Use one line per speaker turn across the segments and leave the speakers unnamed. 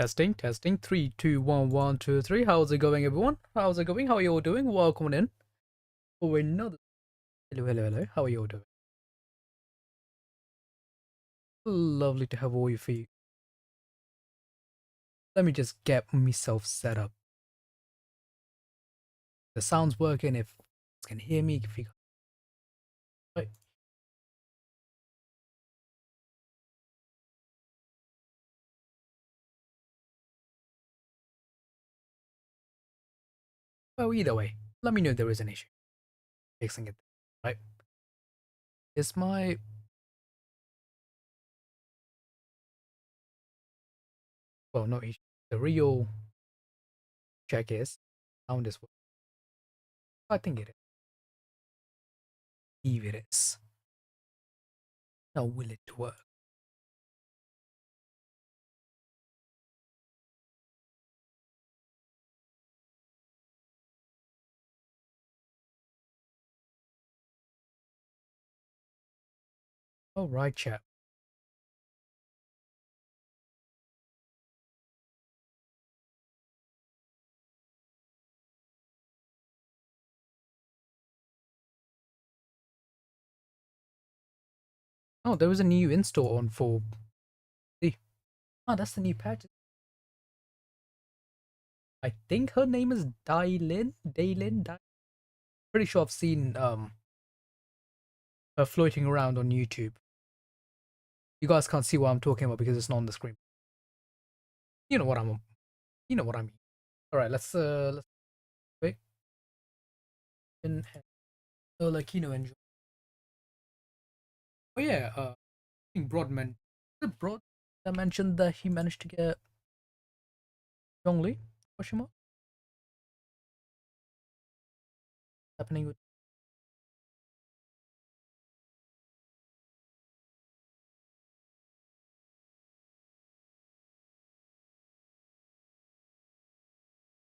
Testing, testing. 3, 2, 1, 1, 2, 3. How's it going, everyone? How's it going? How are you all doing? Welcome in. Oh, another. Hello, hello, hello. How are you all doing? Lovely to have all you for you. Let me just get myself set up. The sound's working. If you can hear me, if you right. Well, either way, let me know if there is an issue. Fixing it, right? Is my well, no issue. The real check is sound is. I think it is. If it is, now will it work? All right, chat. Oh, there was a new install on for. Oh, that's the new patch. I think her name is Daylin. Pretty sure I've seen her floating around on YouTube. You guys can't see what I'm talking about because it's not on the screen. You know what I'm. You know what I mean. All right, let's wait and like enjoy. Oh yeah, I think Broadman. The Broad that mentioned that he managed to get Zhongli. Question mark happening with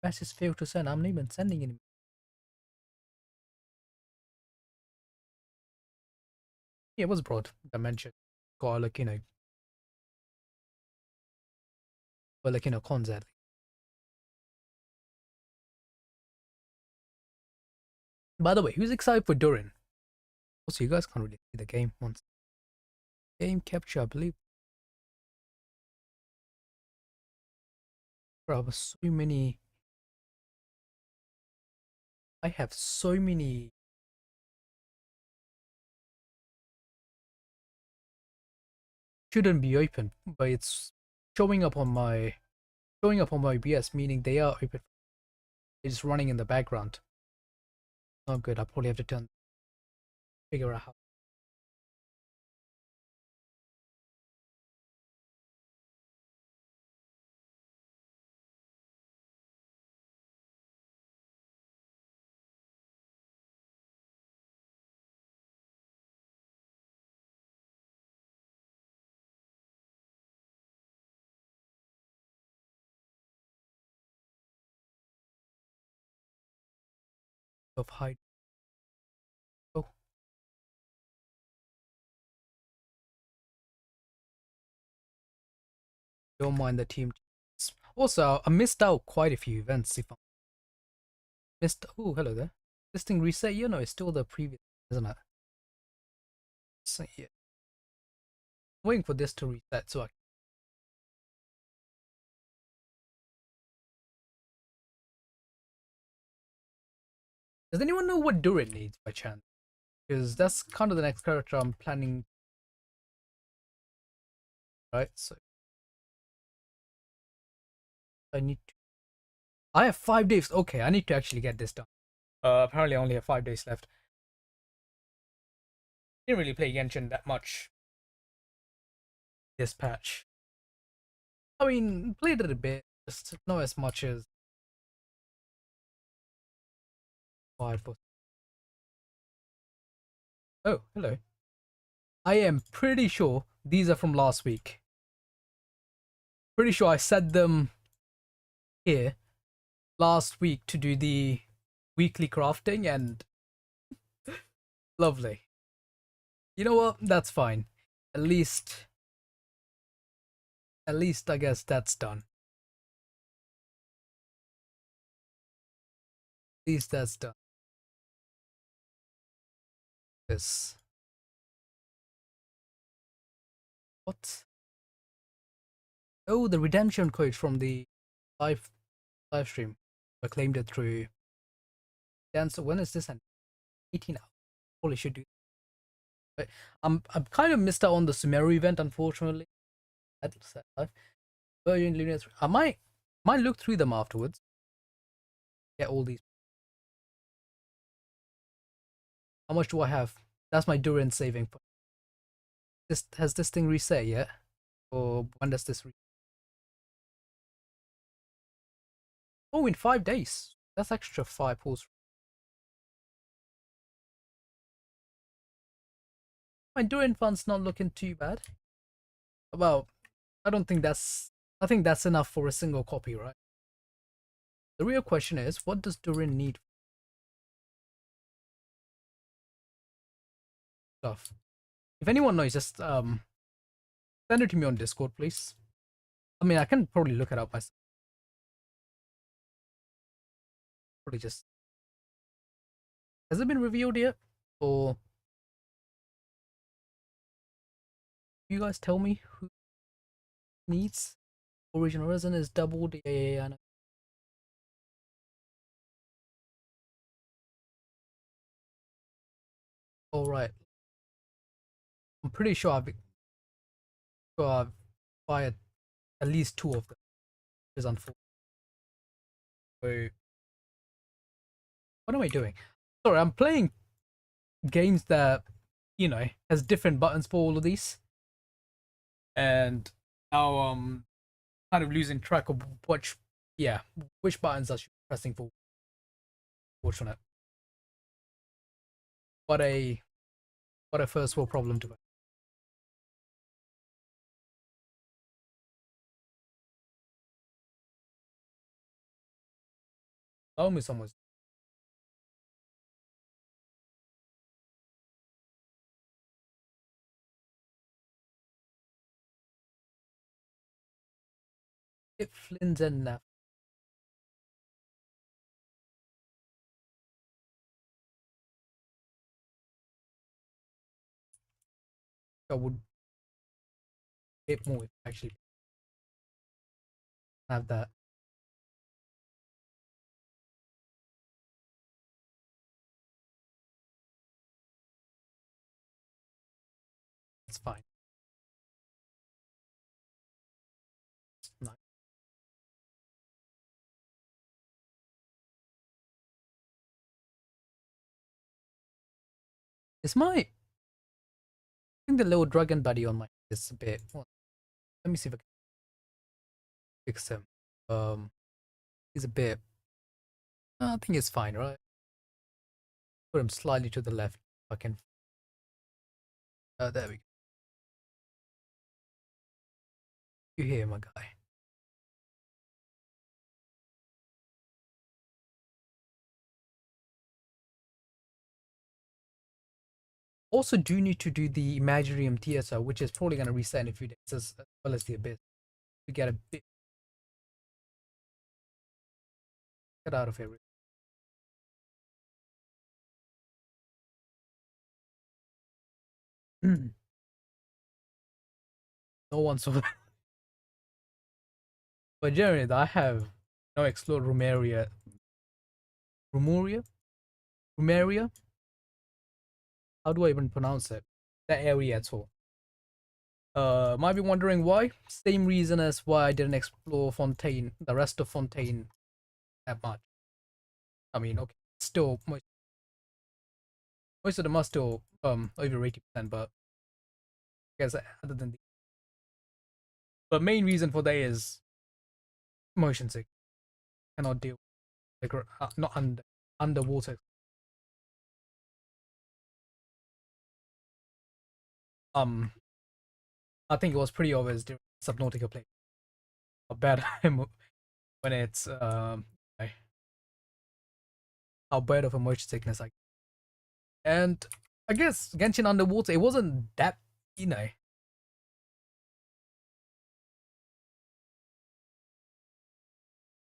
message failed to send. I'm not even sending any. Yeah, it was Broad that mentioned. Got like well like cons at. By the way, who's excited for Durin? Also, you guys can't really see the game once. Game capture, I believe. Bro, so many. I have so many. Shouldn't be open, but it's showing up on my OBS, meaning they are open. It's running in the background. Not good. I probably have to figure out how. Of hide. Oh, don't mind the team. Also, I missed out quite a few events. If I missed, oh, hello there. This thing reset. It's still the previous, isn't it? So yeah, waiting for this to reset so I. Does anyone know what Durin needs by chance? Because that's kind of the next character I'm planning. Right, so I need to. I have 5 days. Okay, I need to actually get this done. Apparently, I only have 5 days left. Didn't really play Genshin that much this patch. I mean, played it a bit, just not as much as five. Oh, hello. I am pretty sure these are from last week. Pretty sure I set them here last week to do the weekly crafting, and lovely. You know what? That's fine. At least I guess that's done. least that's done. This. What? Oh, the redemption code from the live live stream. I claimed it through. Then so when is this? 18 hours. Probably should do. But I'm kind of missed out on the Sumeru event, unfortunately. That's sad. Virgin Lunar 3. I might look through them afterwards. Get all these. How much do I have? That's my Durin saving point. This has this thing reset yet? Or when does this Oh, in 5 days. That's extra 5 pulls. My Durin fund's not looking too bad. Well, I don't think that's I think that's enough for a single copy, right? The real question is, what does Durin need? Stuff. If anyone knows, just send it to me on Discord, please. I mean, I can probably look it up myself. Probably just has it been revealed yet? Or you guys tell me who needs original resin is doubled? Yeah, I know. All right. I'm pretty sure I've fired at least 2 of them. Is unfortunate. So, what am I doing? Sorry, I'm playing games that has different buttons for all of these, and now kind of losing track of which buttons I should be pressing for. Fortunate. What a first world problem to have. Almost someone's. It Flynn's in now. I would hit more if actually have that. It's fine. It's nice. It's my. I think the little dragon buddy on my is a bit. Well, let me see if I can fix him. He's a bit. I think it's fine, right? Put him slightly to the left. If I can. There we go. You hear my guy. Also, do need to do the Imaginarium Theater, which is probably going to reset in a few days, as well as the Abyss, to get a bit. Get out of here. No one saw that. But generally, I have no explored Rumeria. Rumeria? Rumeria? How do I even pronounce it? That area at all. Might be wondering why. Same reason as why I didn't explore Fontaine, the rest of Fontaine, that much. I mean, okay, still most of them are still over 80%, but I guess other than the but main reason for that is motion sick. Cannot deal like not underwater. I think it was pretty obvious during Subnautica play how bad I'm when it's how bad of a motion sickness I. And I guess Genshin Underwater, it wasn't that, you know.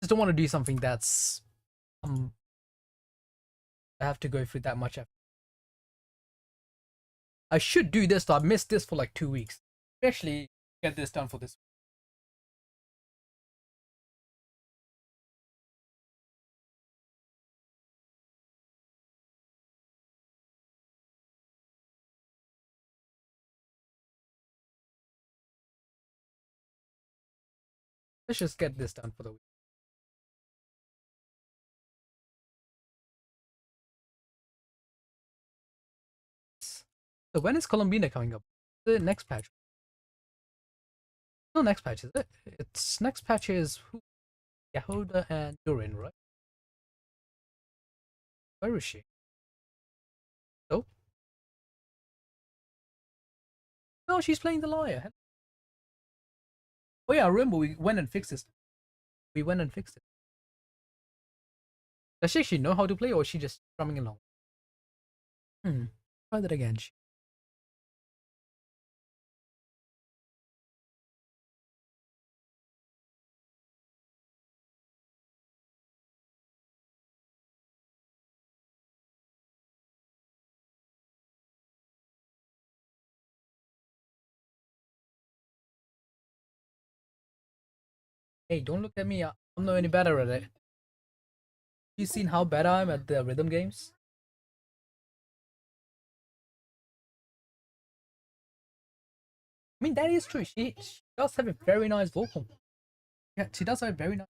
Just don't want to do something that's I have to go through that much effort. I should do this though. I missed this for like 2 weeks. Actually, get this done for this. Let's just get this done for the week. So when is Colombina coming up? The next patch? No, next patch is it? It's next patch is who? Yahoda and Durin, right? Where is she? Oh, no, she's playing the liar. Oh yeah, I remember we went and fixed this. We went and fixed it. Does she actually know how to play, or is she just strumming along? Try that again. Hey, don't look at me. I'm not any better at it. You seen how bad I am at the rhythm games? I mean, that is true. She does have a very nice vocal. Yeah, she does have a very nice.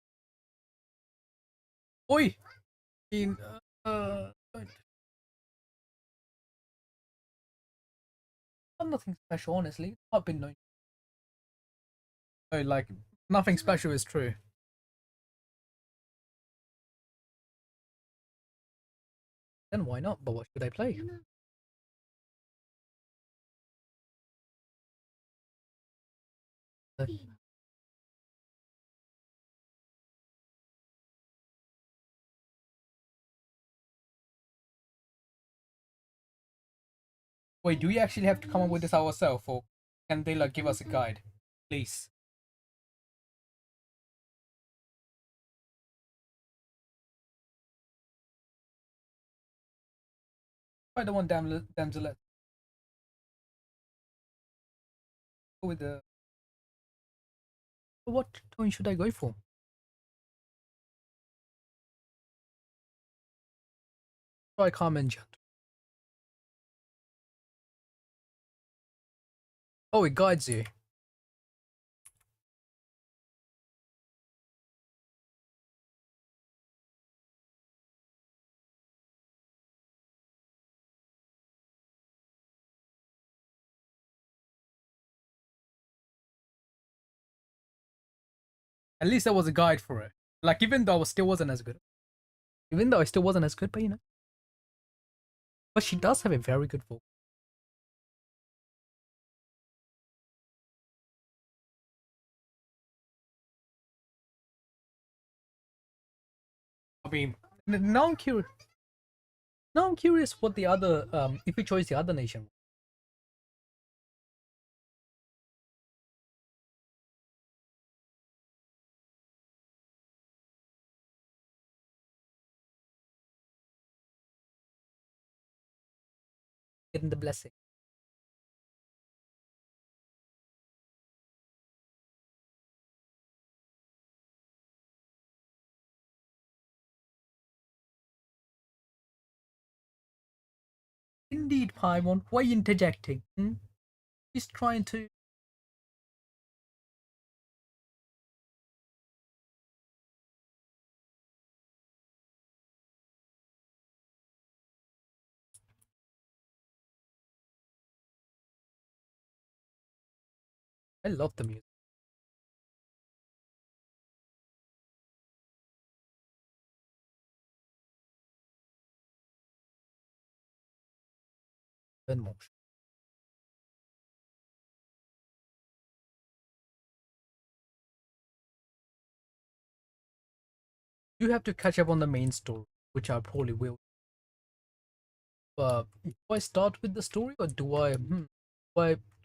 Oi! In, nothing special, honestly. I've been known. Oh, like, nothing special is true. Then why not? But what should I play? Wait, do we actually have to come up with this ourselves, or can they like give us a guide? Please. Try the one damsel. Go with the. What tone should I go for? Try calm and gentle. Oh, it guides you. At least there was a guide for it. Like even though I still wasn't as good. Even though I still wasn't as good, but you know. But she does have a very good vocal. I mean, now I'm curious. Now I'm curious what the other if we chose the other nation. Getting the blessing. Indeed, Paimon. Why are you interjecting? He's trying to. I love the music. And more. You have to catch up on the main story, which I probably will. Do I start with the story, or do I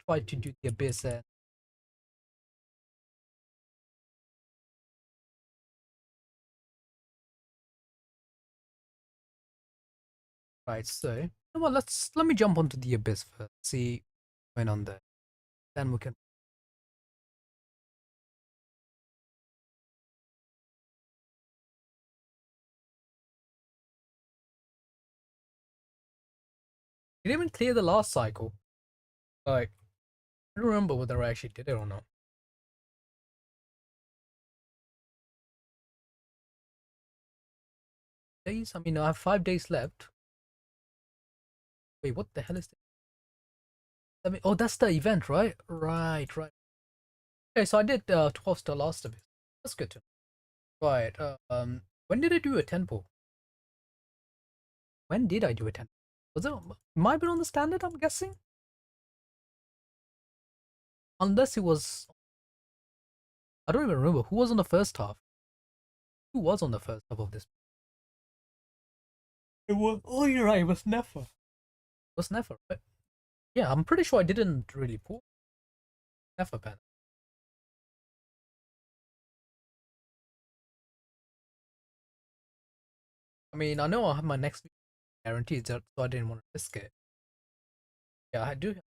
try to do the abyss and Right, so well, let me jump onto the abyss first. See what's going on there. Then we can. We didn't even clear the last cycle. Like, I don't remember whether I actually did it or not. Days? I mean, I have 5 days left. Wait, what the hell is this? I mean, oh, that's the event, right? Right, right. Okay, so I did 12 star last of it. That's good to know. Right. When did I do a temple? When did I do a temple? Was it might be on the standard? I'm guessing, unless it was. I don't even remember who was on the first half. Who was on the first half of this? It was. Oh, you're right. It was Nefer. It was Nefer, right? Yeah, I'm pretty sure I didn't really pull Nefer pen. I mean, I know I'll have my next week guaranteed, so I didn't want to risk it. Yeah, I do have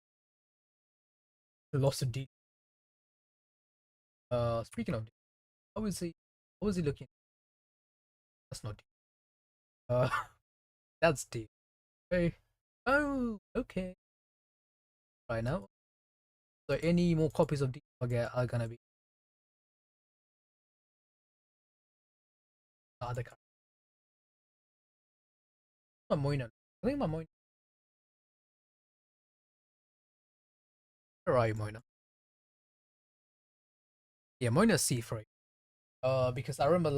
lots of D. Speaking of D, how is he? How is he looking? That's not D. Uh, that's D. Okay. Oh, okay. Right now. So any more copies of D I get are gonna be the other card. My Moina. I think my Moina. Where are you, Moina? Yeah, Moina's C3. Because I remember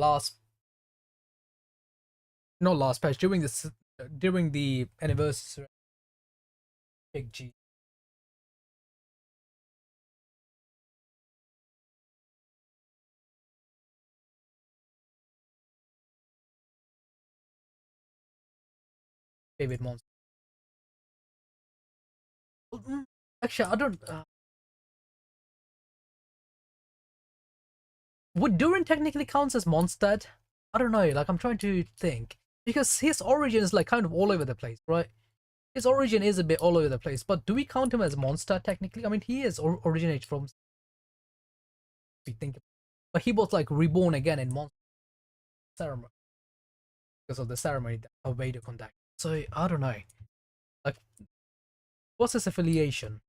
not last patch, during the anniversary, Big G. Favorite monster. Actually, I don't. Would Durin technically counts as Mondstadt? I don't know. Like I'm trying to think because his origin is like kind of all over the place, right? His origin is a bit all over the place, but do we count him as Mondstadt technically? I mean, he is originates from. We think, but he was like reborn again in Mondstadt ceremony because of the ceremony that Vader conducted. So I don't know. Like, what's his affiliation?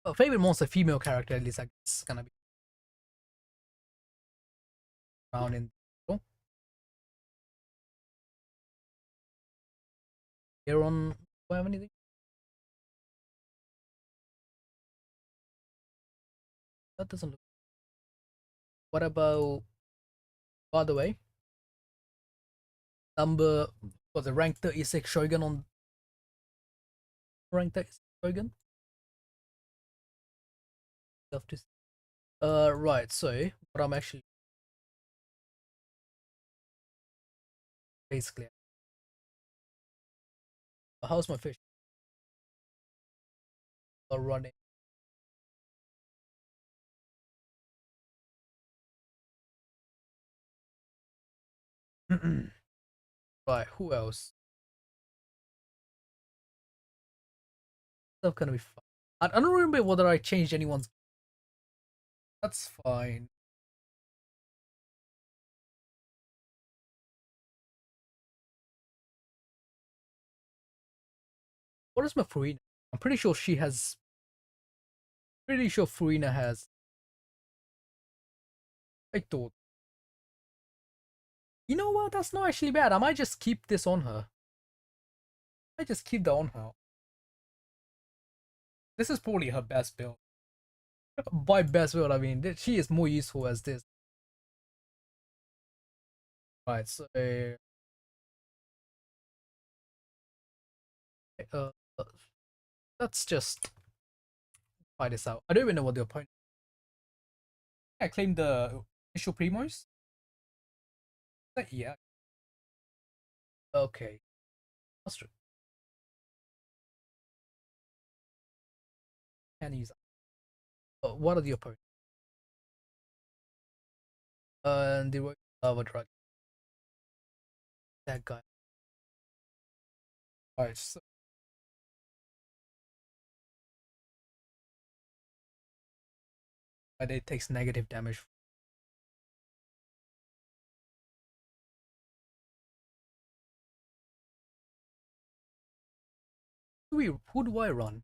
Well, favorite monster, female character at least. Like, it's gonna be around in. Oh, here on. Do I have anything? That doesn't look. What about? By the way, number was a rank 36 Shogun on rank 36 Shogun. Love to. Right. So what I'm actually basically. How's my fish? Running. Right. Who else? That's gonna be fun. I don't remember whether I changed anyone's. That's fine. What is my Furina? I'm pretty sure she has. Pretty sure Furina has. I thought. You know what? That's not actually bad. I might just keep this on her. I just keep that on her. This is probably her best build. By best build, I mean she is more useful as this. Right. So. Uh, let's just try this out. I don't even know what the opponent. I claimed the initial Primos. Yeah. Okay. That's true. Can use that. What are the opponents? And the lava dragon. That guy. Alright, so but it takes negative damage. Who do I run?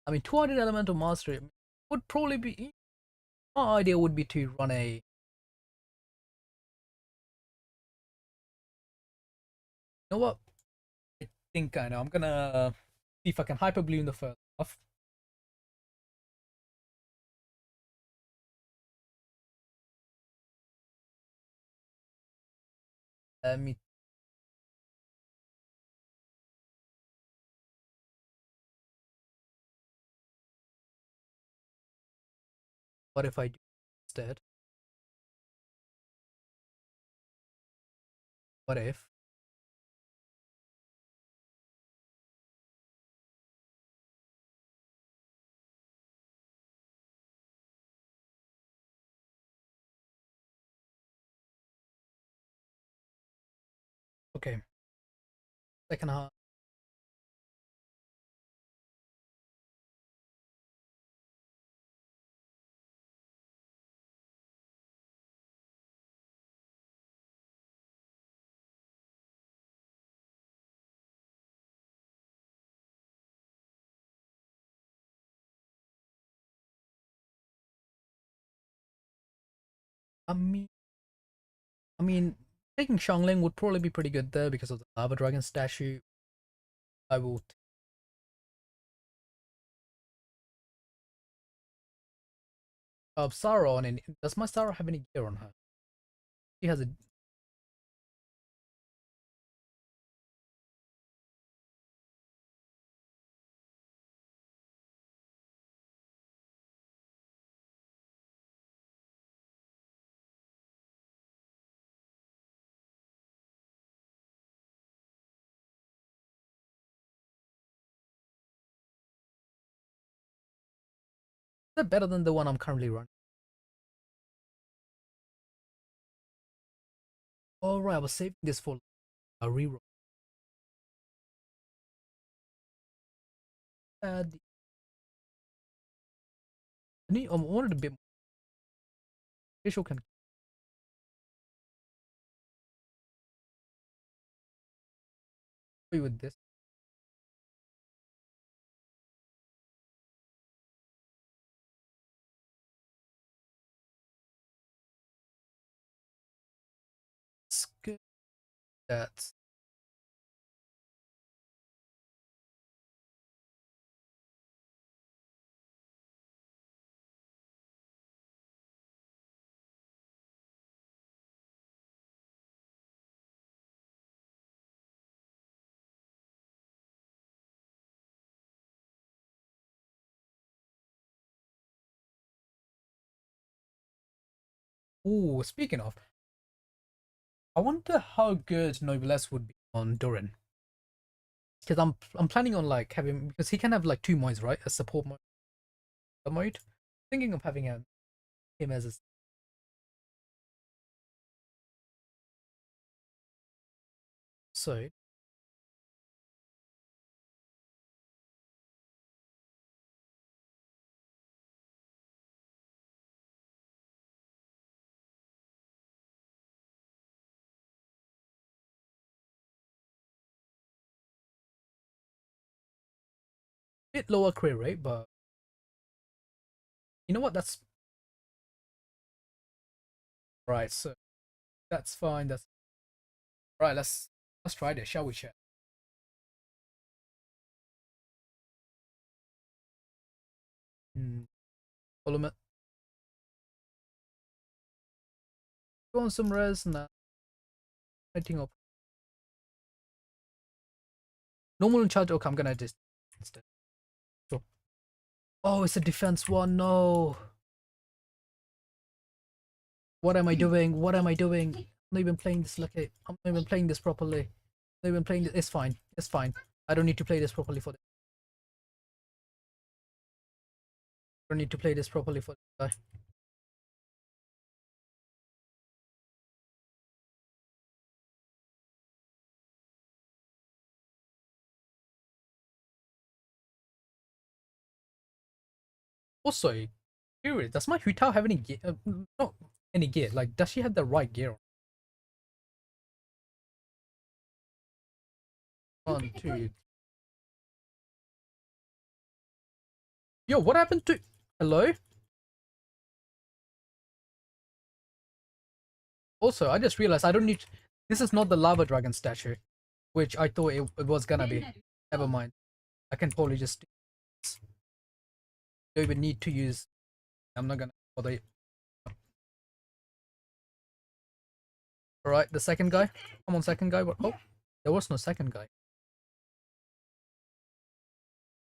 I mean, 200 elemental mastery would probably be. My idea would be to run a. You know what? I think I know. I'm gonna see if I can hyper bloom the first off. Let me. What if I do instead? What if? Okay. Second half. I mean, I mean, taking Xiangling would probably be pretty good there because of the lava dragon statue. I will. Sauron, and does my Sauron have any gear on her? She has a. Is that better than the one I'm currently running? Alright, I was saving this for a reroll. I wanted a bit more. Visual can play with this. Skip that. Ooh, speaking of, I wonder how good Noblesse would be on Durin. Because I'm planning on like having because he can have like two modes, right? A support mode. Thinking of having him as a so bit lower crit rate, but you know what? That's right. So that's fine. That's right. Let's try this, shall we, chat? Hmm. Follow Go on some res now. Waiting up. Normal in charge. Okay, I'm gonna just instead. Sure. Oh, it's a defense one. No. What am I doing? What am I doing? I'm not even playing this lucky. I'm not even playing this properly. I'm not even playing this. It's fine. It's fine. I don't need to play this properly for this. I don't need to play this properly for this guy. Also, curious, does my Hu Tao have any gear? Not any gear. Like, does she have the right gear on? 1, 2. Yo, what happened to? Hello? Also, I just realized I don't need. This is not the lava dragon statue, which I thought it was gonna be. Never mind. I can probably just. Don't even need to use. I'm not gonna bother. Alright, the second guy. Come on, second guy. What? Oh, there was no second guy.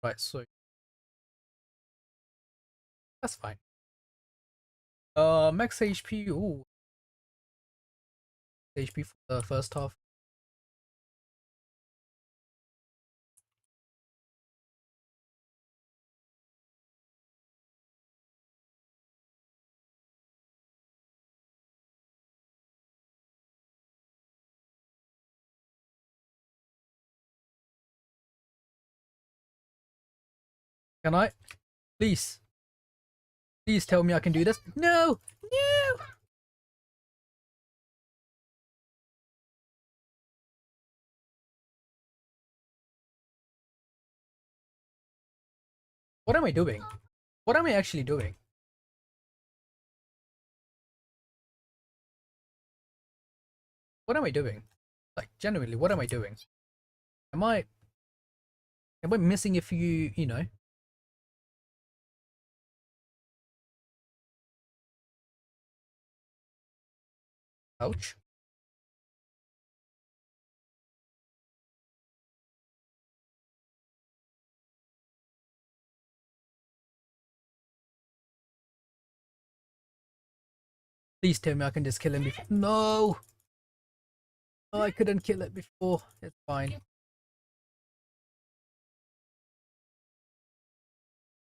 Right, so that's fine. Max HP. Ooh, HP for the first half. Can I? Please. Please tell me I can do this. No! No! What am I doing? What am I actually doing? What am I doing? Like, genuinely, what am I doing? Am I... Am I missing a few, you know? Ouch. Please tell me I can just kill him before. No! Oh, I couldn't kill it before. It's fine.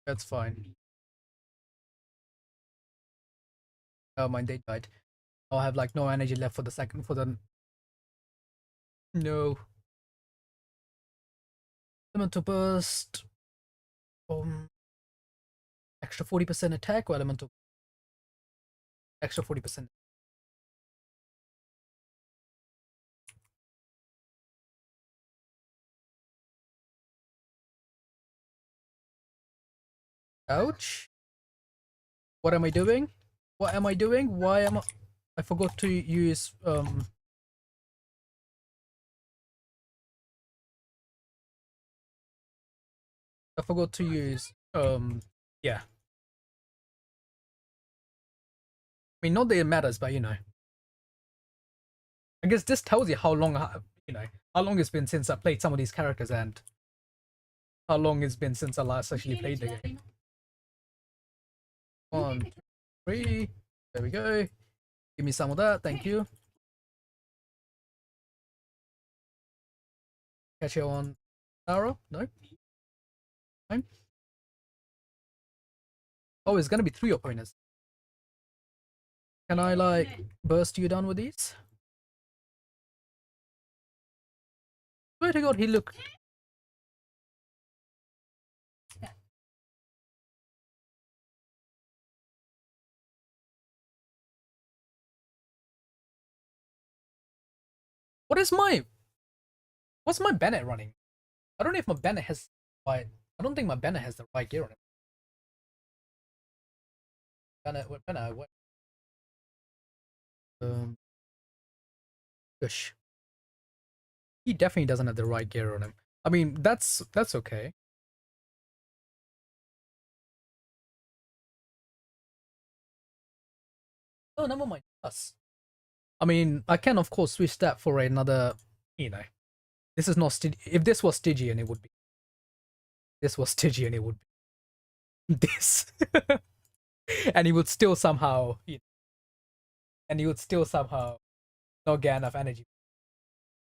That's fine. Oh, mine, they died. I'll have like no energy left for the second, for the... No. Elemental burst. Extra 40% attack or elemental? Extra 40%. Ouch. What am I doing? What am I doing? Why am I forgot to use I forgot to use yeah. I mean, not that it matters, but you know. I guess this tells you how long you know, how long it's been since I played some of these characters and how long it's been since I last actually played the game. 1, 2, 3. There we go. Give me some of that, thank you. Catch you on arrow? No? Fine. Oh, it's gonna be 3 opponents. Can I like burst you down with these? Swear to god, he look. What is my... What's my Bennett running? I don't know if my Bennett has right. I don't think my Bennett has the right gear on it. Bennett, what Bennett? What? Gosh, he definitely doesn't have the right gear on him. I mean, that's okay. Oh, never mind. Us. I mean, I can of course switch that for another. You know, this is not if this was Stygian, it would be. This was Stygian, it would be this, and he would still somehow. You know, and he would still somehow not get enough energy.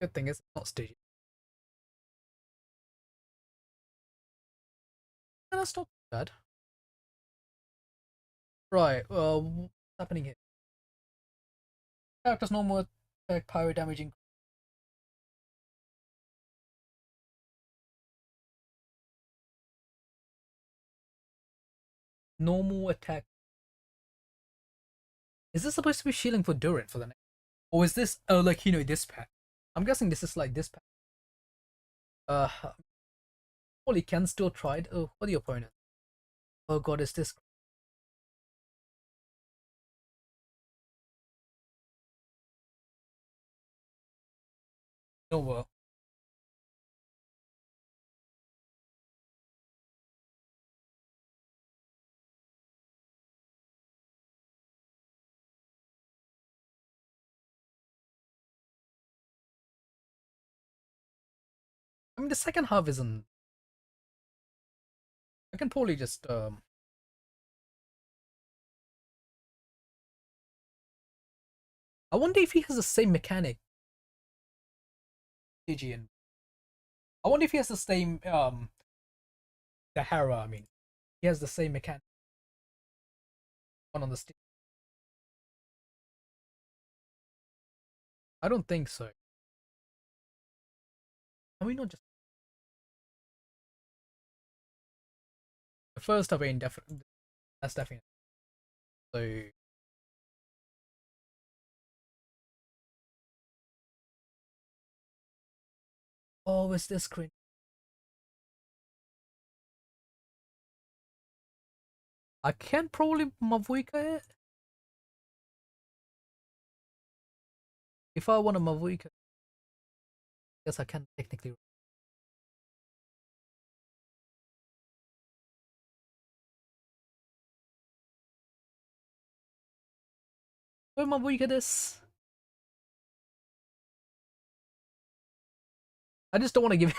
Good thing is not Stygian. And that's not bad. Right. What's happening here? Character's normal attack, power damaging. normal attack. Is this supposed to be shielding for Durant for the next? Or is this like this pack? I'm guessing this is like this pack. Well, he can still try it. Oh, what are the opponent? Oh god, is this? Oh well. I mean, the second half isn't. I can probably just I wonder if he has the same mechanic. Gigian. I wonder if he has the same the Hera. I mean, he has the same mechanic. One on the stick. I don't think so. Can we not just the first of indefinite? That's definitely so. Oh, is this screen? I can probably Mavuika it if I want a Mavuika. Yes, I can technically. Where Mavuika this? I just don't want to give.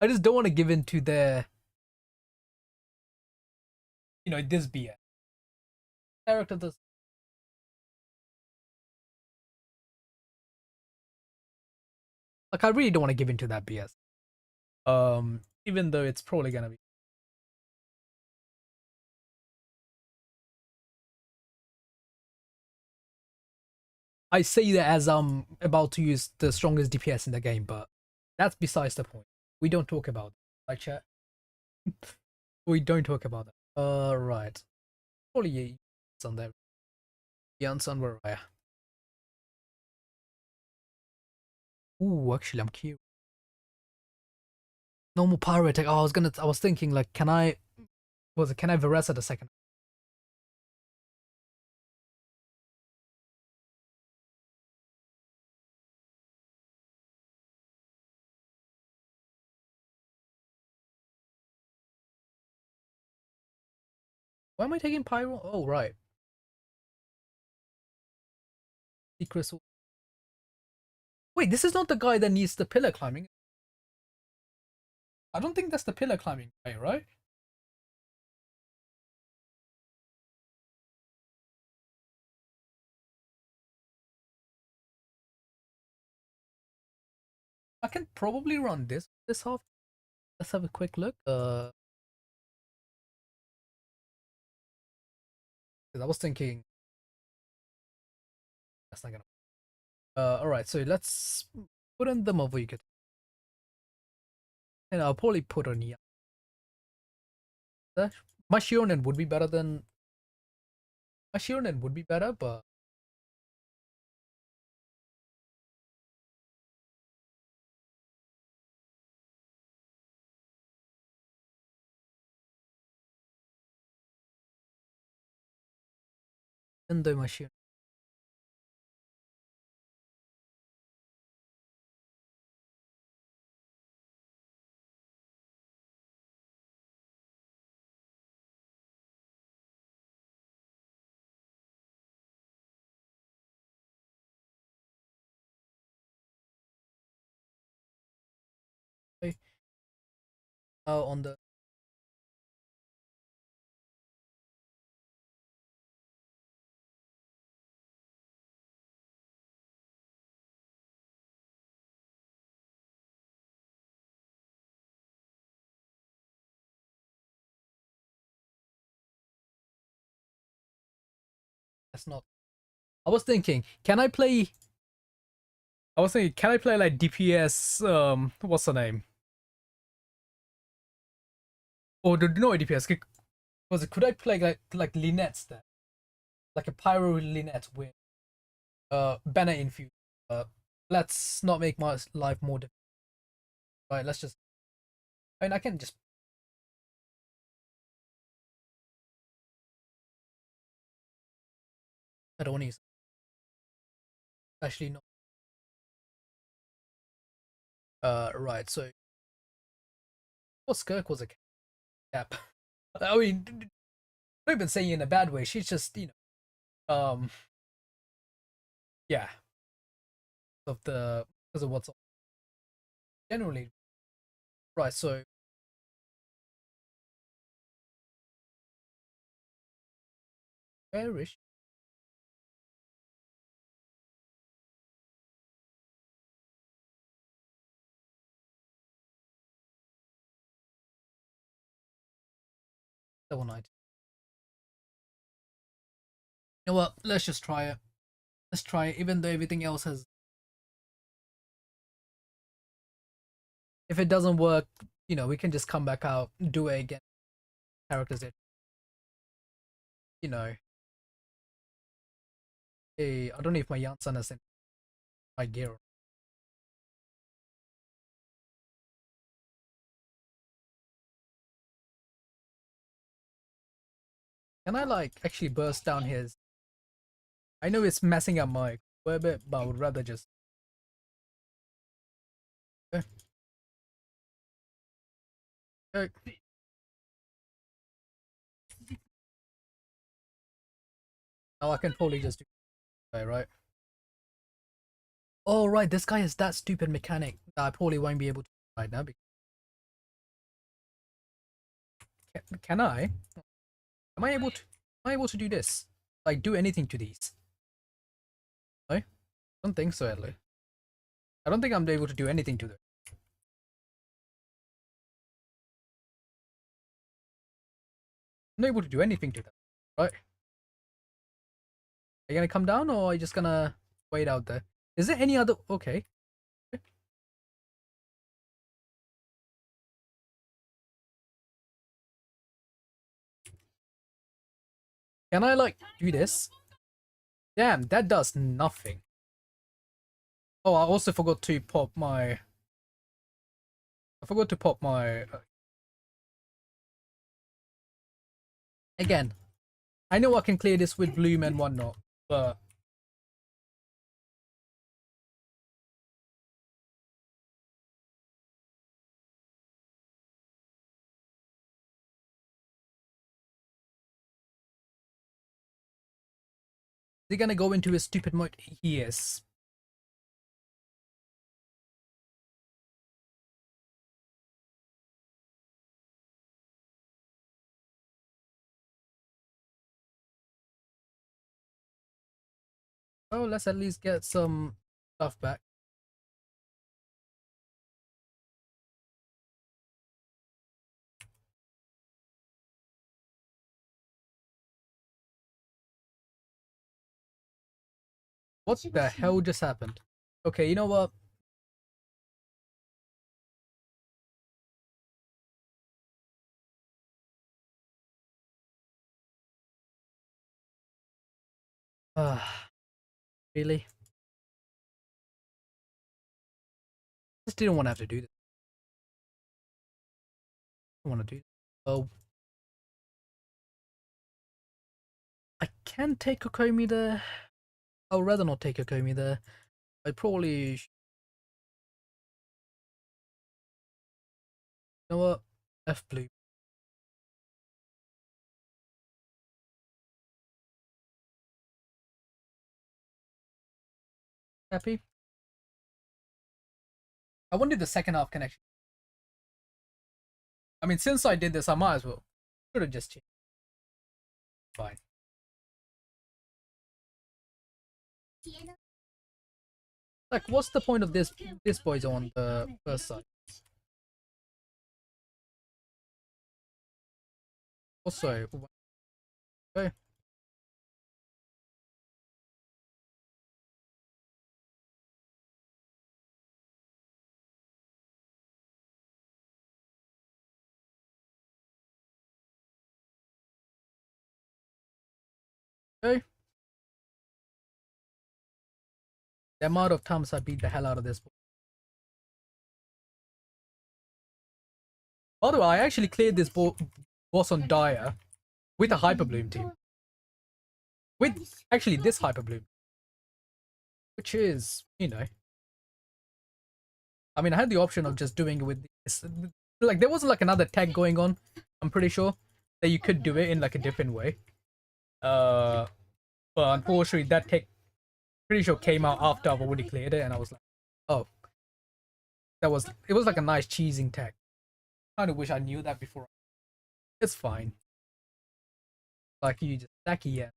I just don't want to give in to their. This BS. Character does. Like, I really don't want to give in to that BS. Even though it's probably gonna be. I say that as I'm about to use the strongest DPS in the game, but that's besides the point. We don't talk about that, right, chat? We don't talk about that. Right. Probably it's on there. Janssen, where are you? Ooh, actually, I'm cute. Normal pyro attack. Oh, I was thinking, like, can I Varese the second? Why am I taking pyro? Oh, right. Crystal. Wait, this is not the guy that needs the pillar climbing. I don't think that's the pillar climbing guy, right? I can probably run this off. Let's have a quick look. Because I was thinking that's not gonna. All right. So let's put in the Mavuika, and I'll probably put on Nia. My Shironen would be better than my Shironen would be better, but even though my Shironen. On the that's not. I was thinking, can I play? I was thinking, can I play like DPS? What's the name? Or no DPS? Was it? Could I play like Linettes there, like a pyro Linette with banner infused? Uh, let's not make my life more difficult. Right, let's just. I mean, I can just. I don't need. Actually, no. Right. So, well, Skirk was a cap. I mean, not even saying it in a bad way. She's just, yeah, of the because of what's generally right. So, where is she? Level 90. You know what? Let's just try it. Let's try it, even though everything else has. If it doesn't work, we can just come back out, do it again. Characters that, you know. Hey, I don't know if my Janssen has in my gear. Can I like actually burst down his? I know it's messing up my web, but I would rather just. Okay. Okay. Now I can probably just do it, right? Oh right, this guy is that stupid mechanic that I probably won't be able to right now. Can I? Am I able to? Am I able to do this? Like do anything to these? No, I don't think so, Adley. I don't think I'm able to do anything to them. I'm not able to do anything to them. Right? Are you gonna come down or are you just gonna wait out there? Is there any other? Okay. Can I like do this? Damn, that does nothing. Oh, I also forgot to pop my. I forgot to pop my. Again, I know I can clear this with Bloom and whatnot, but is he gonna go into his stupid mode? He is. Oh, let's at least get some stuff back. What the hell just happened? Okay, you know what? Really? Just didn't want to have to do this. I want to do. Oh, I can take Kokomi there. I would rather not take Kokomi there. I probably. You know what? F blue. Happy? I wanted the second half connection. I mean, since I did this, I might as well. Could have just changed. Fine. Like, what's the point of this boy's on the first side? Also, okay. Okay. The amount of times I beat the hell out of this. By the way, I actually cleared this boss on Dire with a Hyper Bloom team. With actually this Hyper Bloom, which is, you know, I mean, I had the option of just doing it with this. Like, there wasn't like another tag going on. I'm pretty sure that you could do it in like a different way. Uh, but unfortunately, that tech pretty sure came out after I've already cleared it, and I was like, oh, it was like a nice cheesing tag. Kind of wish I knew that before. It's fine. Like you just stacky, yeah.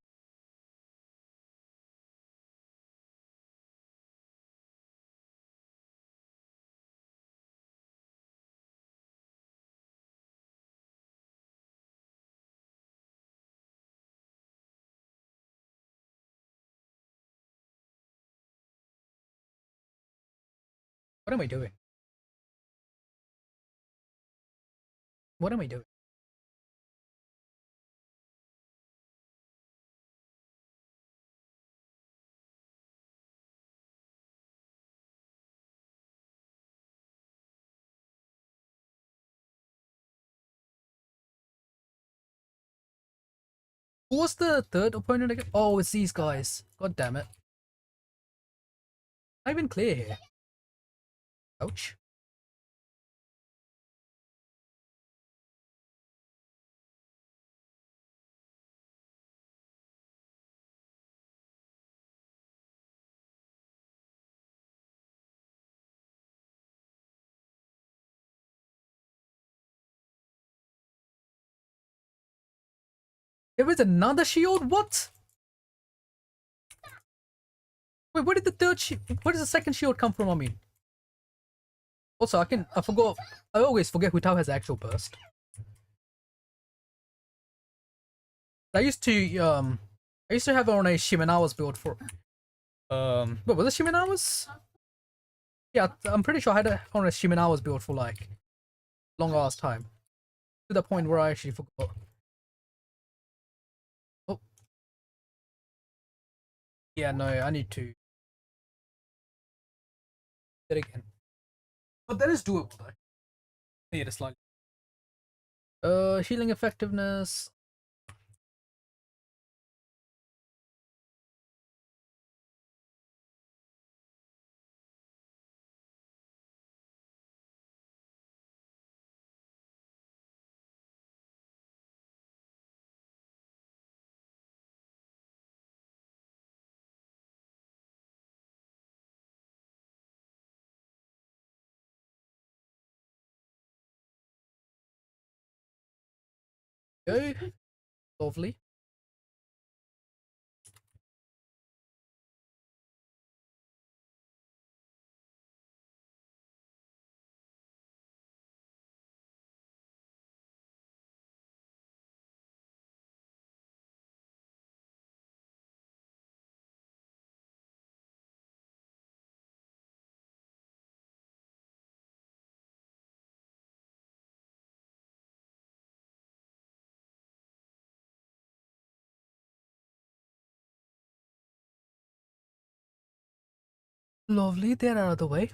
What am I doing? What am I doing? Who was the third opponent again? Oh, it's these guys. God damn it. Not even clear here. Ouch. There is another shield? What? Wait, where did the third shield? Where does the second shield come from? I mean, also, I forgot. I always forget Hu Tao has actual burst. I used to, I used to have it on a Shimenawa's build for, what was it, Shimenawa's? Yeah, I'm pretty sure I had it on a Shimenawa's build for like long ass time. To the point where I actually forgot. Oh, yeah, no, I need to do it again. But that is doable though. Need a slightly. Healing effectiveness. Go. Lovely. Lovely, they're out of the way.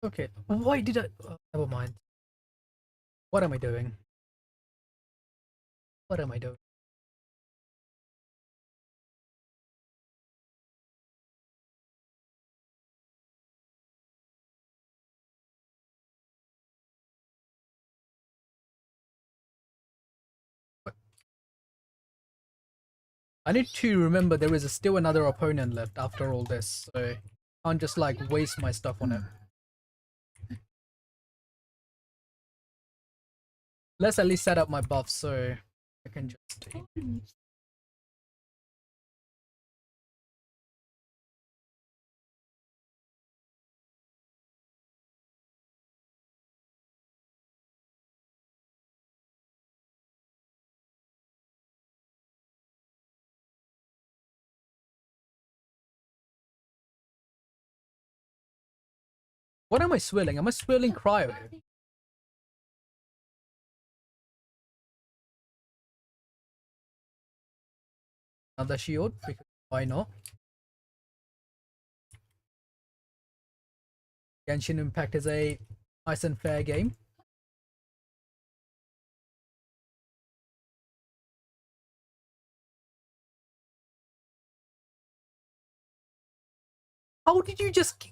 Okay, why did I? Never mind. What am I doing? What am I doing? What? I need to remember there is still another opponent left after all this, so I can't just like waste my stuff on it. Let's at least set up my buff so I can just. What am I swirling? Am I swirling cryo here? another shield, because why not? Genshin Impact is a nice and fair game. How did you just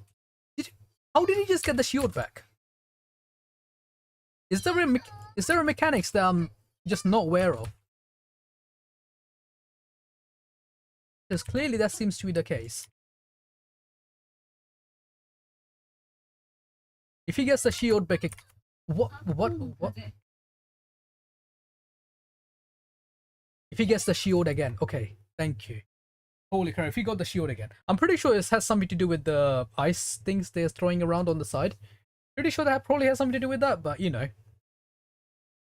how did you just get the shield back? Is there a mechanics that I'm just not aware of? Because clearly that seems to be the case. If he gets the shield back, what? If he gets the shield again, okay, thank you. Holy crap! If he got the shield again, I'm pretty sure this has something to do with the ice things they're throwing around on the side. Pretty sure that probably has something to do with that, but you know,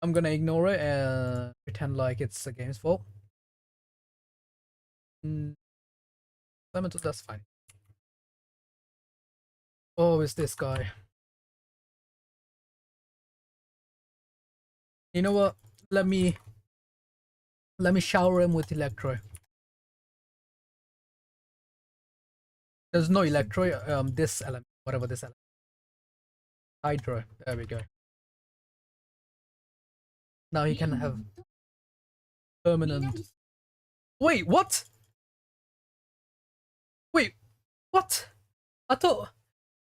I'm gonna ignore it and pretend like it's the game's fault. That's fine. Oh, it's this guy. You know what? Let me shower him with Electro. There's no Electro. This element, whatever this element. Hydro. There we go. Now he can have permanent. Wait, what? Wait, what? I thought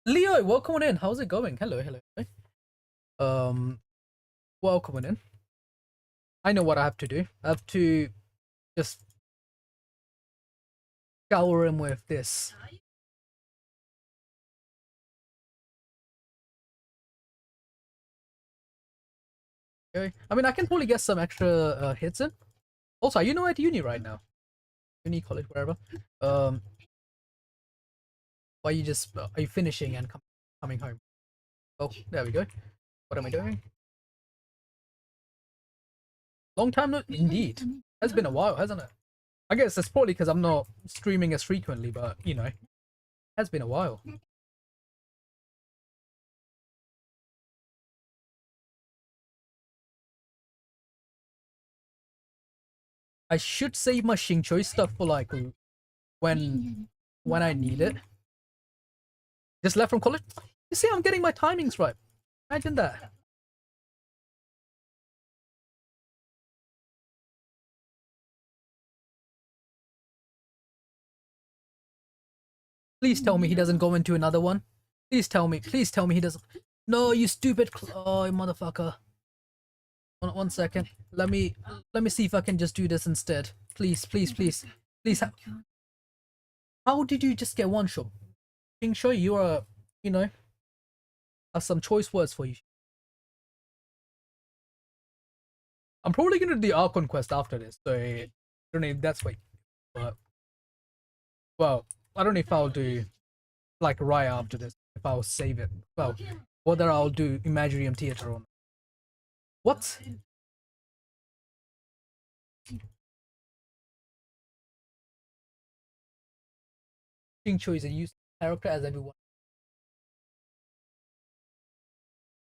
Leo, welcome on in. How's it going? Hello, hello. Welcome on in. I know what I have to do. I have to just shower him with this. Okay. I mean, I can probably get some extra hits in. Also, are you know at uni right now? Uni, college, wherever. Are you just are you finishing and coming home? Oh, there we go. What am I doing? Long time no, indeed. It's been a while, hasn't it? I guess it's probably because I'm not streaming as frequently, but you know, it has been a while. I should save my Xingqiu stuff for like when I need it. Just left from college. You see, I'm getting my timings right. Imagine that. Please tell me he doesn't go into another one. Please tell me he doesn't. No, you stupid. Oh, motherfucker. One second. Let me see if I can just do this instead. Please, please, please, please. How did you just get one shot? Xingqiu, you are, you know, have some choice words for you. I'm probably gonna do the Archon quest after this, so I don't know if that's why. But well, I don't know if I'll do like right after this. If I'll save it. Well, whether I'll do Imaginarium Theater or not. What? Xingqiu is a useful character as everyone.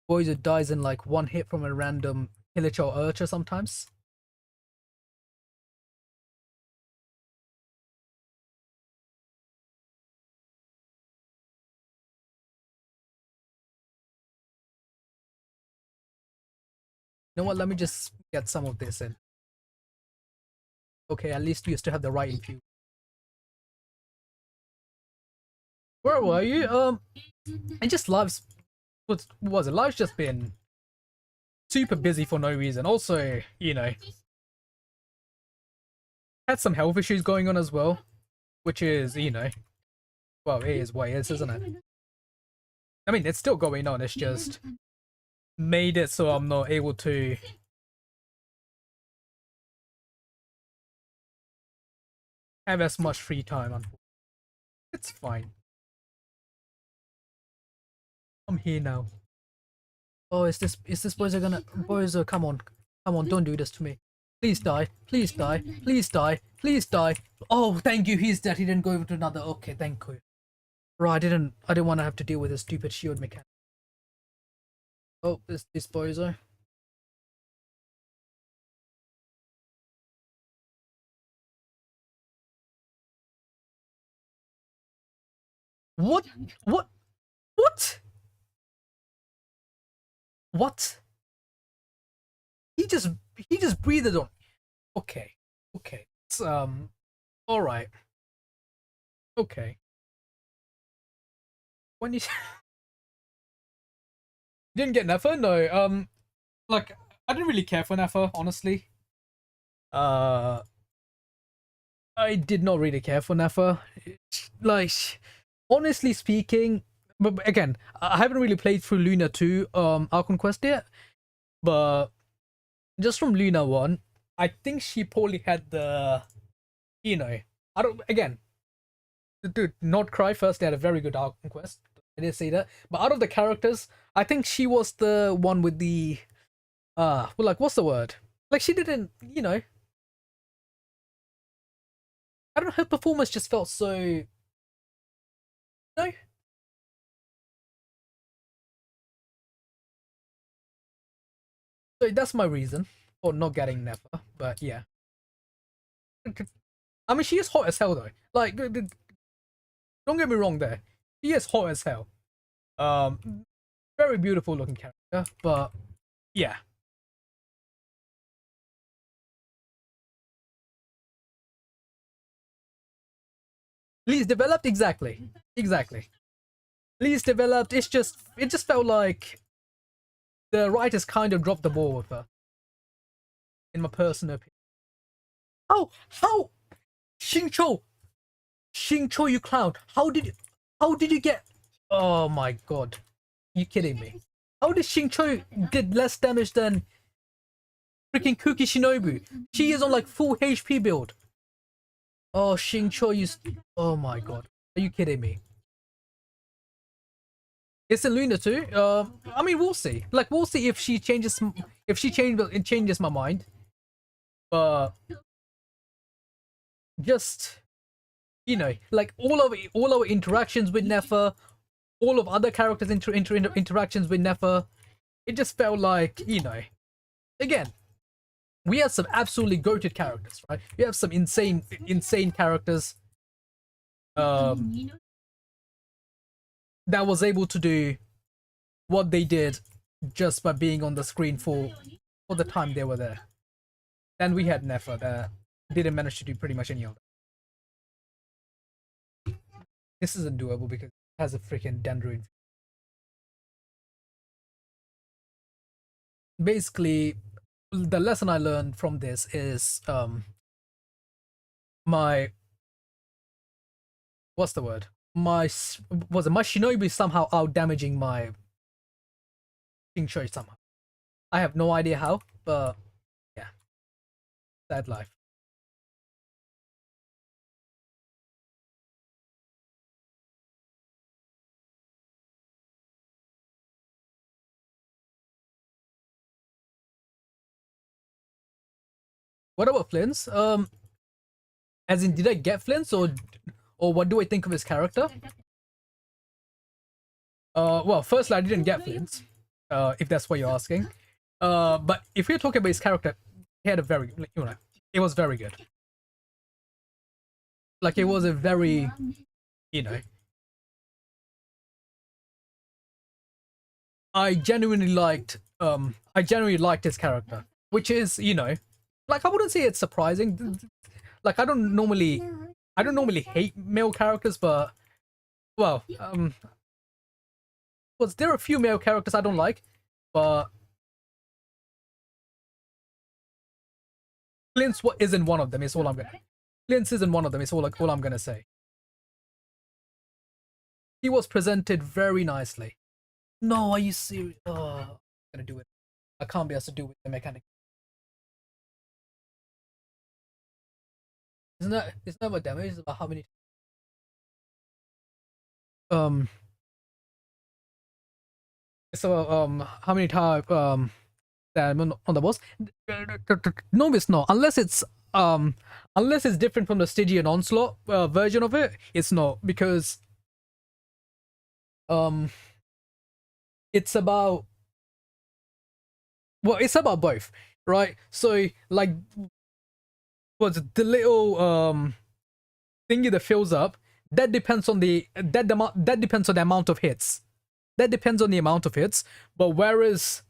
Boys who dies in like one hit from a random Illich or Urcha sometimes. You know what? Let me just get some of this in. Okay, at least you still have the right infuse. Where were you? And just lives. What was it? Life's just been super busy for no reason. Also, you know, had some health issues going on as well, which is, you know, well, it is what it is, isn't it? I mean, it's still going on. It's just made it so I'm not able to have as much free time. It's fine. I'm here now. Oh, is this boys are gonna boys? Come on, come on! Don't do this to me. Please die! Please die! Please die! Please die! Oh, thank you. He's dead. He didn't go over to another. Okay, thank you. Right, I didn't want to have to deal with this stupid shield mechanic. Oh, this boys are. What? What? What? What? He just he just breathed on. Okay, okay. It's all right. Okay. When you didn't get Nefer, no. Like I didn't really care for Nefer, honestly. Uh, I did not really care for Nefer. Like, honestly speaking, but again, I haven't really played through Luna 2, Archon Quest yet. But just from Luna 1, I think she probably had the, you know, I don't, again, dude, not cry first, they had a very good Archon Quest. I did say that. But out of the characters, I think she was the one with the, well, like, what's the word? Like, she didn't, I don't know, her performance just felt so, no. So that's my reason for not getting Nefer. But yeah. I mean, she is hot as hell, though. Like, don't get me wrong there. She is hot as hell. Very beautiful looking character, but yeah. Least developed, exactly. Exactly. Least developed, it just felt like the writers kind of dropped the ball with her, in my personal opinion. How Xingqiu, Xingqiu, you clown. How did you get, oh my god. You kidding me? How did Xingqiu did less damage than freaking Kuki Shinobu? She is on like full HP build. Oh, Xingqiu, oh my god. Are you kidding me? It's in Luna too. I mean, we'll see. Like, we'll see if she changes. If she changes my mind. But just, like all our interactions with Nefer, all of other characters' interactions with Nefer, it just felt like, again, we have some absolutely goated characters, right? We have some insane characters. Um, that was able to do what they did just by being on the screen for the time they were there. And we had Nefer that didn't manage to do pretty much any of that. This isn't doable because it has a freaking Dendroid. Basically, the lesson I learned from this is my, what's the word? My Shinobi somehow out damaging my Xingqiu somehow. I have no idea how, but yeah, sad life. What about Flynn's? As in, did I get Flynn's, or what do I think of his character? Well, firstly, I didn't get Flynn's. If that's what you're asking. But if you're talking about his character, he had a very, it was very good. Like, it was a very, you know, I genuinely liked his character, which is, like, I wouldn't say it's surprising. Like, I don't normally hate male characters, but well, was there are a few male characters I don't like, but Clint's what isn't one of them. Is all I'm gonna. Clint's isn't one of them. Is all I'm gonna say. He was presented very nicely. No, are you serious? Oh, I'm gonna do it. I can't be asked to do with the mechanic. Isn't that what damage is about? How many? Um. So how many times that on the boss? No, it's not. Unless it's different from the Stygian Onslaught version of it, it's not, because um it's about, well, it's about both, right? So, like, what's the little thingy that fills up, that depends on that depends on the amount of hits. That depends on the amount of hits. But whereas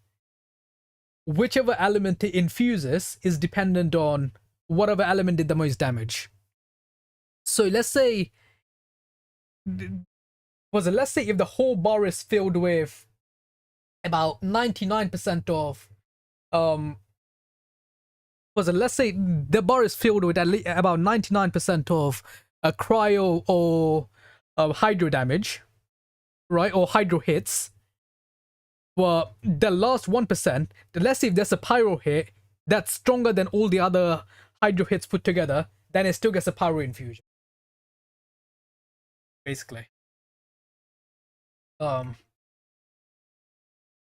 whichever element it infuses is dependent on whatever element did the most damage. So let's say if the whole bar is filled with about 99% of let's say the bar is filled with at least about 99% of a cryo or hydro damage, right? Or hydro hits. Well, the last 1%, let's say if there's a pyro hit that's stronger than all the other hydro hits put together, then it still gets a pyro infusion. Basically.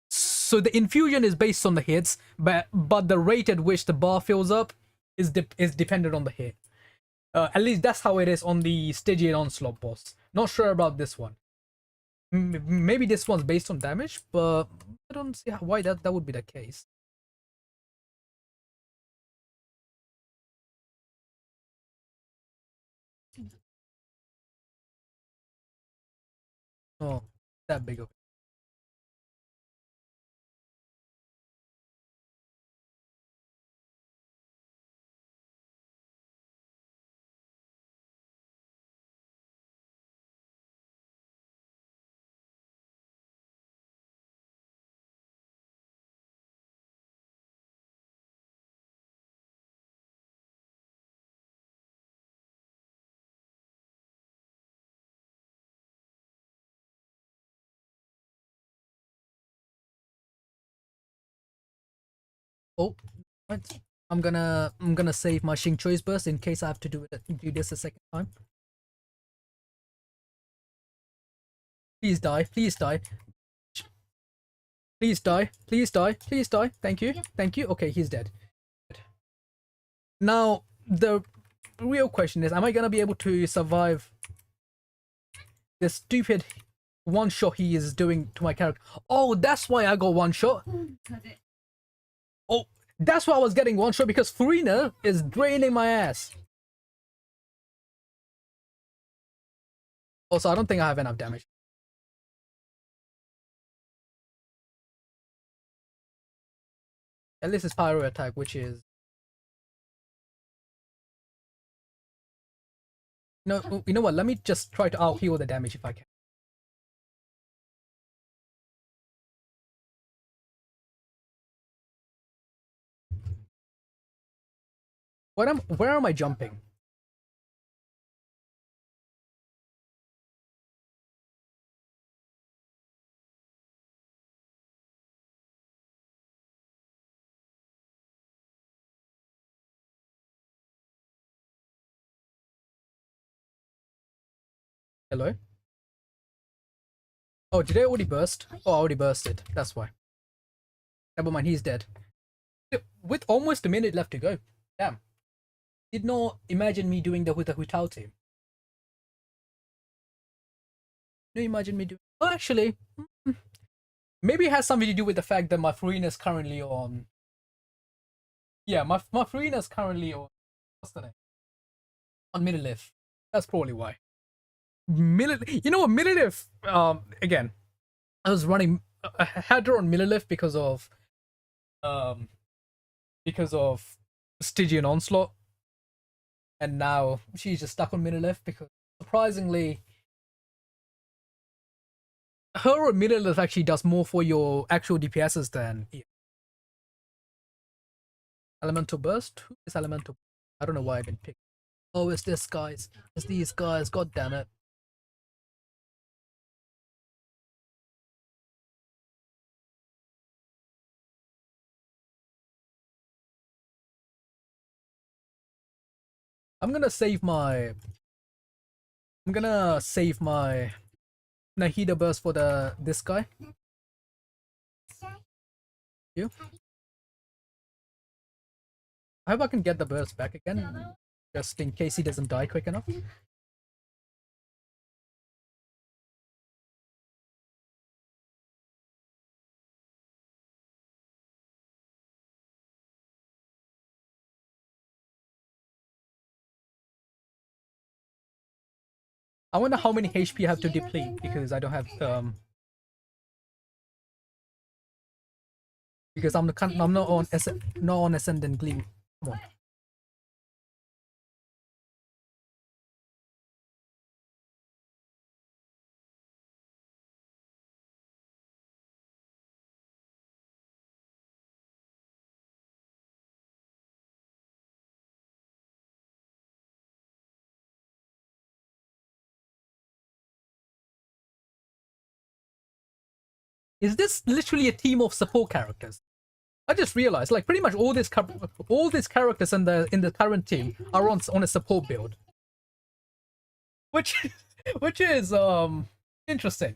So the infusion is based on the hits, but the rate at which the bar fills up is dependent on the hit. At least that's how it is on the Stygian Onslaught boss. Not sure about this one. Maybe this one's based on damage, but I don't see why that would be the case. Oh, that big of it. Oh, right. I'm gonna save my Xing Choice Burst in case I have to do this a second time. Please die, please die. Please die, please die, please die. Thank you, thank you. Okay, he's dead. Now, the real question is, am I gonna be able to survive this stupid one shot he is doing to my character? Oh, that's why I got one shot. Oh, that's why I was getting one shot, because Furina is draining my ass. Also, I don't think I have enough damage. At least it's pyro attack, which is you know what? Let me just try to out heal the damage if I can. Where am I jumping? Hello? Oh, did I already burst? Oh, I already bursted. That's why. Never mind, he's dead. With almost a minute left to go. Damn. Did not imagine me doing that with the Hu Tao team. No, imagine me doing. Oh, actually, maybe it has something to do with the fact that my Furina is currently on. Yeah, my Furina is currently on. What's the name? On Minilith. That's probably why. You know what? Minilith. Again, I was running. I had her on Minilith um, because of Stygian Onslaught, and now she's just stuck on Minilith because surprisingly, her on Minilith actually does more for your actual DPSs than Elemental Burst. Who is Elemental? I don't know why I didn't pick. Oh, it's this guys. It's these guys. God damn it. I'm gonna save my. I'm gonna save my Nahida burst for this guy. You. I hope I can get the burst back again, just in case he doesn't die quick enough. I wonder how many HP I have to deplete because I don't have because I'm not on Ascendant Gleam. Come on. Is this literally a team of support characters? I just realized, like, pretty much all these characters in the current team are on a support build, which which is interesting.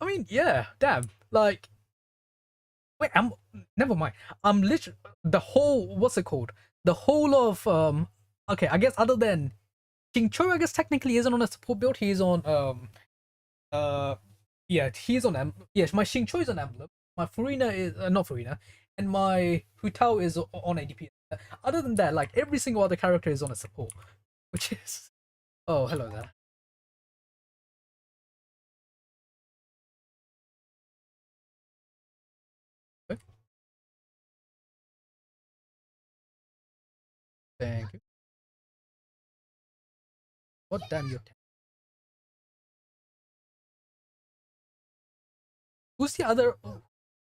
I mean, yeah, damn. Like, wait, I'm never mind. I'm literally the whole what's it called? The whole of okay, I guess other than King Choi, I guess technically isn't on a support build. He's on uh yeah, he's on yes, my Xing Choi is on emblem. My Furina is not Furina, and my Hutao is on ADP. Other than that, like every single other character is on a support, which is oh hello there. Okay, thank you. What damn you? Who's the other?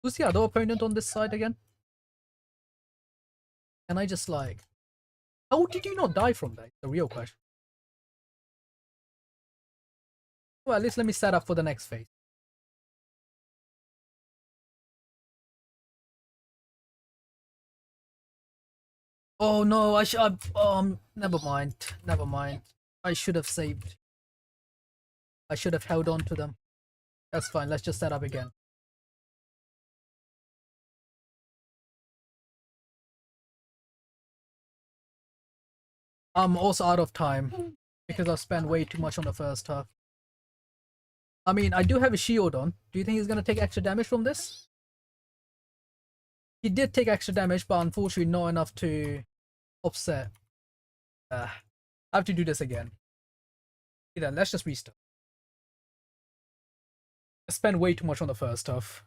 Who's the other opponent on this side again? And I just like, how did you not die from that? The real question. Well, at least let me set up for the next phase. Oh no, I should. Never mind. Never mind. I should have saved. I should have held on to them. That's fine. Let's just set up again. I'm also out of time because I've spent way too much on the first half. I mean, I do have a shield on. Do you think he's gonna take extra damage from this? He did take extra damage, but unfortunately not enough to offset. I have to do this again. Yeah, let's just restart. I spent way too much on the first half.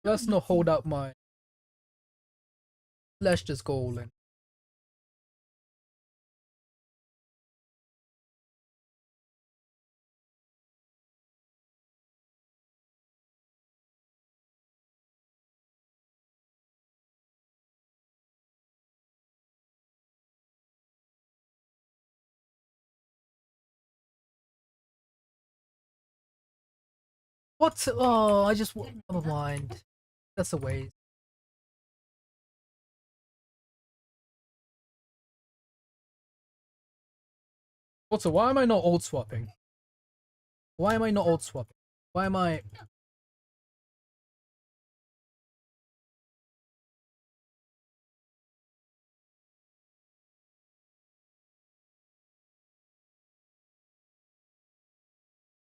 Let's not hold up my. Let's just go all in. What? Oh, I just. Never mind. That's a waste. Also, why am I not old swapping? Why am I not old swapping? Why am I?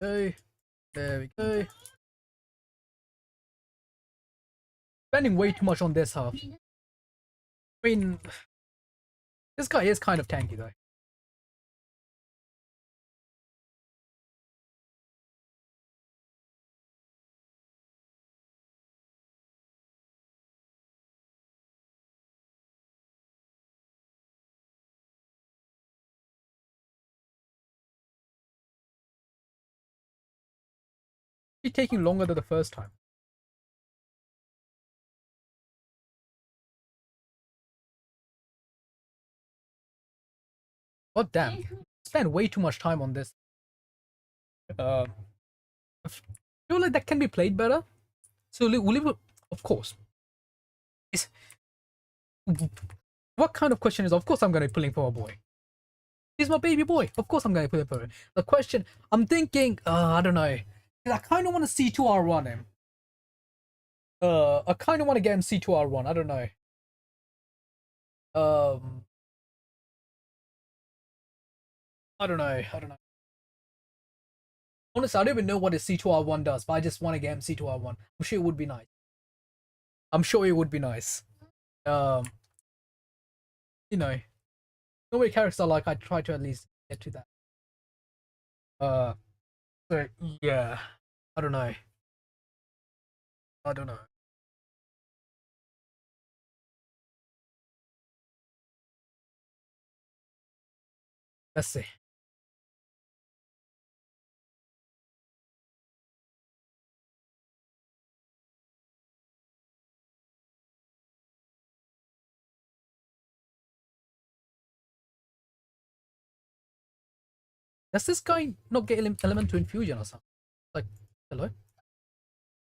Okay, there we go. Spending way too much on this half. I mean, this guy is kind of tanky though. He's taking longer than the first time. God damn. Spend way too much time on this. I feel like that can be played better. So we'll leave it, of course. It's, what kind of question is, of course I'm going to be pulling for a boy. He's my baby boy. Of course I'm going to put it for him. The question, I'm thinking, I don't know. I kind of want to C2R1 him. I kind of want to get him C2R1. I don't know. Um, I don't know. I don't know. Honestly, I don't even know what his C2R1 does, but I just want to get him C2R1. I'm sure it would be nice. I'm sure it would be nice. Um, you know, no way characters are like I try to at least get to that. Uh, so yeah, I don't know. I don't know. Let's see. Does this guy not get elemental infusion or something? Like, hello?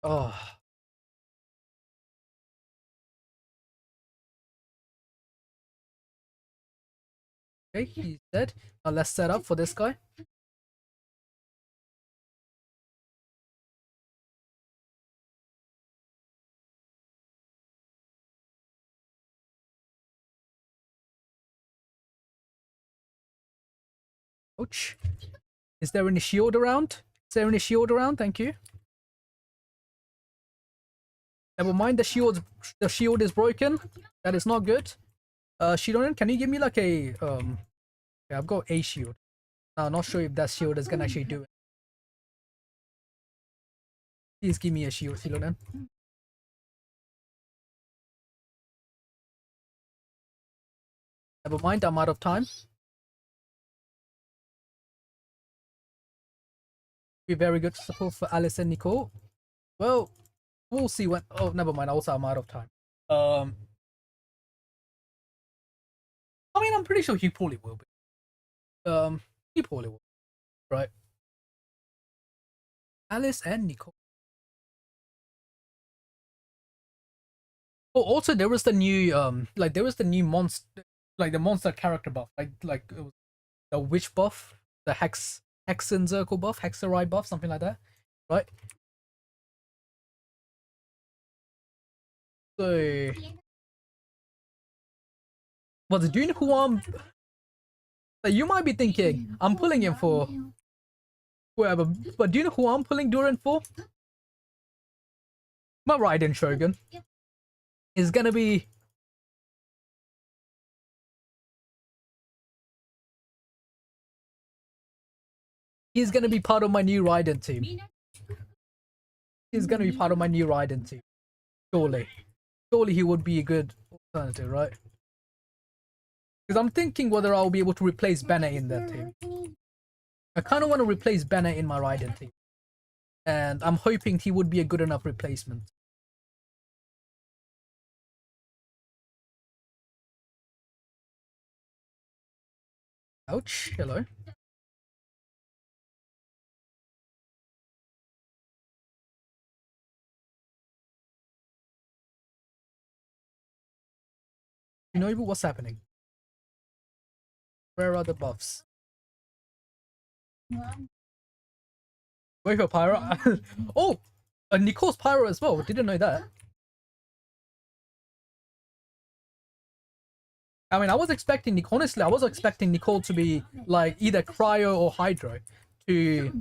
Oh, okay, he's dead. Now let's set up for this guy. Ouch. Is there any shield around? Is there any shield around? Thank you. Never mind, the shield is broken. That is not good. Shidoran, can you give me like a yeah, I've got a shield. I'm not sure if that shield is gonna actually do it. Please give me a shield, Shidoran. Never mind, I'm out of time. Be very good support for Alice and Nicole. Well, we'll see when. Oh, never mind. Also, I'm out of time. Um, I mean, I'm pretty sure he probably will be. He probably will. Right. Alice and Nicole. Oh, also there was the new like there was the new monster, like the monster character buff, like it was the witch buff, the hexen circle buff, hexerai buff, something like that, right? So, but do you know who I'm? Like, you might be thinking I'm pulling him for whoever, but do you know who I'm pulling Duran for? My Raiden Shogun is gonna be. He's gonna be part of my new Raiden team. He's gonna be part of my new Raiden team. Surely, surely he would be a good alternative, right? Because I'm thinking whether I'll be able to replace Banner in that team. I kind of want to replace Banner in my Raiden team. And I'm hoping he would be a good enough replacement. Ouch, hello. You know what's happening? Where are the buffs? Wait for Pyro. Oh! Nicole's Pyro as well. Didn't know that. I mean, I was expecting honestly, I was expecting Nicole to be like either Cryo or Hydro to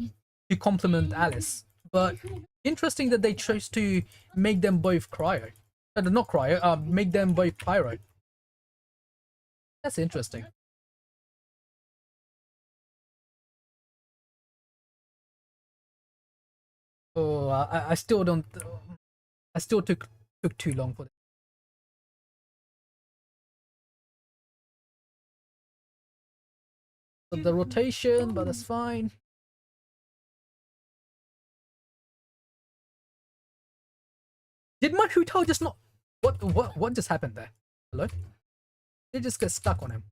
complement Alice. But interesting that they chose to make them both Cryo. Not Cryo, make them both Pyro. That's interesting. Oh, I still don't. I still took too long for the rotation, but that's fine. Did my Hu Tao just not? What just happened there? Hello? They just get stuck on him.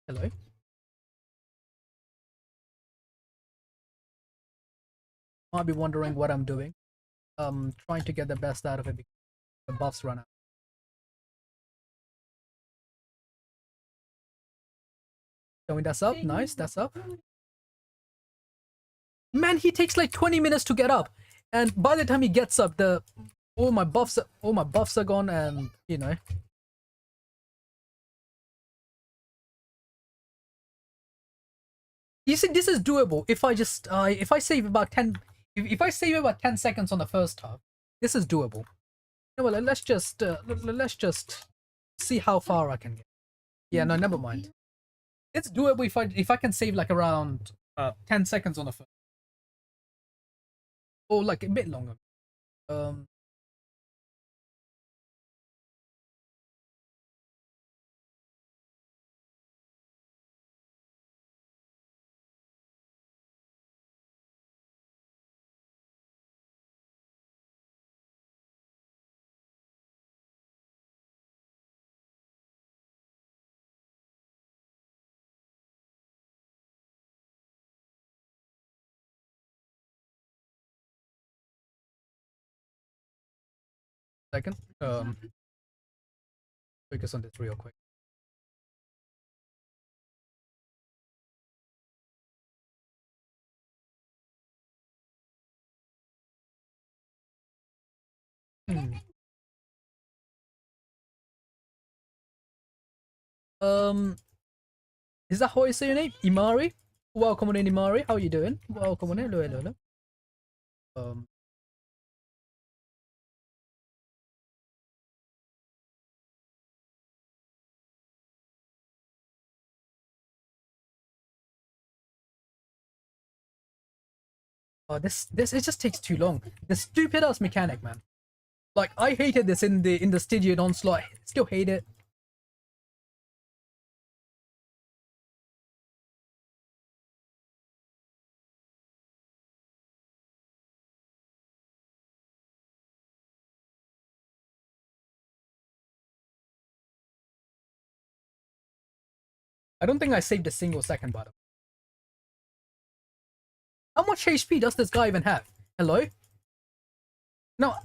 Hello? Might be wondering what I'm doing. Trying to get the best out of it because the buffs run out. Showing that's up. Nice, that's up. Man, he takes like 20 minutes to get up. And by the time he gets up, all my buffs are gone, and you know. You see, this is doable if I just if I save about 10 if I save about 10 seconds on the first half, this is doable. Well, let's just see how far I can get. Yeah, no, never mind. It's doable if I can save like around 10 seconds on the first, or like a bit longer. Um, second. Focus on this real quick. Hmm. Um, is that how I say your name? Imari? Welcome on in, Imari. How are you doing? Welcome on in. Hello, hello, hello. Um, oh, this it just takes too long. The stupid ass mechanic, man. Like I hated this in the Stygian onslaught. I still hate it. I don't think I saved a single second, by the way. How much HP does this guy even have? Hello? No,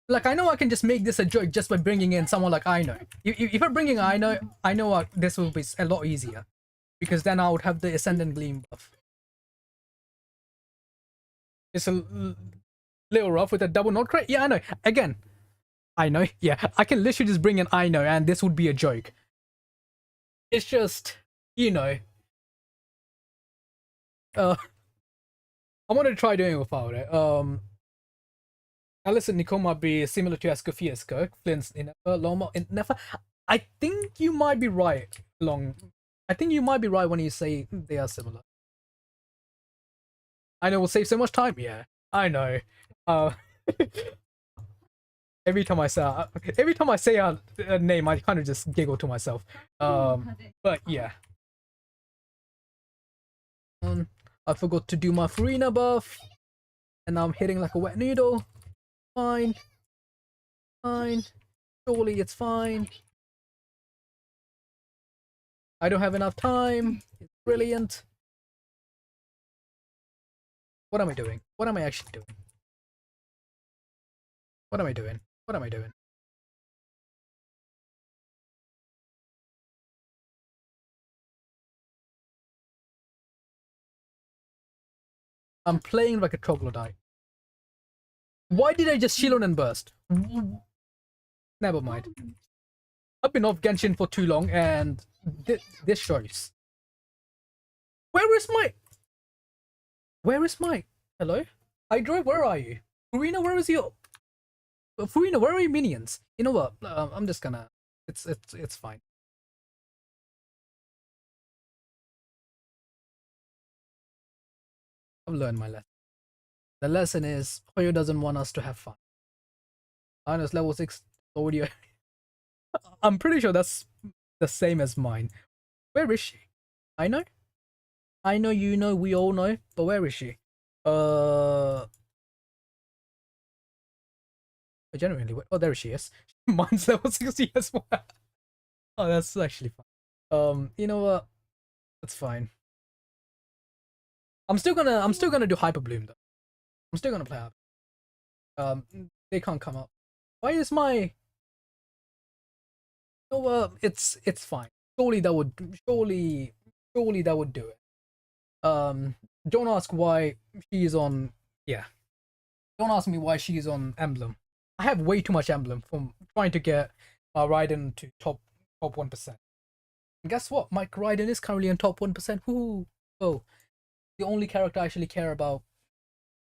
like I know I can just make this a joke just by bringing in someone like Aino. If I'm bringing Aino, I know this will be a lot easier because then I would have the Ascendant Gleam buff. It's a little rough with a double Node crate. Yeah, I know. Again, I know. Yeah, I can literally just bring in Aino and this would be a joke. It's just, you know, I want to try doing it without it. Alice and Nicole might be similar to Escofiesco, Flint's in Loma in Nefer. I think you might be right, Long. I think you might be right when you say they are similar. I know we'll save so much time. Yeah, I know. Uh, every time I say a name, I kind of just giggle to myself. But yeah. I forgot to do my Farina buff, and now I'm hitting like a wet noodle. Fine, fine. Surely it's fine. I don't have enough time. It's brilliant. What am I doing? What am I actually doing? What am I doing? What am I doing? I'm playing like a troglodyte. Why did I just shield and burst? Never mind. I've been off Genshin for too long, and this shows. Where is my? Where is my? Hello, Hydro. Where are you? Furina, where is your? Furina, where are your minions? You know what? I'm just gonna. It's fine. I've learned my lesson. The lesson is Hoyo doesn't want us to have fun. Minus level 6 audio. I'm pretty sure that's the same as mine. Where is she? I know. I know you know, we all know, but where is she? Genuinely, oh, there she is. Mine's level 60 as well. Oh, that's actually fine. You know what? That's fine. I'm still gonna do Hyper Bloom though. I'm still gonna play Hyper. They can't come up. Why is my? Oh, it's fine. Surely that would surely that would do it. Don't ask why she's on. Yeah. Don't ask me why she's on emblem. I have way too much emblem from trying to get my Raiden to top 1%. And guess what? My Raiden is currently on top 1%. Whoo! Oh, the only character I actually care about.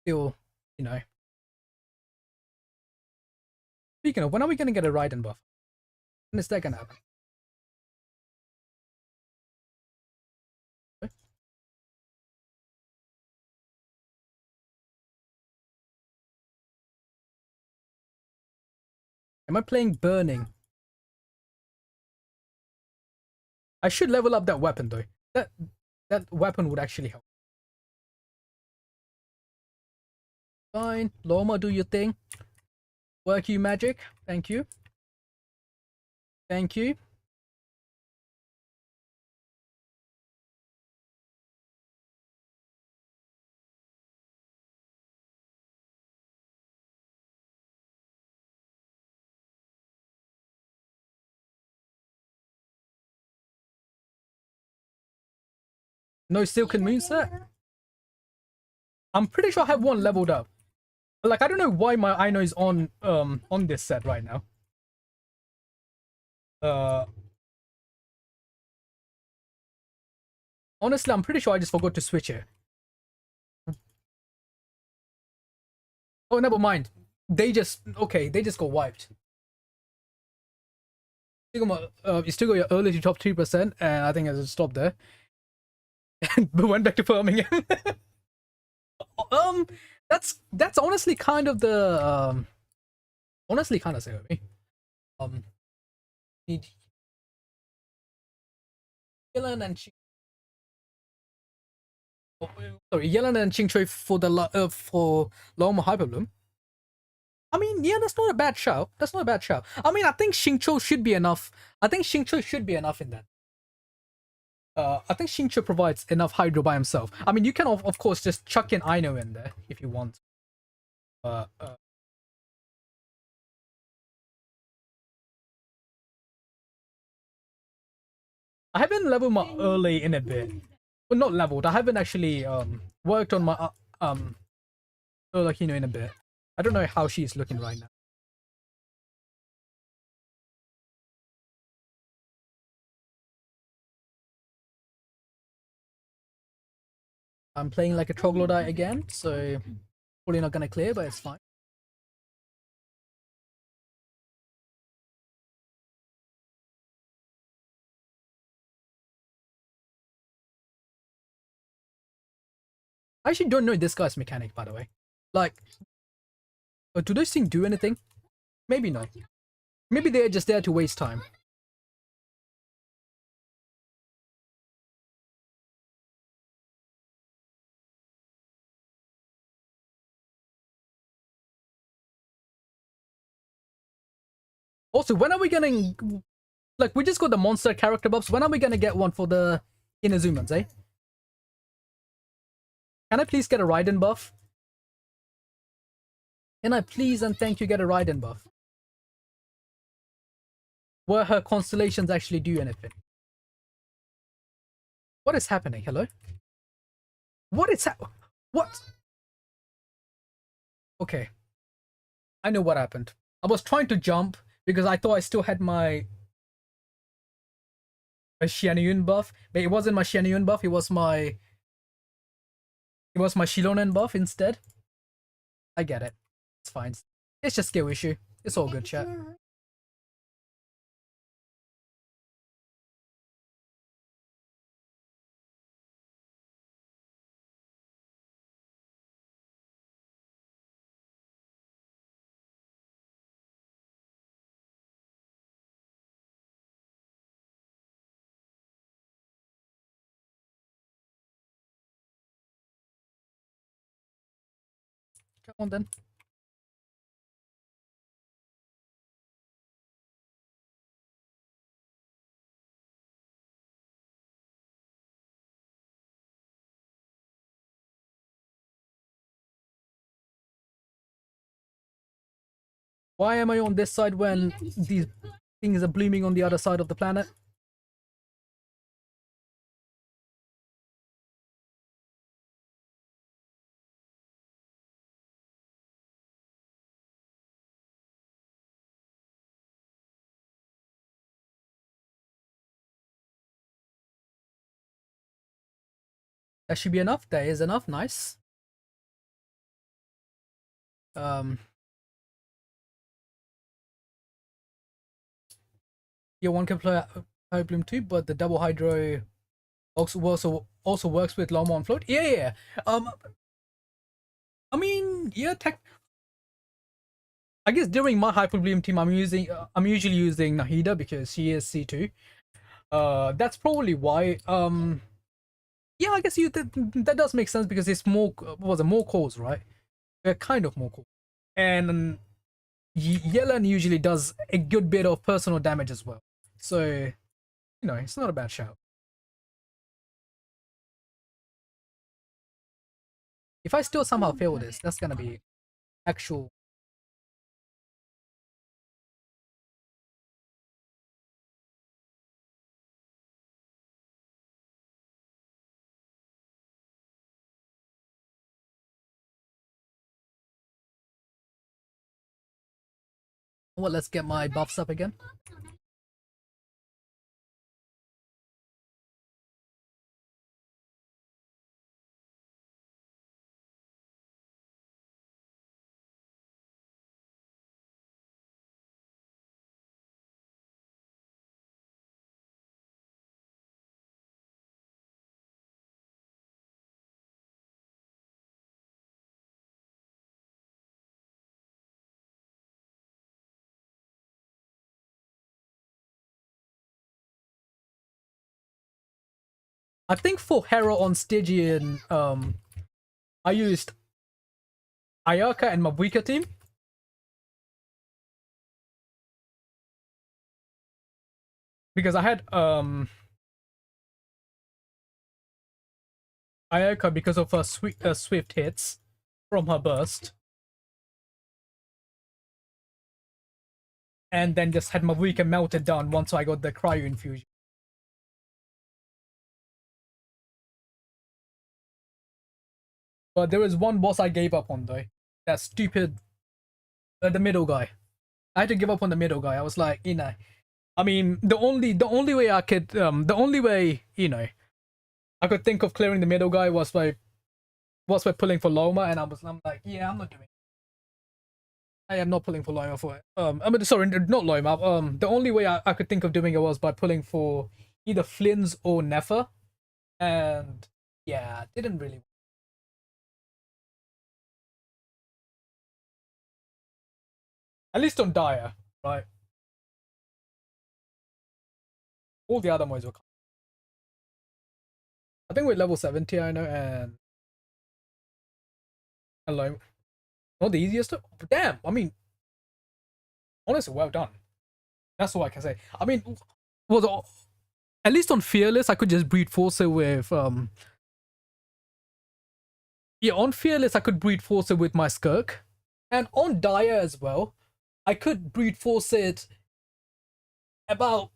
Still, you know. Speaking of, when are we gonna get a Raiden buff? When is that gonna happen? Am I playing Burning? I should level up that weapon though. That weapon would actually help. Fine, Loma, do your thing. Work you magic. Thank you. Thank you. No Silken Moonset? I'm pretty sure I have one leveled up. Like, I don't know why my Aino is on this set right now. Uh Honestly, I'm pretty sure I just forgot to switch it. Oh, never mind. They just got wiped. You still got your early to top 3%, and I think I just stopped there. And went back to farming. um, that's honestly kind of the honestly kind of scary. Um, need Yellen and Yellen and Chingchui for the for Loma Hyperbloom. I mean, yeah, that's not a bad show. That's not a bad show. I mean, I think Xingqiu should be enough. I think Xingqiu should be enough in that. I think Xingqiu provides enough Hydro by himself. I mean, you can of course just chuck in Aino in there if you want. Uh, uh, I haven't leveled my early in a bit. Well, not leveled. I haven't actually worked on my Urlakino in a bit. I don't know how she's looking right now. I'm playing like a troglodyte again, so probably not gonna clear, but it's fine. I actually don't know this guy's mechanic, by the way. Like, do those things do anything? Maybe not. Maybe they're just there to waste time. Also, when are we getting... Like, we just got the monster character buffs. When are we gonna get one for the Inazumans, eh? Can I please get a Raiden buff? Can I please and thank you get a Raiden buff? Where her constellations actually do anything. What is happening? Hello? What is What? Okay. I know what happened. I was trying to jump because I thought I still had my Xianyun buff, but it wasn't my Xianyun buff, it was my Shilonen buff instead. I get it. It's fine. It's just skill issue. It's all good, chat. Come on then. Why am I on this side when these things are blooming on the other side of the planet? That should be enough. That is enough. Nice. Yeah, one can play Bloom too, but the double hydro also works with Loma on float. Yeah. I mean, yeah, I guess during my Hyper Bloom team, I'm usually using Nahida because she is C2. That's probably why. Yeah, I guess that does make sense because it's more was it more cores, right? They're kind of more cores, and Yellen usually does a good bit of personal damage as well. So it's not a bad shout. If I still somehow fail this, that's gonna be actual. Well, let's get my buffs up again. I think for Hera on Stygian, I used Ayaka and Mabuika team. Because I had Ayaka because of her swift hits from her burst. And then just had Mabuika melted down once I got the cryo infusion. But there was one boss I gave up on though. That stupid the middle guy. I had to give up on the middle guy. I was like, I mean, the only way I could the only way, I could think of clearing the middle guy was by pulling for Loma, and I'm like, yeah, I'm not doing it. I am not pulling for Loma for it. I mean, sorry, not Loma. The only way I could think of doing it was by pulling for either Flynn's or Nefer, and yeah, didn't really. At least on Dire, right? All the other mods were. I think we're level 70, I know, and Loma. Not the easiest. Damn, I mean, honestly, well done. That's all I can say. I mean, was at least on Fearless, I could just breed Forcer with yeah, on Fearless I could breed Forcer with my Skirk, and on Dire as well, I could breed Forcer it about.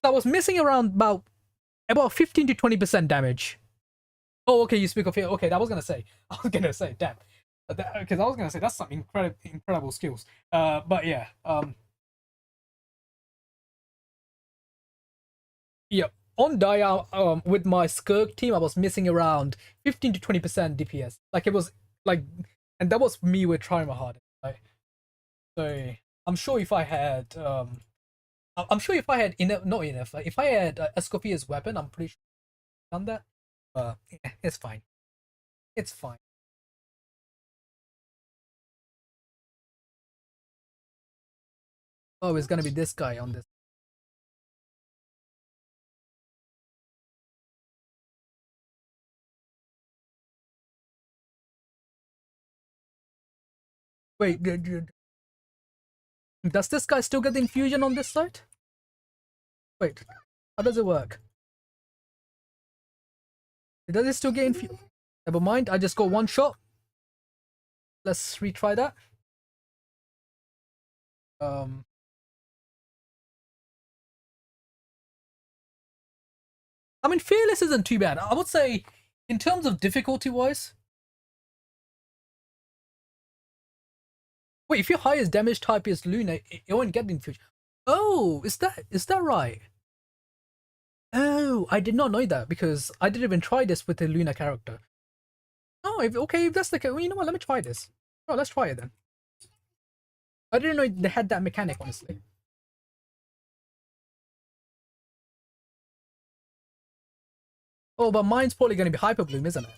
I was missing around about 15 to 20% damage. Oh, okay, you speak of Fear. Okay, I was gonna say, damn, because I was gonna say that's some incredible skills. But yeah, yeah, on Dia, with my Skirk team, I was missing around 15 to 20% DPS. Like it was like, and that was me with trying my hardest. Right? So I'm sure if I had, I'm sure if I had enough, not enough. Like, if I had Escofia's weapon, I'm pretty sure I've done that. But yeah, it's fine. It's fine. Oh, it's gonna be this guy on this. Wait, does this guy still get the infusion on this side? Wait, how does it work? Does it still get infusion? Never mind, I just got one shot. Let's retry that. Um, I mean, Fearless isn't too bad. I would say, in terms of difficulty wise. Wait, if your highest damage type is Luna, it won't get the infusion. Oh, is that right? Oh, I did not know that because I didn't even try this with the Luna character. Oh, okay, if that's the case, well, you know what? Let me try this. Oh, let's try it then. I didn't know they had that mechanic, honestly. Oh, but mine's probably going to be Hyper Bloom, isn't it?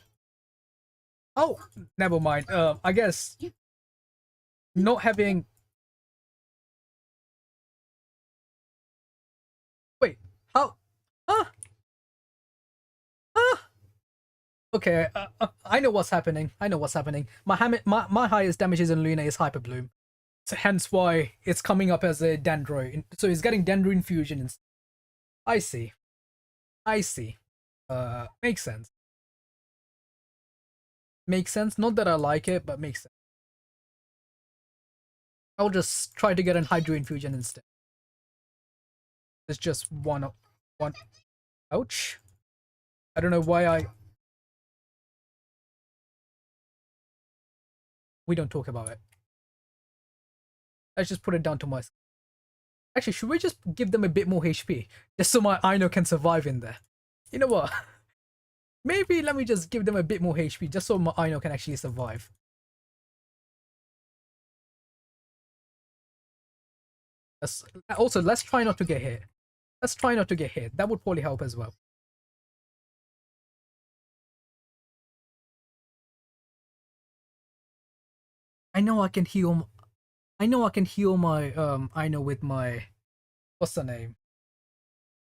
Oh, never mind. I guess not having. Wait, how? Huh? Huh? Okay, I know what's happening. I know what's happening. My highest damages in Luna is Hyper Bloom. So hence why it's coming up as a Dendro. So it's getting Dendro infusion. I see. I see. Makes sense. Makes sense. Not that I like it, but makes sense. I'll just try to get an Hydro infusion instead. It's just one. Ouch. I don't know why I. We don't talk about it. Let's just put it down to my. Actually, should we just give them a bit more HP just so my Aino can survive in there? You know what? Maybe let me just give them a bit more HP just so my Aino can actually survive. Also, let's try not to get hit. Let's try not to get hit. That would probably help as well. I know I can heal. I know I can heal my Aino with my what's the name?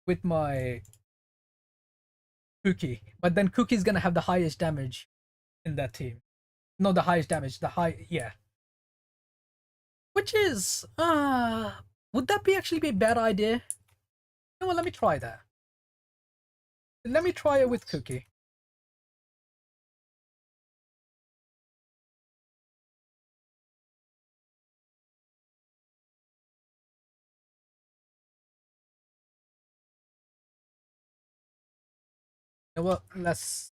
With my Cookie. But then Cookie's gonna have the highest damage in that team. Not the highest damage, the high yeah. Which is would that be actually be a bad idea? You know what, let me try that. Let me try it with Cookie. You know what? Let's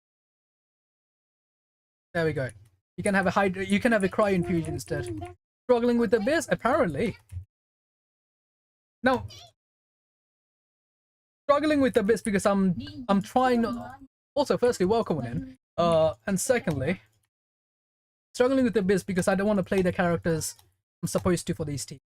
there we go. You can have a hydro you can have a cry infusion instead. Struggling with the biz? Apparently. No. Struggling with the biz because I'm trying not also firstly welcome in. And secondly, struggling with the biz because I don't want to play the characters I'm supposed to for these teams.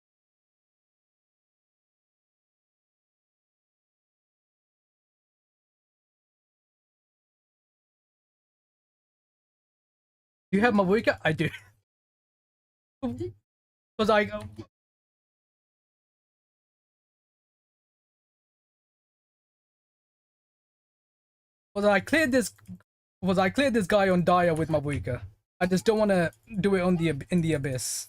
Do you have Mavuika? I do. Was I was I cleared this guy on Dire with Mavuika. I just don't want to do it on the in the abyss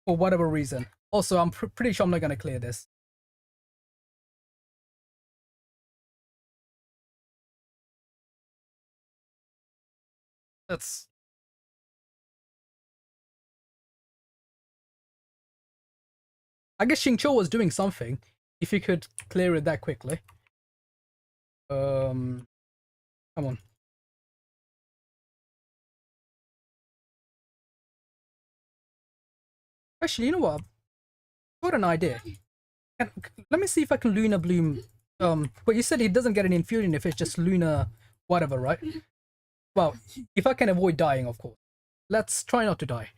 for whatever reason. Also, I'm pretty sure I'm not gonna clear this. That's. I guess Xingqiu was doing something. If you could clear it that quickly. Come on. Actually, you know what? I've got an idea. Let me see if I can Luna Bloom. Well, you said he doesn't get an infusion if it's just Luna whatever, right? Well, if I can avoid dying, of course. Let's try not to die.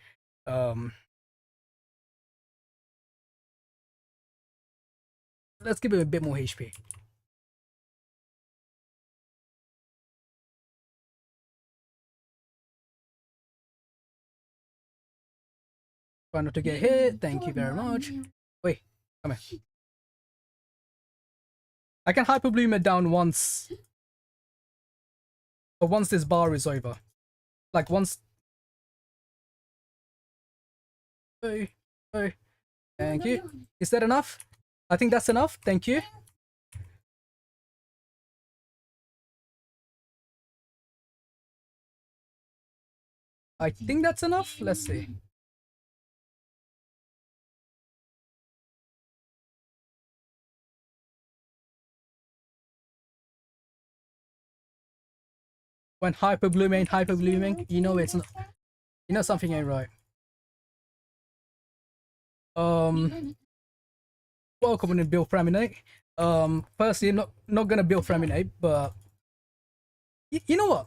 Let's give him a bit more HP. Try not to get hit. Thank you very much. Wait, come here. I can Hyper Bloom it down once. But once this bar is over. Like once. Hey, hey. Thank you. Is that enough? I think that's enough. Thank you. I think that's enough. Let's see. When Hyper Bloom ain't Hyper Blooming, you know it's not. You know something ain't right. Welcome in Bill Praminate. Firstly, not gonna build Framinate, but you know what?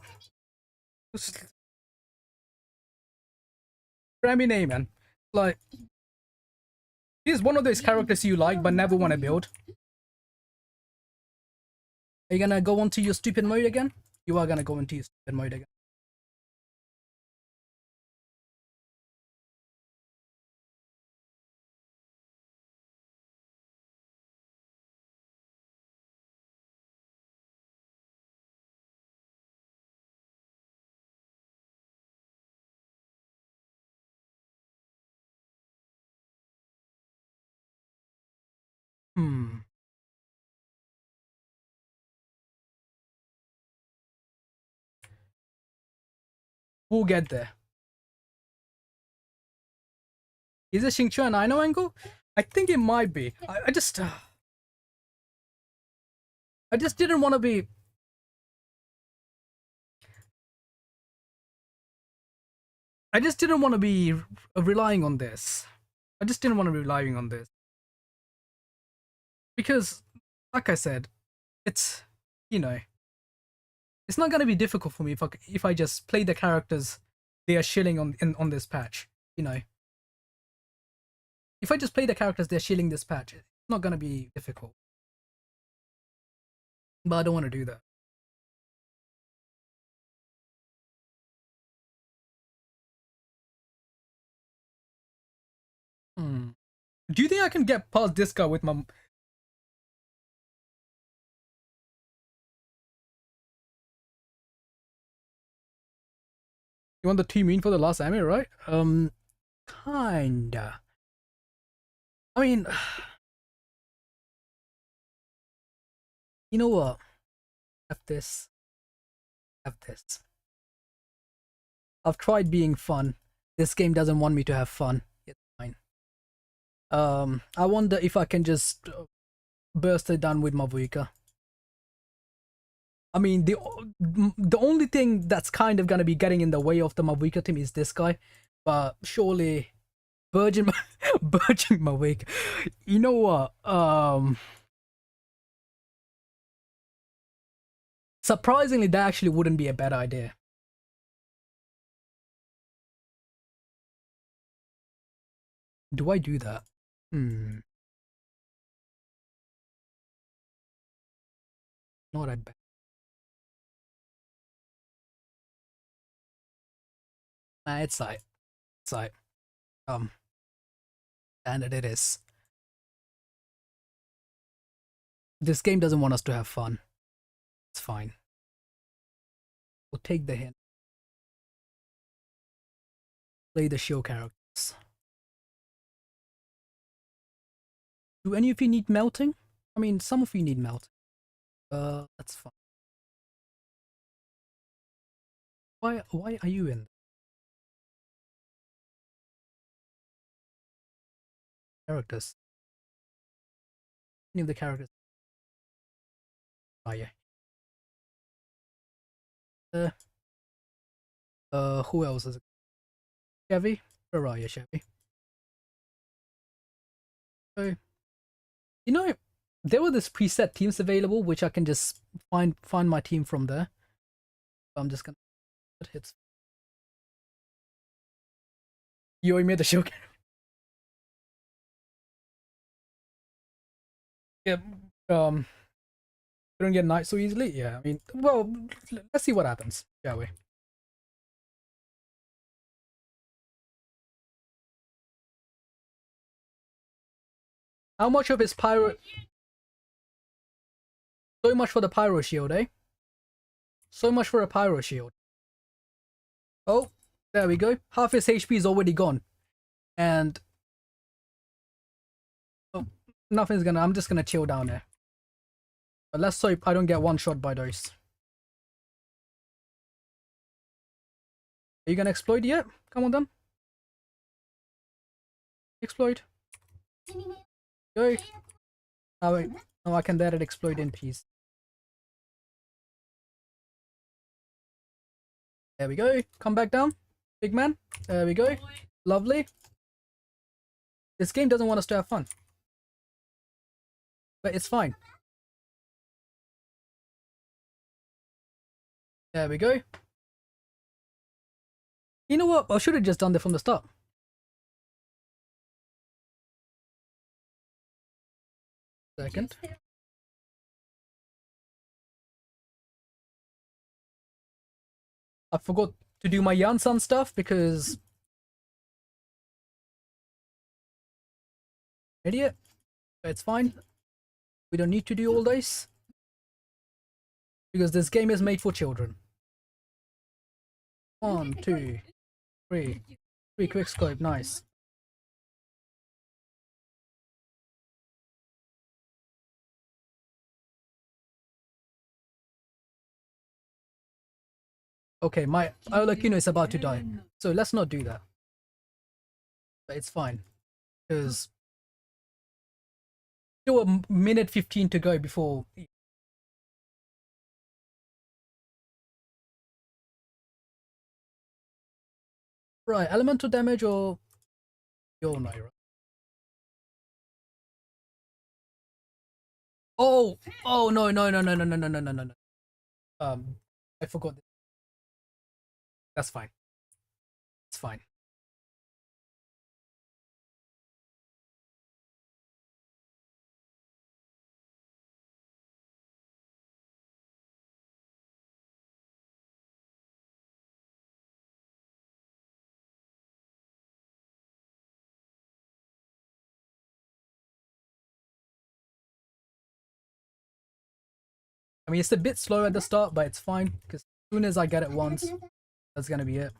Framinate, man. Like, he's one of those characters you like but never want to build. Are you gonna go onto your stupid mode again? You are gonna go into your stupid mode again. Hmm. We'll get there. Is it Xingqiu and Aino angle? I think it might be. I just didn't want to be. I just didn't want to be relying on this. I just didn't want to be relying on this because, like I said, it's you know, it's not gonna be difficult for me if I just play the characters they are shilling on this patch. You know, if I just play the characters they're shilling this patch, it's not gonna be difficult. But I don't want to do that. Hmm. Do you think I can get past this guy with my? You want the team in for the last anime, right? Kinda. I mean, you know what? Have this. Have this. I've tried being fun. This game doesn't want me to have fun. It's fine. I wonder if I can just burst it down with Mavuika. I mean, the only thing that's kind of gonna be getting in the way of the Mavuika team is this guy, but surely Virgin Virgin Mavuika. You know what? Surprisingly, that actually wouldn't be a bad idea. Do I do that? Hmm. Not that bad. Nah, it's like, it's like, um, standard it is. This game doesn't want us to have fun. It's fine. We'll take the hint. Play the show characters. Do any of you need melting? I mean, some of you need melting. That's fine. Why are you in characters? Any of the characters? Oh yeah. Uh, who else is it? Chevy? Where are you, Chevy? So, you know, there were this preset teams available, which I can just find my team from there. I'm just gonna hit. You already made the show. Yeah. Um. Couldn't get knight so easily. Yeah. I mean, well, let's see what happens, shall we? How much of his pyro? So much for the pyro shield, eh? So much for a pyro shield. Oh, there we go. Half his HP is already gone, and oh, nothing's gonna. I'm just gonna chill down there. But let's hope I don't get one shot by those. Are you gonna exploit yet? Come on then. Exploit. Go. Oh wait. No, I can let it exploit in peace. There we go. Come back down. Big man. There we go. Lovely. This game doesn't want us to have fun. But it's fine. There we go. You know what? I should have just done that from the start. Second. I forgot to do my Yansan stuff because... Idiot. It's fine. We don't need to do all this. Because this game is made for children. 1, 2, 3. 3 quick scope, nice. Okay, my Aulakino is about to die. So let's not do that. But it's fine. Because still a minute 15 to go before... Right, elemental damage or... You'll know, right? Oh! Oh, no, no, no, no, no, no, no, no, no, no. I forgot. That's fine. It's fine. I mean, it's a bit slow at the start, but it's fine, because as soon as I get it once, that's gonna be it.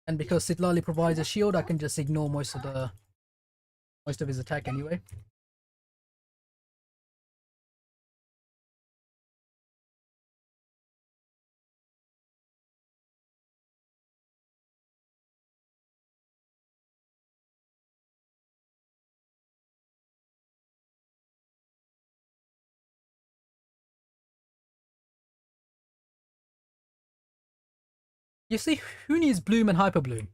And because Sitlali provides a shield, I can just ignore most of his attack anyway. You see, who needs Bloom and Hyper Bloom?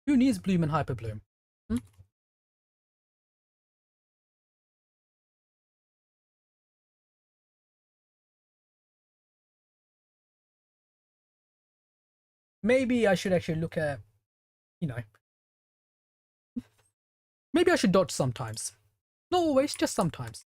Who needs Bloom and Hyper Bloom? Hmm? Maybe I should actually look at, you know, maybe I should dodge sometimes. Not always, just sometimes.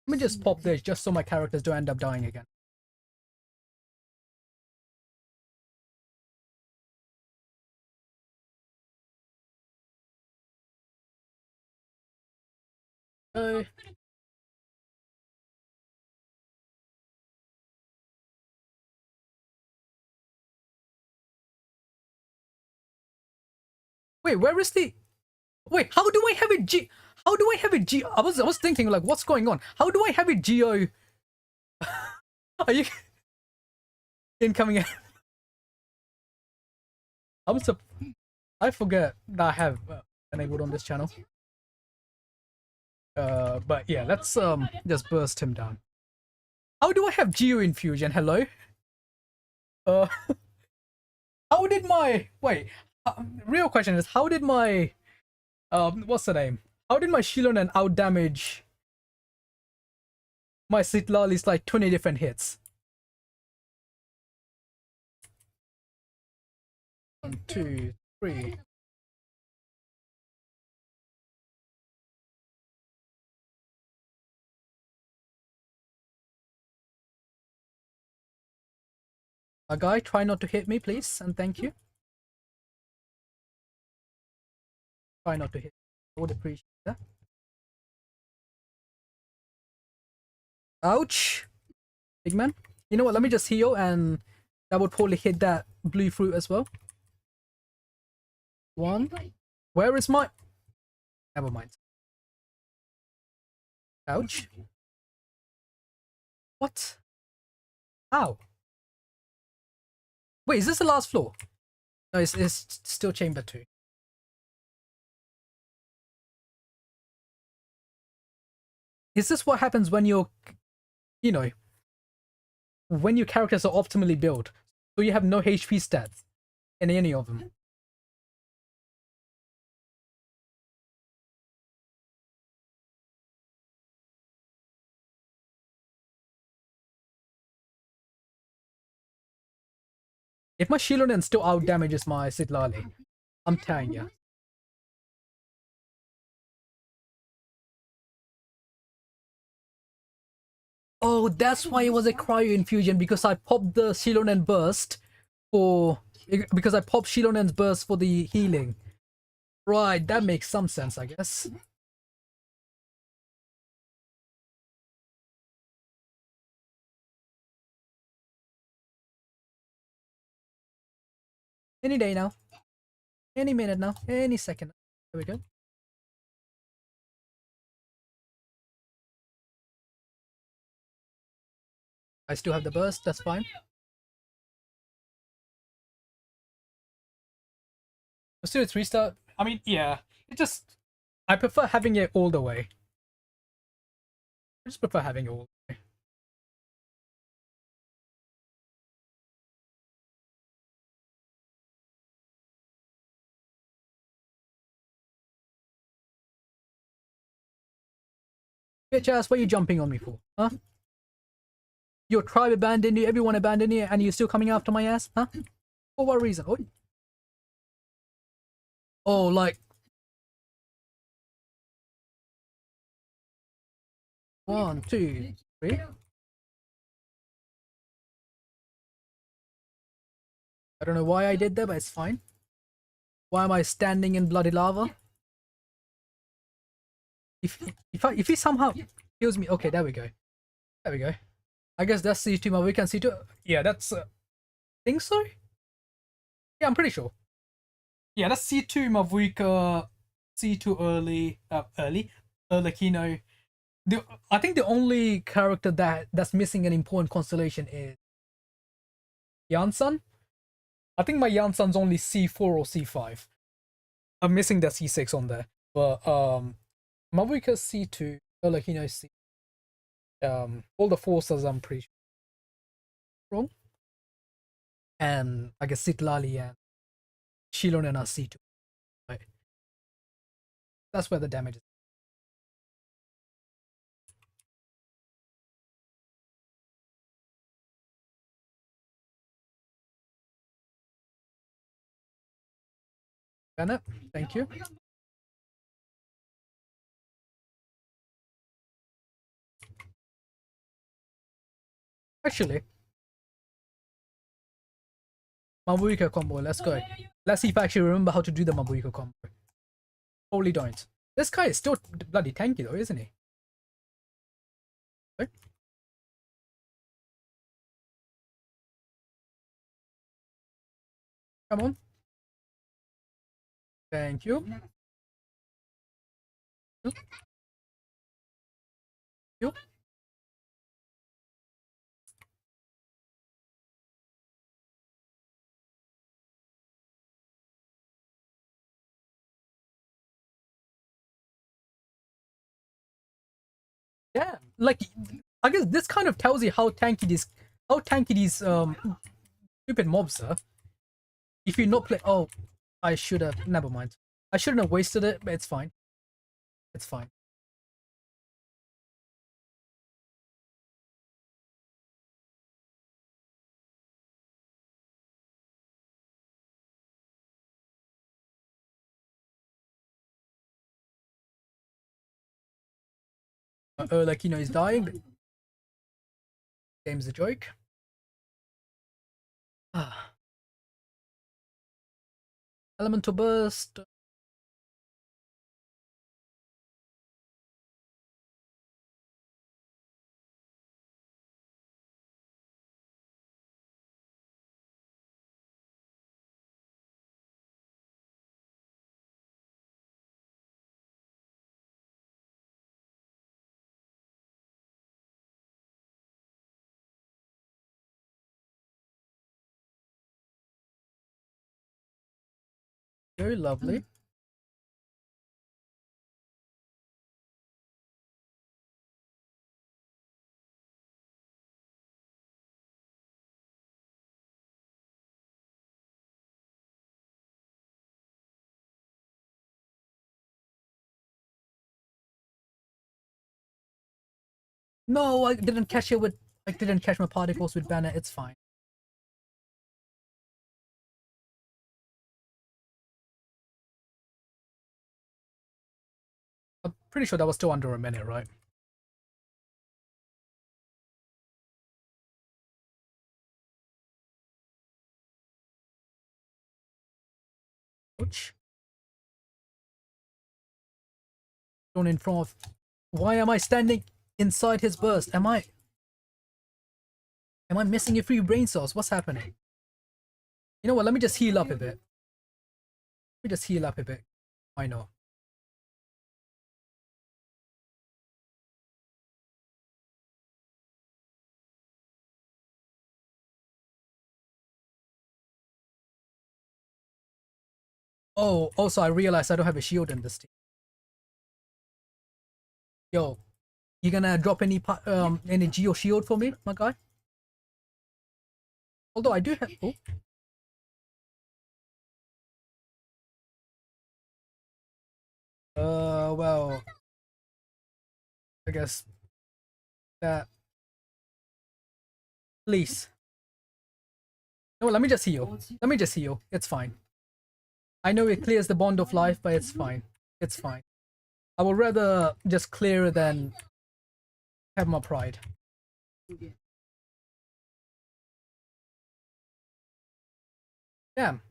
Let me just pop this just so my characters don't end up dying again. Wait, where is the... Wait, how do I have it G... How do I have it G... I was thinking, like, what's going on? How do I have it Geo... Are you... Incoming... I forget that I have enabled on this channel. But yeah, let's just burst him down. How do I have Geo Infusion? Hello? How did my... Wait, real question is, how did my... what's the name? How did my Shilonen outdamage my Sitlali's like 20 different hits? 1, 2, 3. A guy, try not to hit me, please, and thank you. Try not to hit. I would appreciate that. Ouch! Big man. You know what? Let me just heal, and that would probably hit that blue fruit as well. 1. Where is my... Never mind. Ouch. What? How? Wait, is this the last floor? No, it's still chamber 2. Is this what happens when you're, you know, when your characters are optimally built? So you have no HP stats in any of them. If my Shilonen still out damages my Sitlali, I'm telling you. Oh, that's why it was a cryo infusion, because I popped the Shilonen burst for because I popped Shilonen's burst for the healing. Right, that makes some sense, I guess. Any day now. Any minute now. Any second. There we go. I still have the burst, that's fine. Let's do its restart. I mean, yeah. It just I prefer having it all the way. I just prefer having it all the way. Bitch ass, what are you jumping on me for? Huh? Your tribe abandoned you, everyone abandoned you, and you're still coming after my ass? Huh? For what reason? Oh, like 1, 2, 3. I don't know why I did that, but it's fine. Why am I standing in bloody lava? If he somehow kills me, okay, there we go. There we go. I guess that's C2 Mavic and C2. Yeah, that's think so. Yeah, I'm pretty sure. Yeah, that's C2 Mavuika, C2 early Arlecchino. I think the only character that's missing an important constellation is Yansan. I think my Yansan's only C4 or C5. I'm missing that C6 on there. But Mavuika C2, Arlecchino C. All the forces I'm pretty sure wrong. And I guess Sitlali and Shilonen are C2. Right. That's where the damage is. Bennett, thank you. Actually, Mabuika combo, let's go. Let's see if I actually remember how to do the Mabuika combo. Probably don't. This guy is still bloody tanky though, isn't he? Okay. Come on. Thank you. You. Yeah, like I guess this kind of tells you how tanky these stupid mobs are. If you not play, oh, I should have. Never mind. I shouldn't have wasted it, but it's fine. It's fine. Like he's dying. Game's a joke. Ah. Elemental burst. Very lovely. No, I didn't catch it with. I didn't catch my particles with banner. It's fine. I'm pretty sure that was still under a minute, right? Ouch. Thrown in front of. Why am I standing inside his burst? Am I missing a few brain cells? What's happening? You know what? Let me just heal up a bit. Let me just heal up a bit. I know. Oh, also I realized I don't have a shield in this team. Yo, you gonna drop any geo shield for me, my guy? Although I do have. Oh, well, I guess that. Please. No, let me just heal. Let me just heal. It's fine. I know it clears the bond of life, but it's fine. It's fine. I would rather just clear it than have my pride. Damn.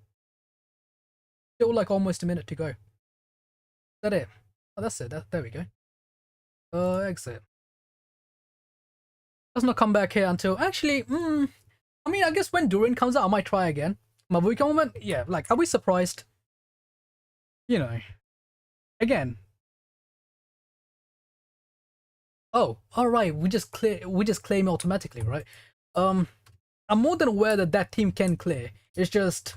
Still like almost a minute to go. Is that it? Oh, that's it. There we go. Exit. Let's not come back here until actually. I mean, I guess when Durin comes out, I might try again. Mavuika moment, yeah. Like, are we surprised? You know. Again. Oh, all right. We just claim automatically, right? I'm more than aware that that team can clear. It's just,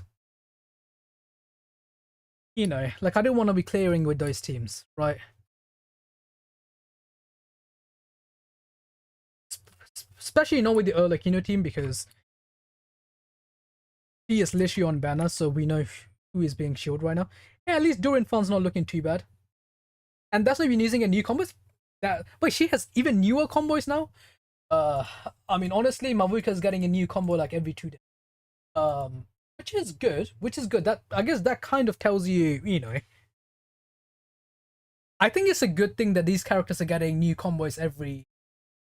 you know, like I don't want to be clearing with those teams, right? Especially not with the Erlakino team because he is literally on banner, so we know who is being shielded right now. Yeah, at least Durin Fun's not looking too bad. And that's why we've been using a new combos. But she has even newer combos now. Uh, I mean, honestly, Mavuka is getting a new combo like every 2 days. Which is good. Which is good. That I guess that kind of tells you, you know. I think it's a good thing that these characters are getting new combos every.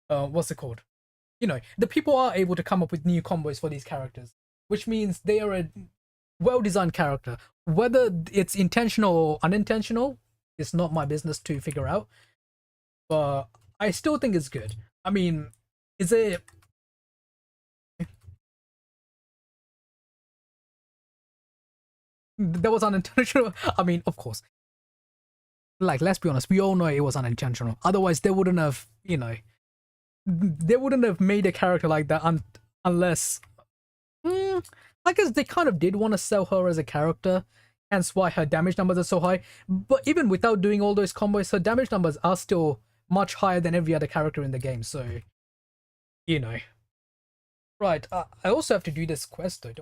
What's it called? You know, the people are able to come up with new combos for these characters, which means they are a well-designed character. Whether it's intentional or unintentional, it's not my business to figure out. But I still think it's good. I mean, is it that was unintentional? I mean, of course. Like, let's be honest, we all know it was unintentional. Otherwise, they wouldn't have, you know, they wouldn't have made a character like that unless. I guess they kind of did want to sell her as a character, hence why her damage numbers are so high. But even without doing all those combos, her damage numbers are still much higher than every other character in the game. So, you know. Right, I also have to do this quest though.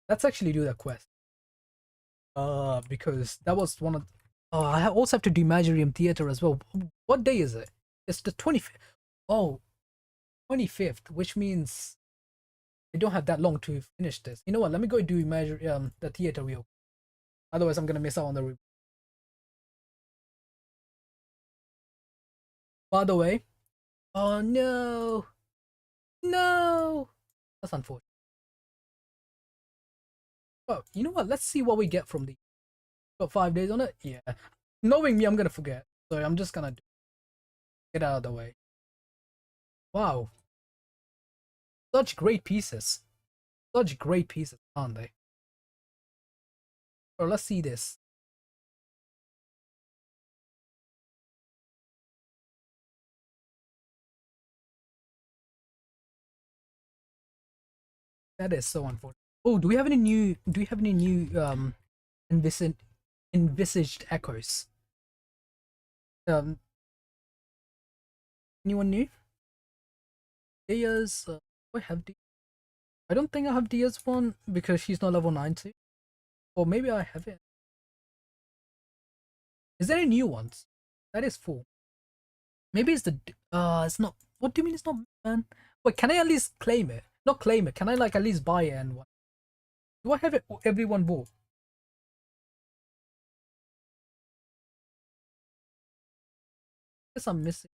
Let's actually do that quest. Because that was one of. Oh, I also have to do Magirium Theater as well. What day is it? It's the 25th. Oh, 25th, which means I don't have that long to finish this. You know what? Let me go do the theater real. Otherwise, I'm gonna miss out on the. By the way, oh no, no, that's unfortunate. Well, you know what? Let's see what we get from the. Got 5 days on it. Yeah, knowing me, I'm gonna forget. So I'm just gonna get out of the way. Wow, such great pieces. Such great pieces, aren't they? Or let's see this. That is so unfortunate. Oh, do we have any new? Do we have any new envisaged envisaged echoes. Um, anyone new? Diaz, do I have D? I don't think I have Diaz one because she's not level 90. Or maybe I have it. Is there any new ones? That is full. Maybe it's the it's not. What do you mean it's not, man? Wait, can I at least claim it? Not claim it. Can I like at least buy it and what? Do I have it? Everyone bought. Guess I'm missing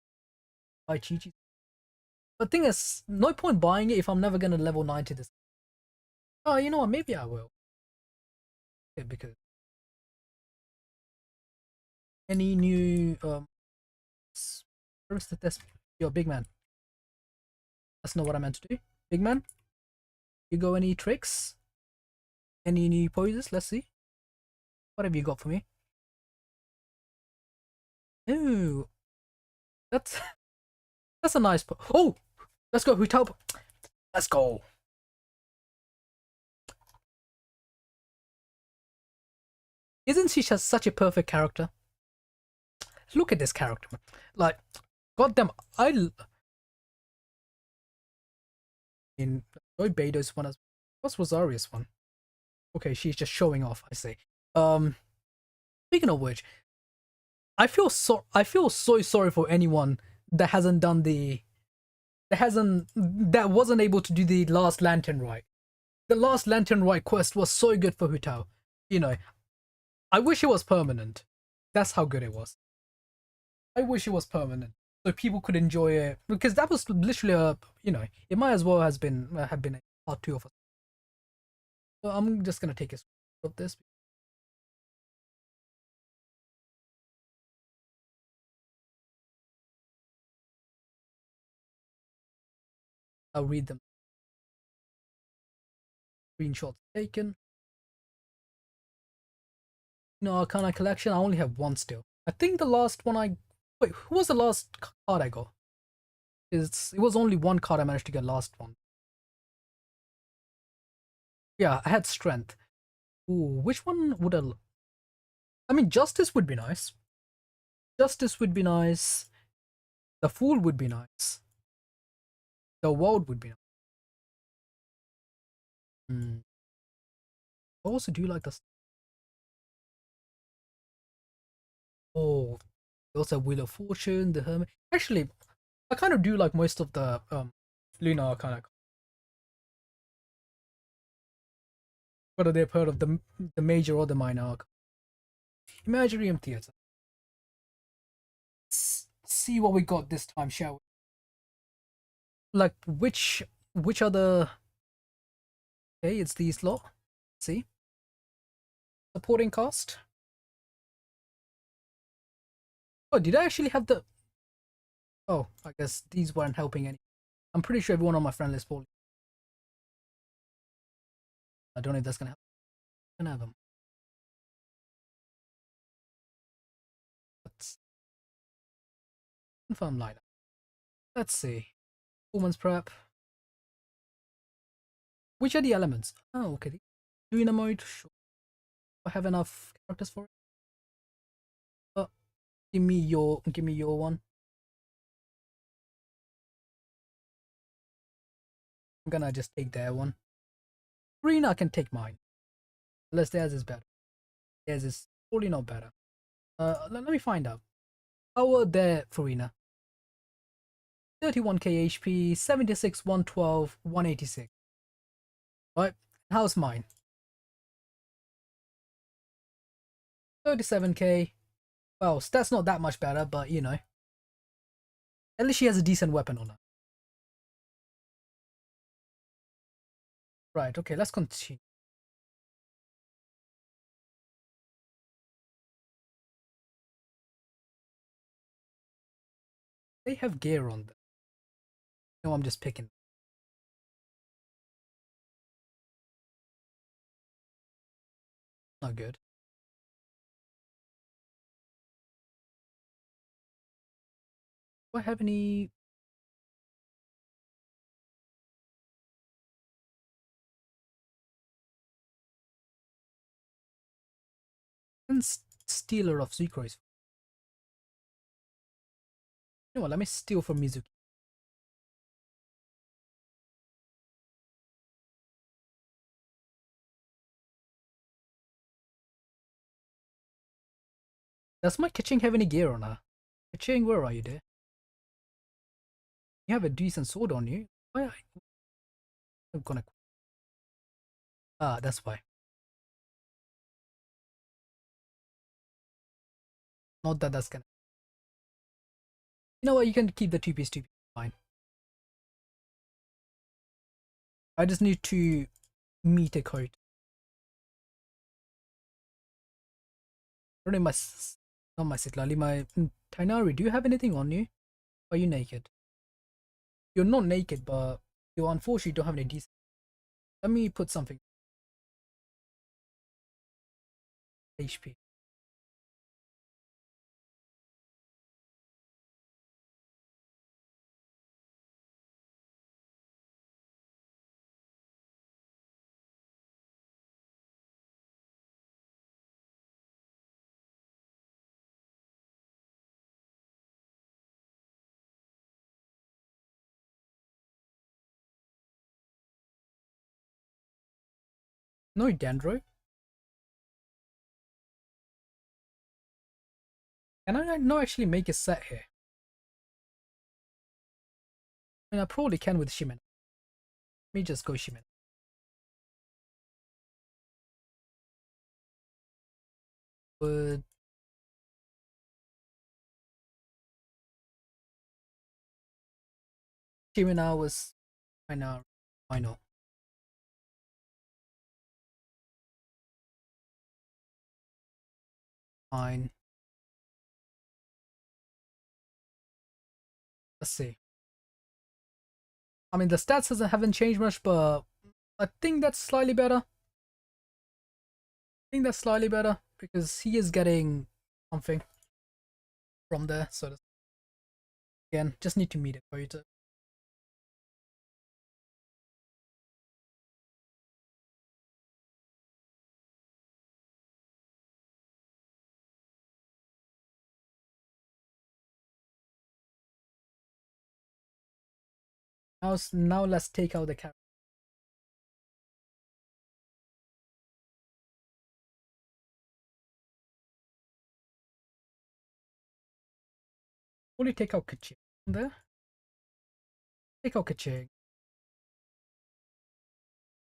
by Chi Chi. The thing is, no point buying it if I'm never gonna level 90 this. Oh, you know what? Maybe I will. Yeah, because any new where's the test? Yo, big man. That's not what I meant to do. Big man, you go any tricks? Any new poses? Let's see. What have you got for me? Ooh, that's that's a nice. Oh, let's go. Who top? Let's go. Isn't she just such a perfect character? Look at this character, like, goddamn, in Joy Beidou's one as what's Rosaria's one? Okay, she's just showing off. I say. Speaking of which, I feel so sorry for anyone that hasn't done that wasn't able to do the last lantern right. The last lantern right quest was so good for Hu Tao. You know, I wish it was permanent. That's how good it was. I wish it was permanent so people could enjoy it because that was literally a it might as well has been have been a part two of us. So I'm just gonna take a screenshot of this. I'll read them. Screenshots taken. No, Arcana collection. I only have one still. I think the last one I wait. Who was the last card I got? It was only one card I managed to get last one. Yeah, I had strength. Ooh, which one would I mean, justice would be nice. Justice would be nice. The fool would be nice. The world would be nice. Hmm. I also do like the. Oh, they also have Wheel of Fortune, the Hermit. Actually, I kind of do like most of the Lunar kind of. Whether they've heard of the major or the minor arc. Imaginarium Theatre. Let's see what we got this time, shall we? Like which other? Okay, it's these lot. See, supporting cast. Oh, did I actually have the? Oh, I guess these weren't helping any. I'm pretty sure everyone on my friend list. I don't know if that's gonna help. I can have them. Let's confirm lineup. Let's see. Performance prep. Which are the elements? Oh, okay. Dynamite. Sure. I have enough characters for it. But give me your one. I'm gonna just take their one. Green, I can take mine. Unless theirs is better. Theirs is probably not better. Let me find out. How are their Farina? 31k HP, 76, 112, 186. Right? How's mine? 37k. Well, stats not that much better, but you know. At least she has a decent weapon on her. Right, okay, let's continue. They have gear on them. No, I'm just picking. Not good. Do I have any? And stealer of Sucrose. You know what? Let me steal from Mizuki. Does my Keqing have any gear on her? Keqing, where are you, dear? You have a decent sword on you. Why? I'm gonna. Ah, that's why. Not that that's gonna. You know what? You can keep the two-piece. Fine. I just need to meet a coat. Not my Sitlali, my Tainari. Do you have anything on you? Are you naked? You're not naked, but you unfortunately don't have any decent. Let me put something. HP. No, Dendro. Can I not actually make a set here? I mean, I probably can with Shimen. Let me just go Shimen. But Shimena was kinda final. Fine. Let's see. I mean, the stats haven't changed much, but I think that's slightly better. I think that's slightly better because he is getting something from there. So again, just need to meet it for you to. Now let's take out the cap. Only take out Keqing there. Take out Keqing.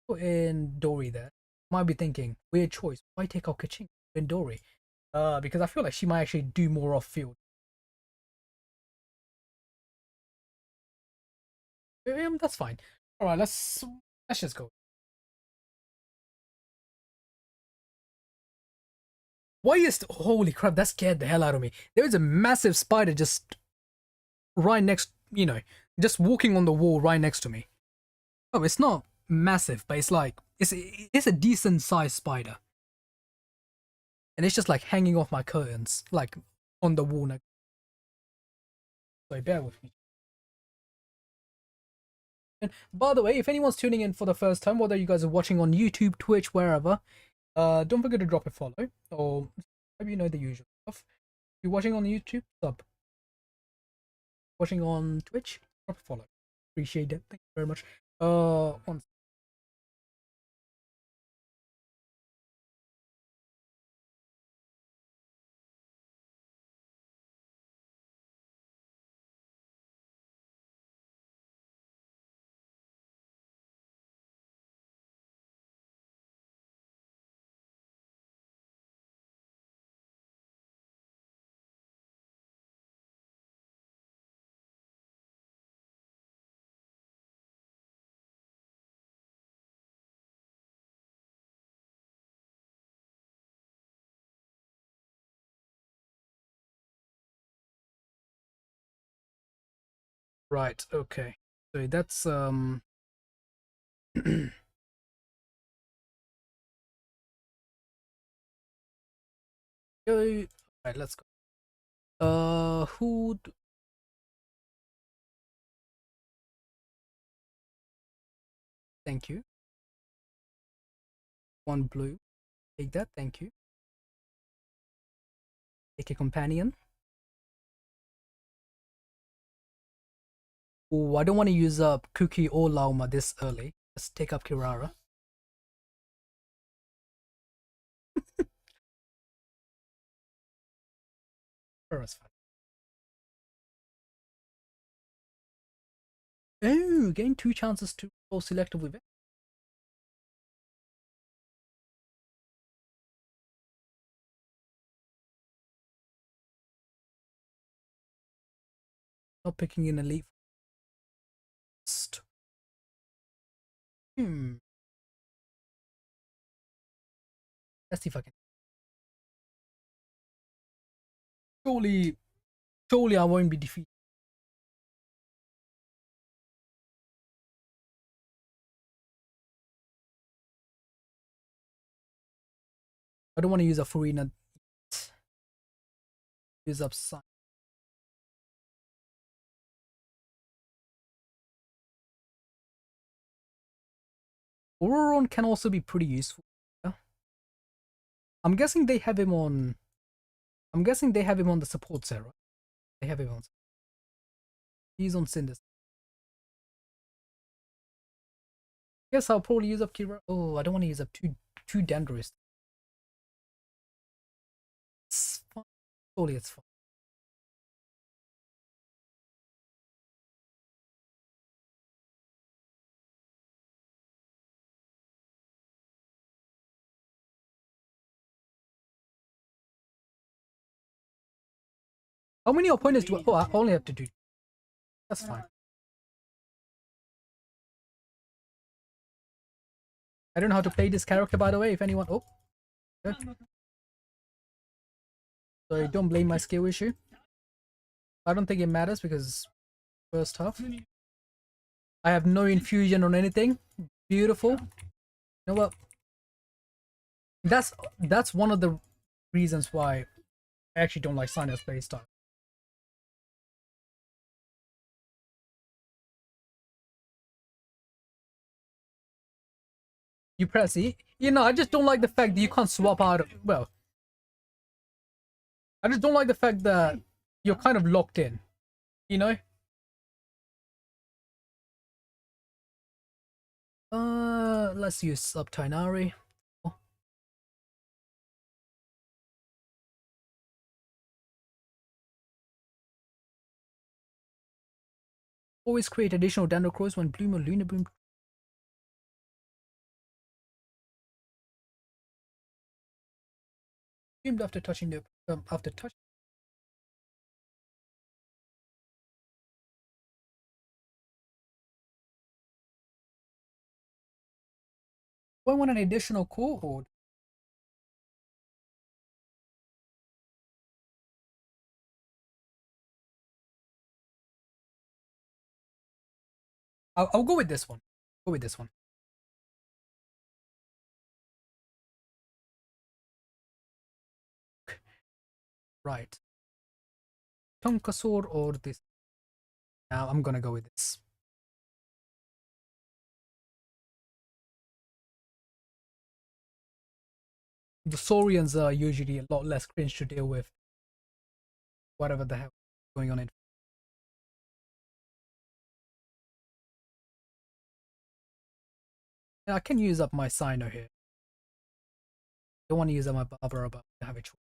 Put in Dory there. Might be thinking, weird choice. Why take out Keqing in Dory? Because I feel like she might actually do more off field. That's fine. All right, let's just go. Why is holy crap? That scared the hell out of me. There is a massive spider just right next, just walking on the wall right next to me. Oh, it's not massive, but it's like it's a decent sized spider, and it's just like hanging off my curtains, like on the wall. So bear with me. And by the way, if anyone's tuning in for the first time, whether you guys are watching on YouTube, Twitch, wherever, don't forget to drop a follow or maybe you know the usual stuff. If you're watching on YouTube, sub. Watching on Twitch, drop a follow. Appreciate it. Thank you very much. One. Right. Okay. So that's go. Right. Let's go. Who? Thank you. One blue. Take that. Thank you. Take a companion. Oh, I don't want to use up Kuki or Lauma this early. Let's take up Kirara. Kirara's fine. Oh, gain 2 chances to roll selective event. Not picking in elite. Hmm. Let's see if I can. Surely, surely I won't be defeated. I don't want to use a Furina. Use up Sun. Auroron can also be pretty useful. Yeah? I'm guessing they have him on. I'm guessing they have him on the support set, right? They have him on. He's on Cinders. Guess I'll probably use up Kira. Oh, I don't want to use up two Dandruist. It's fine. Surely it's fine. How many opponents do I? Oh, I only have to do. That's fine. I don't know how to play this character, by the way. If anyone, oh, okay. Sorry, don't blame my skill issue. I don't think it matters because first half, I have no infusion on anything. Beautiful. You know what? That's one of the reasons why I actually don't like Sanya's playstyle. You press E. You know, I just don't like the fact that you can't swap out. Well, I just don't like the fact that you're kind of locked in. You know. Let's use Subtinari. Always create additional Dendrocrows when Bloom or Lunar Bloom. Bloomed after touching the after touch. Do I want an additional cohort? I'll go with this one. Go with this one. Right. Tonkasor or this? Now I'm gonna go with this. The Saurians are usually a lot less cringe to deal with. Whatever the hell is going on in. Yeah, I can use up my Sino here. Don't want to use up my Barbara, but I have a choice.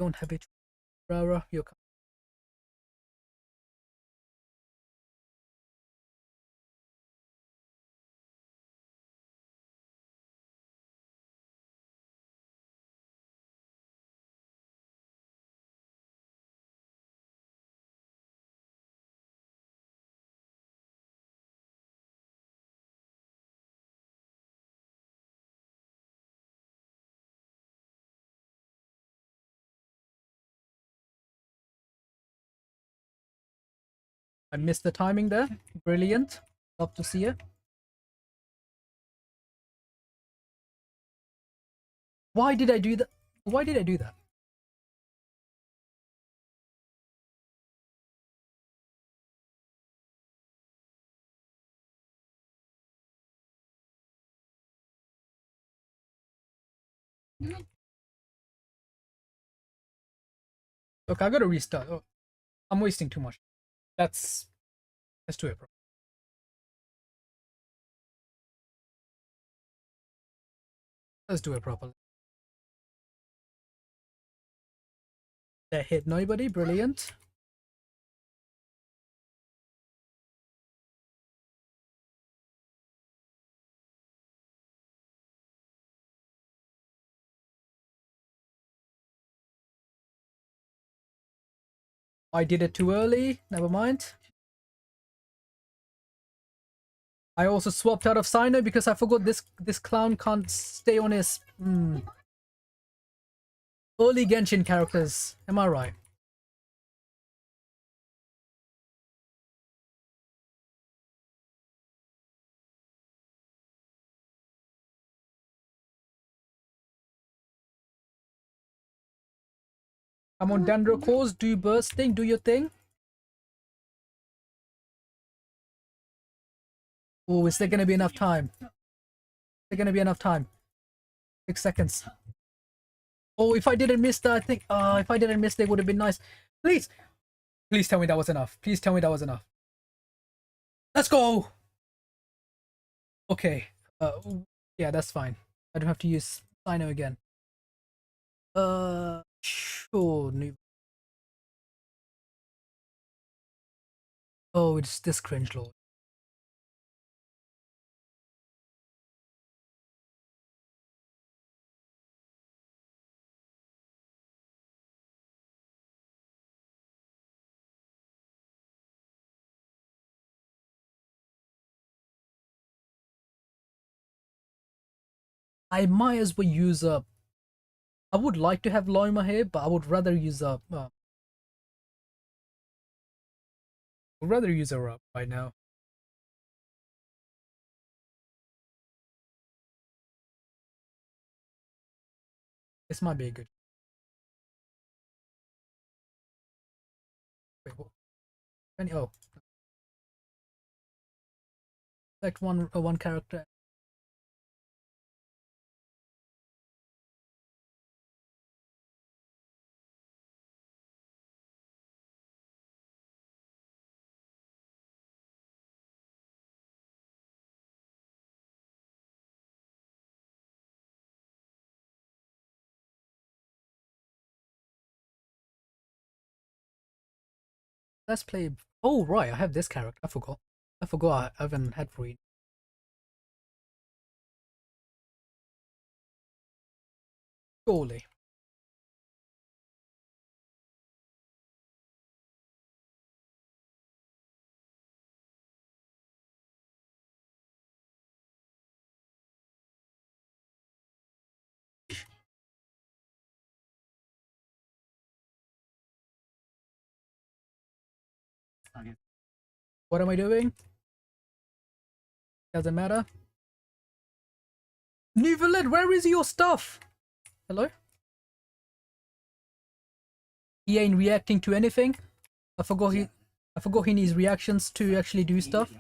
Don't have a choice. Barbara, you're. I missed the timing there. Brilliant. Love to see it. Why did I do that? Why did I do that? Look, I gotta restart. Oh, I'm wasting too much. Let's do it, bro. Let's do it properly. That hit nobody. Brilliant. I did it too early. Never mind. I also swapped out of Sino because I forgot this clown can't stay on his early Genshin characters. Am I right? Come on, Dendrocores, do bursting, do your thing. Oh, is there gonna be enough time? Is there gonna be enough time? 6 seconds. Oh, if I didn't miss that, I think. If I didn't miss that, would have been nice. Please, please tell me that was enough. Please tell me that was enough. Let's go. Okay. Yeah, that's fine. I don't have to use Sino again. Sure. Oh, it's this cringe lord. I might as well use a. I would like to have Lima here, but I would rather use a. Would rather use a Rub right now. This might be a good. Wait, what? Oh, select one character. Let's play. Oh right, I have this character. I forgot. I forgot. I haven't had for it. Surely. What am I doing? Doesn't matter. Neuvillette, where is your stuff? Hello? He ain't reacting to anything. I forgot he. I forgot he needs reactions to actually do stuff.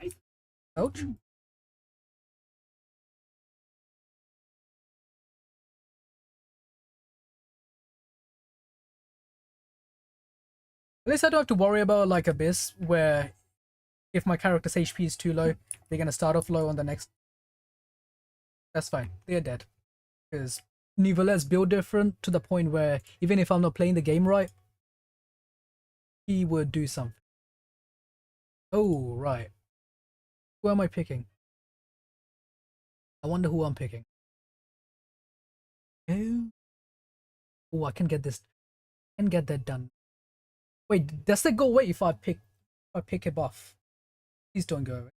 Ouch. At least I don't have to worry about like Abyss, where if my character's HP is too low, they're gonna start off low on the next. That's fine. They're dead. Because Neuvillette's build different to the point where even if I'm not playing the game right, he would do something. Oh, right. Who am I picking? I wonder who I'm picking. Oh, oh, I can get this. I can get that done. Wait, does that go away if I pick a buff? Please don't go away.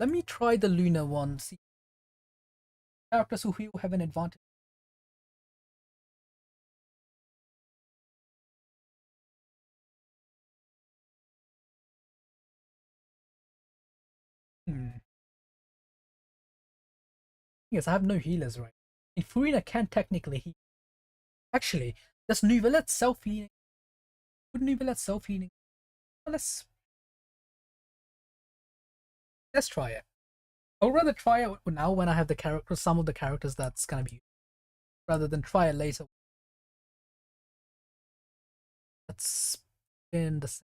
Let me try the Luna one. See, characters who have an advantage. Hmm. Yes, I have no healers, right? And Furina can technically heal. Actually, does Nuvelet self-healing? Would Nuvelet self-healing? Well, let's try it. I would rather try it now when I have the characters, some of the characters that's gonna be, rather than try it later. Let's spin the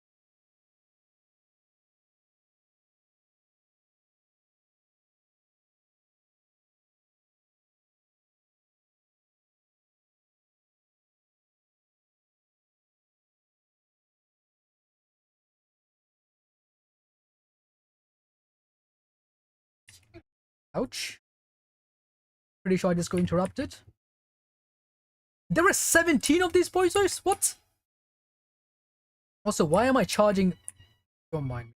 ouch. Pretty sure I just got interrupted. There are 17 of these boys. What? Also, why am I charging? Don't mind.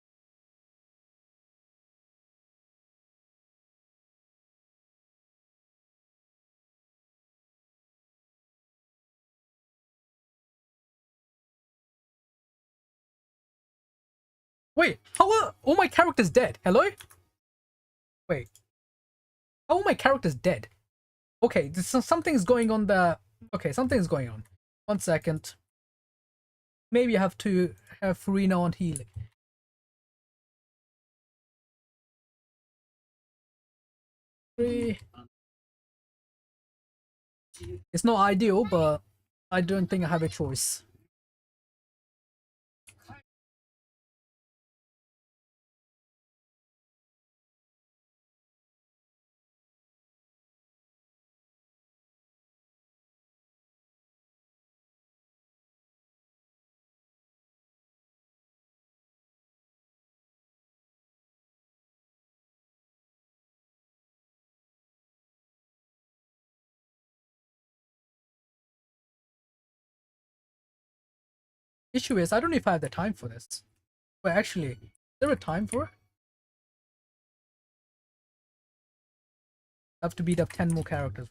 Wait, how are all my characters dead? Hello? Wait, how are my characters dead? Okay, something's going on there. Okay, something's going on. 1 second. Maybe I have to have Furina on healing. Three. It's not ideal, but I don't think I have a choice. Issue is, I don't know if I have the time for this. But actually, is there a time for it? I have to beat up 10 more characters.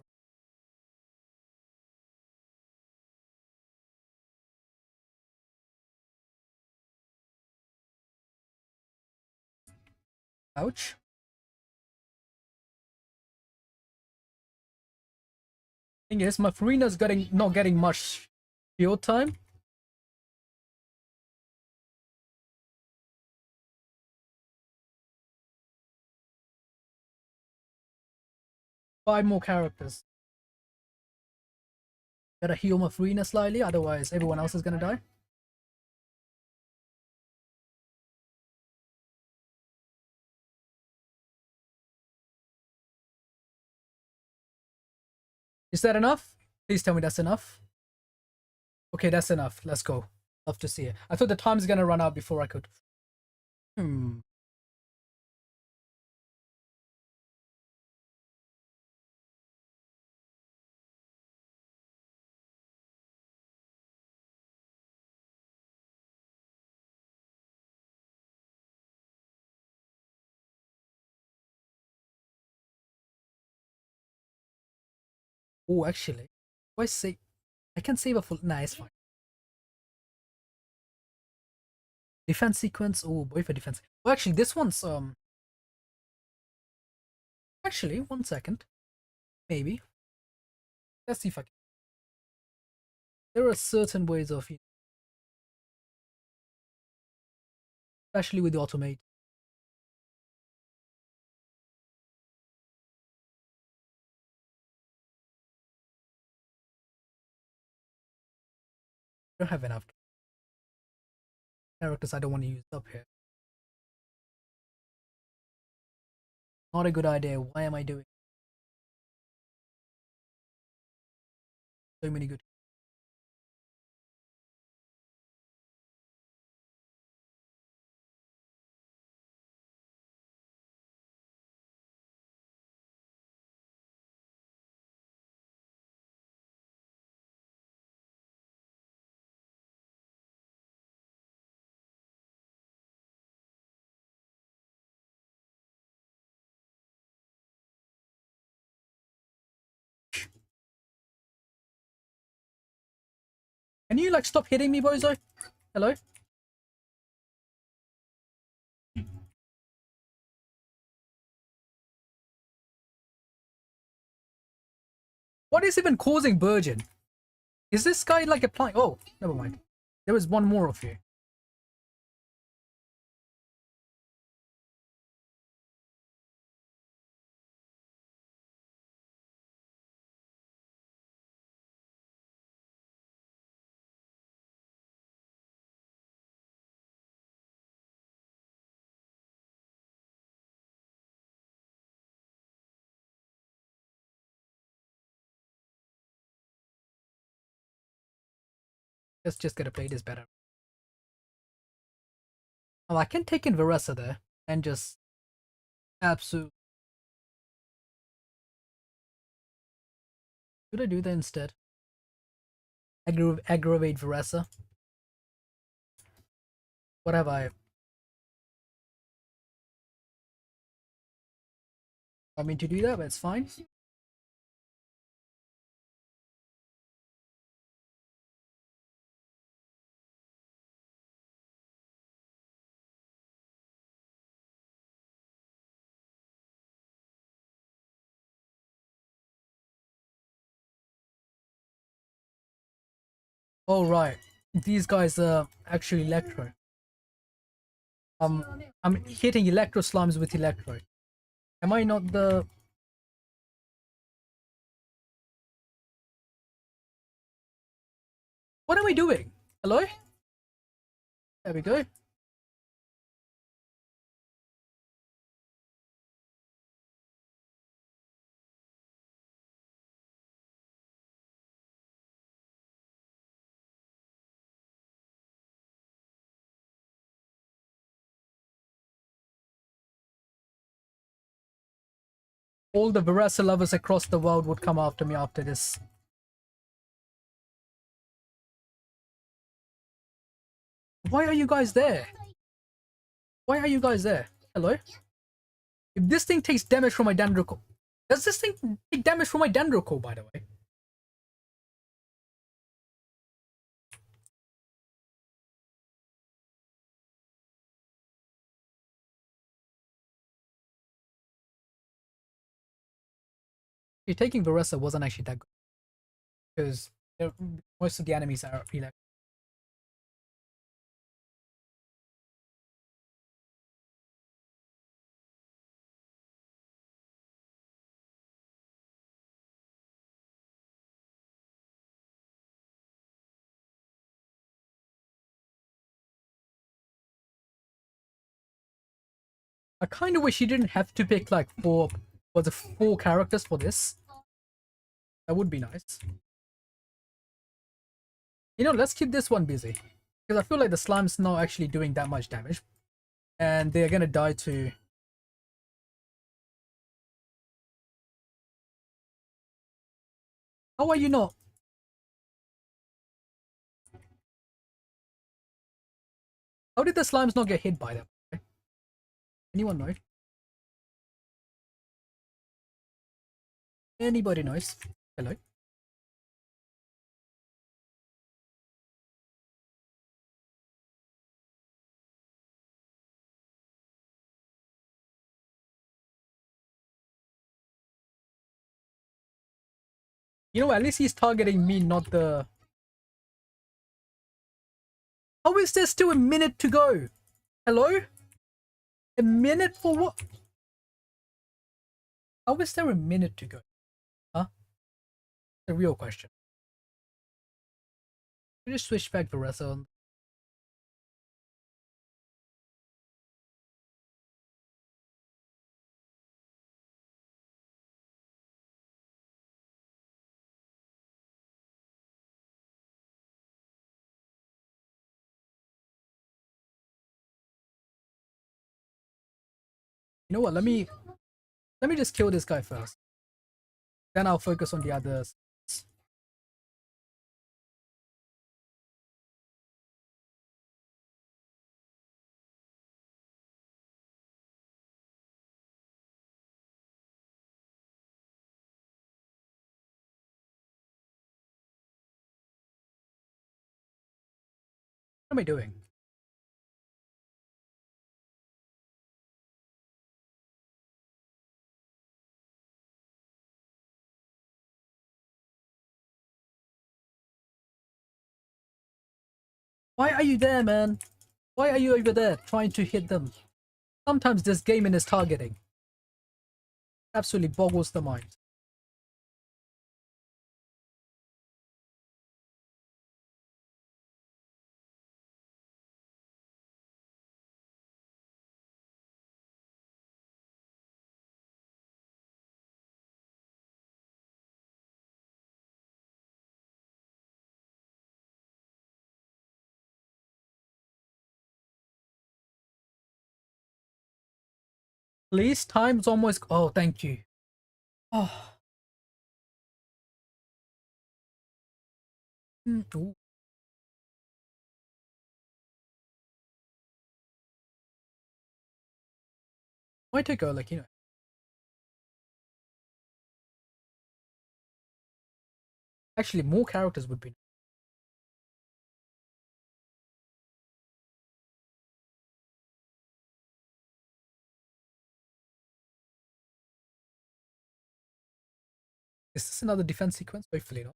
Ouch. Thing is, my Furina's not getting much field time. Five more characters. Gotta heal my Furina slightly, otherwise everyone else is gonna die. Is that enough? Please tell me that's enough. Okay, that's enough. Let's go. Love to see it. I thought the time's gonna run out before I could. Hmm. Oh, actually, do I say I can save a full. Nah, it's fine. Defense sequence. Oh, boy for defense. Oh, actually, this one's Actually, 1 second. Maybe. Let's see if I can. There are certain ways of, especially with the automate. I don't have enough characters I don't want to use up here. Not a good idea. Why am I doing so many good? Can you like stop hitting me, bozo? Hello? What is even causing Burgeon? Is this guy like applying? Oh, never mind. There is one more of you. Let's just get a play this better. Oh, I can take in Veressa there and just absolute. Should I do that instead? Aggravate Veressa. What have I? I mean to do that, but it's fine. Oh right, these guys are actually Electro. I'm hitting Electro Slimes with Electro. Am I not the? What are we doing? Hello? There we go. All the Veressa lovers across the world would come after me after this. Why are you guys there? Why are you guys there? Hello? If this thing takes damage from my Dendrocore... Does this thing take damage from my Dendrocore, by the way? Taking Veressa wasn't actually that good. Because most of the enemies are electric. I kind of wish you didn't have to pick like four characters for this. That would be nice. You know, let's keep this one busy. Because I feel like the slime's not actually doing that much damage. And they're gonna die to... How are you not? How did the slimes not get hit by them? Anyone know? Anybody knows? Hello? You know, at least he's targeting me, not the... How is there still a minute to go? Hello? A minute for what? How is there a minute to go? Huh? The real question. We just switch back Veressa on. You know what? Let me just kill this guy first. Then I'll focus on the others. What am I doing? Why are you there, man? Why are you over there trying to hit them? Sometimes this gaming is targeting. Absolutely boggles the mind. Please, time's almost. Oh, thank you. Oh. Ooh. Why take a like Actually, more characters would be. Is this another defense sequence? Hopefully not.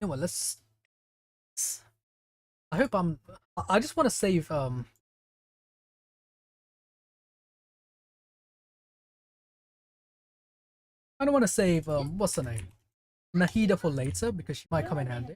You know what? I hope I'm. I just want to save. I don't want to save. What's the name? Nahida for later because she might come in handy.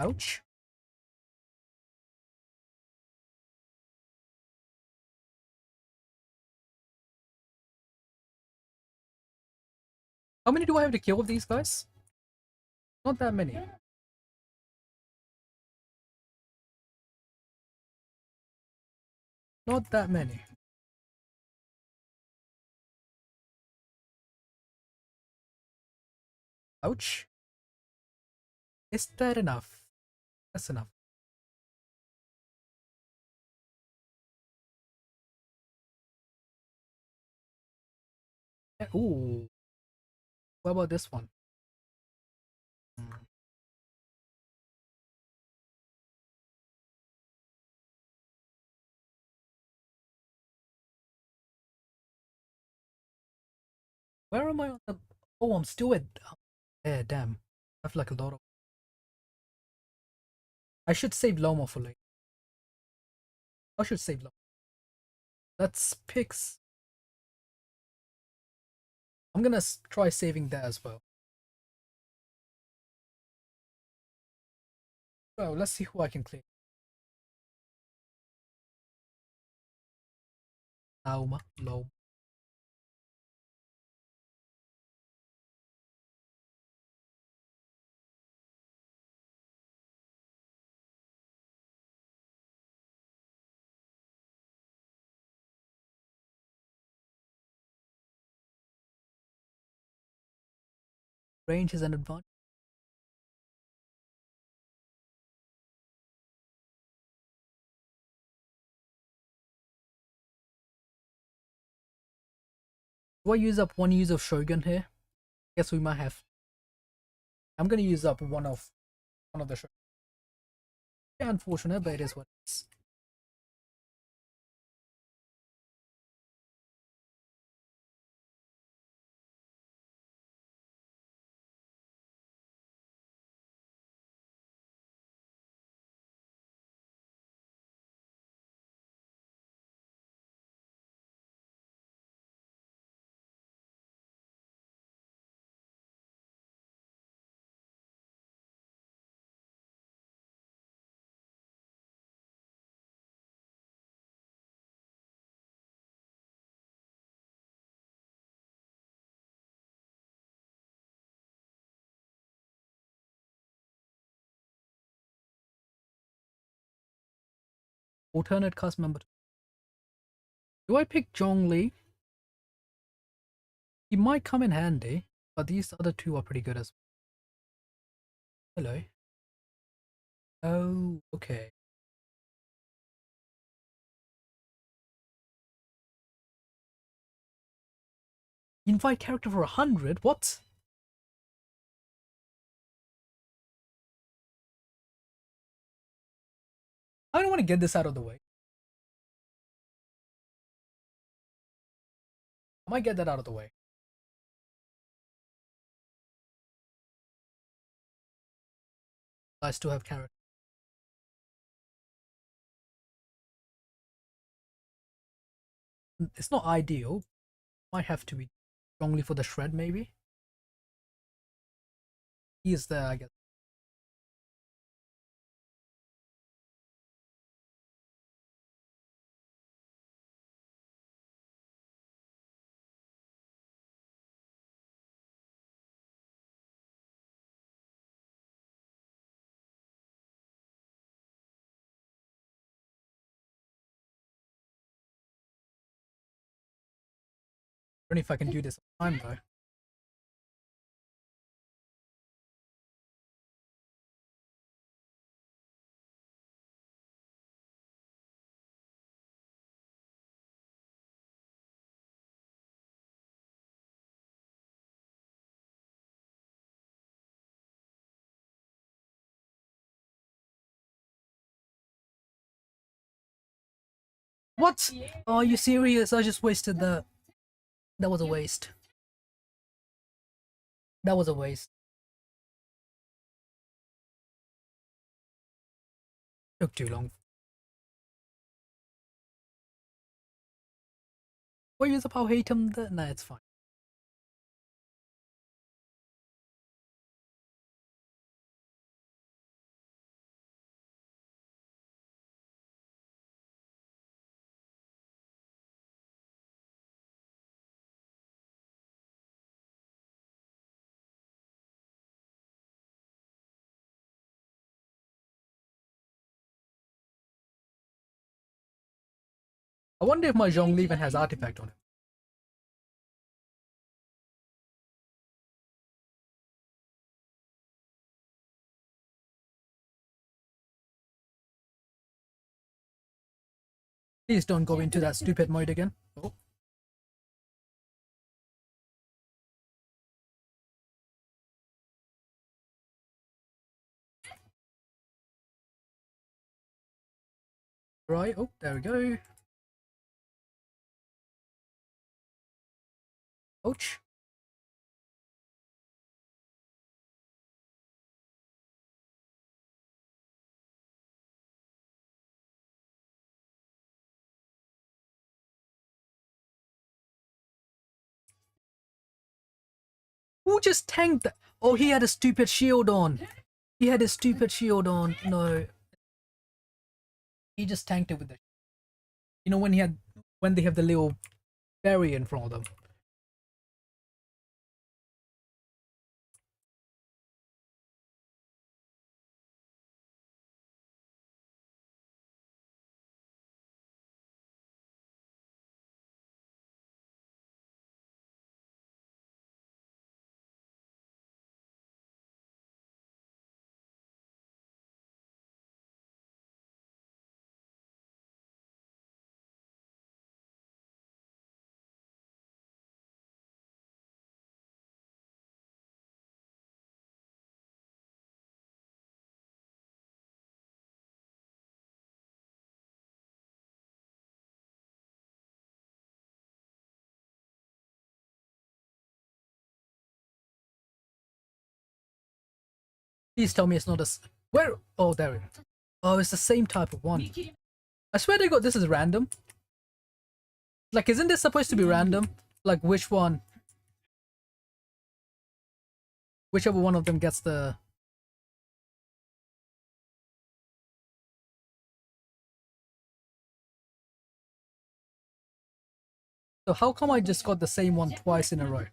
Ouch. How many do I have to kill with these guys? Not that many. Not that many. Ouch. Is that enough? That's enough. Ooh. What about this one? Hmm. Where am I on the? Oh, I'm still at. Yeah, damn. I have like a lot of. I should save Lomo for later. I should save Lomo. Let's pick. I'm gonna try saving that as well. Well, let's see who I can clear. Lauma, Loam. Range is an advantage. Do I use up one use of Shogun here? Guess we might have. I'm gonna use up one of the Shogun. Yeah, unfortunate, but it is what it is. Alternate cast member. Do I pick Zhongli? He might come in handy, but these other two are pretty good as well. Hello. Oh, okay. Invite character for 100? What? I don't want to get this out of the way. I might get that out of the way. I still have character. It's not ideal. Might have to be strongly for the shred, maybe. He is there, I guess. I don't know if I can do this on time though. What? Oh, are you serious? I just wasted that. That was a waste. That was a waste. Took too long. What use about hate him? Nah, it's fine. I wonder if my Zhongli even has artifact on him. Please don't go into that stupid mode again. Oh. Right, oh, there we go. Ouch. Who just tanked that? Oh, he had a stupid shield on. He had a stupid shield on. No. He just tanked it with the. You know when they have the little barrier in front of them. Please tell me it's not a. Where? Oh, there it is. Oh, it's the same type of one. I swear they got this is random. Like, isn't this supposed to be random? Like, which one? Whichever one of them gets the. So how come I just got the same one twice in a row?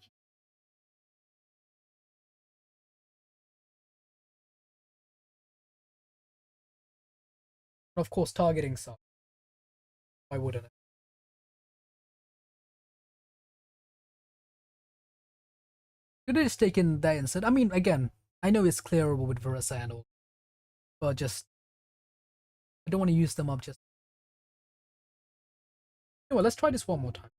Of course, targeting sucks. Why wouldn't it? Could have just taken that instead. I mean, again, I know it's clearable with Versa and all, but just I don't want to use them up just. Anyway, let's try this one more time.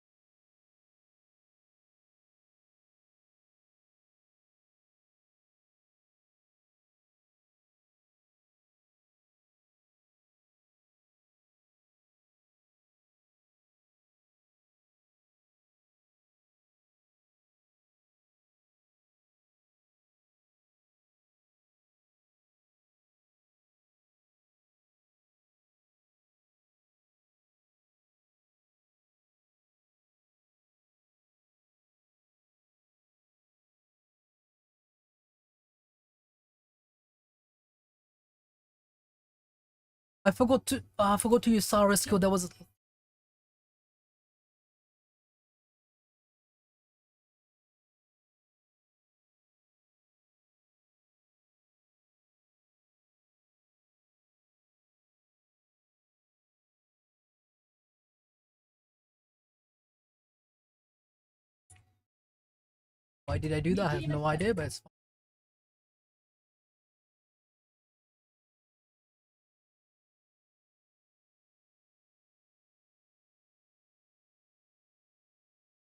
I forgot to use Sara's skill. That was. Why did I do that? I have no idea, but it's fine.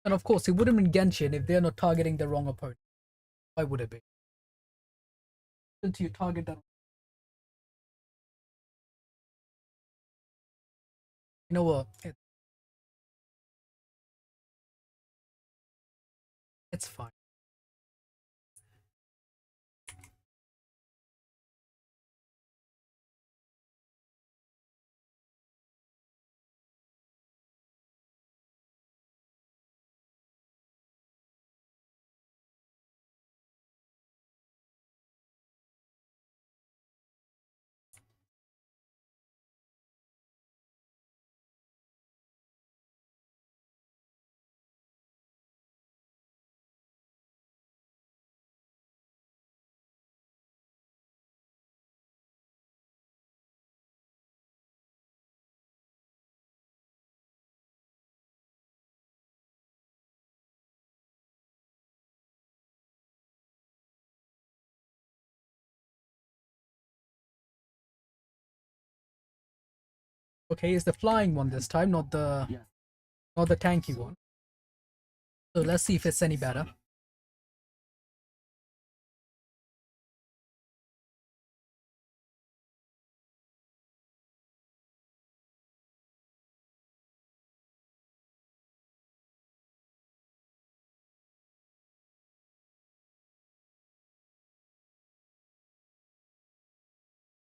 And of course, it wouldn't be Genshin if they're not targeting the wrong opponent. Why would it be? Until you target that. You know what? It's fine. Okay, it's the flying one this time, not the tanky one. So let's see if it's any better.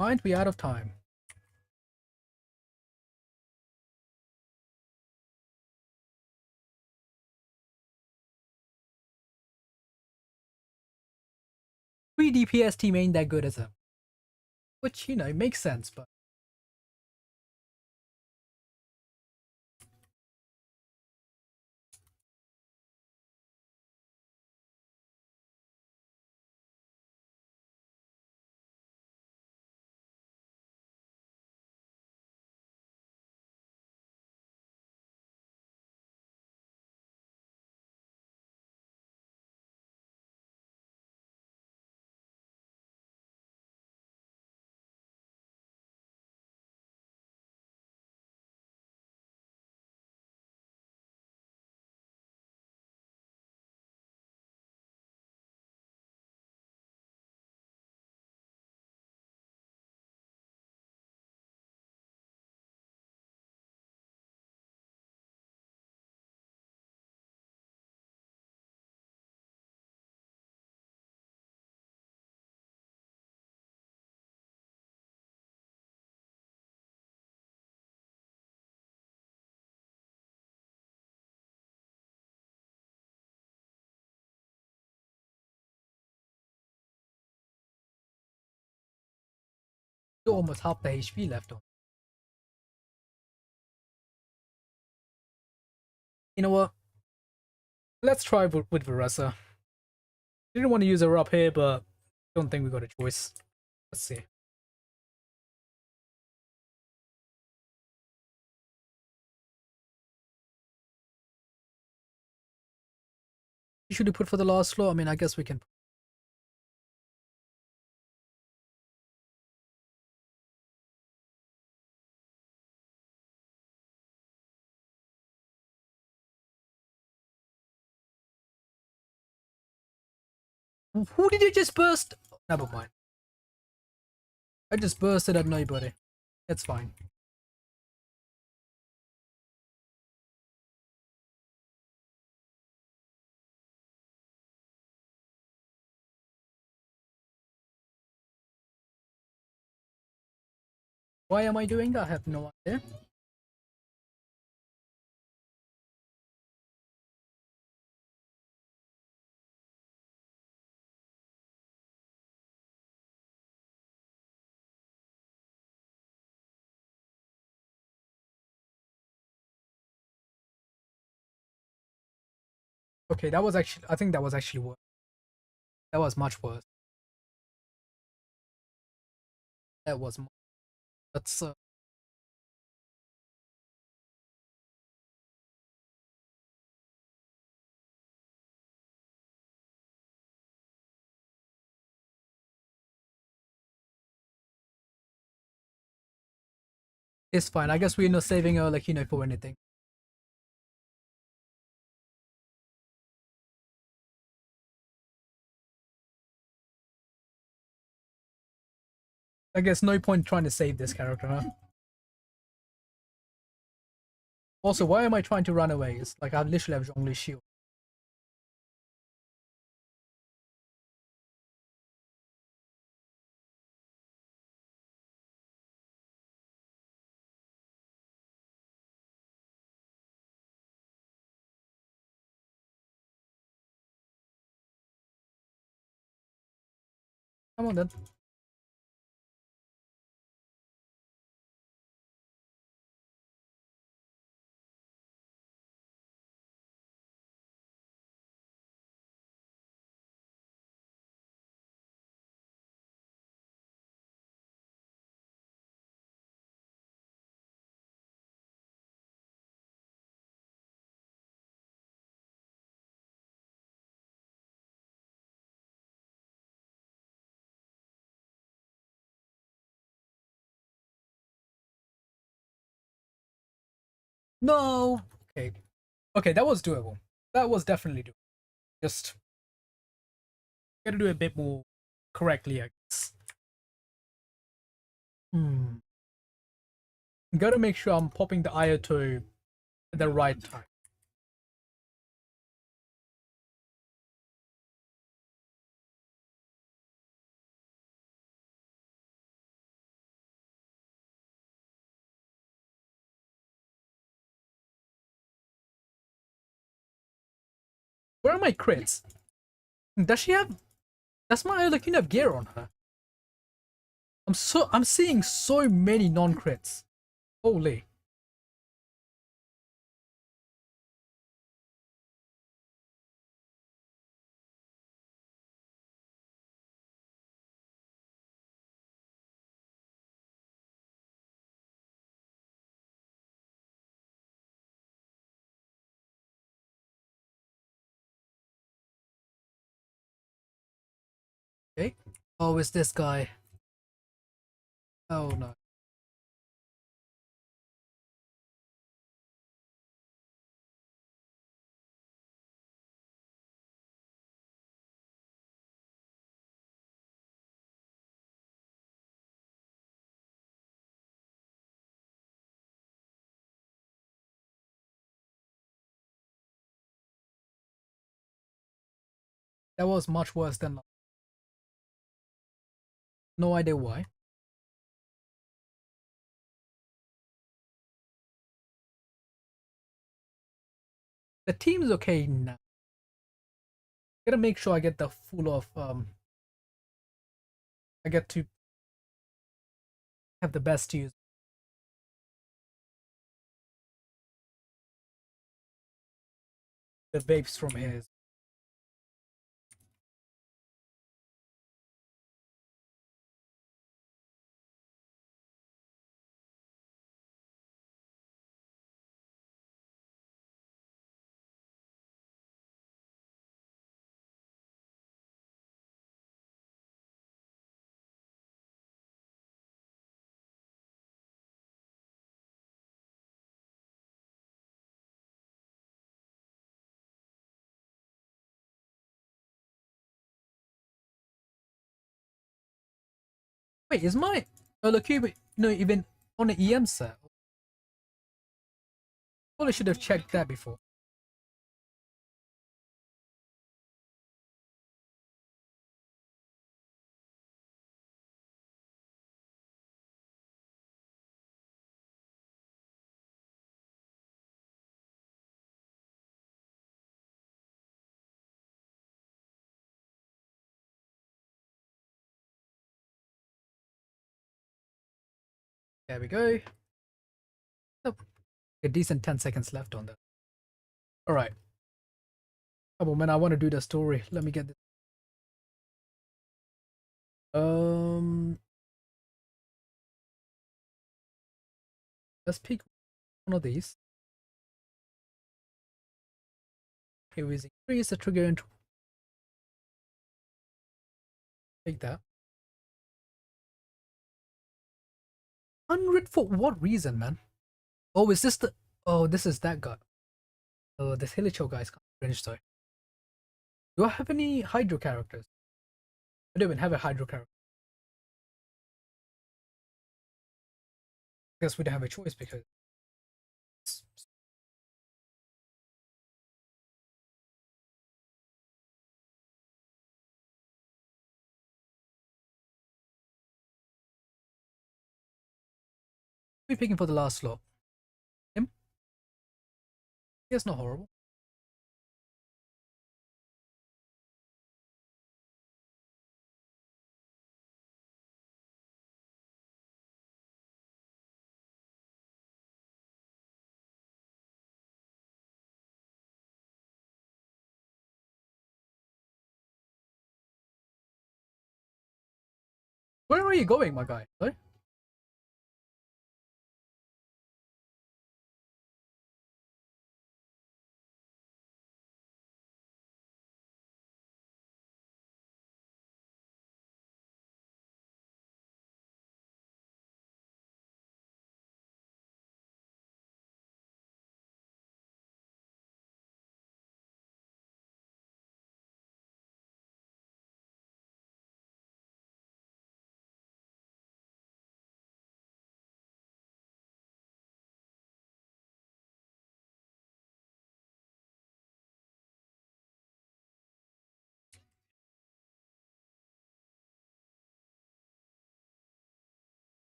Might be out of time. Three DPS team ain't that good as a, which it makes sense, but still almost half the HP left on. You know what? Let's try with Veressa. Didn't want to use her up here, but don't think we got a choice. Let's see. Should we put for the last slot? I mean, I guess we can. Who did you just burst? Never mind. I just bursted at nobody. It's fine. Why am I doing that? I have no idea. Okay, that was actually. I think that was actually worse. That was much worse. That was. That's. It's fine. I guess we're not saving her, like, for anything. I guess no point trying to save this character, huh? Also, why am I trying to run away? It's like I literally have Zhongli shield. Come on then. No. Okay. Okay, that was doable. That was definitely doable. Just gotta do a bit more correctly, I guess. Hmm. Gotta make sure I'm popping the Ayato at the right time. Where are my crits? Does she have? That's my Olakina gear on her. I'm seeing so many non-crits. Holy. Okay. Oh, it's this guy. Oh no. That was much worse than. No idea why. The team's okay now. Gotta make sure I get the full of I get to have the best use the vapes from his. Wait, is my Cube even on the EM set? Probably should have checked that before. There we go. Oh, a decent 10 seconds left on that. All right. Come on, man. I want to do the story. Let me get this. Let's pick one of these. Here we increase the trigger and take that. 100 for what reason, man? Oh, is this the? Oh, this is that guy. Oh, this Hilicho guy is kind of cringe though. Do I have any Hydro characters? I don't even have a Hydro character. I guess we don't have a choice because we're picking for the last slot. Him? Yeah, it's not horrible. Where are you going, my guy? Sorry?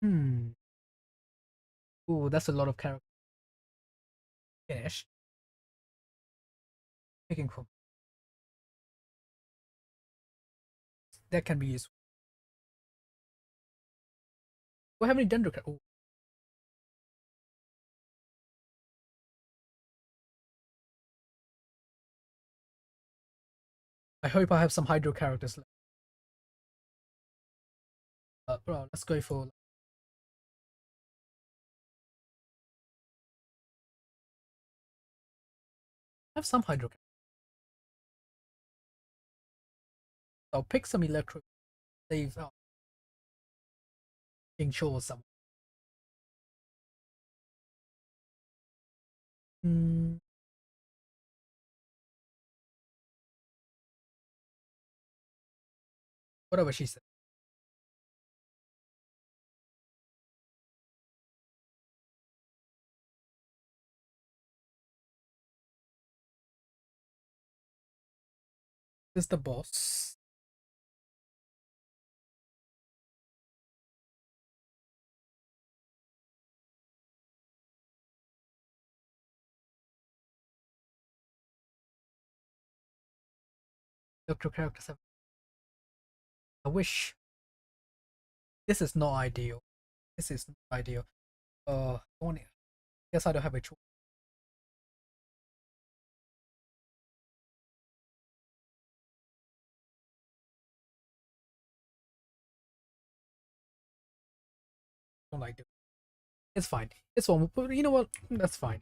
Hmm. Oh, that's a lot of character finish. Picking from that can be useful. Do I have any Dendro characters? Oh, I hope I have some Hydro characters left. Bro, let's go for. I have some Hydro. I'll pick some Electro. Save King Show or some. Hmm. Whatever she said. This is the boss. Electro characters have. I wish. This is not ideal. This is not ideal. Only. Guess I don't have a choice. Don't like it. It's fine. It's fine. But you know what? That's fine.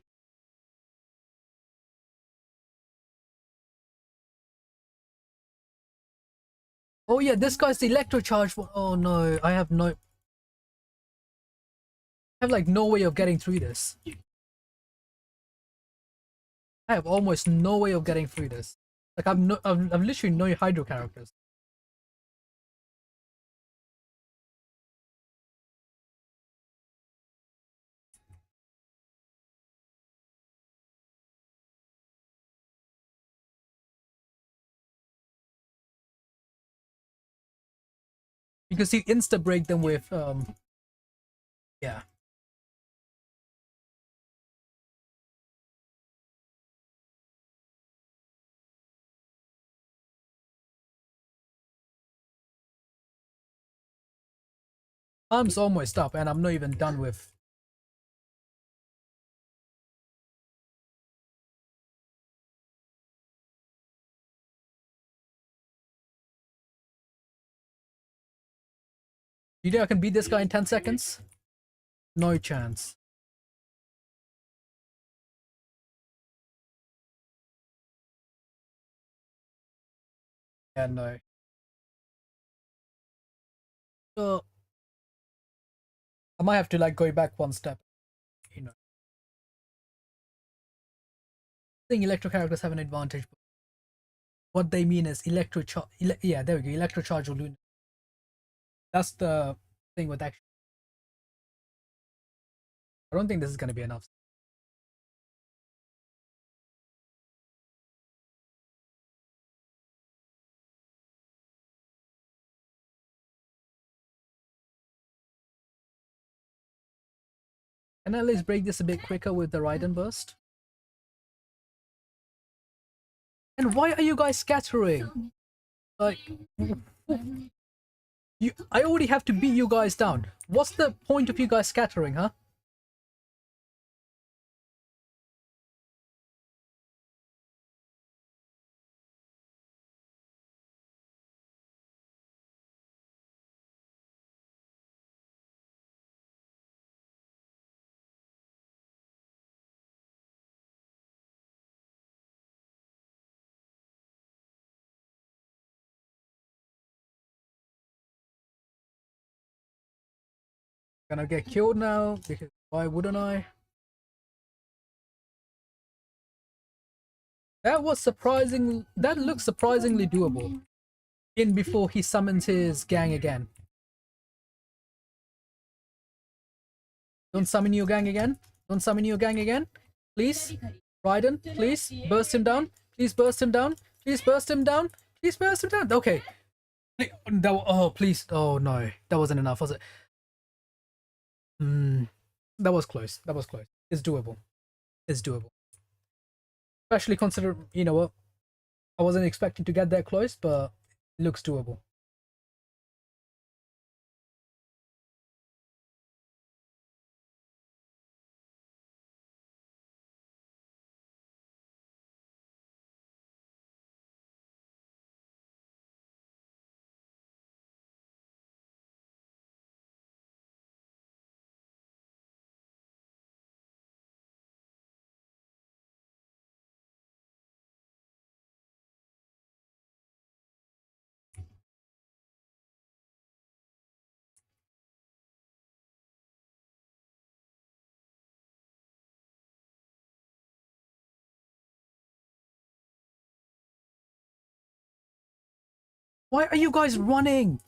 Oh yeah, this guy's the electro charge. Oh no, I have like no way of getting through this. I have almost no way of getting through this. Like I've literally no hydro characters. Because you insta break them with yeah. Time's almost up and I'm not even done with. You think I can beat this guy in 10 seconds? No chance. Yeah, no. So I might have to like go back one step. You know, I think electro characters have an advantage. What they mean is yeah, there we go. Electro charge or Luna. That's the thing with action. I don't think this is gonna be enough. Can I at least break this a bit quicker with the Raiden burst? And why are you guys scattering? Like, I already have to beat you guys down. What's the point of you guys scattering, huh? Gonna get killed now because why wouldn't I? That was surprising. That looks surprisingly doable. In before he summons his gang again. Don't summon your gang again. Don't summon your gang again. Please. Raiden, please. Burst him down. Please burst him down. Please burst him down. Please burst him down. Okay. Oh, please. Oh, no. That wasn't enough, was it? That was close. That was close. It's doable. It's doable. Especially consider, you know what? I wasn't expecting to get that close, but it looks doable. Why are you guys running?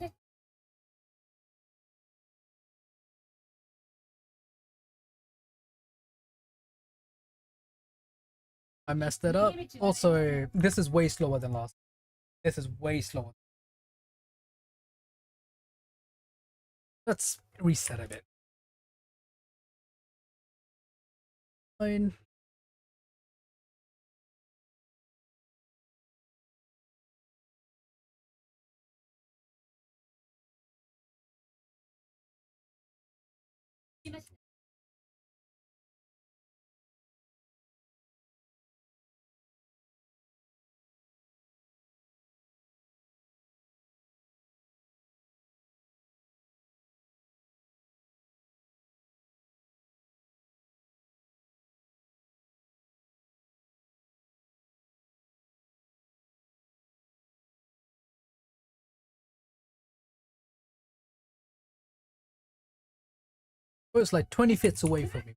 I messed it up. Also, this is way slower than last. This is way slower. Let's reset a bit. Fine. It was like 20 fits away from me.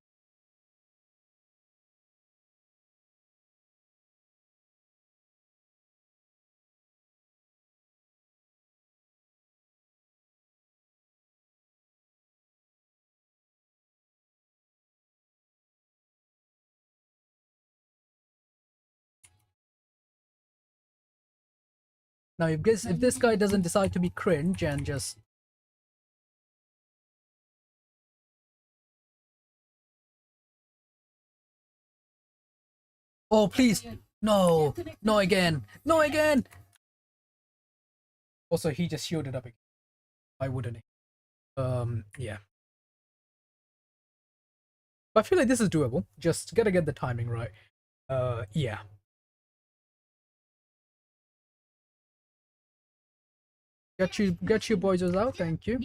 Now, if this guy doesn't decide to be cringe and just... Oh, please. No. No again. No again. Also, he just shielded up again. Why wouldn't he? Yeah. But I feel like this is doable. Just gotta get the timing right. Yeah. Get you boys out. Thank you.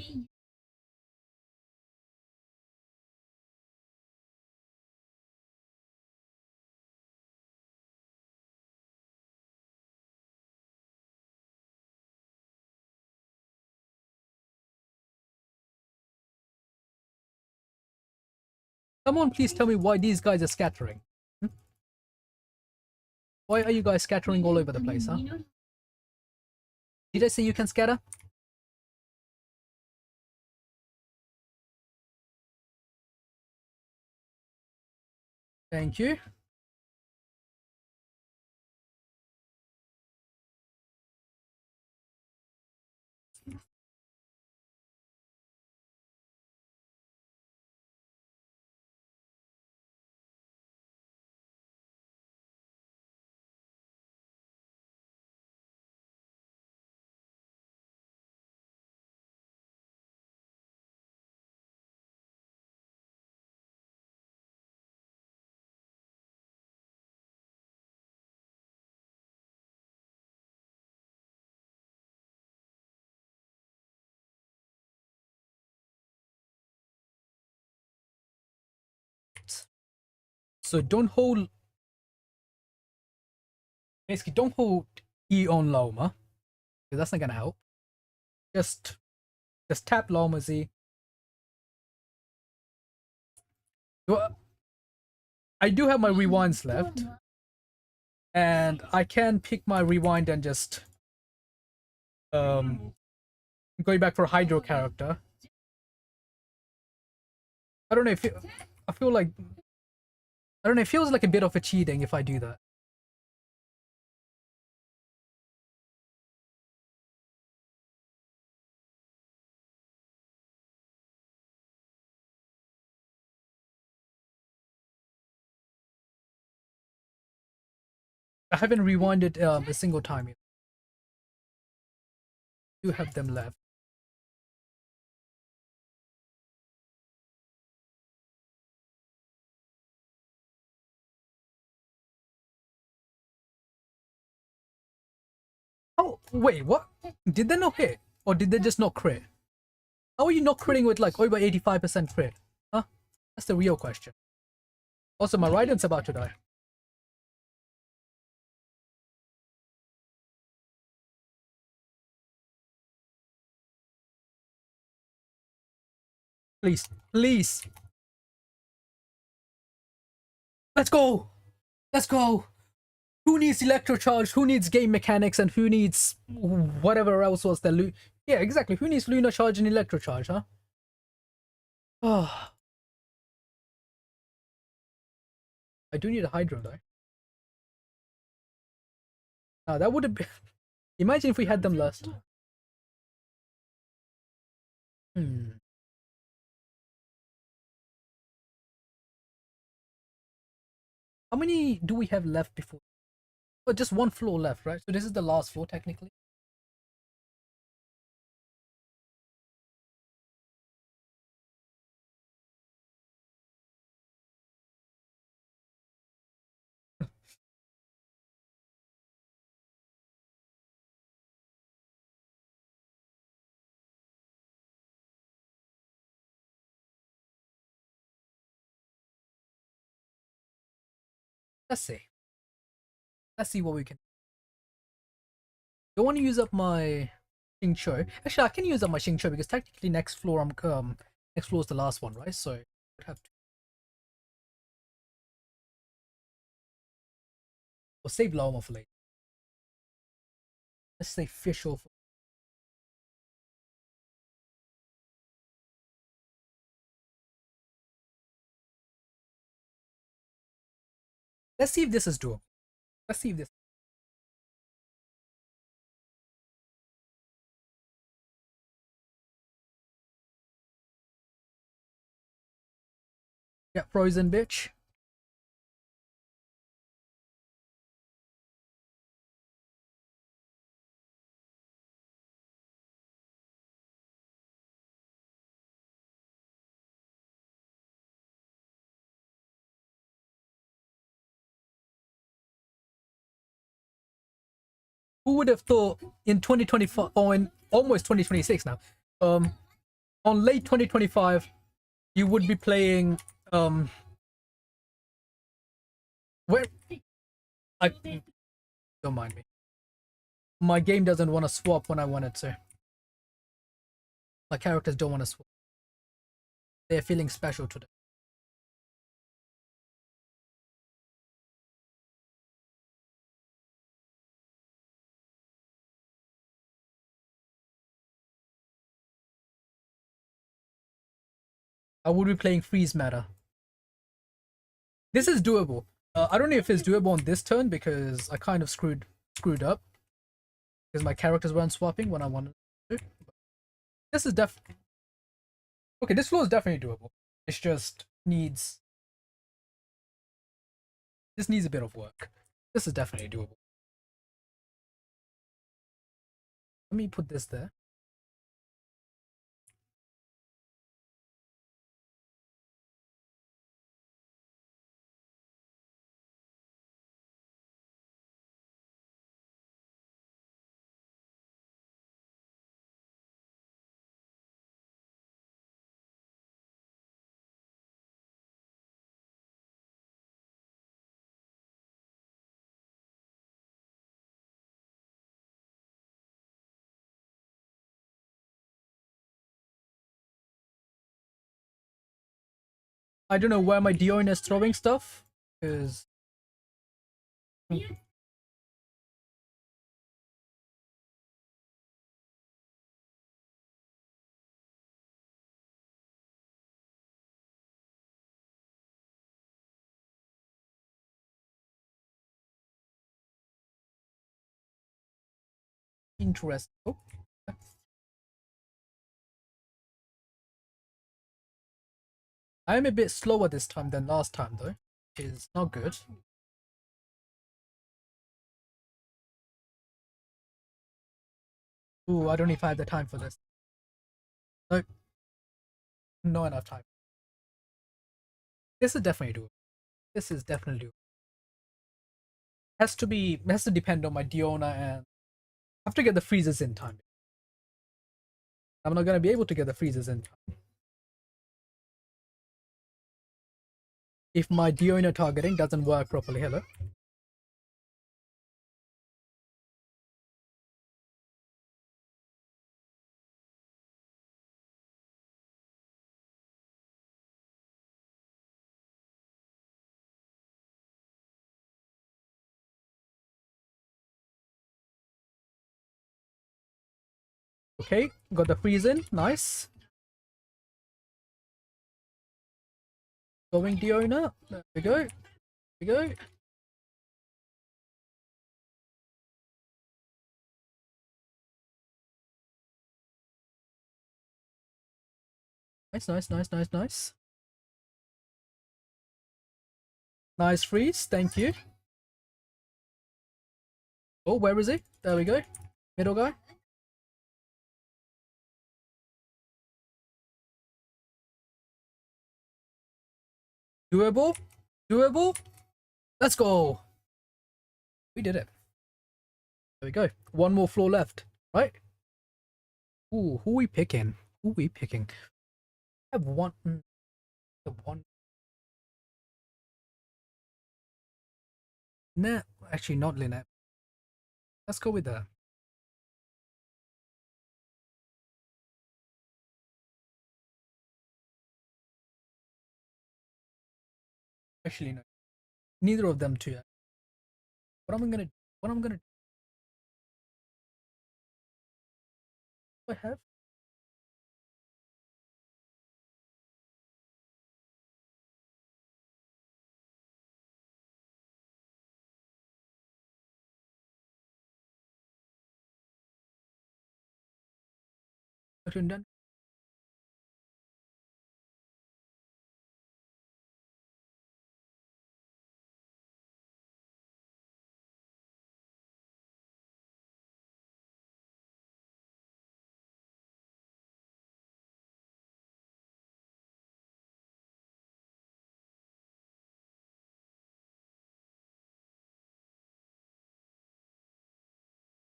Someone please tell me why these guys are scattering. Hmm? Why are you guys scattering all over the place, huh? Did I say you can scatter? Thank you. So don't hold... Basically, don't hold E on Loma. Because that's not gonna help. Just tap Loma Z. Well, I do have my rewinds left. And I can pick my rewind and just going back for a Hydro character. I don't know if I feel like I don't know, it feels like a bit of a cheating if I do that. I haven't rewinded a single time yet. I do have them left. Oh, wait, what? Did they not hit? Or did they just not crit? How are you not critting with like over 85% crit? Huh? That's the real question. Also, my Raiden's about to die. Please, please. Let's go. Let's go. Who needs electrocharge? Who needs game mechanics? And who needs whatever else was the yeah, exactly. Who needs lunar charge and electrocharge, huh? Oh, I do need a Hydro though. That would have been... Imagine if we had them last. Hmm. How many do we have left before? Oh, just one floor left, right? So this is the last floor, technically. Let's see. Let's see what we can... Don't want to use up my Xingqiu. Actually, I can use up my Xingqiu because technically next floor next floor is the last one, right? So I would have to... Or save Lama for later. Let's say Fischl for... Let's see if this is doable. Let's see if this... Get frozen, bitch. Who would have thought in 2025 or in almost 2026 now, um, on late 2025, you would be playing where I don't mind me. My game doesn't want to swap when I want it to. My characters don't want to swap. They're feeling special today. I would be playing freeze matter. This is doable. I don't know if it's doable on this turn because I kind of screwed up because my characters weren't swapping when I wanted to. This is okay. This floor is definitely doable. It's just needs this needs a bit of work. This is definitely doable. Let me put this there. I don't know where my Dion is throwing stuff because interesting. Oh, I am a bit slower this time than last time though, which is not good. Ooh, I don't know if I have the time for this. No, not enough time. This is definitely doable. This is definitely doable. Has to depend on my Diona and I have to get the freezes in time. I'm not gonna be able to get the freezes in time. If my Diona targeting doesn't work properly. Hello. Okay, got the freeze in. Nice. Going Diona. There we go. There we go. Nice, nice, nice, nice, nice. Nice freeze. Thank you. Oh, where is he? There we go. Middle guy. Doable. Doable. Let's go. We did it. There we go. One more floor left. Right? Ooh, who we picking? Who we picking? I have one. The one. Nah, actually not Lynette. Let's go with that. Actually, no. Neither of them two. What am I gonna? What I'm gonna? Do I have? Actually, done.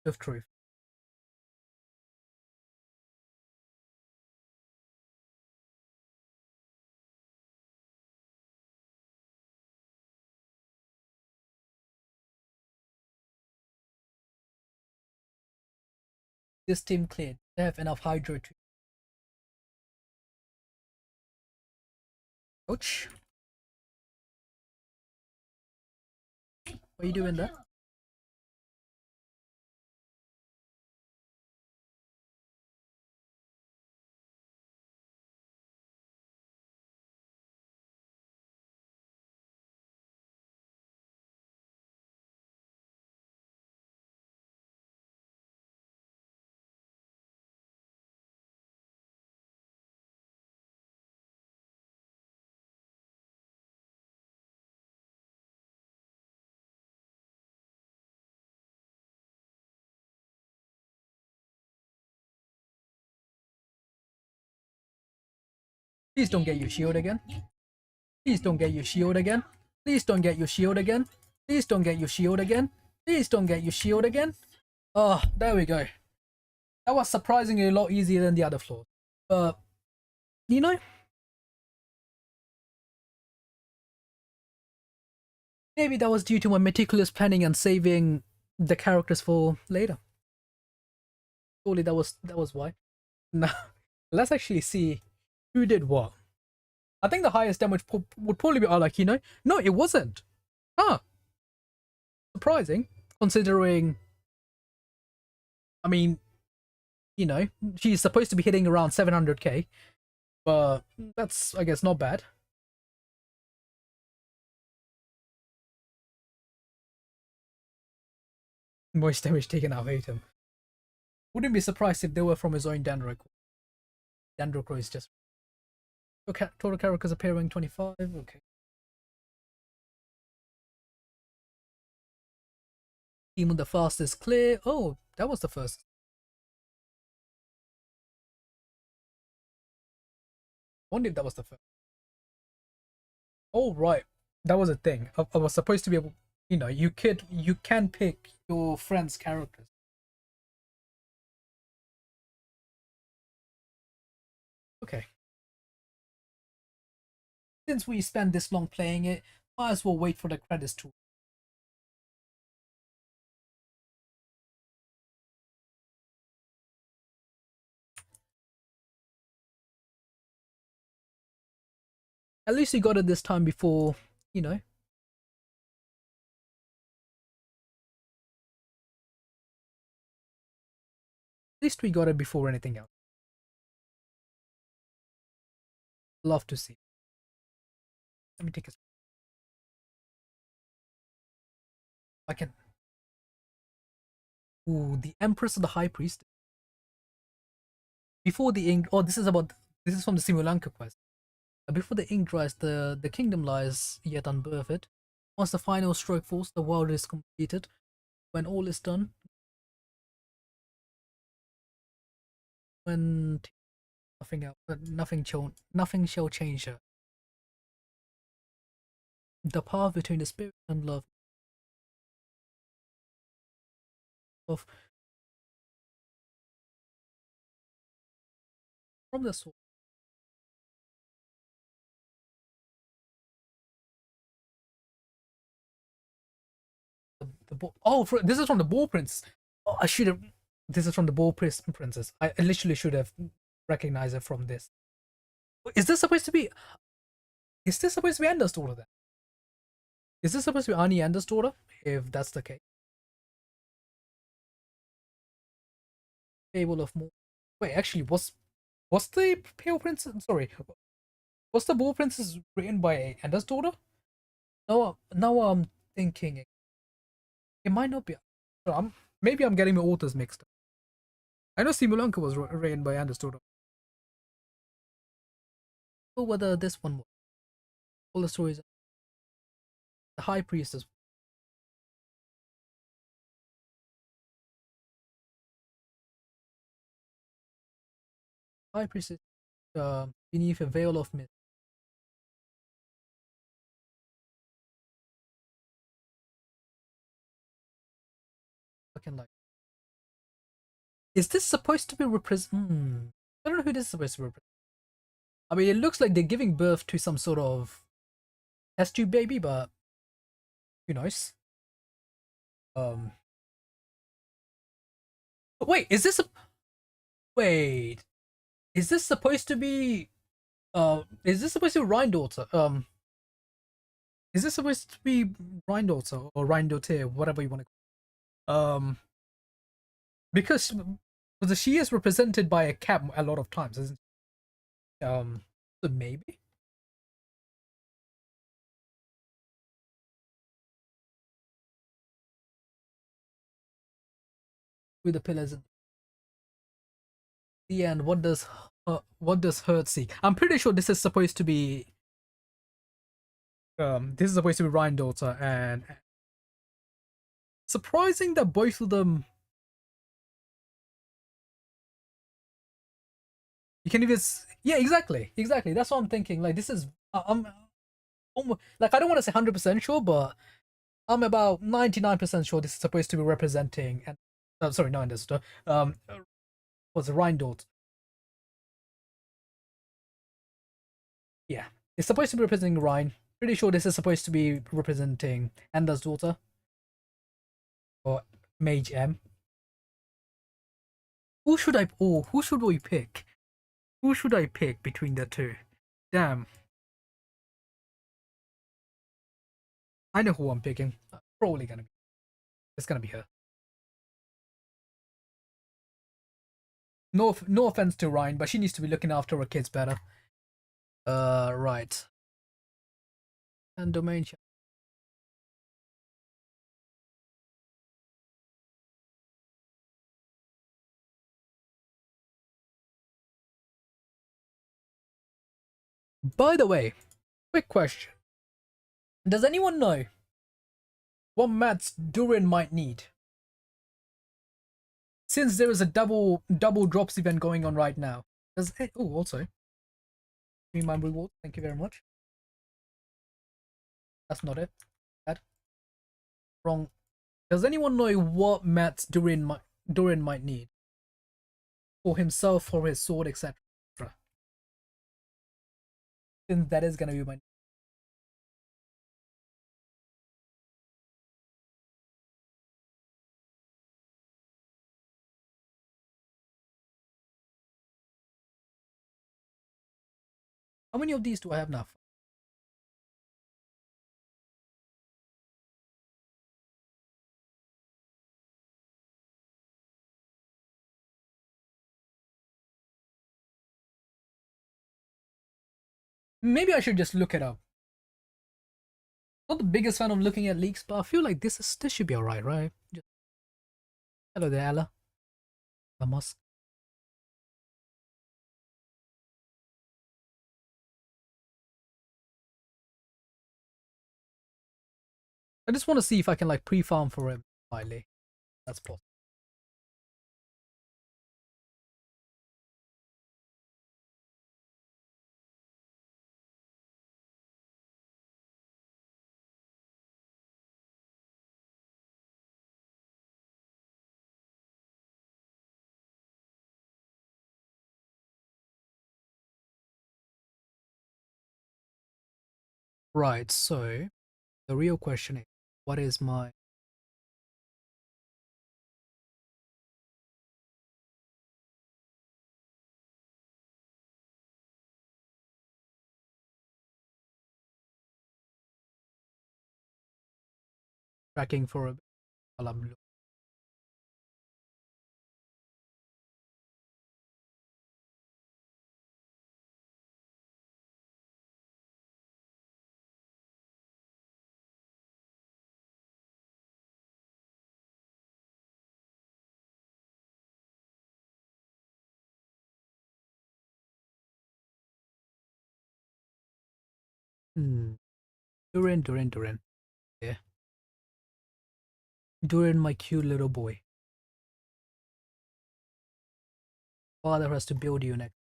of truth. This team cleared. They have enough hydro to. Ouch. What are you doing there? Please don't get your shield again. Please don't get your shield again. Please don't get your shield again. Please don't get your shield again. Please don't get your shield again. Oh, there we go. That was surprisingly a lot easier than the other floors. But, you know, maybe that was due to my meticulous planning and saving the characters for later. Surely that was why. Now, let's actually see who did what. I think the highest damage would probably be Arlecchino. No, it wasn't. Huh. Surprising, considering. I mean, she's supposed to be hitting around 700k, but that's, I guess, not bad. Most damage taken out, hate him. Wouldn't be surprised if they were from his own Dandruff. Dandruff is just. Total characters appearing 25, okay. Team with the fastest clear. Oh, that was the first. Wonder if that was the first. Oh, right. That was a thing. I was supposed to be able. You can pick your friend's characters. Okay. Since we spent this long playing it, might as well wait for the credits to. At least we got it this time before, At least we got it before anything else. Love to see. Let me take a. I can. Ooh, the Empress of the High Priest. Before the ink. Oh, this is from the Simulanka quest. Before the ink dries, the kingdom lies yet unbirthed. Once the final stroke falls, the world is completed. When all is done, when nothing else, nothing shall change her. The path between the spirit and love of from the soul. This is from the Ball Prince. Oh, I should have. This is from the Ball Princess. I literally should have recognized it from this. Is this supposed to be? Is this supposed to be Ender's daughter then? Is this supposed to be Annie Ender's daughter? If that's the case. Fable of more. Wait, actually, was the Pale Princess? Sorry, was the Ball Princess written by Ender's daughter? No, now I'm thinking it might not be. Maybe I'm getting my authors mixed up. I know Simulanka was written by Ender's daughter. Or whether this one was. All the stories. The High Priestess. High Priestess. Beneath a veil of mist. Fucking like. Is this supposed to be represent? I don't know who this is supposed to represent. I mean, it looks like they're giving birth to some sort of test tube baby, but who knows? Um. Wait, is this a? Wait, is this supposed to be? Is this supposed to be Ryan daughter? Is this supposed to be Ryan daughter or Ryan daughter, whatever you want to call it? Because she is represented by a cat a lot of times, isn't she? So maybe with the pillars at the end. What does Hurt see? I'm pretty sure this is supposed to be Ryan daughter, and surprising that both of them. You can even yeah, exactly. That's what I'm thinking. Like this is I'm almost, like I don't want to say 100% sure, but I'm about 99% sure this is supposed to be representing and sorry, no, understood. Was Ryan daughter? Yeah, it's supposed to be representing Ryan. Pretty sure this is supposed to be representing Enda's daughter or Mage M. Who should I? Oh, who should we pick? Who should I pick between the two? Damn, I know who I'm picking. Probably gonna be. It's gonna be her. No offense to Ryan, but she needs to be looking after her kids better. Right. And domain. By the way, quick question: does anyone know what mats Durin might need? Since there is a double drops event going on right now. Does it, oh also my reward? Thank you very much. That's not it. Bad. Wrong. Does anyone know what mats Durin might need for himself, for his sword, etc.? Since that is gonna be my. How many of these do I have now? Maybe I should just look it up. Not the biggest fan of looking at leaks, but I feel like this should be alright, right? Just, hello there, Ella. Vamos. I just want to see if I can like pre-farm for him slightly. That's possible. Right, so the real question is, what is my tracking for a while I'm looking? Durin. Yeah. Durin, my cute little boy. Father has to build you next.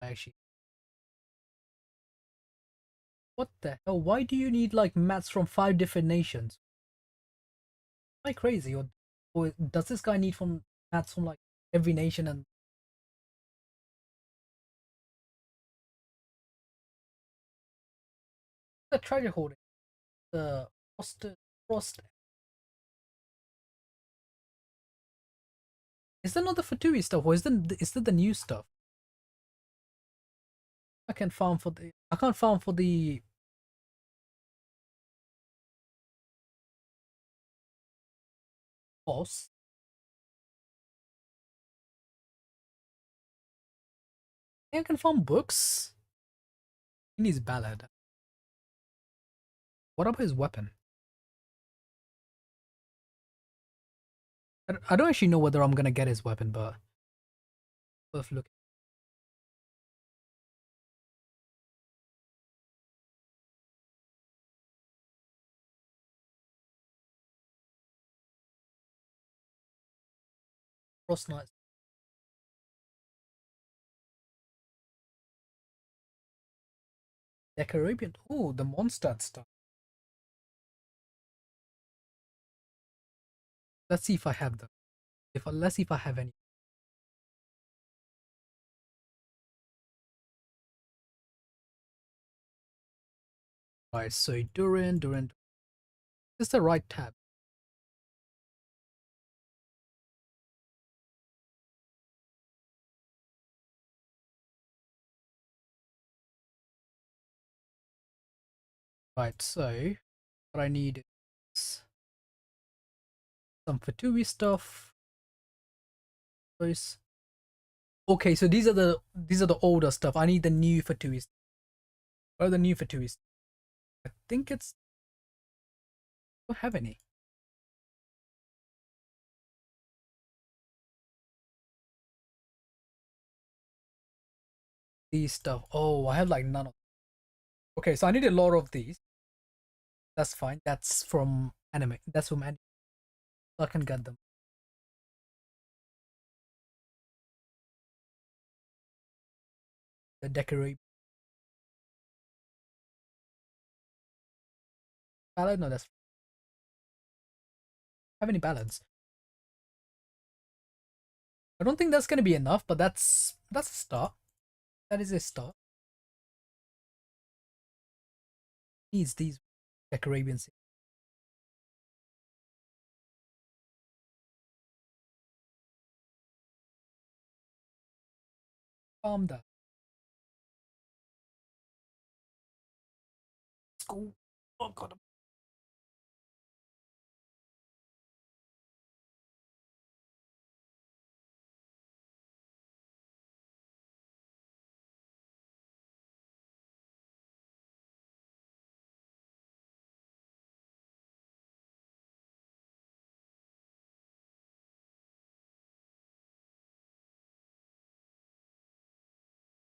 Actually. What the hell? Why do you need like mats from 5 different nations? Am I crazy or or does this guy need from mats from like every nation and the treasure hoarding? The frost. Is that not the Fatui stuff, or is that the new stuff? I can't farm for the boss. I can farm books. He needs ballad. What about his weapon? I don't actually know whether I'm gonna get his weapon, but worth looking. Frost Knights. Decarabian. Oh, the Mondstadt stuff. Let's see if I have them. Let's see if I have any. Right, so Durin. This is the right tab. Right, so what I need is some Fatui stuff. Those. Okay, so these are the older stuff. I need the new Fatui. What are the new Fatui? I think it's I don't have any. These stuff. Oh, I have like none of. Okay, so I need a lot of these. That's fine. That's from anime. That's from anime. I can get them. The decorate ballad. No, that's have any ballads. I don't think that's gonna be enough, but that's a start. That is a start. Needs these Decarabians. Calm down. Let's go. Oh god.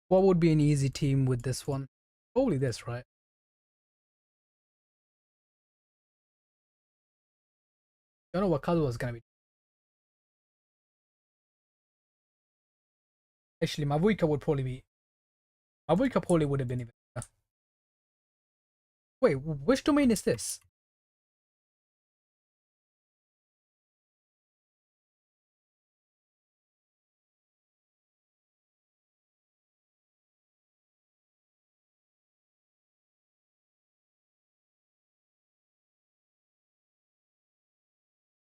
What would be an easy team with this one? Probably this, right? I don't know what color was gonna be. Actually, Mavuika would probably be. Mavuika probably would have been even. Wait, which domain is this?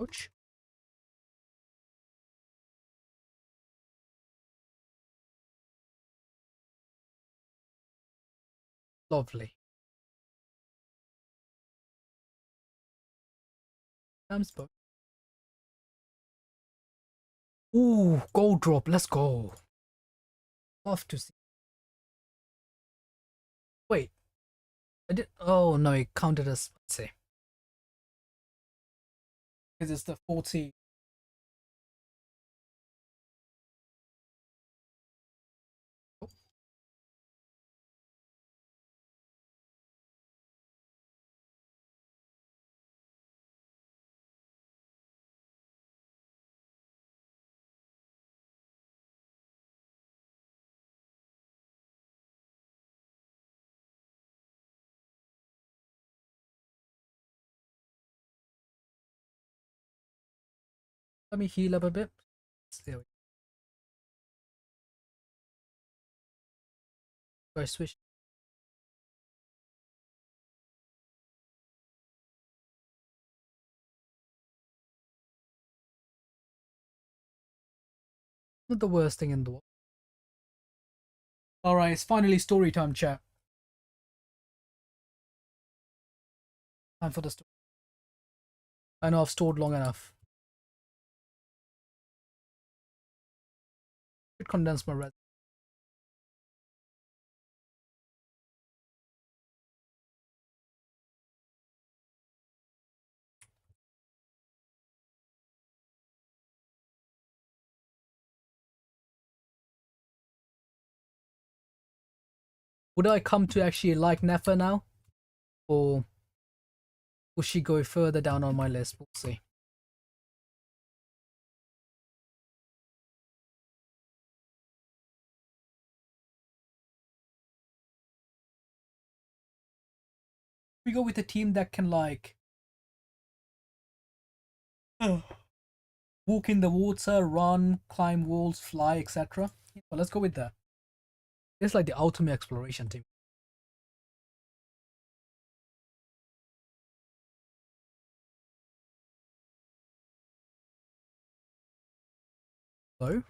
Ouch. Lovely. Sam's book. Ooh, gold drop. Let's go. Love to see. Wait, I did. Oh no, it counted as. Let's see. Because it's the 40. Let me heal up a bit. There we go. I switch. Not the worst thing in the world. Alright, it's finally story time, chat. Time for the story. I know I've stored long enough. Should condense my red. Would I come to actually like Nefer now? Or will she go further down on my list? We'll see. We go with a team that can like walk in the water, run, climb walls, fly, etc. Well, let's go with that. It's like the ultimate exploration team. So,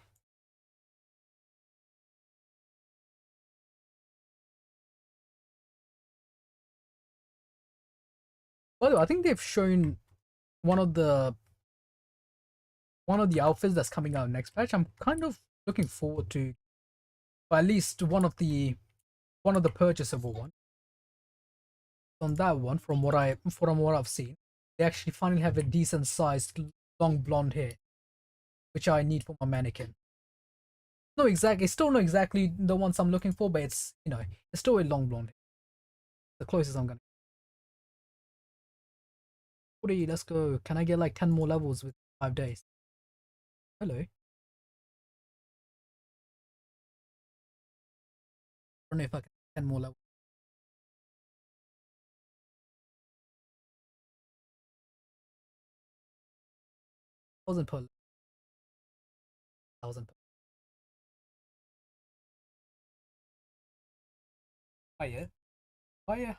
by the way, I think they've shown one of the outfits that's coming out next patch. I'm kind of looking forward to, or at least one of the purchasable one. On that one, from what I've seen, they actually finally have a decent sized long blonde hair, which I need for my mannequin. No, exactly. It's still not exactly the ones I'm looking for, but it's it's still a long blonde hair. The closest I'm gonna. 40, let's go. Can I get like 10 more levels with 5 days? Hello. I don't know if I can 10 more levels. Thousand per 1,000 per. Fire. Fire.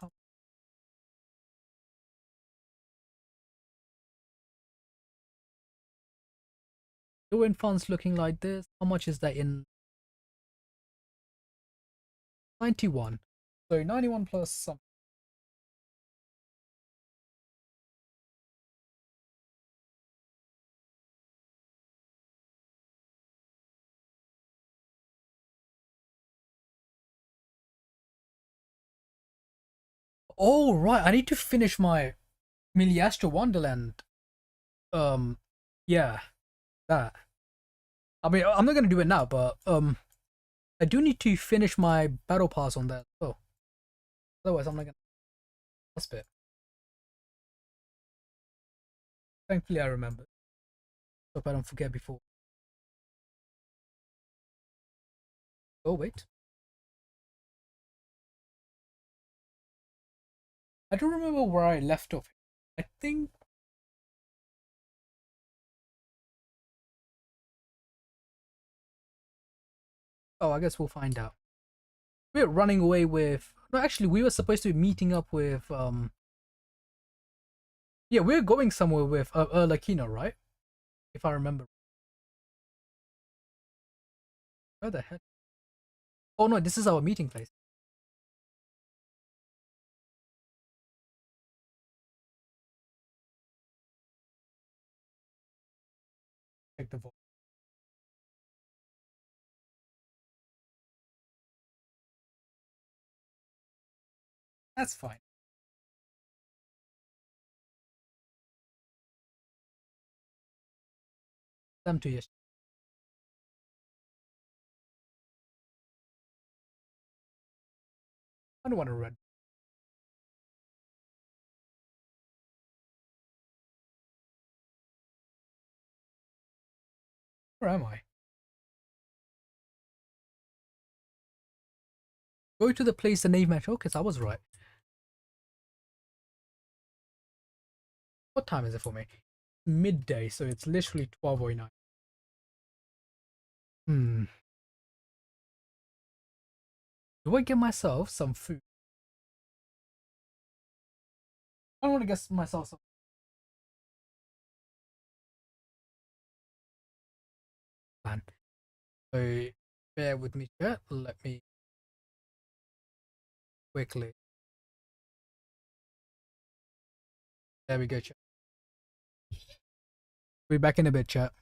Your funds looking like this. How much is that in 91? So 91 plus some. Oh right, I need to finish my Miliastra Wonderland. Yeah, that. I mean, I'm not gonna do it now, but I do need to finish my battle pass on that. Oh, otherwise I'm not gonna. That's bit. Thankfully, I remember. Hope I don't forget before. Oh wait, I don't remember where I left off. I think. Oh, I guess we'll find out. We're running away with. No, actually, we were supposed to be meeting up with. Yeah, we're going somewhere with Lakino, right? If I remember. Where the heck? Oh no, this is our meeting place. Check the vote. That's fine. Them to yes. I don't want to run. Where am I? Go to the place the name match. Okay, so I was right. What time is it for me? midday, so it's literally 12:09. Hmm. Do I get myself some food? I want to get myself some. Man. So bear with me, chat. Let me quickly. There we go, chat. Be back in a bit, chat.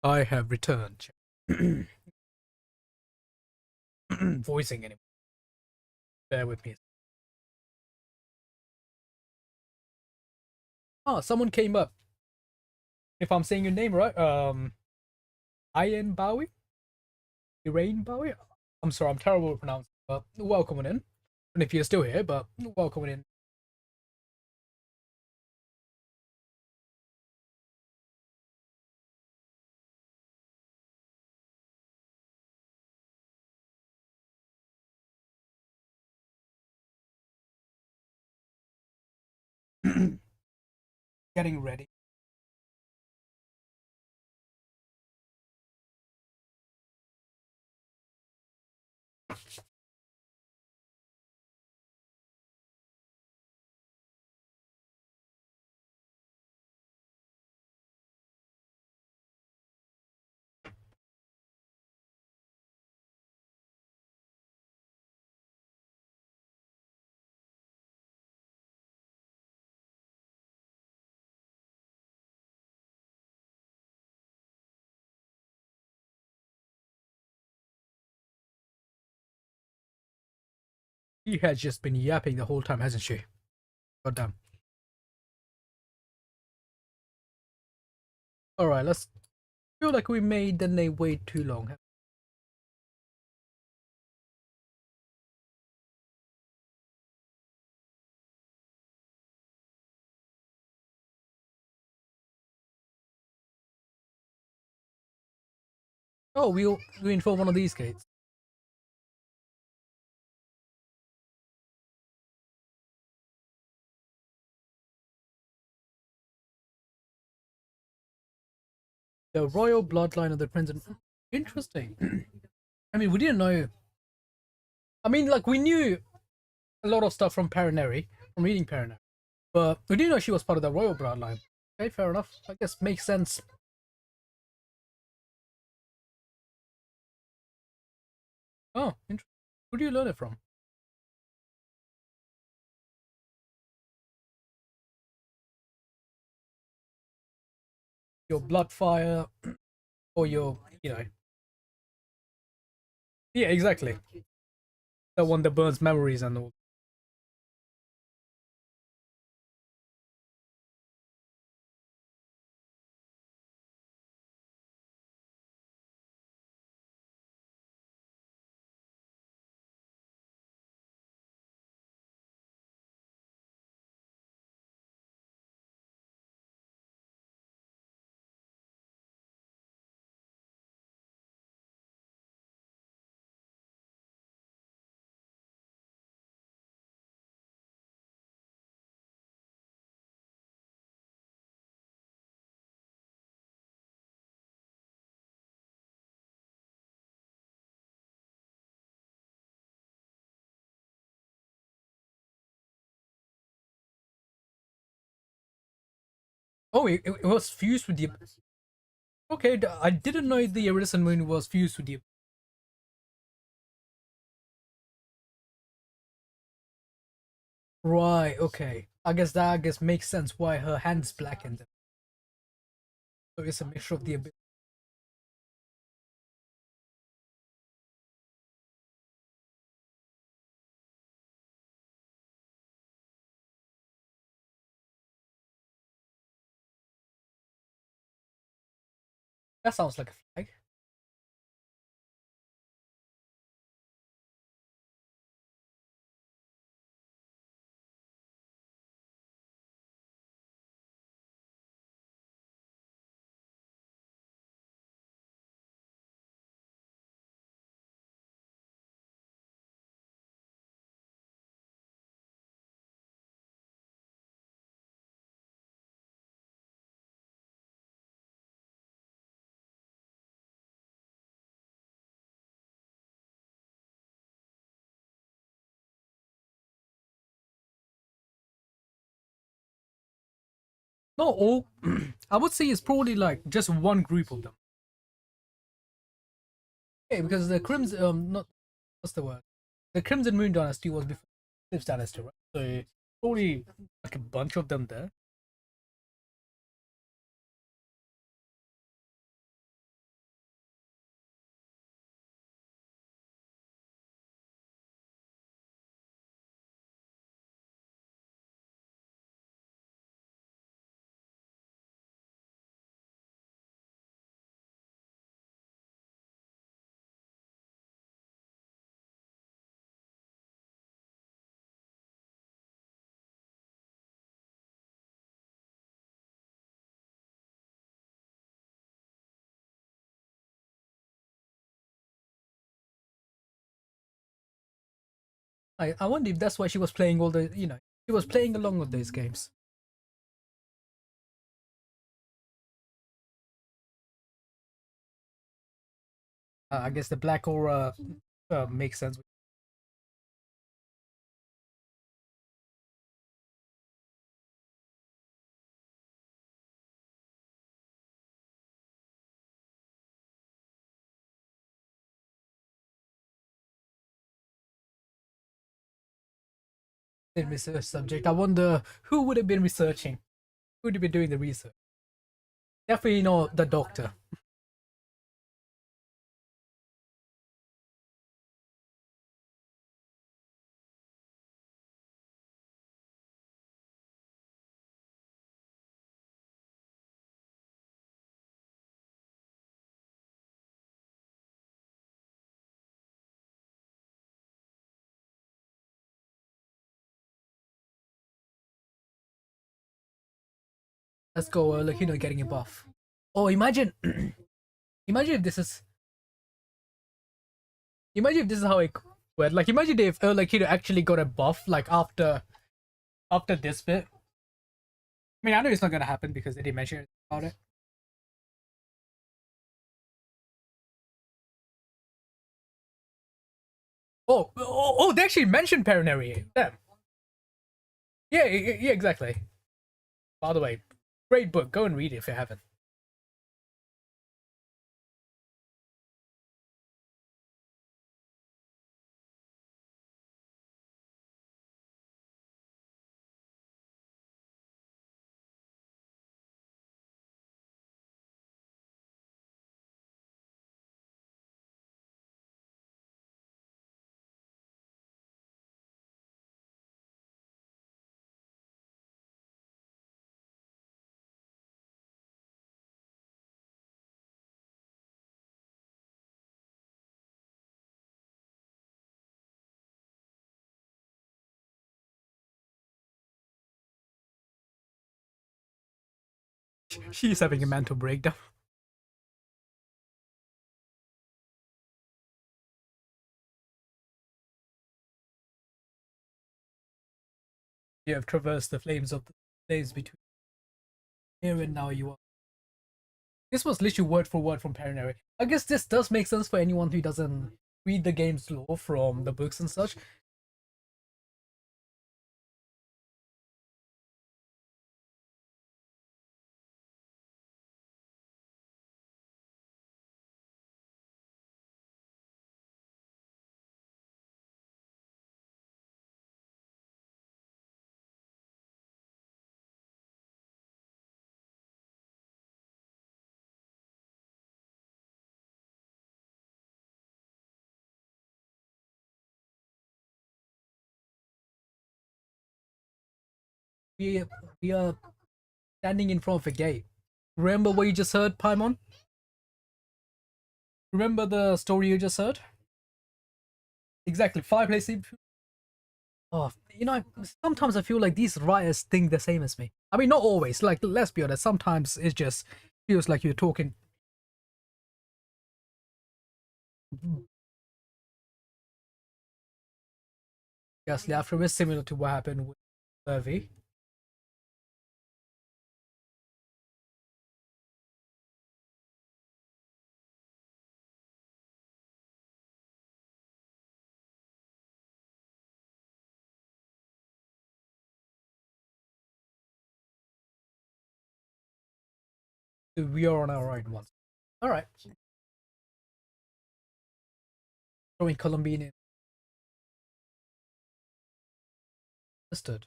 I have returned. Voicing anyway. Bear with me. Oh, someone came up. If I'm saying your name right, Ian Bowie? Irain Bowie? I'm sorry, I'm terrible at pronouncing, but welcome in. And if you're still here, but welcome in. Getting ready. She has just been yapping the whole time, hasn't she? God damn. Alright, let's feel like we made the name wait too long. Oh, we in for one of these gates. The royal bloodline of the prince. Interesting. I mean, we didn't know. I mean, like we knew a lot of stuff from Paraneri, from reading Paraneri, but we didn't know she was part of the royal bloodline. Okay, fair enough. I guess makes sense. Oh, interesting. Who do you learn it from? Your blood fire, or your, yeah, exactly. The one that burns memories and all. Oh, it was fused with the. Okay, I didn't know the iridescent moon was fused with the. Right. Okay. I guess makes sense why her hands blackened. So it's a mixture of the. That sounds like a flag. Not all. I would say it's probably like just one group of them. Okay, because the Crimson, not what's the word? The Crimson Moon Dynasty was before this dynasty, right? So probably like a bunch of them there. I wonder if that's why she was playing all the, she was playing along with those games. I guess the black aura makes sense. In research subject, I wonder who would have been researching, who would have been doing the research. Definitely not the doctor. Let's go, like, getting a buff. Oh, imagine, imagine if this is, imagine if this is how it went. Like, imagine if, like, actually got a buff, like, after this bit. I mean, I know it's not gonna happen because they didn't mention anything about it. Oh, they actually mentioned Paranary. Damn. Yeah, yeah, exactly. By the way, great book. Go and read it if you haven't. She's having a mental breakdown. You have traversed the flames of the flames between here and now. You are. This was literally word for word from Paranary. I guess this does make sense for anyone who doesn't read the game's lore from the books and such. We we are standing in front of a gate. Remember what you just heard, Paimon? Remember the story you just heard? Exactly. Fireplace. Oh, sometimes I feel like these writers think the same as me. I mean, not always. Like, let's be honest. Sometimes it just feels like you're talking. Yes, after is similar to what happened with Hervey. We are on our right one. All right. Throwing Colombian in. Understood.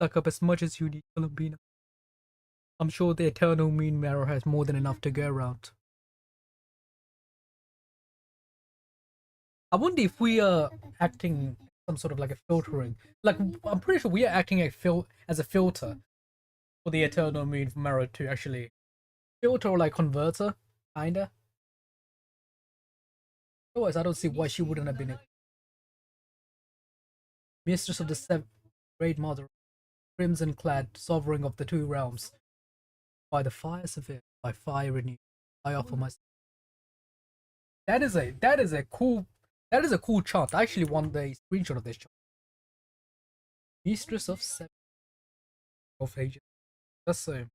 Suck up as much as you need, Colombina. I'm sure the Eternal Moon Marrow has more than enough to go around. I wonder if we are acting some sort of like a filtering. Like, I'm pretty sure we are acting as a filter for the Eternal Moon Marrow to actually filter or like converter, kinda. Otherwise, I don't see why she wouldn't have been a mistress of the seventh great mother. crimson-clad sovereign of the two realms. By the fires of it, by fire renewed, I offer my. That is a cool chant. I actually want the screenshot of this chant. Mistress of Seven of Ages. That's so.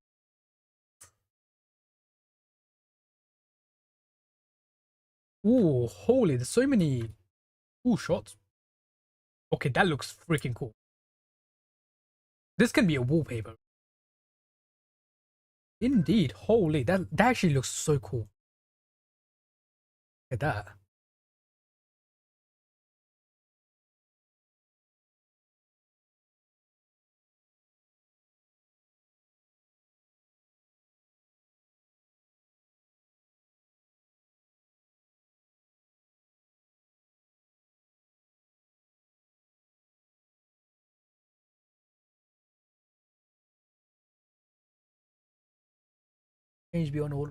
Ooh, holy! There's so many cool shots. Okay, that looks freaking cool. This can be a wallpaper. Indeed, holy, that actually looks so cool. Look at that. Change beyond all.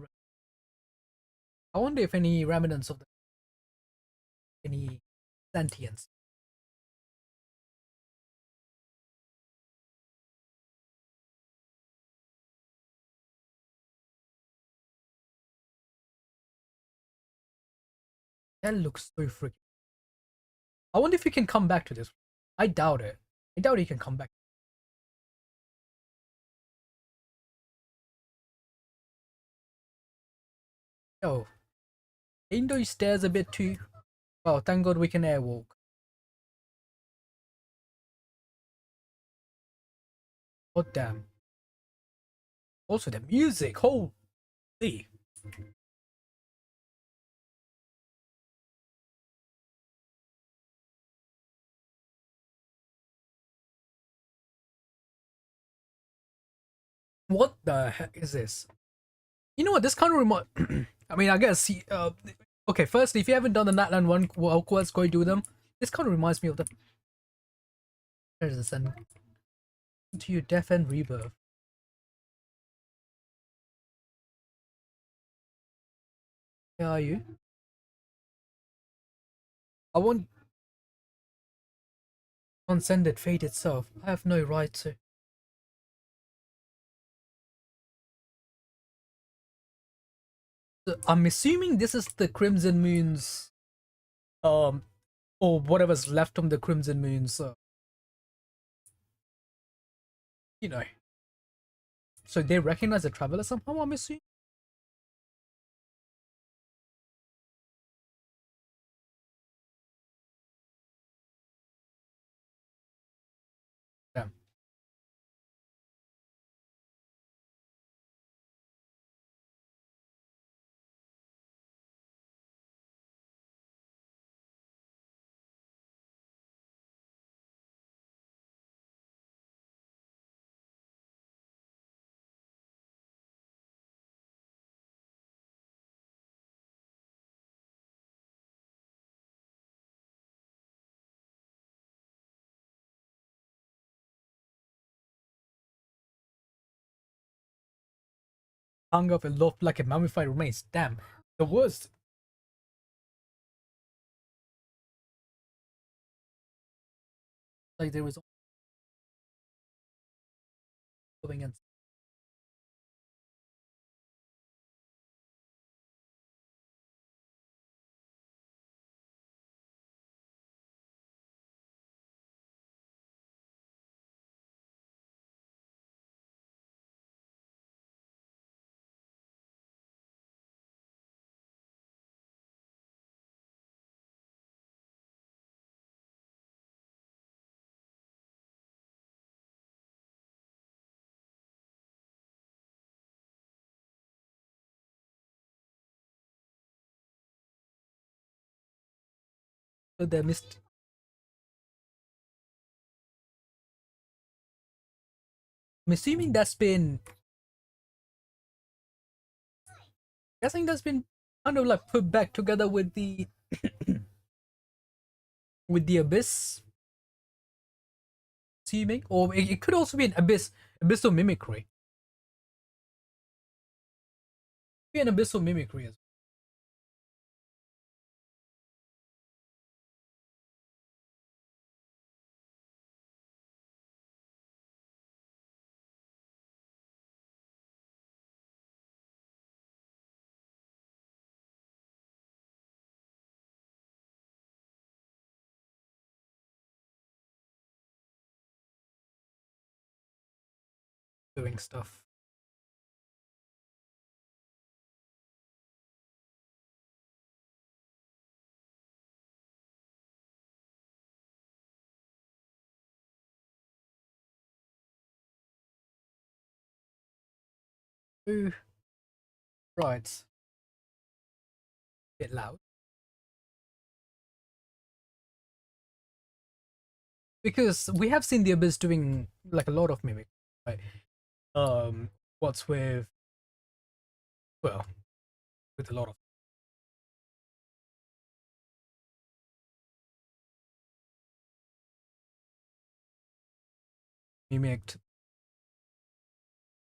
I wonder if any remnants of any sentience. That looks so freaking. I wonder if he can come back to this. I doubt it. I doubt he can come back. Yo, even though he stares a bit too. Well, thank God we can airwalk. God damn. Also, the music. Holy. What the heck is this? You know what? This kind of remind. I mean, I guess. Okay, firstly, if you haven't done the Natlan one, well, let's go do them. This kind of reminds me of the. There's a send to your death and rebirth. Where are you? I won't transcended fate itself. I have no right to. I'm assuming this is the Crimson Moon's, um, or whatever's left from the Crimson Moon's, you know. So they recognize the Traveler somehow, I'm assuming? Damn. Hung up and looked like a mummified remains. Damn. The worst. Like there was going in. So they missed. I'm assuming that's been. Guessing that's been kind of like put back together with the with the abyss. Assuming, or it could also be an abyssal mimicry. Be an abyssal mimicry as doing stuff. Ooh, right. Bit loud. Because we have seen the Abyss doing like a lot of mimic, right? What's with, well, with a lot of mimicked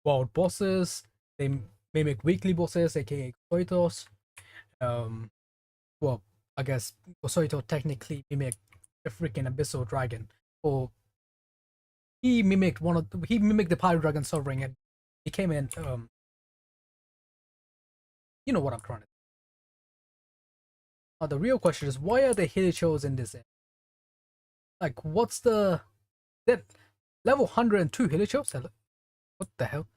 wild bosses. They mimic weekly bosses, aka Koitos. Um, well, I guess Kosoito technically mimicked a freaking abyssal dragon, or he mimicked the Pyro Dragon Sovereign, and he came in. You know what I'm trying to. The real question is, why are the Hilichos in this? Like, what's the that level 102 Hilichos? What the hell?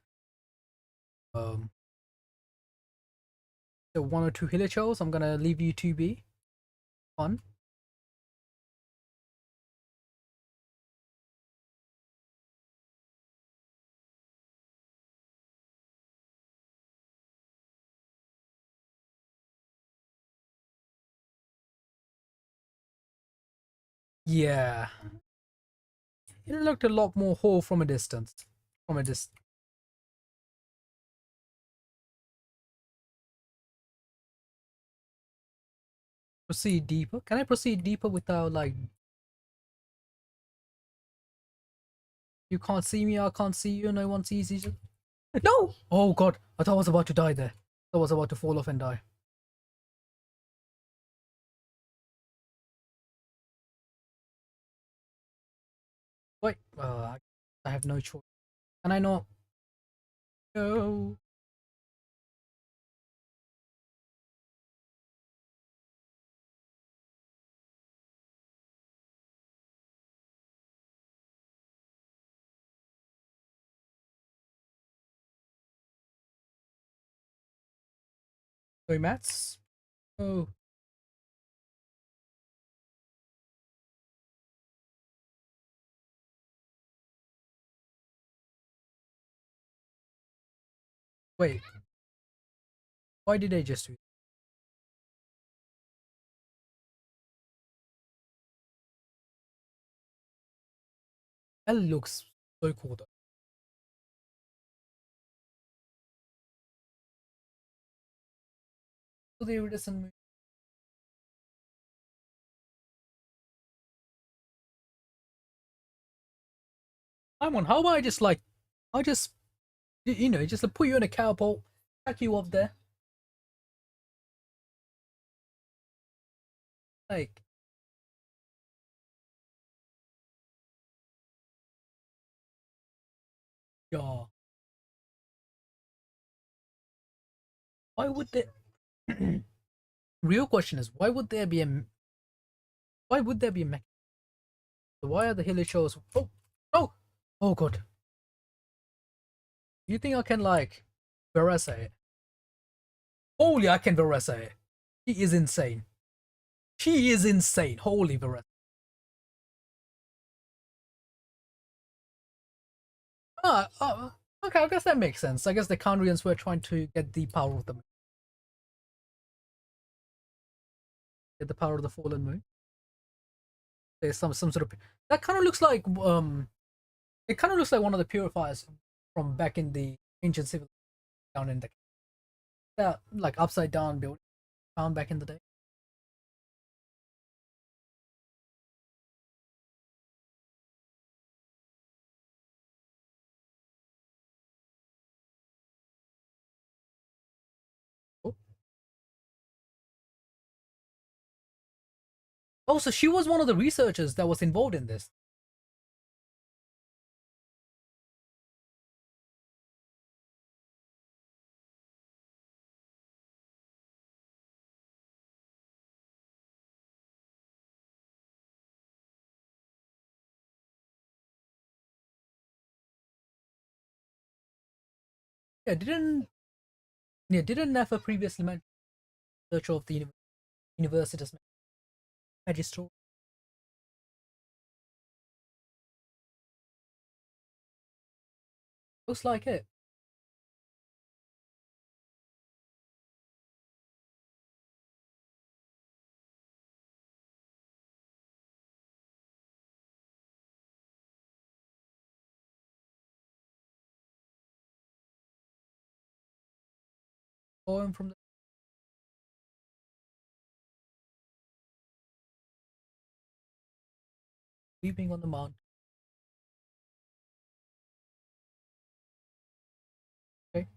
Um, the 102 Hilichos. I'm gonna leave you to be fun. Yeah, it looked a lot more whole from a distance. From a distance. Proceed deeper. Can I proceed deeper without like you can't see me, I can't see you, no one sees each other? No! Oh god, I thought I was about to die there. I was about to fall off and die. Wait, I have no choice. And I know. No. Sorry, Mats. Oh. Wait, why did I just do that? Looks so cool though. So the iridescent. I'm on. How about I just like, I just, just like, put you in a catapult, pack you up there, like, yeah. Why would there? Real question is, why would there be a mech? Why are the Hilichos? Oh, oh, oh god. You think I can like Veresa it? Holy, I can Veresa it. She is insane. She is insane. Holy Veresa. Okay, I guess that makes sense. I guess the Kandrians were trying to get the power of the moon. Get the power of the fallen moon. There's some sort of that kind of looks like it kind of looks like one of the purifiers from back in the ancient civil down in the that like upside down build found back in the day. Oh. Oh, so she was one of the researchers that was involved in this. Yeah, didn't Nefer previously mention search of the university's magister? Looks like it. Poem from the weeping on the mountain. Okay.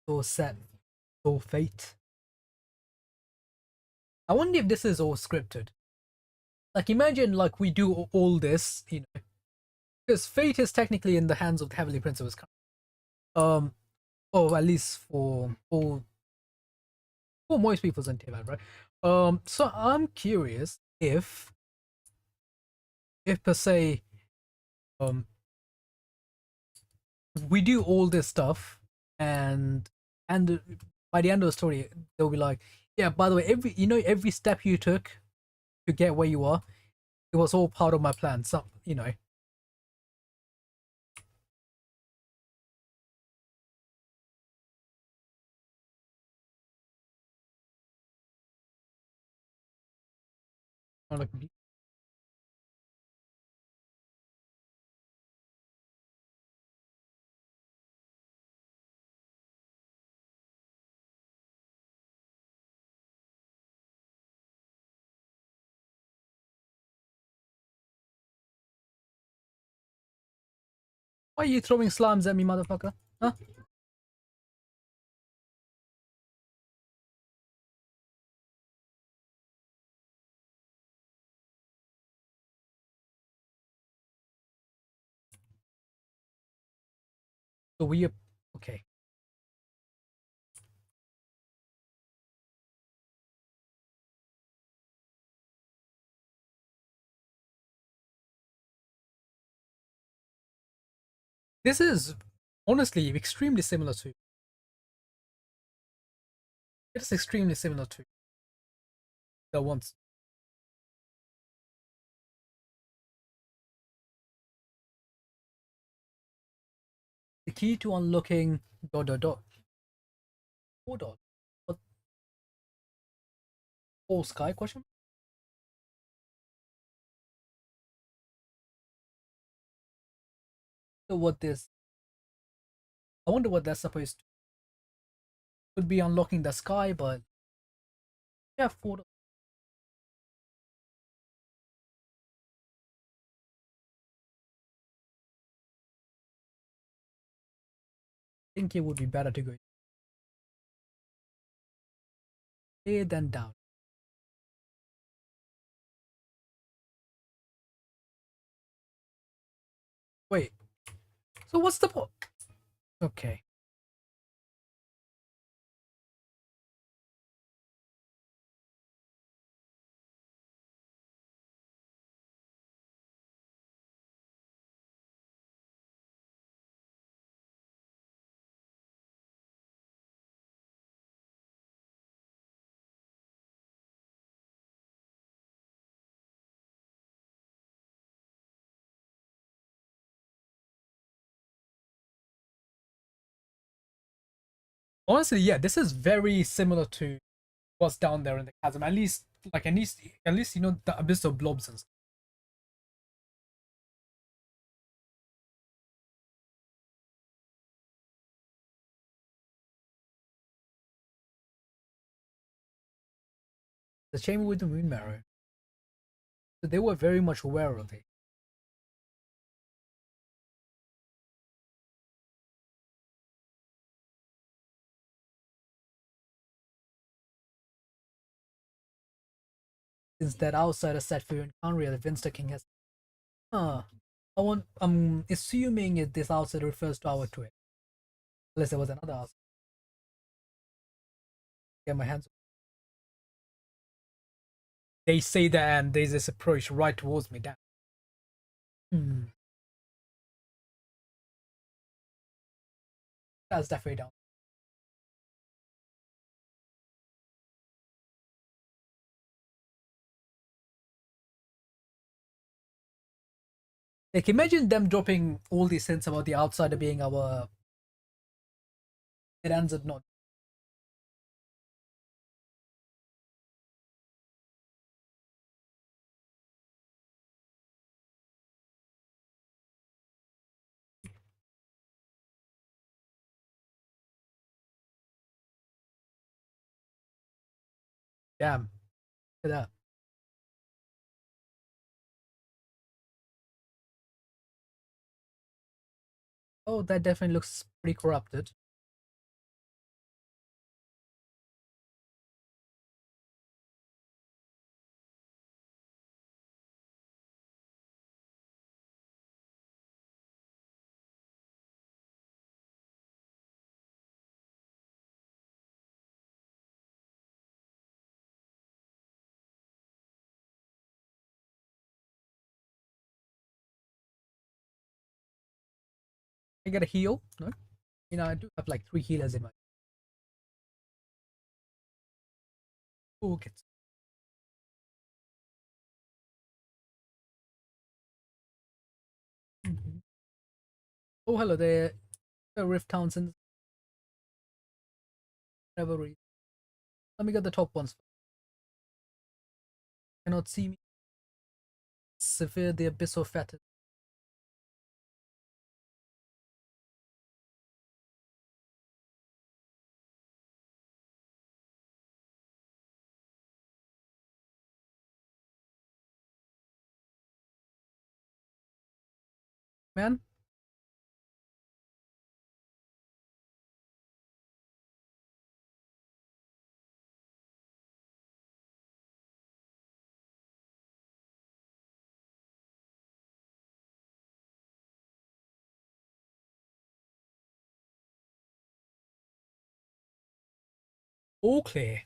So set, so fate. I wonder if this is all scripted. Like, imagine like we do all this, because fate is technically in the hands of the Heavenly Principles. Um, or at least for most people's in Tibet, right? So I'm curious if per se, um, we do all this stuff, and by the end of the story, they'll be like, yeah, by the way, every step you took to get where you are, it was all part of my plan. So like, why are you throwing slams at me, motherfucker? Huh? So we okay. This is honestly extremely similar to. It is extremely similar to the ones. The key to unlocking dot dot dot. Hold on. What? All sky question? So what this? I wonder what that's supposed to. Could be unlocking the sky, but yeah, four. I think it would be better to go here than down. Wait. So what's the point? Okay. Honestly, yeah, this is very similar to what's down there in the chasm. At least, like, at least the abyss of blobs and stuff. The chamber with the moon marrow. So they were very much aware of it. Since that outsider set for you in Conria, the Vinster King has. Huh. I'm assuming this outsider refers to our twin. Unless there was another outsider. Get my hands. They say that, and there's this approach right towards me. Damn. Hmm. That's definitely down. Like, imagine them dropping all these hints about the outsider being our. It ends at not. Damn. Look at that. Oh, that definitely looks pretty corrupted. I get a heal. No, I do have like 3 healers in my. Toolkit. Mhm. Oh, hello there, Rift Townsend. Revelry. Let me get the top ones. Cannot see me. Severe the Abyss of Fat. Man, all clear. Is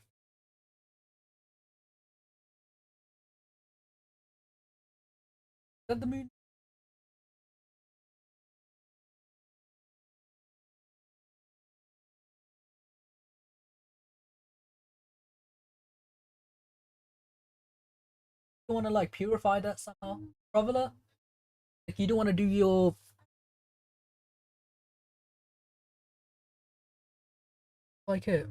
that the moon? You want to like purify that somehow, Traveler? Like you don't want to do your like it.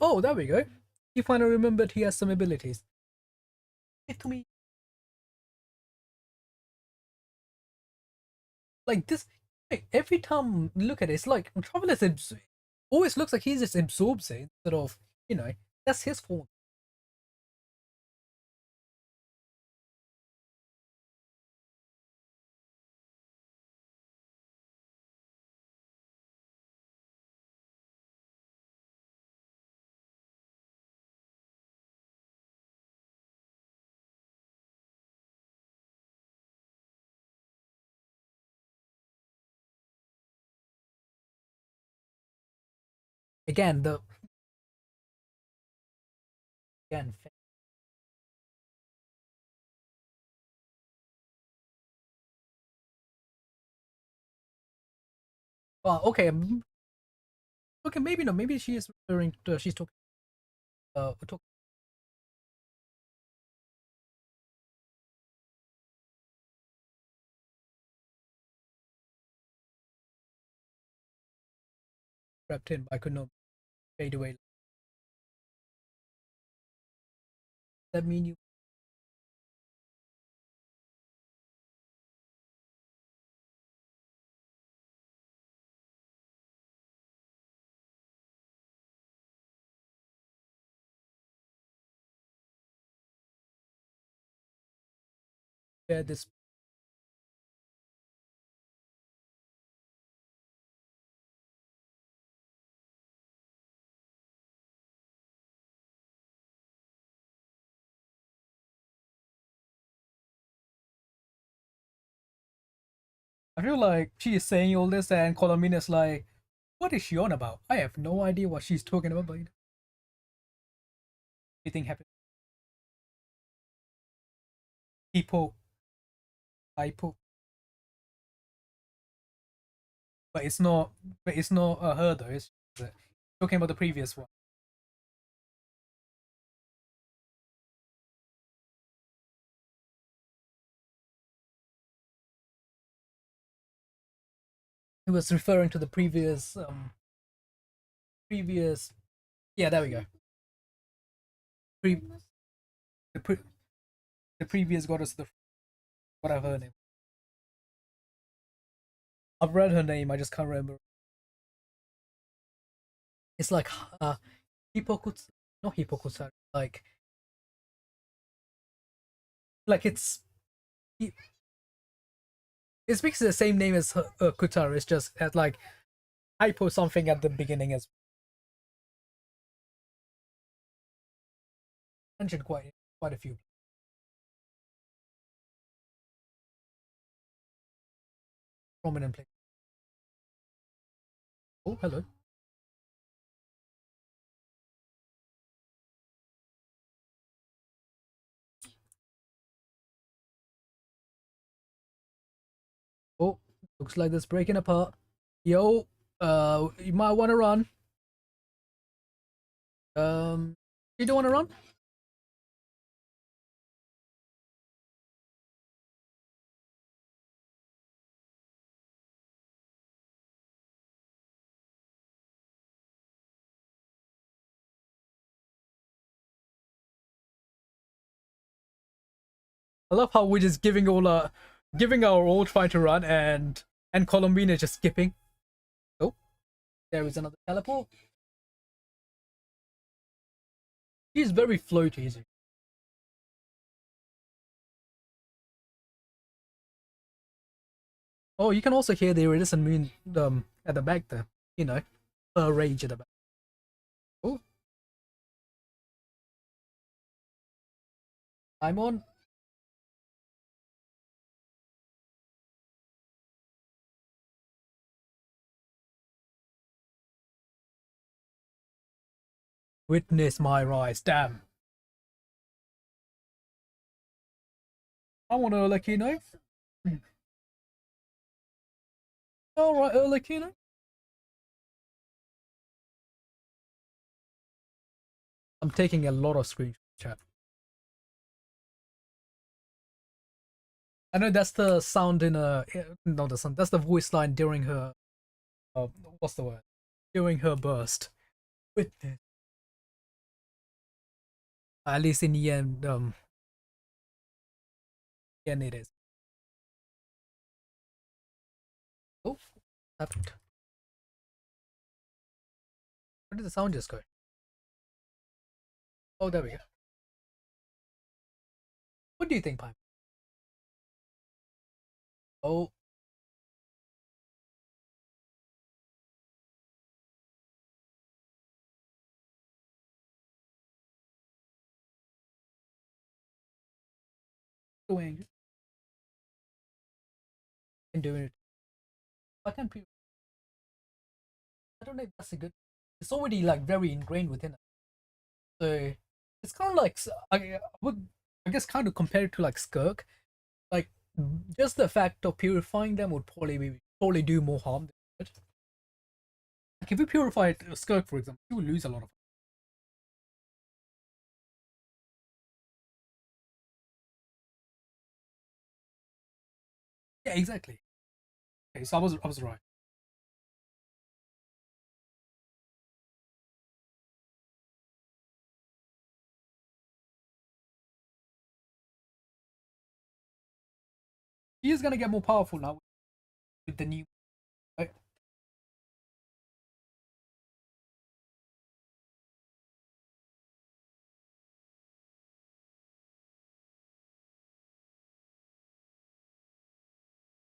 Oh, there we go. He finally remembered he has some abilities. It to me like this. Like, every time you look at it, it's like Traveler's always looks like he just absorbs it instead of that's his fault. Again, the again. Well, okay, okay, maybe no, maybe she is referring to she's talking crept in, but I could not fade away. Does that mean you share this? I feel like she is saying all this, and Colomina's like, "What is she on about? I have no idea what she's talking about." But Anything happen? People, people, but it's not. But it's not her though. It's talking about the previous one. It was referring to the previous. Yeah, there we go. Pre, the pre, the previous goddess, the whatever her name. I've read her name. I just can't remember. It's like Hippokutsu, not Hippokutsu. Like it's basically the same name as Kutaro. It's just at like hypo something at the beginning as mentioned quite a few prominent places. Oh, hello. Oh, looks like it's breaking apart. Yo, you might want to run. You don't want to run? I love how we're just giving our all trying to run and Colombina just skipping. Oh, there is another teleport. He's very floaty, is he? Oh, you can also hear the iridescent moon at the back there. You know, her rage at the back. Oh, I'm on. Witness my rise. Damn. I want to let you know. All right, Erlekino. I'm taking a lot of screenshots, chat. I know that's the sound in a not the sound. That's the voice line during her. What's the word? During her burst. Witness. At least in the end, again it is. Oh, happened. Where did the sound just go? Oh, there we go. What do you think, Pime? Oh, doing. And doing it. I can't. I don't know if that's a good. It's already like very ingrained within it. So it's kind of like I would, I guess, kind of compare it to like Skirk. Like just the fact of purifying them would probably do more harm than good. Like if you purify a Skirk, for example, you will lose a lot of. Yeah, exactly. Okay, so I was right. He is gonna get more powerful now with the new. Right?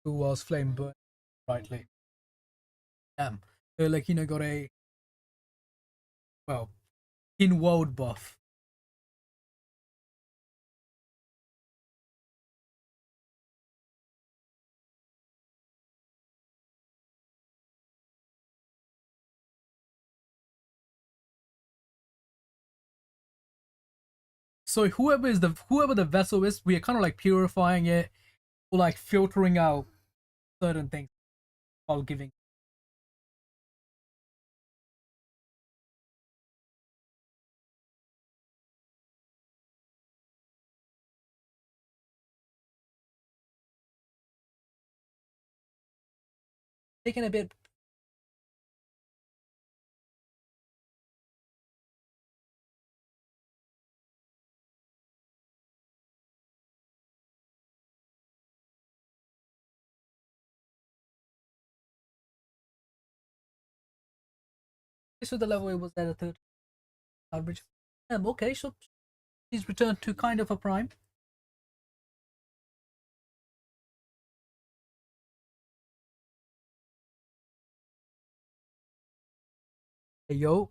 Who was flame burn rightly? Damn. Like got a well in world buff. So whoever the vessel is, we are kind of like purifying it, or like filtering out certain things while giving. Taking a bit. This was the level it was at a third average. Okay, so he's returned to kind of a prime. Hey, yo,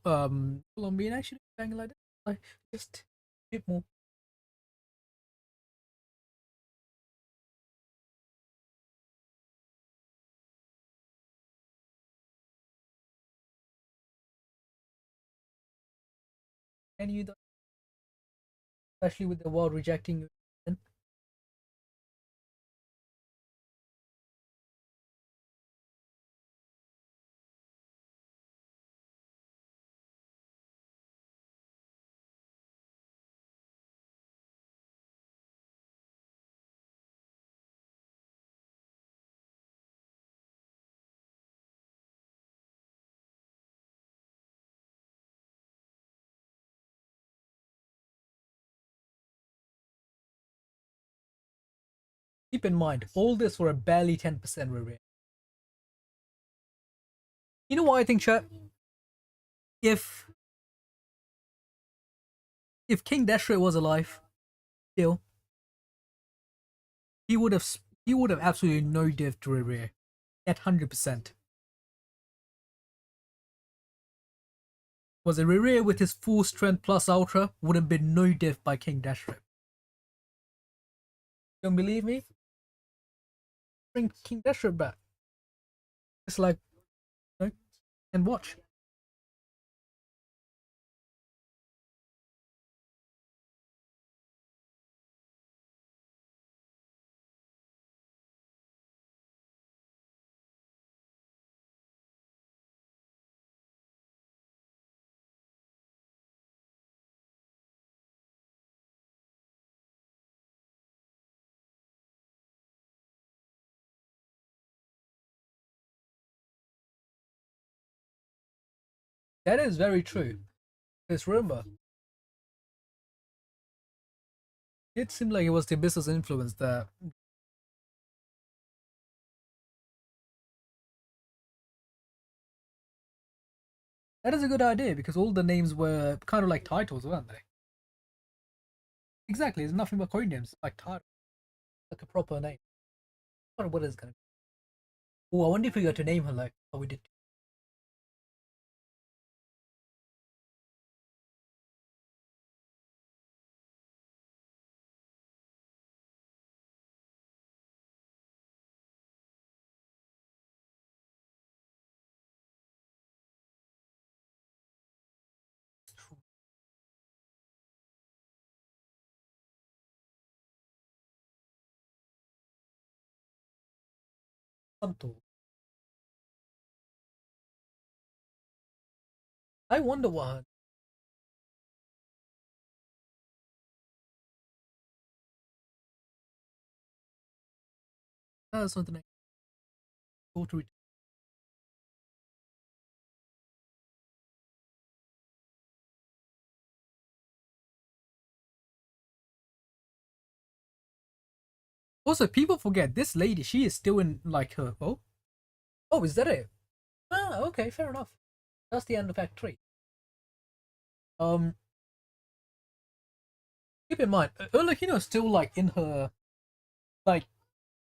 Colombian actually banging like that. Like just a bit more. And you, especially with the world rejecting you. Keep in mind, all this for a barely 10% rate. You know what I think, chat? If King Deshret was alive, still, he would have absolutely no div to Riri at 100%. Was a Riri with his full strength plus ultra would have been no div by King Deshret. Don't believe me? Bring King Deshret back. It's like, you know, and watch. That is very true. Because remember, it seemed like it was the business influence that. That is a good idea because all the names were kind of like titles, weren't they? Exactly, it's nothing but coin names, like title, like a proper name. I wonder what it's gonna be. Oh, I wonder if we got to name her like how we did. Santo. I wonder what her. Something like. Also, people forget this lady. She is still in like her. Oh, is that it? Ah, okay, fair enough. That's the end of Act Three. Um, keep in mind, Urlakino is still like in her like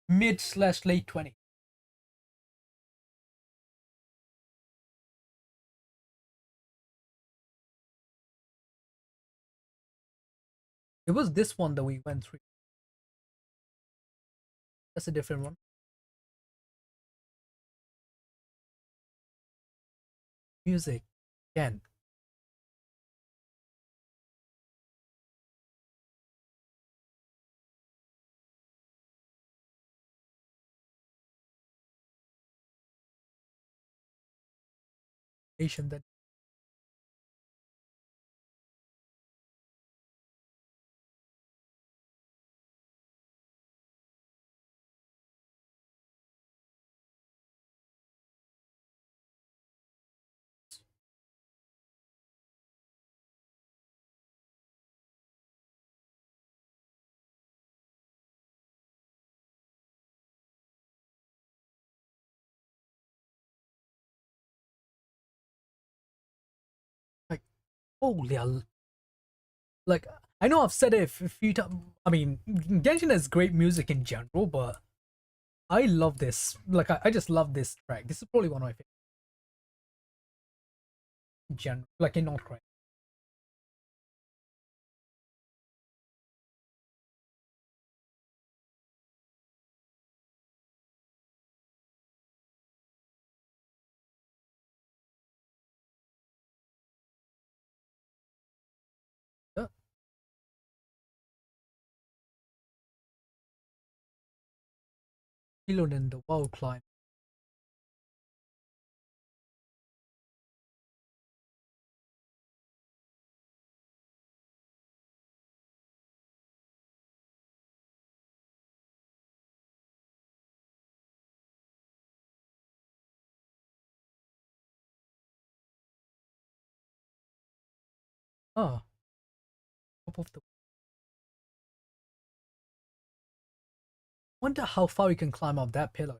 mid slash late 20s. It was this one that we went through. That's a different one. Music again. Asian that like holy like I know I've said it a few times. I mean, Genshin has great music in general, but I love this. Like I just love this track. This is probably one of my favorite in general. Like in not correct. Yeah. Elon and the Wild Climb. Ah, top of the. Wonder how far you can climb up that pillar.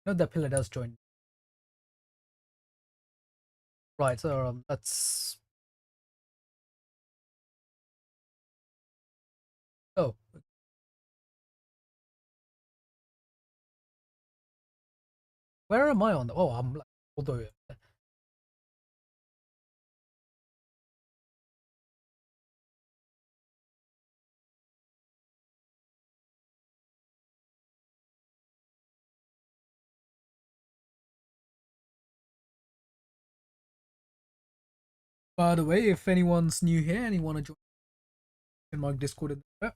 No, that pillar does join. Right. So that's. Oh, where am I on the? Oh, I'm like although. By the way, if anyone's new here and you want to join, in my Discord in the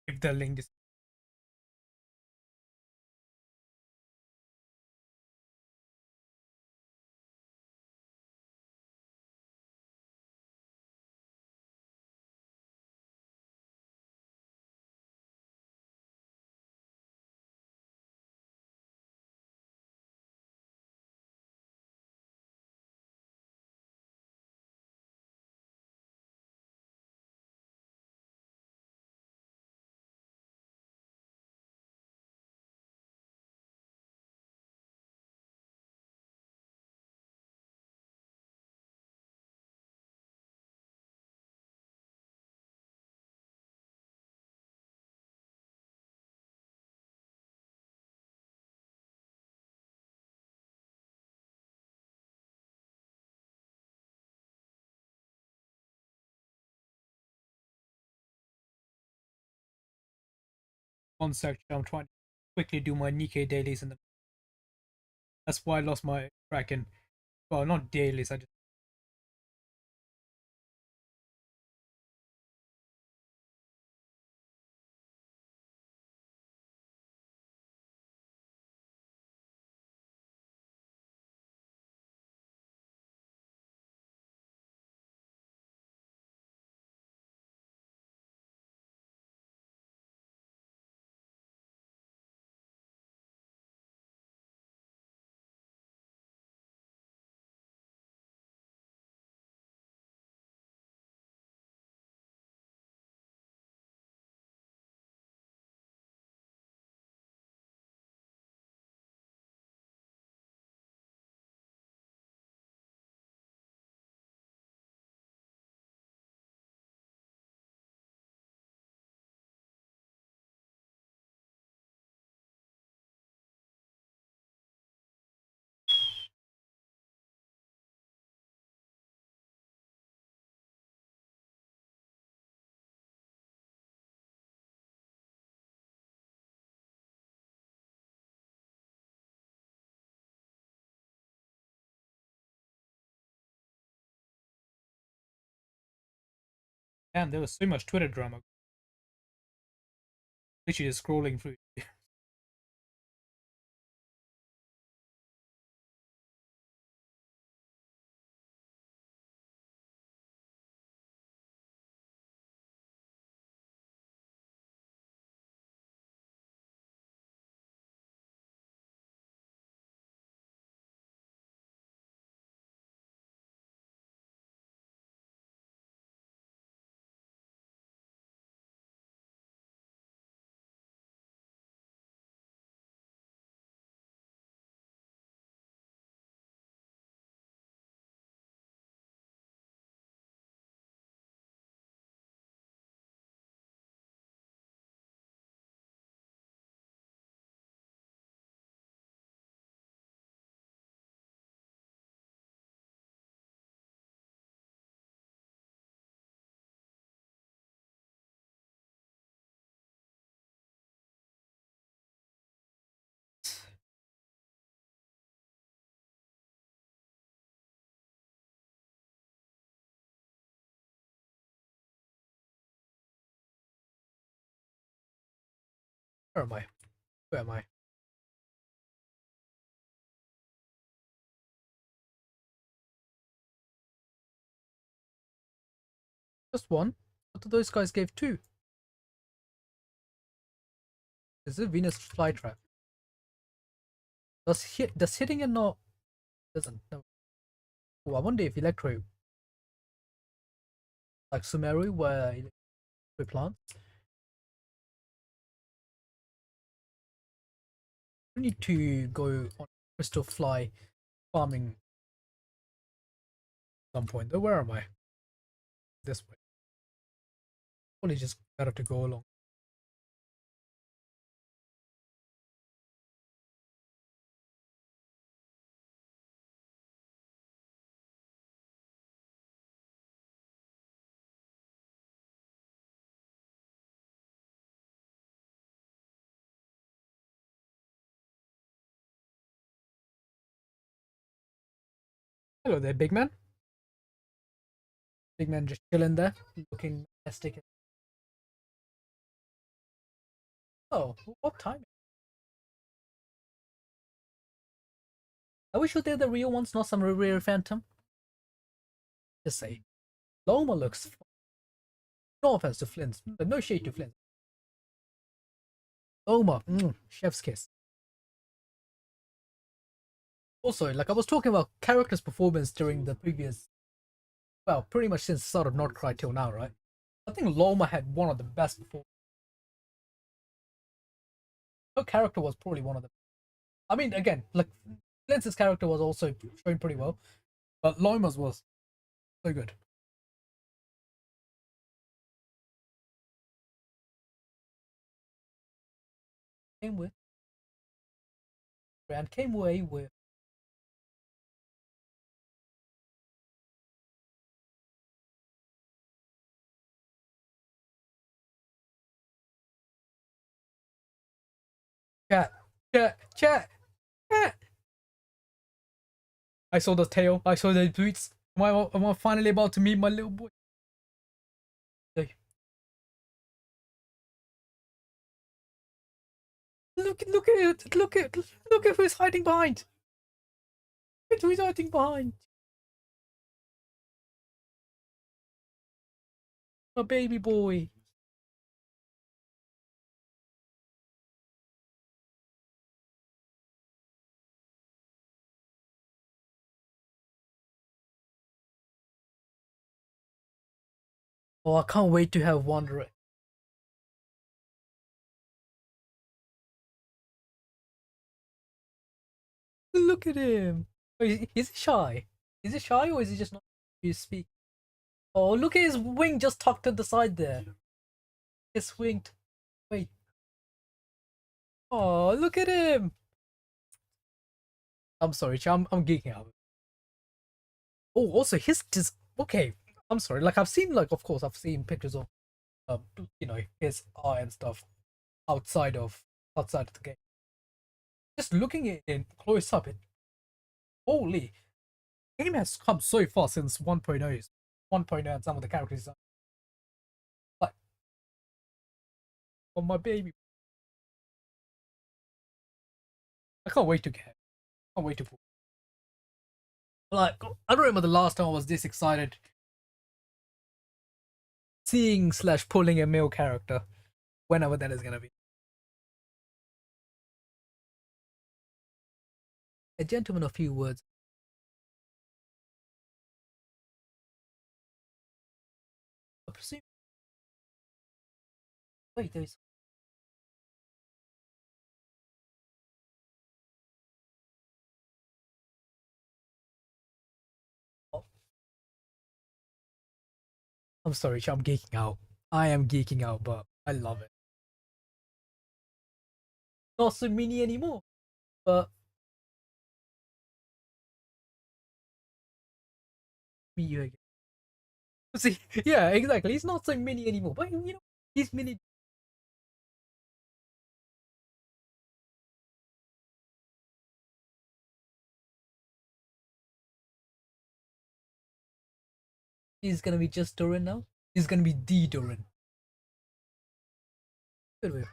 if the link is. One section. I'm trying to quickly do my Nikkei dailies, and that's why I lost my track in. Well, not dailies. I just. Damn, there was so much Twitter drama. Literally just scrolling through. Where am I? Where am I? Just one? What do those guys gave two? Is it Venus flytrap? Does hitting it not doesn't no. Oh, I wonder if Electro like Sumeru where Electro plants. We need to go on Crystal Fly farming at some point. Though where am I? This way. Probably just better to go along. Hello there, big man. Big man just chilling there, looking majestic. Oh, what time? Are we sure they're the real ones, not some rare phantom? Just say. Loma looks. No offense to Flint. No shade to Flint. Loma, chef's kiss. Also, like I was talking about character's performance during the previous, well, pretty much since the start of Not Cry till now, right? I think Loma had one of the best performances. Her character was probably one of the. I mean, again, like Flint's character was also showing pretty well, but Loma's was so good. Came with Brand came away with chat, chat. I saw the tail. I saw the tweets. Am I finally about to meet my little boy? Hey, look at it. Look at who's hiding behind. Look at who's hiding behind. My baby boy. Oh, I can't wait to have Wanderer. Look at him. Oh, is he shy? Is he shy or is he just not to speak? Oh, look at his wing just tucked at the side there. It's winged. Wait. Oh, look at him. I'm sorry, I'm geeking out. Oh, also his just okay. I'm sorry. Like I've seen, like of course I've seen pictures of, his eye and stuff outside of outside of the game. Just looking at it close up, it holy game has come so far since 1.0. 1.0 and some of the characters are like on my baby. I can't wait to get. I can't wait to. Like I don't remember the last time I was this excited seeing slash pulling a male character, whenever that is gonna be. A gentleman, a few words. I presume. Wait, there's. Oh, I'm sorry, I'm geeking out. I am geeking out, but I love it. Not so mini anymore, but me you again. See, yeah, exactly. He's not so mini anymore, but he's mini. He's gonna be just Doran now. He's gonna be the Doran. Good way.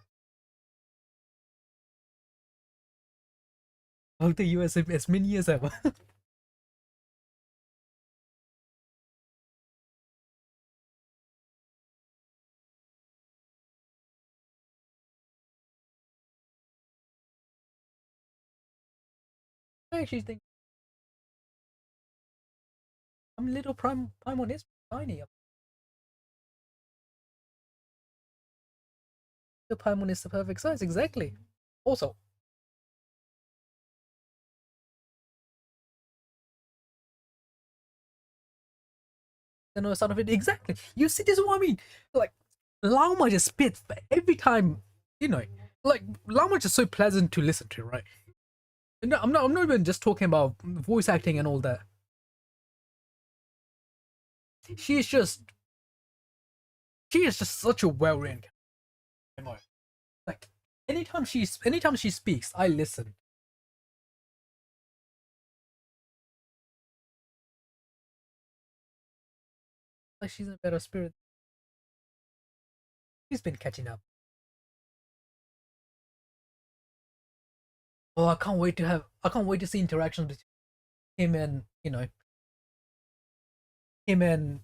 Hug the US as many as ever. I actually think I'm little Paimon is tiny. The Paimon is the perfect size, exactly. Also, you know, son of it, exactly. You see, this is what I mean. Like, Llama just spits every time, you know. Like, Llama is so pleasant to listen to, right? No, I'm not even just talking about voice acting and all that. She's just, she is just such a well-written character. Like, anytime she speaks, I listen. Like, she's in a better spirit. She's been catching up. Oh, I can't wait to see interactions between him and, you know, him and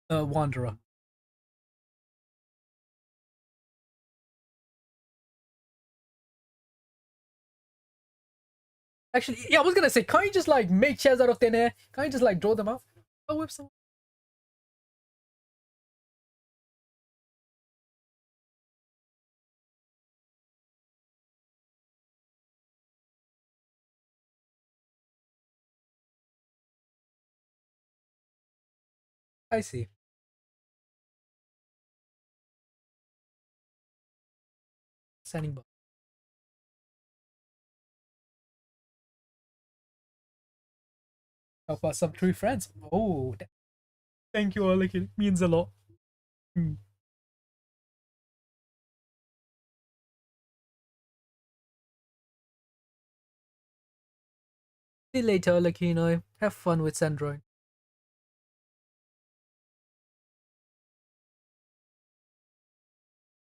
Wanderer. Actually, yeah, I was gonna say, can't you just like make chairs out of thin air? Can't you just like draw them up? Oh, whip some. I see. Standing by. Help us some true friends. Oh, thank you, Alec. It means a lot. Hmm. See you later, Alec. You know, have fun with Sandroid.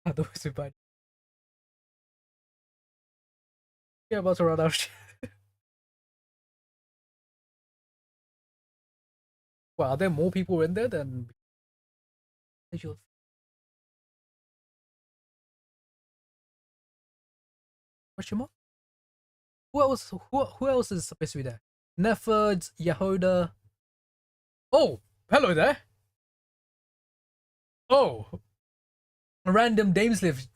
Otherwise, we bad. You're about to run out. Well, are there more people in there than usual? Question mark? Who else is supposed to be there? Neffords, Yehoda. Oh, hello there. Oh, random Damesliv,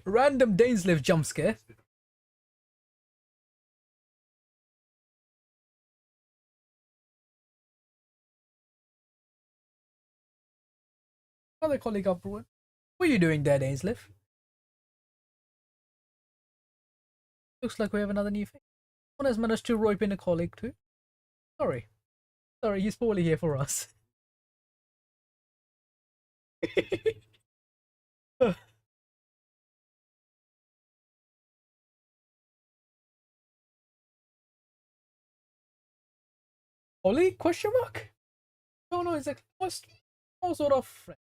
random Damesliv jump scare. Another colleague up. What are you doing there, Damesliv? Looks like we have another new thing. One has managed to rope in a colleague too. Sorry, sorry, he's poorly here for us. Ollie? Question mark? No, no, it's like what sort of friend?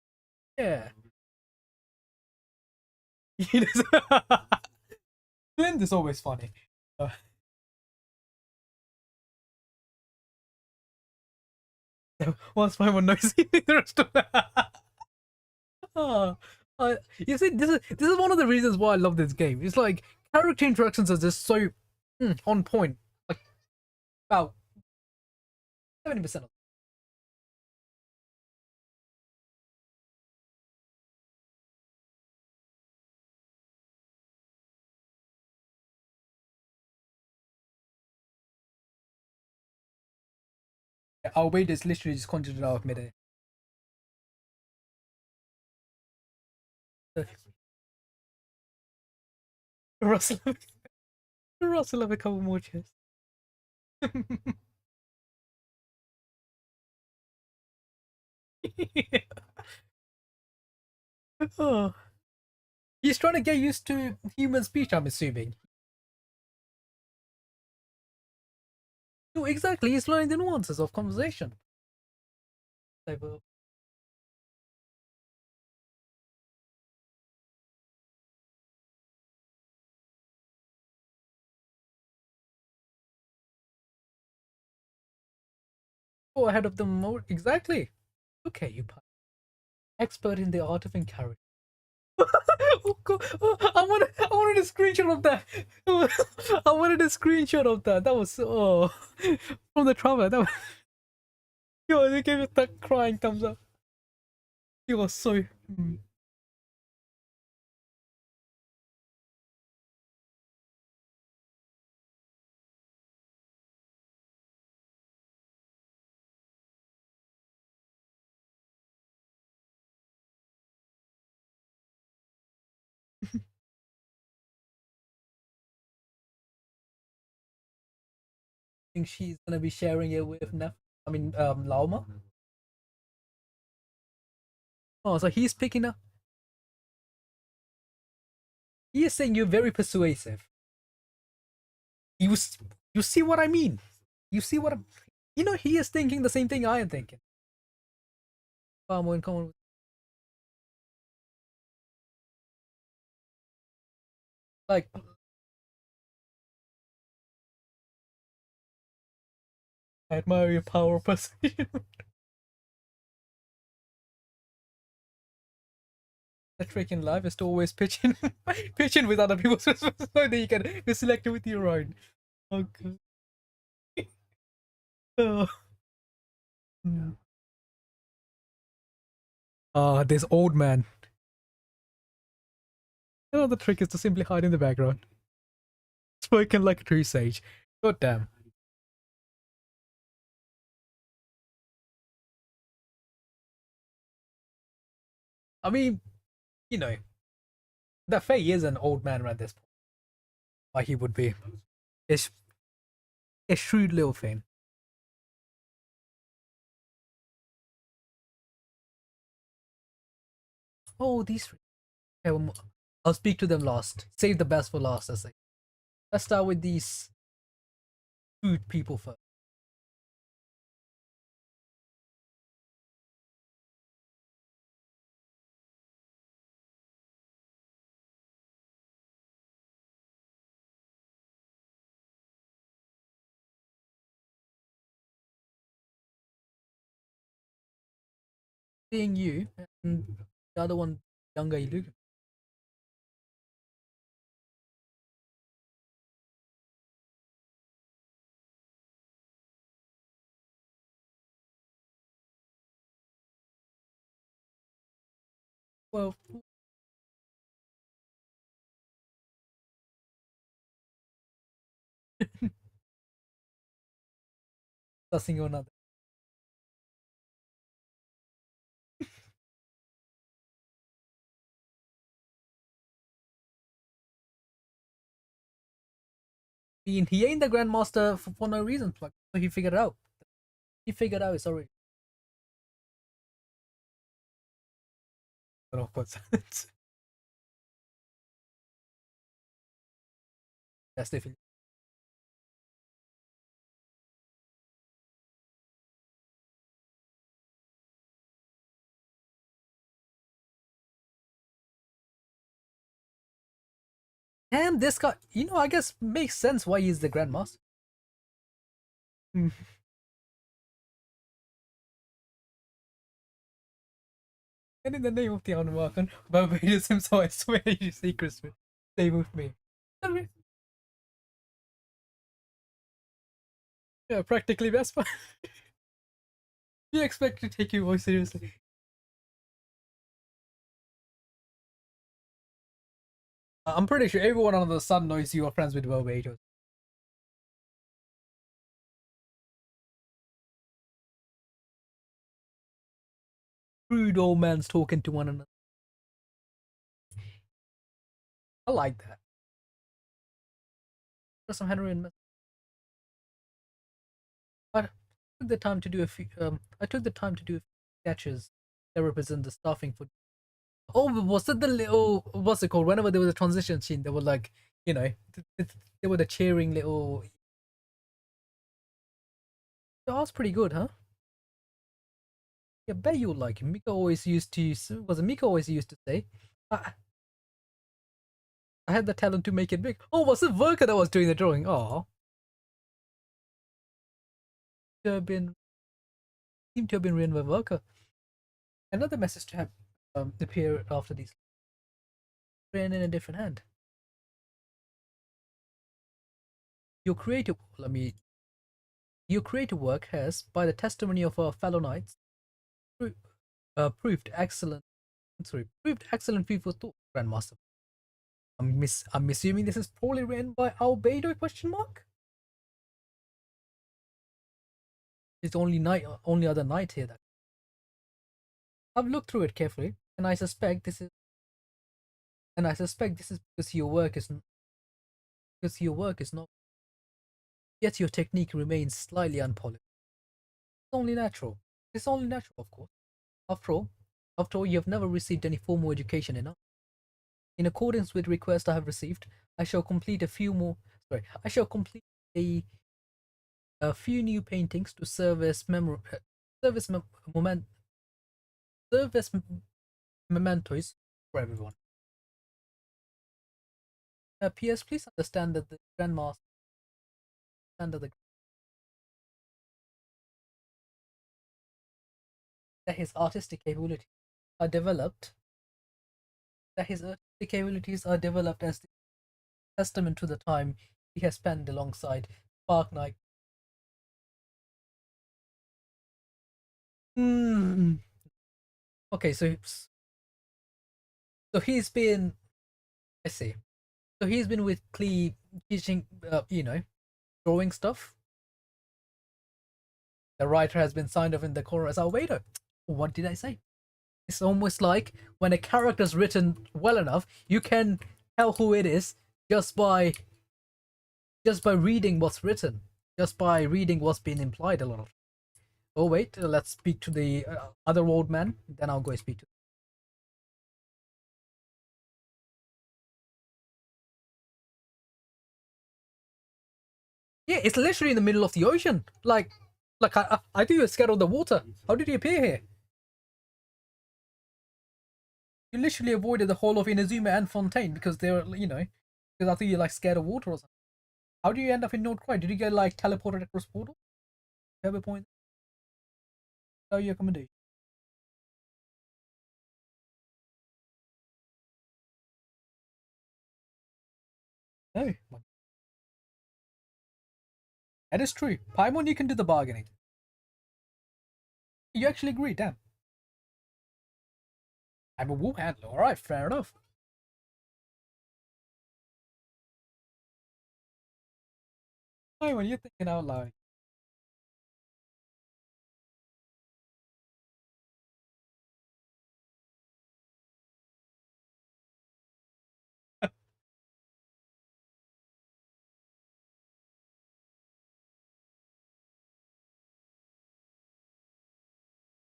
Yeah. Flint is always funny. Uh, Once my one knows the rest of that. Oh, you see, this is one of the reasons why I love this game. It's like character interactions are just so on point. Like about 70% of our wait is literally just conjured out of midair. Russell, Russell have a couple more chairs. Oh, he's trying to get used to human speech, I'm assuming. No, exactly. He's learning the nuances of conversation. Like, Go ahead of them more. Exactly. Look at you, expert in the art of encouragement. Oh, God. Oh, I wanted a screenshot of that. I wanted a screenshot of that. That was from the traveler. That was, yo, they gave it that crying thumbs up. He was so. Think she's gonna be sharing it with Nef. I mean, Lauma. Oh, so he's picking up. He is saying you're very persuasive. You you see what I mean? You see what I'm. You know, he is thinking the same thing I am thinking. Far more in common with. Like, I admire your power of persuasion. The trick in life is to always pitch in, pitch in with other people's responses so that you can be selective with your own. Okay. Oh. This old man. You know, the trick is to simply hide in the background. Spoken like a true sage. God damn. I mean, you know, that Faye is an old man at this point. Why he would be. It's a shrewd little thing. Oh, these three. Okay, I'll speak to them last. Save the best for last, I say. Let's start with these food people first. Being you, and the other one, younger Iluka. Well, discussing or another. I mean, he ain't the Grandmaster for no reason. Like, so he figured it out. He figured out it's already. But of course, that's definitely. Damn, this guy. You know, I guess makes sense why he's the Grandmaster. Hmm. And in the name of the Unwelcome, Barbados himself, I swear you secrets stay with me. Yeah, practically best friend. You expect to take your voice seriously. I'm pretty sure everyone under the sun knows you are friends with Barbados. Rude old man's talking to one another. I like that. There's some Henry and I took the time to do a few. I took the time to do a few sketches that represent the staffing for. Oh, was it the little? What's it called? Whenever there was a transition scene, they were like, you know, they were the cheering little. That was pretty good, huh? Yeah, bet you'll like him. Mika always used to. Was it Mika always used to say? I, I had the talent to make it big. Oh, was it Verka that was doing the drawing? Oh, Durbin. seem to have been written by Worker. Another message to have appear after these, written in a different hand. Your creative, let me. Your creative work has, by the testimony of our fellow knights, proved excellent. Sorry, proved excellent food for thought, Grandmaster. I'm assuming this is probably written by Albedo? Question mark. It's the only other knight here that I've looked through it carefully, and I suspect this is because your work is not, yet your technique remains slightly unpolished. It's only natural. It's only natural, of course. After all, you have never received any formal education in art. In accordance with requests I have received, I shall complete a few more. Sorry, I shall complete a few new paintings to serve as service moment serve as mementos for everyone. P.S. Please understand that the Grandmaster under the that his artistic capabilities are developed as the testament to the time he has spent alongside Spark Knight. Hmm. Okay, so he's been. I see. So he's been with Klee teaching, drawing stuff. The writer has been signed off in the corner as Albedo. What did I say? It's almost like when a character's written well enough, you can tell who it is just by reading what's written, just by reading what's been implied a lot of. Oh wait, let's speak to the other old man. Then I'll go speak to. Yeah, it's literally in the middle of the ocean. Like I think you're scared of the water. How did you appear here? You literally avoided the whole of Inazuma and Fontaine because they're, because I think you're like scared of water or something. How do you end up in North Korea? Did you get like teleported across portal? You have a point. How your accommodation? No, that is true. Paimon, you can do the bargaining. You actually agree, damn. I'm a wool handler. All right, fair enough. Paimon, you're thinking out loud.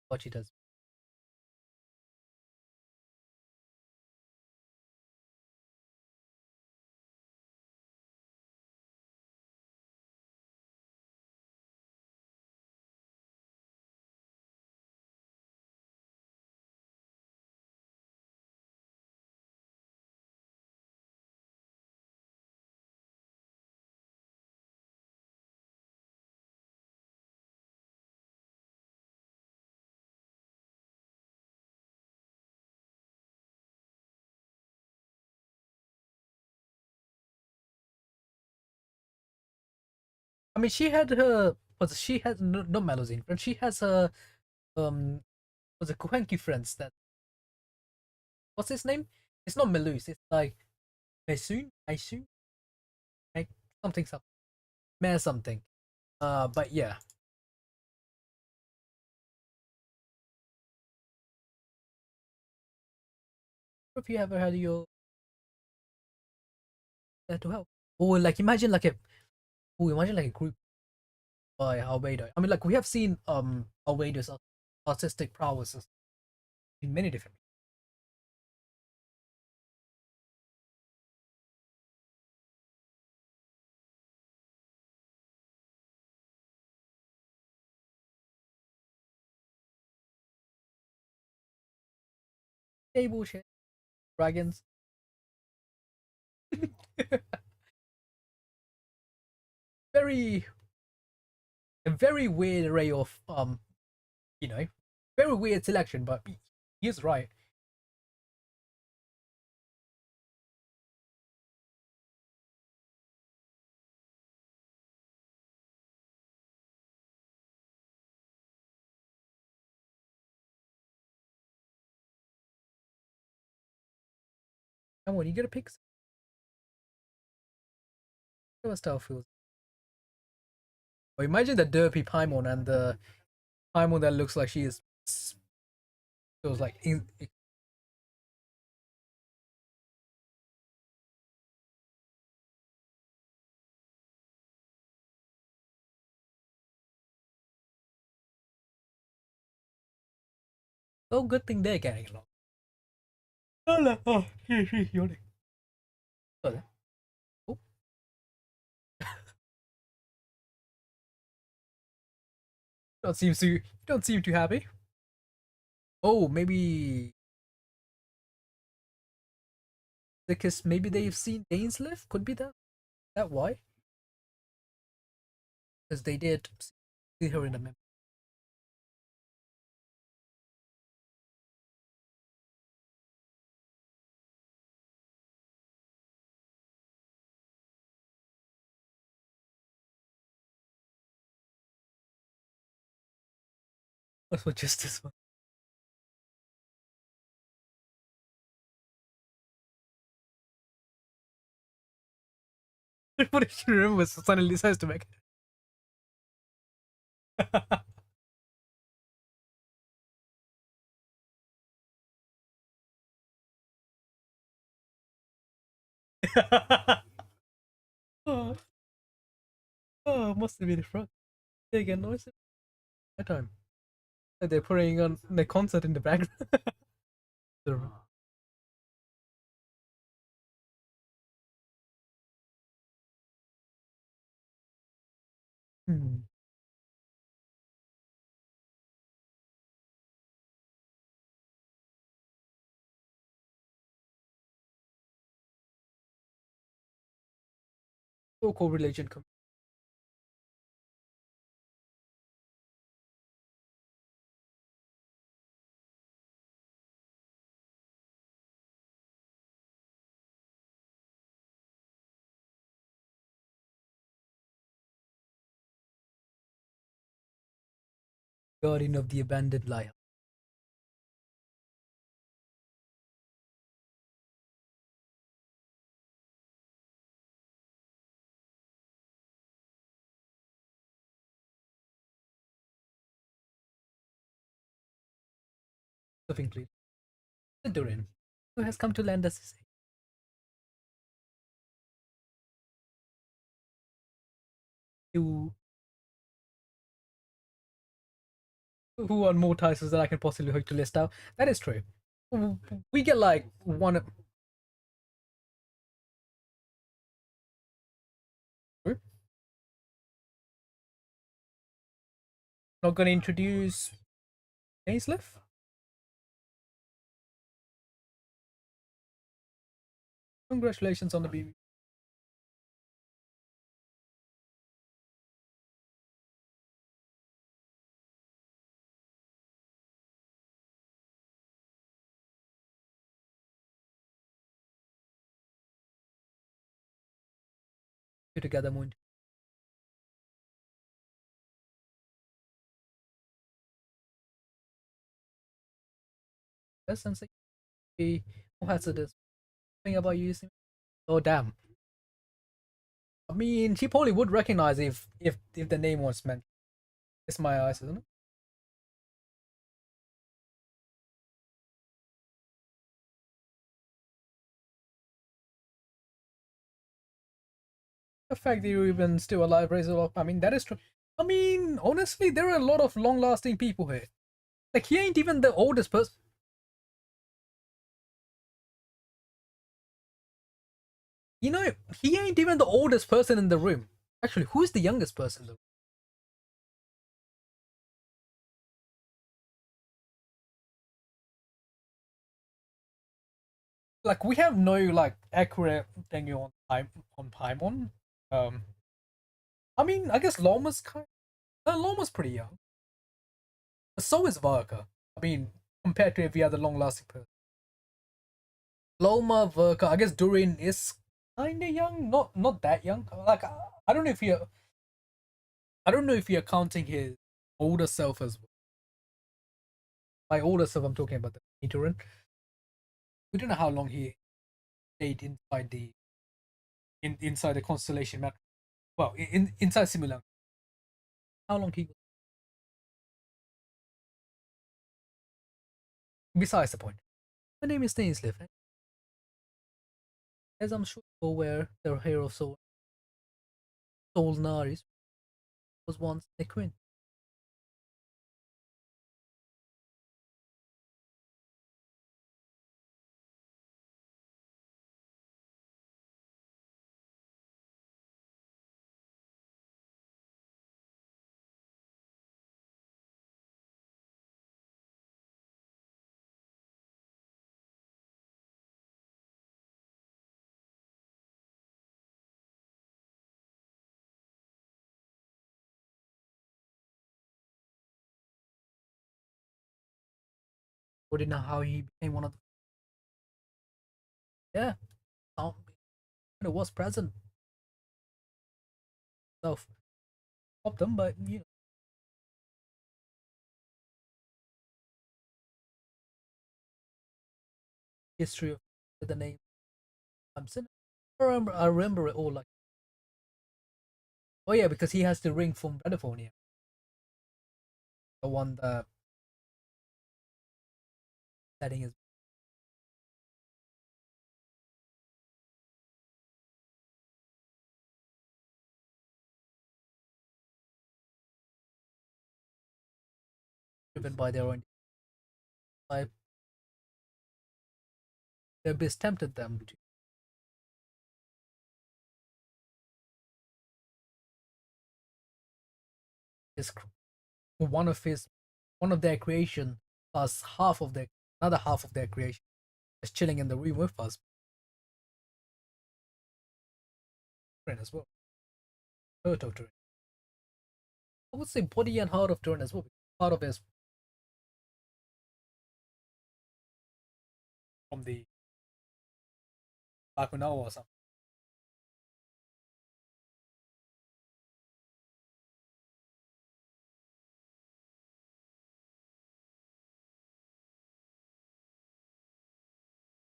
What she does. I mean, she had her. Was she had no, not Melusine friends? She has her. Was it Kuhenki friends? That what's his name? It's not Melus. It's like Mesun, like something, Mare something. But yeah. If you ever had your there to help, or like imagine like a group by Albedo. I mean, like we have seen Albedo's artistic prowess in many different table shit, dragons. very a very weird array of You know, very weird selection, but he is right. Come on, you gotta pick what style feels. Or imagine the derpy Paimon and the Paimon that looks like she is feels like oh, good thing they're getting along. Oh, yawning. Oh, oh. Don't seem too happy. Oh, maybe because maybe they've seen Dainsleif. Could be that why? Because they did see her in the mem. That's for just this one. What if she remembers suddenly says to Meg? Oh, oh, must have been the front. They get noise that time. They're putting on the concert in the background. Hmm. No correlation. Guardian of the abandoned liar. Something please. The Durin, who has come to lend us his aid. Who are more titles that I can possibly hope to list out. That is true. We get like one. Not going to introduce Ainsliff. Congratulations on the BB. You together, Moon. Yes, Sensei. Who has this thing about using? Oh damn. I mean, she probably would recognize if the name was meant. It's my eyes, isn't it? The fact that you're even still alive, Razor. I mean, that is true. I mean, honestly, there are a lot of long-lasting people here. Like he ain't even the oldest person. You know, he ain't even the oldest person in the room. Actually, who's the youngest person though? Like we have no like accurate thing on Paimon. Um, I mean, I guess Loma's kind. Loma's pretty young. So is Varka. I mean, compared to every other long-lasting person. Loma, Varka. I guess Durin is kind of young, not that young. Like I don't know if you're, I don't know if you're counting his older self as well. By older self, I'm talking about the Durin. We don't know how long he stayed inside the constellation map. Well, inside Simulan. How long he? Besides the point. My name is Stainsleif, as I'm sure you're aware, the hero of Solnaris was once a queen. We didn't know how he became one of the. Yeah, it was present. So stop them, but history of the name. I'm saying, I remember it all. Like, oh yeah, because he has the ring from California, the one that setting is driven by their own. Like, the abyss tempted them to his one of his one of their creation plus half of their another half of their creation is chilling in the room with us as well. Heart of Turin. I would say body and heart of Turin as well. Part of it is from the Bakunawa or something.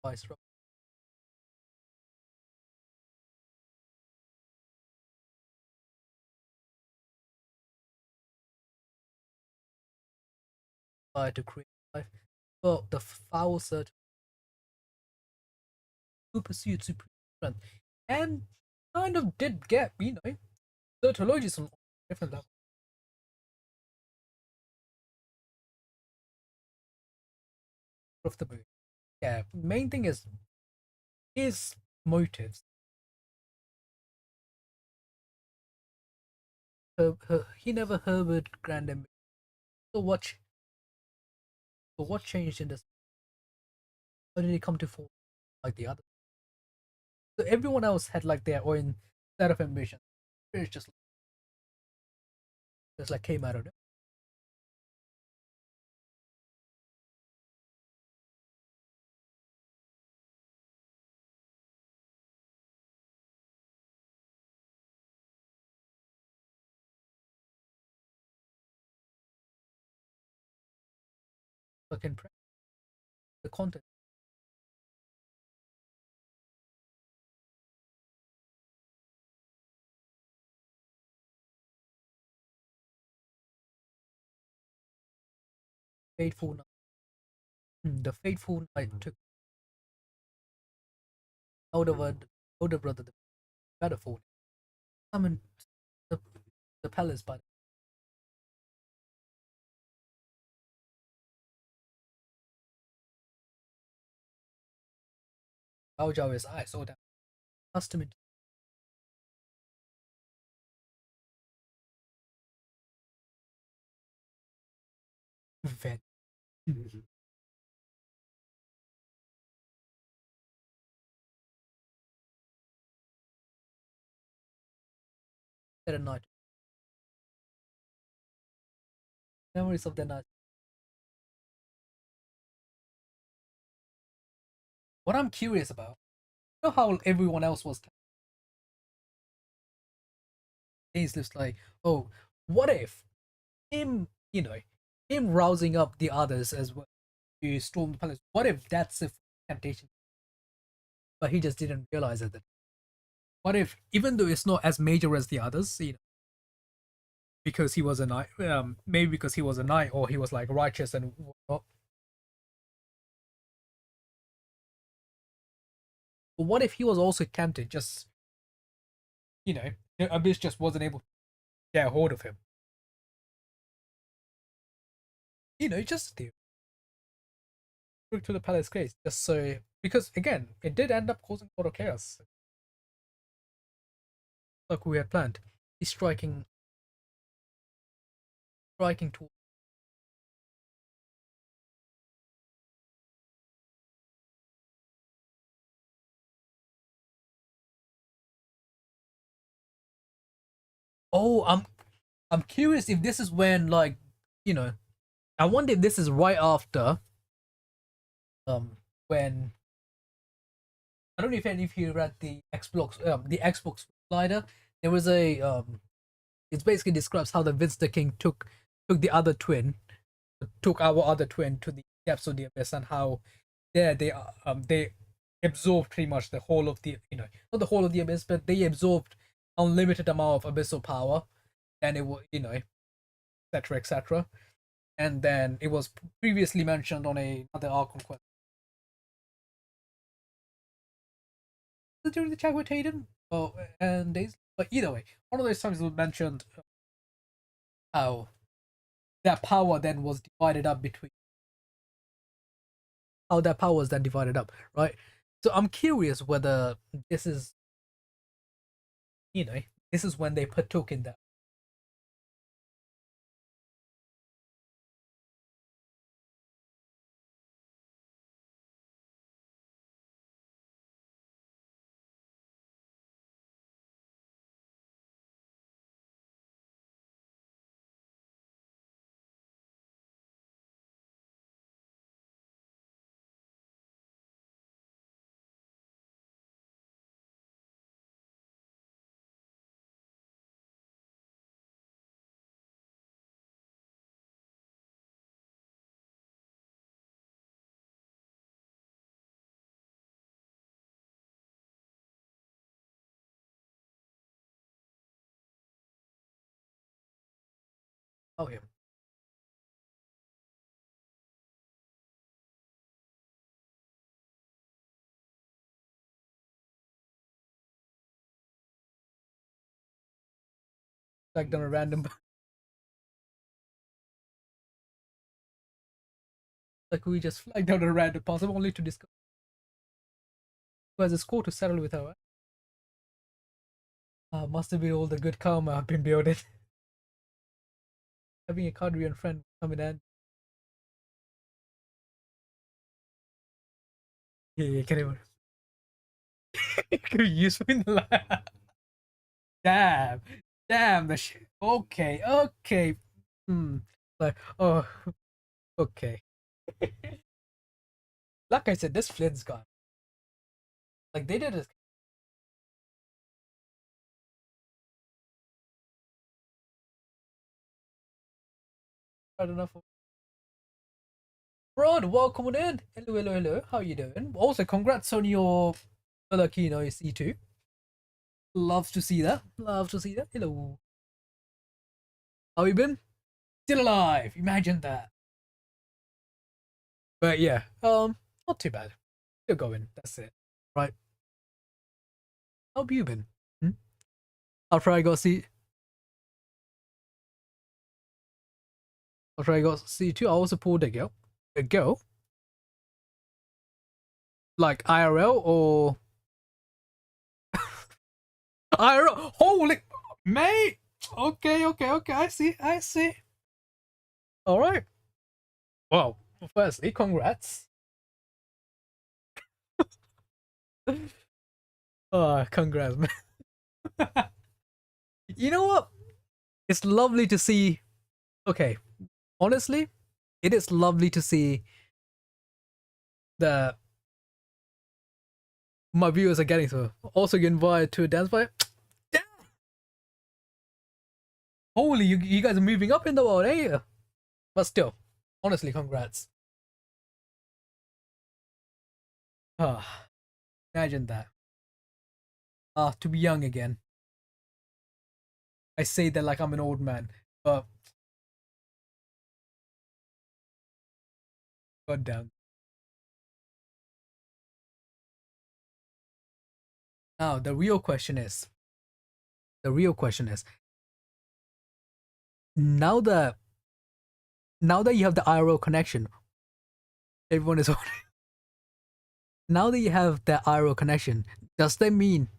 Vice to create life. Well, the foul search who pursued supreme strength and kind of did get, Certologies on a different level of the movie. Yeah, main thing is his motives. He never harbored grand ambition. So what changed in this? How did he come to fall like the other? So everyone else had like their own set of ambition. It's just like came out of it. Fucking the content. Fateful night. The fateful night took out of a older brother, the battlefield, summoned the, the palace by Bao Zhao is I saw that custom event at night. Memories of the night. what I'm curious about, you know how everyone else was. He's just like, oh, what if him, him rousing up the others as well to storm the palace? What if that's a temptation? But he just didn't realize it. What if, even though it's not as major as the others, because he was a knight, maybe because he was a knight or he was like righteous and whatnot. But what if he was also tempted? Just Abyss just wasn't able to get a hold of him. Just a theory. To the palace case, just so because again, it did end up causing a lot of chaos, like we had planned. He's striking towards. Oh, I'm curious if this is when you know I wonder if this is right after when I don't know if any of you read the Xbox slider. There was a it basically describes how the Vince the King took the other twin, took our other twin to the depths of the abyss, and how there they absorbed pretty much the whole of the not the whole of the abyss, but they absorbed unlimited amount of abyssal power, and it was etc etc. And then it was previously mentioned on another Archon quest during the chat with Hayden. Oh, and days, but either way, one of those times was mentioned how that power then was divided up between how that power was then divided up, right? So I'm curious whether this is this is when they partook in that. Oh yeah, like on a random like we just flagged down a random possible only to discover who has a score to settle with her. Must have been all the good karma I've been building. Having a Kadrian friend coming in. Yeah, can even could use in the lab. Damn, damn the shit. Okay, okay. Hmm. Like, oh, okay. Like I said, this Flynn's gone. Like they did it. Hard enough. Rod, welcome on in. Hello, hello, hello. How you doing? Also, congrats on your Kino C2. Love to see that. Love to see that. Hello. How you been? Still alive. Imagine that. But yeah, not too bad. Still going. That's it. Right. How have you been? Hmm? After I got C, after I got C2, I also pulled a girl. A girl? Like IRL or IRL? Holy mate. Okay, okay, okay. I see. I see. All right. Well, firstly, congrats. Congrats, man. You know what? It's lovely to see. Okay, honestly, it is lovely to see the my viewers are getting to. Also get invited to a dance party. Damn. Holy, you guys are moving up in the world, ain't you? But still, honestly, congrats. Ah, imagine that. Ah, to be young again. I say that like I'm an old man, but god damn. Now the real question is, now that now that you have the IRL connection, everyone is now that you have the IRL connection, does that mean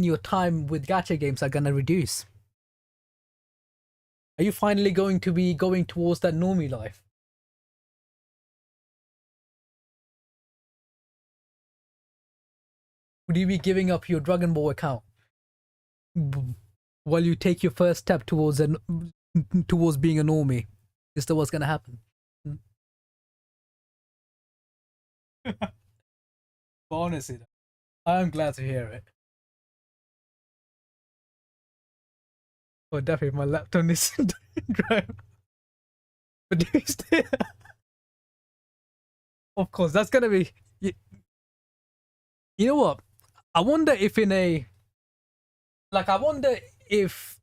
your time with gacha games are gonna reduce? Are you finally going to be going towards that normie life? Would you be giving up your Dragon Ball account while you take your first step towards being a normie? Is that what's gonna happen? Honestly, I'm glad to hear it. Oh, definitely, my laptop needs to drive. But do you still... Of course, that's gonna be. You know what? I wonder if in a I wonder if,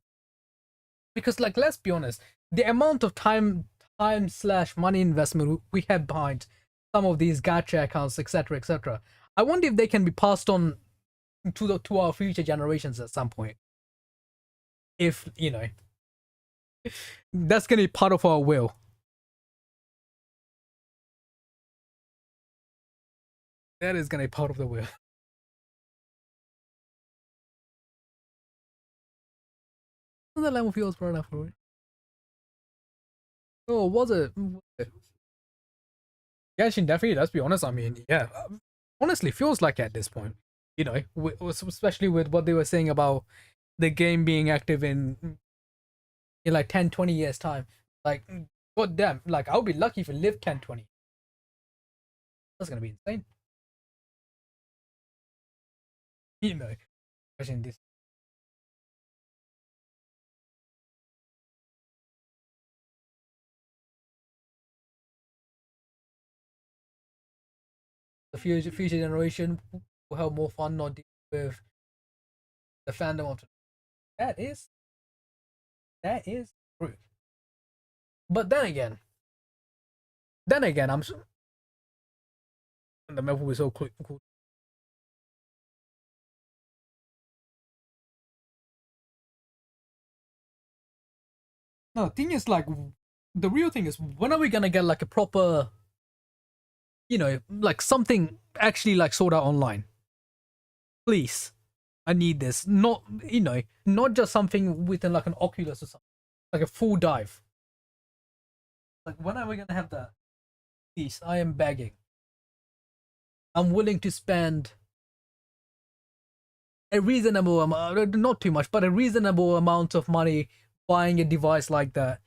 because let's be honest, the amount of time slash money investment we have behind some of these gacha accounts, etc., etc. I wonder if they can be passed on to our future generations at some point. If that's gonna be part of our will. That is gonna be part of the will. The lemon feels for enough for me. Oh, was it? Genshin definitely. Let's be honest. I mean, yeah, honestly, feels like at this point, especially with what they were saying about the game being active in like 10, 20 years time. Like, god damn, like I'll be lucky if I live 10, 20. That's gonna be insane. Especially in this. The future generation will have more fun not dealing with the fandom of that is true. But then again, I'm the map will be so cool. No, the thing is the real thing is, when are we gonna get like a proper, like something actually like sort out online? Please, I need this. Not not just something within like an Oculus or something, like a full dive. Like, when are we gonna have that? Please, I am begging. I'm willing to spend a reasonable amount, not too much, but a reasonable amount of money buying a device like that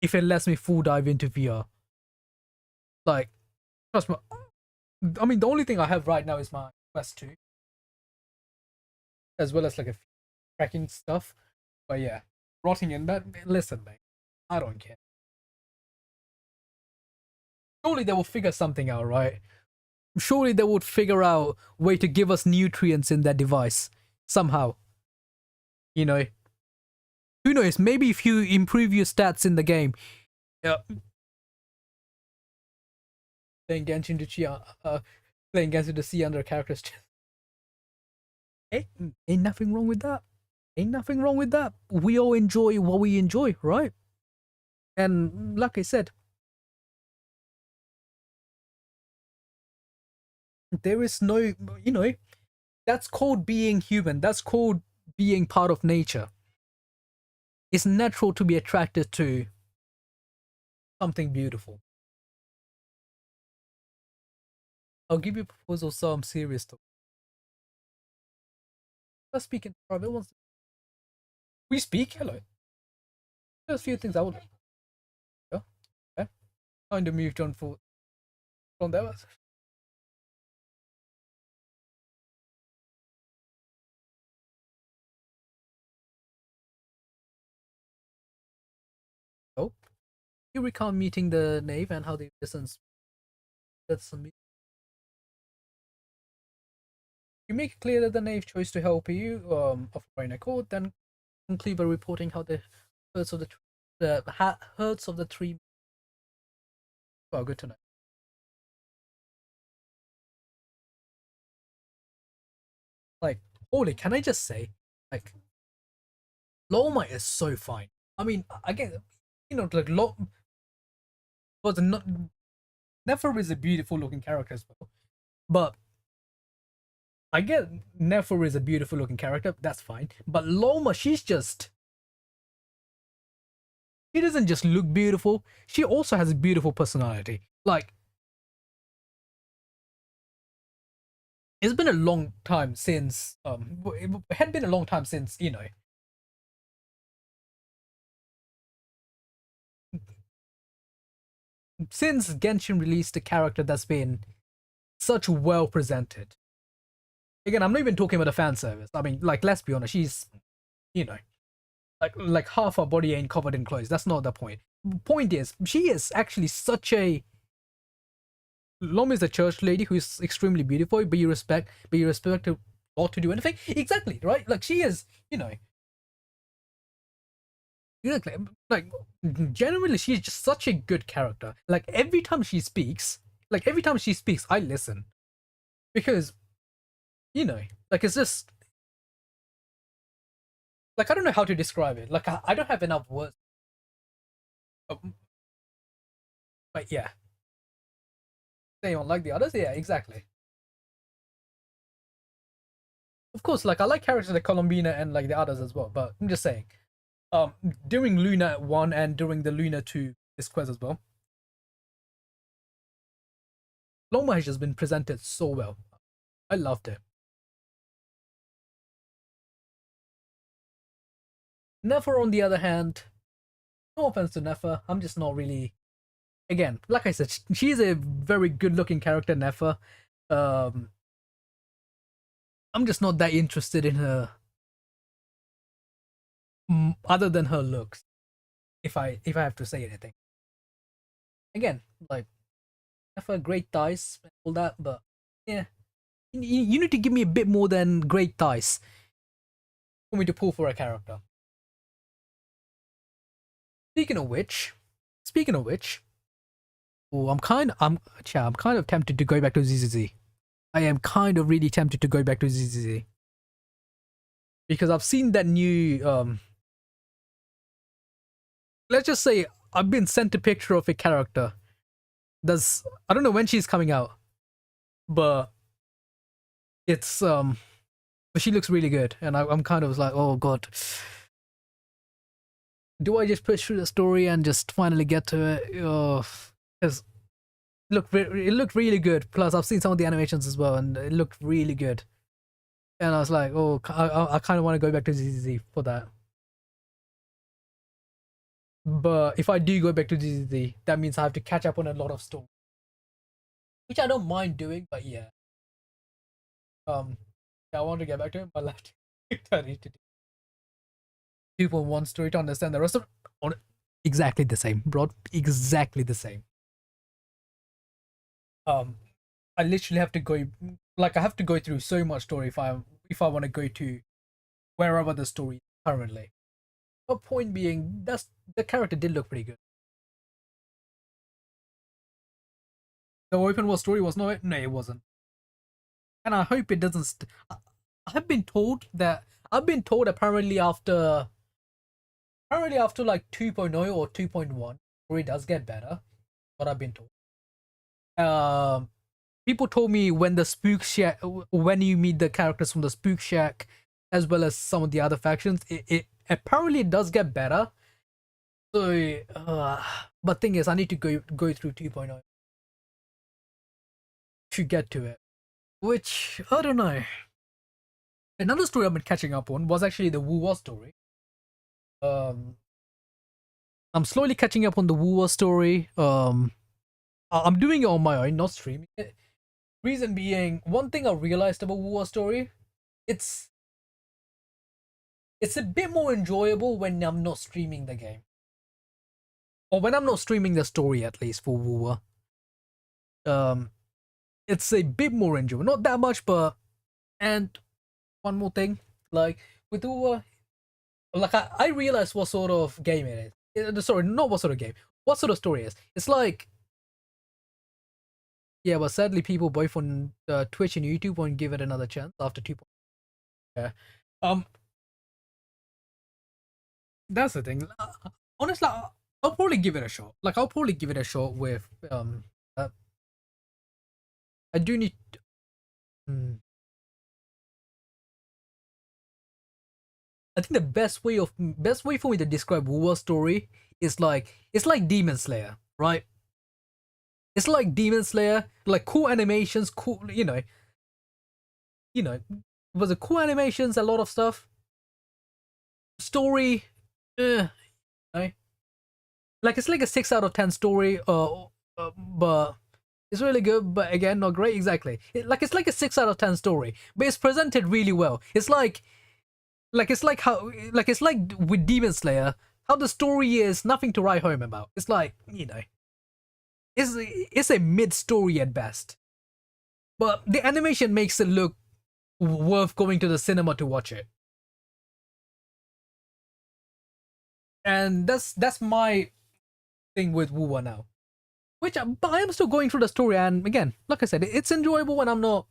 if it lets me full dive into VR. Like, trust me. I mean, the only thing I have right now is my Quest 2, as well as like a tracking stuff. But yeah, rotting in that. Listen, mate, I don't care. Surely they will figure something out, right? Surely they would figure out way to give us nutrients in that device somehow. You know, who knows? Maybe if you improve your stats in the game, uh, playing Genshin to playing Genshin to see under characters. Ain't nothing wrong with that. Ain't nothing wrong with that. We all enjoy what we enjoy, right? And like I said, there is no, that's called being human. That's called being part of nature. It's natural to be attracted to something beautiful. I'll give you a proposal, so I'm serious though. Let's speak in private. We speak. Hello. There's a few things I would. Yeah. Okay. Kind of moved on from there. you recount meeting the knave and how they listens. That's some. You make it clear that the knave chose to help you of her own accord, then conclude by reporting how the herds of the herds of the tree. Oh, good to know. Like, holy, can I just say, like, Loma is so fine. I mean, again, like was not Nefer is a beautiful looking character as well, but I get Nefer is a beautiful looking character. That's fine, but Loma, she doesn't just look beautiful. She also has a beautiful personality. Like, it's been a long time since it had been a long time since since Genshin released a character that's been such well presented. Again, I'm not even talking about the fan service. I mean, like, let's be honest, she's you know like half her body ain't covered in clothes. That's not the point. Point is, she is actually such a Lom is a church lady who's extremely beautiful, but you respect her not to do anything. Exactly, right? Like, she is, like generally she's just such a good character. Like, every time she speaks, I listen because like, it's just like, I don't know how to describe it. Like, I don't have enough words. But yeah, they don't like the others. Yeah, exactly. Of course, like, I like characters like Colombina and like the others as well. But I'm just saying, um, during Luna 1 and during the Luna 2 this quest as well, Loma has just been presented so well. I loved it. Nefer, on the other hand, no offense to Nefer, I'm just not really. Again, like I said, she's a very good-looking character, Nefer. Um, I'm just not that interested in her, other than her looks. If I have to say anything, again, like, Nefer, great thighs, all that, but yeah, you need to give me a bit more than great thighs for me to pull for a character. Speaking of which, speaking of which, oh, I'm kind of tempted to go back to ZZZ. I am kind of really tempted to go back to ZZZ because I've seen that new. Let's just say I've been sent a picture of a character. That's, I don't know when she's coming out, but it's but she looks really good, and I'm kind of like, oh god, do I just push through the story and just finally get to it? Oh, because it looked really good. Plus, I've seen some of the animations as well, and it looked really good. And I was like, oh, I kind of want to go back to ZZZ for that. But if I do go back to ZZZ, that means I have to catch up on a lot of story, which I don't mind doing. But yeah, um, yeah, I want to get back to it, but like, I need to do 2.1 story to understand the rest of on exactly the same, bro. Exactly the same. Um, I literally have to go, like, I have to go through so much story if I want to go to wherever the story is currently. But point being, that's the character did look pretty good. The open world story was no, it wasn't, and I hope it doesn't. I've been told that I've been told apparently after like 2.0 or 2.1, where it does get better. What I've been told. Um, People told me when the Spook Shack, when you meet the characters from the Spook Shack, as well as some of the other factions, it apparently it does get better. So, but thing is, I need to go through 2.0 to get to it, which I don't know. Another story I've been catching up on was actually the Wu Wa story. Um, I'm slowly catching up on the Wu Wa story. I'm doing it on my own, not streaming it. Reason being, one thing I realized about Wu Wa story, it's it's a bit more enjoyable when I'm not streaming the game. or when I'm not streaming the story, at least for Woowa, um, it's a bit more enjoyable. Not that much, but and one more thing, like with Woowa, like I realized what sort of game it is. Sorry, not what sort of game. What sort of story it is. It's like, yeah, but sadly, people both on Twitch and YouTube won't give it another chance after 2. Yeah. Um, that's the thing. Honestly, I'll probably give it a shot. Like, I'll probably give it a shot with uh, I do need. Hmm, I think the best way for me to describe Wuwa story is like it's like Demon Slayer, right? It's like Demon Slayer, like cool animations, cool, was it cool animations, a lot of stuff. Story, right? Like it's like a 6 out of 10 story, but it's really good, but again, not great. Exactly, it's like a 6 out of 10 story, but it's presented really well. It's like how, like it's like with Demon Slayer, how the story is nothing to write home about. It's like it's a mid story at best, but the animation makes it look worth going to the cinema to watch it. And that's my thing with Wuwa now. But I am still going through the story, and again, like I said, it's enjoyable when I'm not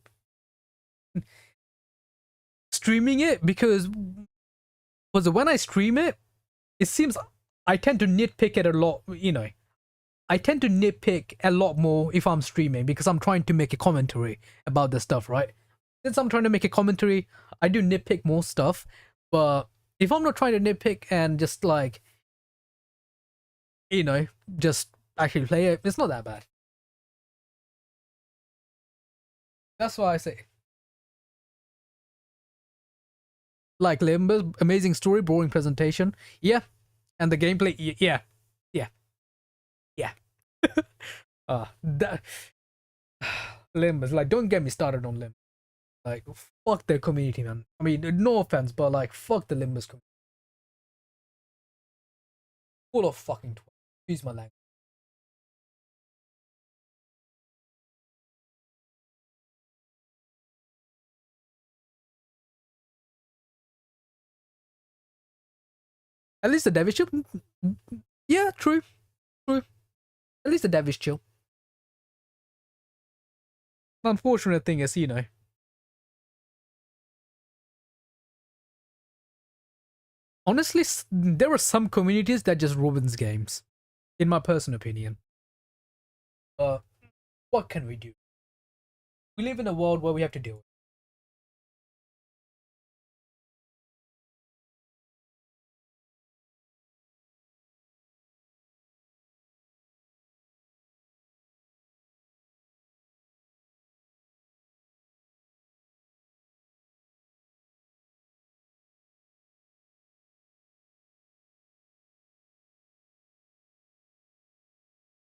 streaming it, because when I stream it, it seems I tend to nitpick it a lot. I tend to nitpick a lot more if I'm streaming because I'm trying to make a commentary about the stuff, right? Since I'm trying to make a commentary, I do nitpick more stuff. But if I'm not trying to nitpick and just like, just actually play it, it's not that bad. That's why I say, like Limbus, amazing story, boring presentation. Yeah. And the gameplay, yeah. Yeah. Yeah. That Limbus, like, don't get me started on Limbus. Like, fuck their community, man. I mean, no offense, but like, fuck the Limbus community. Full of fucking twat. Excuse my language. At least the dev is chill. Yeah, true. True. At least the dev is chill. The unfortunate thing is, honestly, there are some communities that just ruins games, in my personal opinion. But what can we do? We live in a world where we have to deal with it.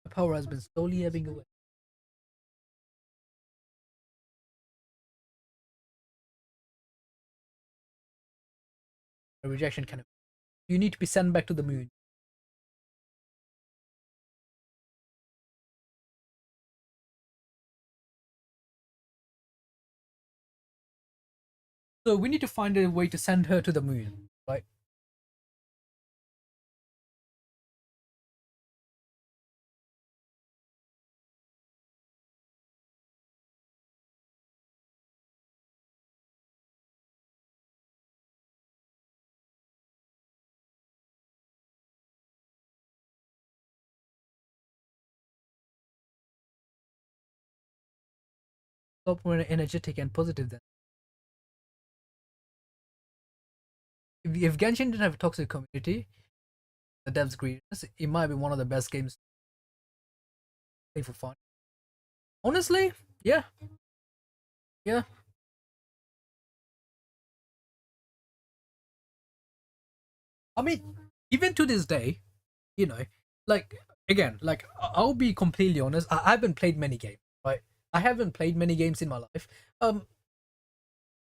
The power has been slowly ebbing away. A rejection can. You need to be sent back to the moon. So we need to find a way to send her to the moon, right? Stop more energetic and positive then. If Genshin didn't have a toxic community, the devs greediness, it might be one of the best games to play for fun. Honestly, yeah, yeah. I mean, even to this day, you know, like again, like I'll be completely honest. I haven't played many games, right? I haven't played many games in my life.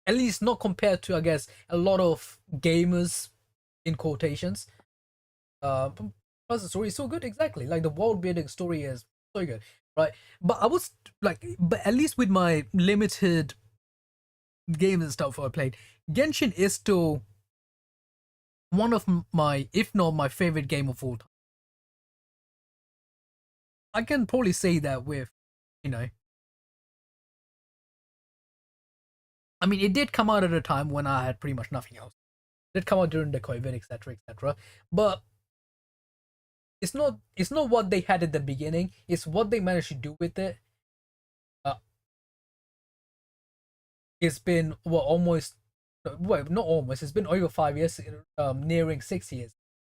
At least not compared to, I guess, a lot of gamers in quotations. Plus, the story is so good, exactly. Like the world building story is so good, right? But I was like, but at least with my limited games and stuff I played, Genshin is still one of my, if not my favorite game of all time. I can probably say that with, you know, I mean, it did come out at a time when I had pretty much nothing else. It did come out during the COVID, etc., etc. But it's not what they had at the beginning. It's what they managed to do with it. Uh, it's been what almost, well, not almost. It's been over 5 years, nearing 6 years,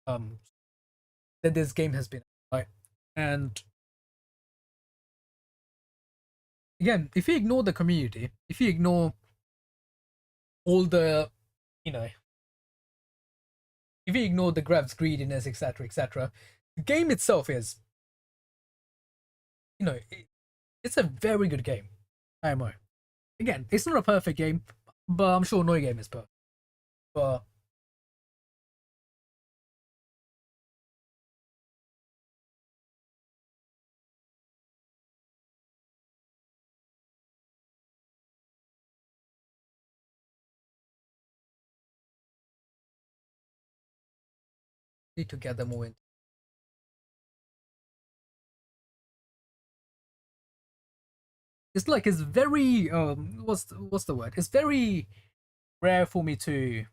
um, that this game has been right. And again, if you ignore the community, if you ignore all the, you know, if you ignore the grabs, greediness, etc., etc., the game itself is, you know, it's a very good game. IMO. Again, it's not a perfect game, but I'm sure no game is perfect. But need to get them more in. It's like it's very what's the word? It's very rare for me to.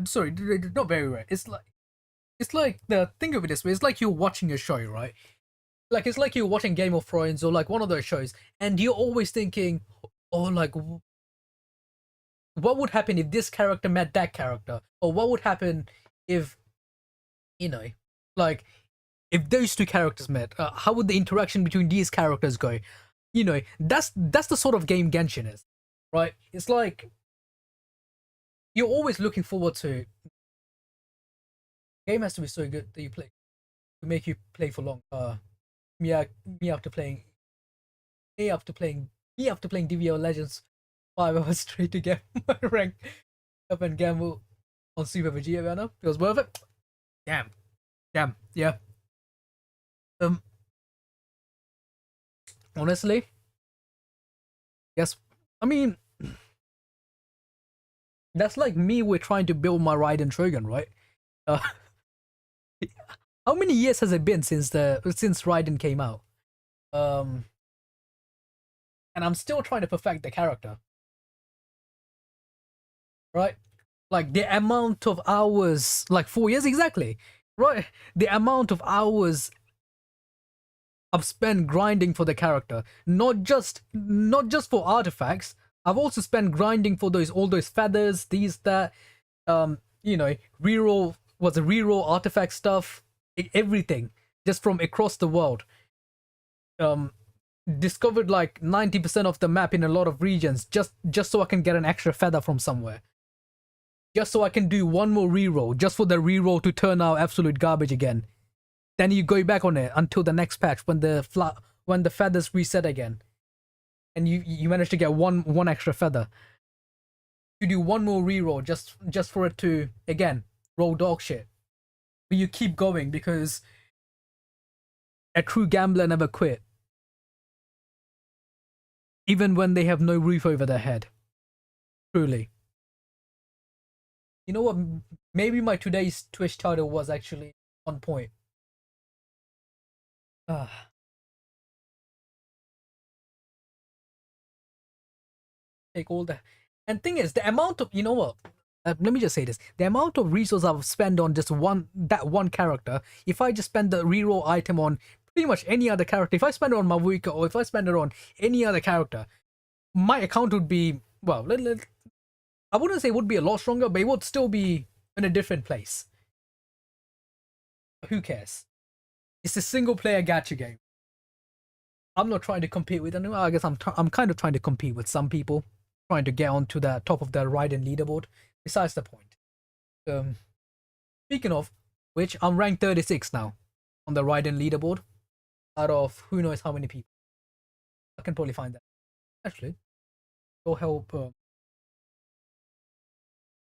Sorry, not very rare. It's like the think of it this way. It's like you're watching a show, right? Like it's like you're watching Game of Thrones or like one of those shows, and you're always thinking, oh, like what would happen if this character met that character, or what would happen if, you know, like if those two characters met, how would the interaction between these characters go? You know, that's the sort of game Genshin is, right? It's like you're always looking forward to. Game has to be so good that you play to make you play for long. Me, me after playing, me after playing, me after playing DVO Legends 5 hours straight to get my rank up and gamble on Super Vegeta Venom. It was worth it. Damn, damn, yeah. Um, honestly, yes. I mean, that's like me. We're trying to build my Raiden Shogun, right? Uh, how many years has it been since Raiden came out? Um, and I'm still trying to perfect the character, right? Like the amount of hours, like 4 years exactly, right? The amount of hours I've spent grinding for the character, not just for artifacts. I've also spent grinding for those all those feathers, these that, you know, reroll was a reroll artifact stuff, everything, just from across the world. Um, discovered like 90% of the map in a lot of regions just so I can get an extra feather from somewhere. Just so I can do one more reroll, just for the reroll to turn out absolute garbage again. Then you go back on it until the next patch when when the feathers reset again, and you manage to get one extra feather. You do one more reroll just for it to again roll dog shit. But you keep going because a true gambler never quit, even when they have no roof over their head. Truly. You know what? Maybe my today's Twitch title was actually on point. Ah, take all the. And thing is, the amount of, you know what? Let me just say this: the amount of resources I've spent on just one character. If I just spend the reroll item on pretty much any other character, if I spend it on Mavuika or if I spend it on any other character, my account would be, well. I wouldn't say it would be a lot stronger, but it would still be in a different place. Who cares? It's a single player gacha game. I'm not trying to compete with anyone. I guess I'm kind of trying to compete with some people, trying to get onto the top of the Raiden leaderboard. Besides the point. Um, speaking of which, I'm ranked 36 now on the Raiden leaderboard out of who knows how many people. I can probably find that. Actually, go help.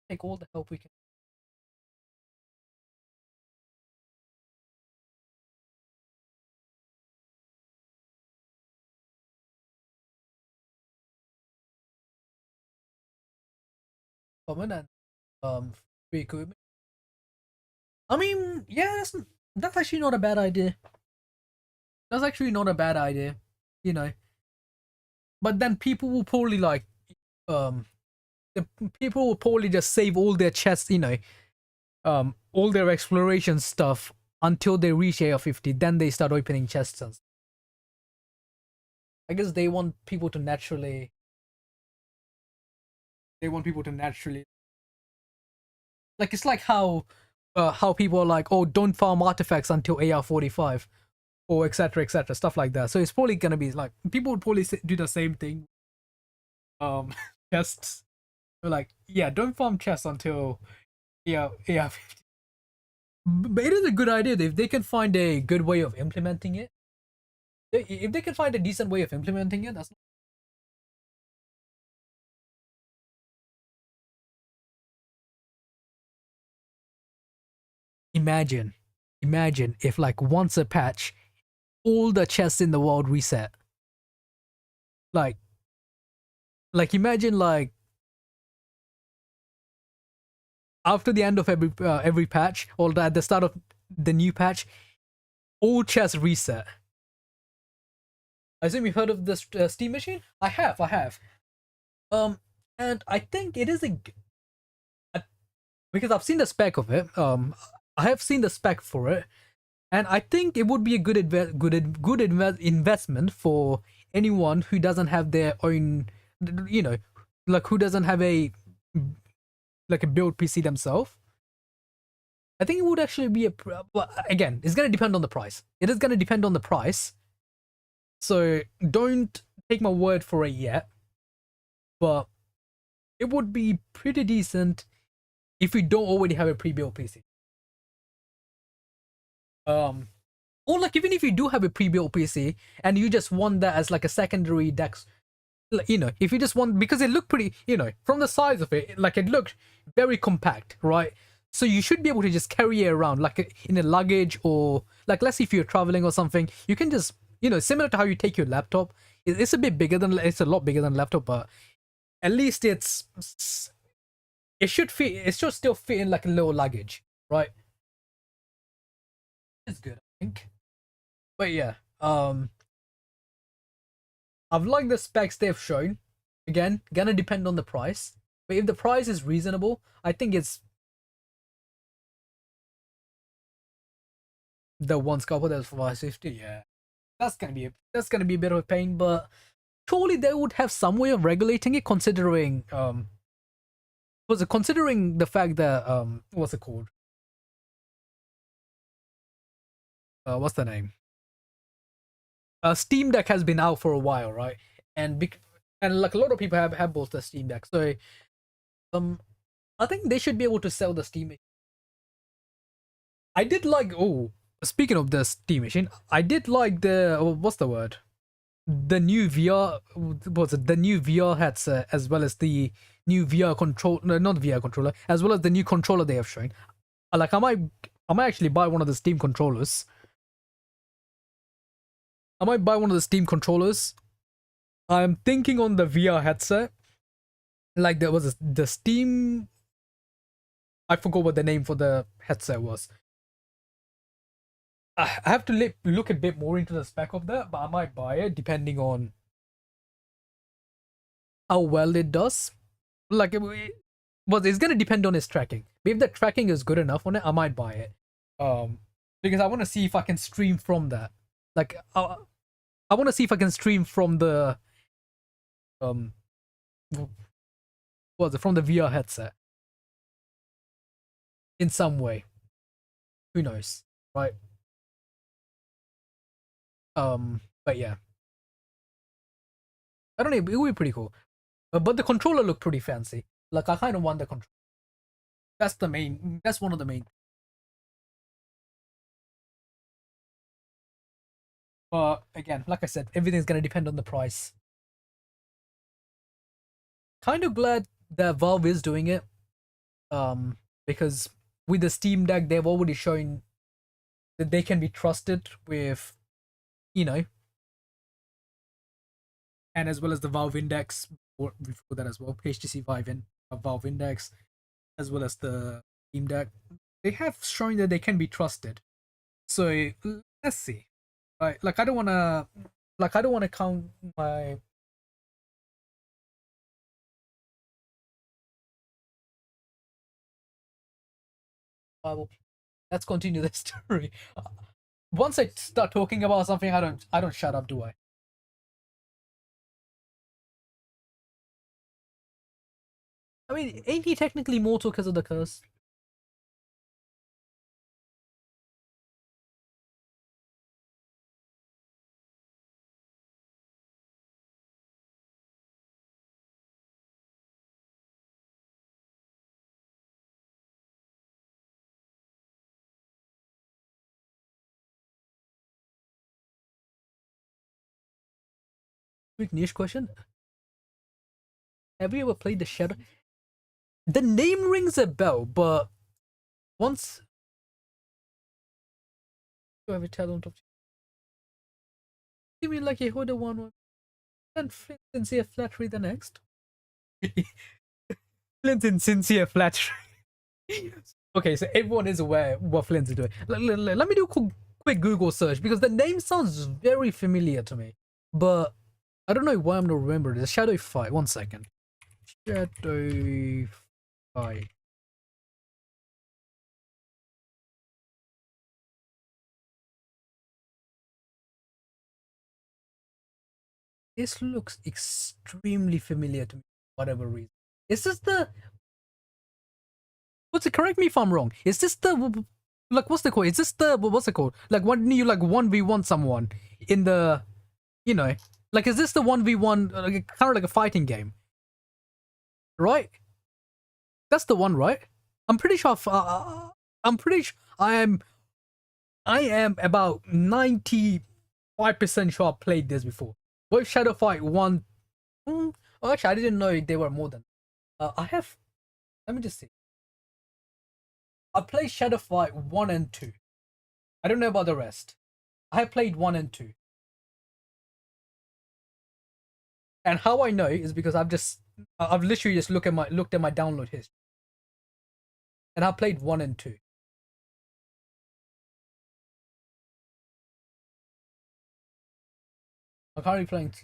Take all the help we can. common and free equipment. I mean, yeah, that's actually not a bad idea. That's actually not a bad idea, you know. But then people will probably like um the people will probably just save all their chests, all their exploration stuff until they reach AR-50. Then they start opening chests. And I guess they want people to naturally. They want people to naturally like it's like how people are like, oh, don't farm artifacts until AR-45 or etc stuff like that. So it's probably gonna be like people would probably do the same thing. Chests. Like, yeah, don't farm chests until AR-50. But it is a good idea if they can find a good way of implementing it. If they can find a decent way of implementing it, that's imagine, imagine if like once a patch, all the chests in the world reset. Like, imagine like after the end of every patch or at the start of the new patch, all chests reset. I assume you've heard of this Steam machine. I have. Um, and I think it is a because I've seen the spec of it. I have seen the spec for it, and I think it would be a investment for anyone who doesn't have their own, you know, like who doesn't have a build PC themselves. I think it would actually be well, again, it's gonna depend on the price. It is gonna depend on the price. So don't take my word for it yet, but it would be pretty decent if you don't already have a pre-built PC. Or like even if you do have a pre-built PC and you just want that as like a secondary dex, if you just want because it looked pretty, from the size of it, like it looked very compact, right? So you should be able to just carry it around like in a luggage or like let's say if you're traveling or something, you can just similar to how you take your laptop. It's a bit bigger than it's a lot bigger than a laptop, but at least it should fit. It should still fit in like a little luggage, right? It's good, I think. But yeah, I've liked the specs they've shown. Again, gonna depend on the price. But if the price is reasonable, I think it's the one scalper that's for 550. Yeah, that's gonna be a bit of a pain, but surely they would have some way of regulating it, considering was it considering the fact that what's it called? What's the name? Steam Deck has been out for a while, right? And like a lot of people have both the Steam Deck, so um, I think they should be able to sell the Steam. I did like speaking of the Steam machine, I did like the what's the word? The new VR was it the new VR headset as well as the new VR control no, not VR controller as well as the new controller they have shown. Like I might actually buy one of the Steam controllers. I might buy one of the Steam controllers. I'm thinking on the VR headset. Like there was the Steam. I forgot what the name for the headset was. I have to look a bit more into the spec of that, but I might buy it depending on how well it does. Like, it's gonna depend on its tracking. But if the tracking is good enough on it, I might buy it. Because I want to see if I can stream from that. Like, I want to see if I can stream from the um, what was it from the VR headset in some way. Who knows, right? But yeah, I don't know. It would be pretty cool. But the controller looked pretty fancy. Like I kind of want the control. That's the main. That's one of the main. But again, like I said, everything's gonna depend on the price. Kind of glad that Valve is doing it. Because with the Steam Deck, they've already shown that they can be trusted with, you know, and as well as the Valve Index before that as well, HTC Vive in. Valve Index, as well as the Steam Deck, they have shown that they can be trusted. So let's see. Right, like I don't wanna count my Bible. Let's continue the story. Once I start talking about something, I don't shut up, do I? I mean, ain't he technically mortal because of the curse? Quick niche question: have you ever played the Shadow? The name rings a bell, but once you have a talent of, you mean like you heard the one and Flint sincere flattery the next? Flint insincere flattery. Okay, so everyone is aware what Flint is doing. Let me do a quick Google search because the name sounds very familiar to me, but I don't know why I'm not remembering. The Shadow Fight. 1 second. Shadow Fight. This looks extremely familiar to me for whatever reason. Is this the what's it? Correct me if I'm wrong. Is this the like what's the called? Is this the what's it called? Like when you like 1v1 someone in the you know like is this the 1v1 like, kind of like a fighting game? Right? That's the one, right? I'm pretty sure. I'm pretty sure I am. I am about 95% sure I played this before. Both Shadow Fight one. Oh, actually, I didn't know they were more than. I have. Let me just see. I played Shadow Fight 1 and 2. I don't know about the rest. I have played 1 and 2. And how I know is because I've literally just looked at my download history. And I played 1 and 2. I'm currently playing.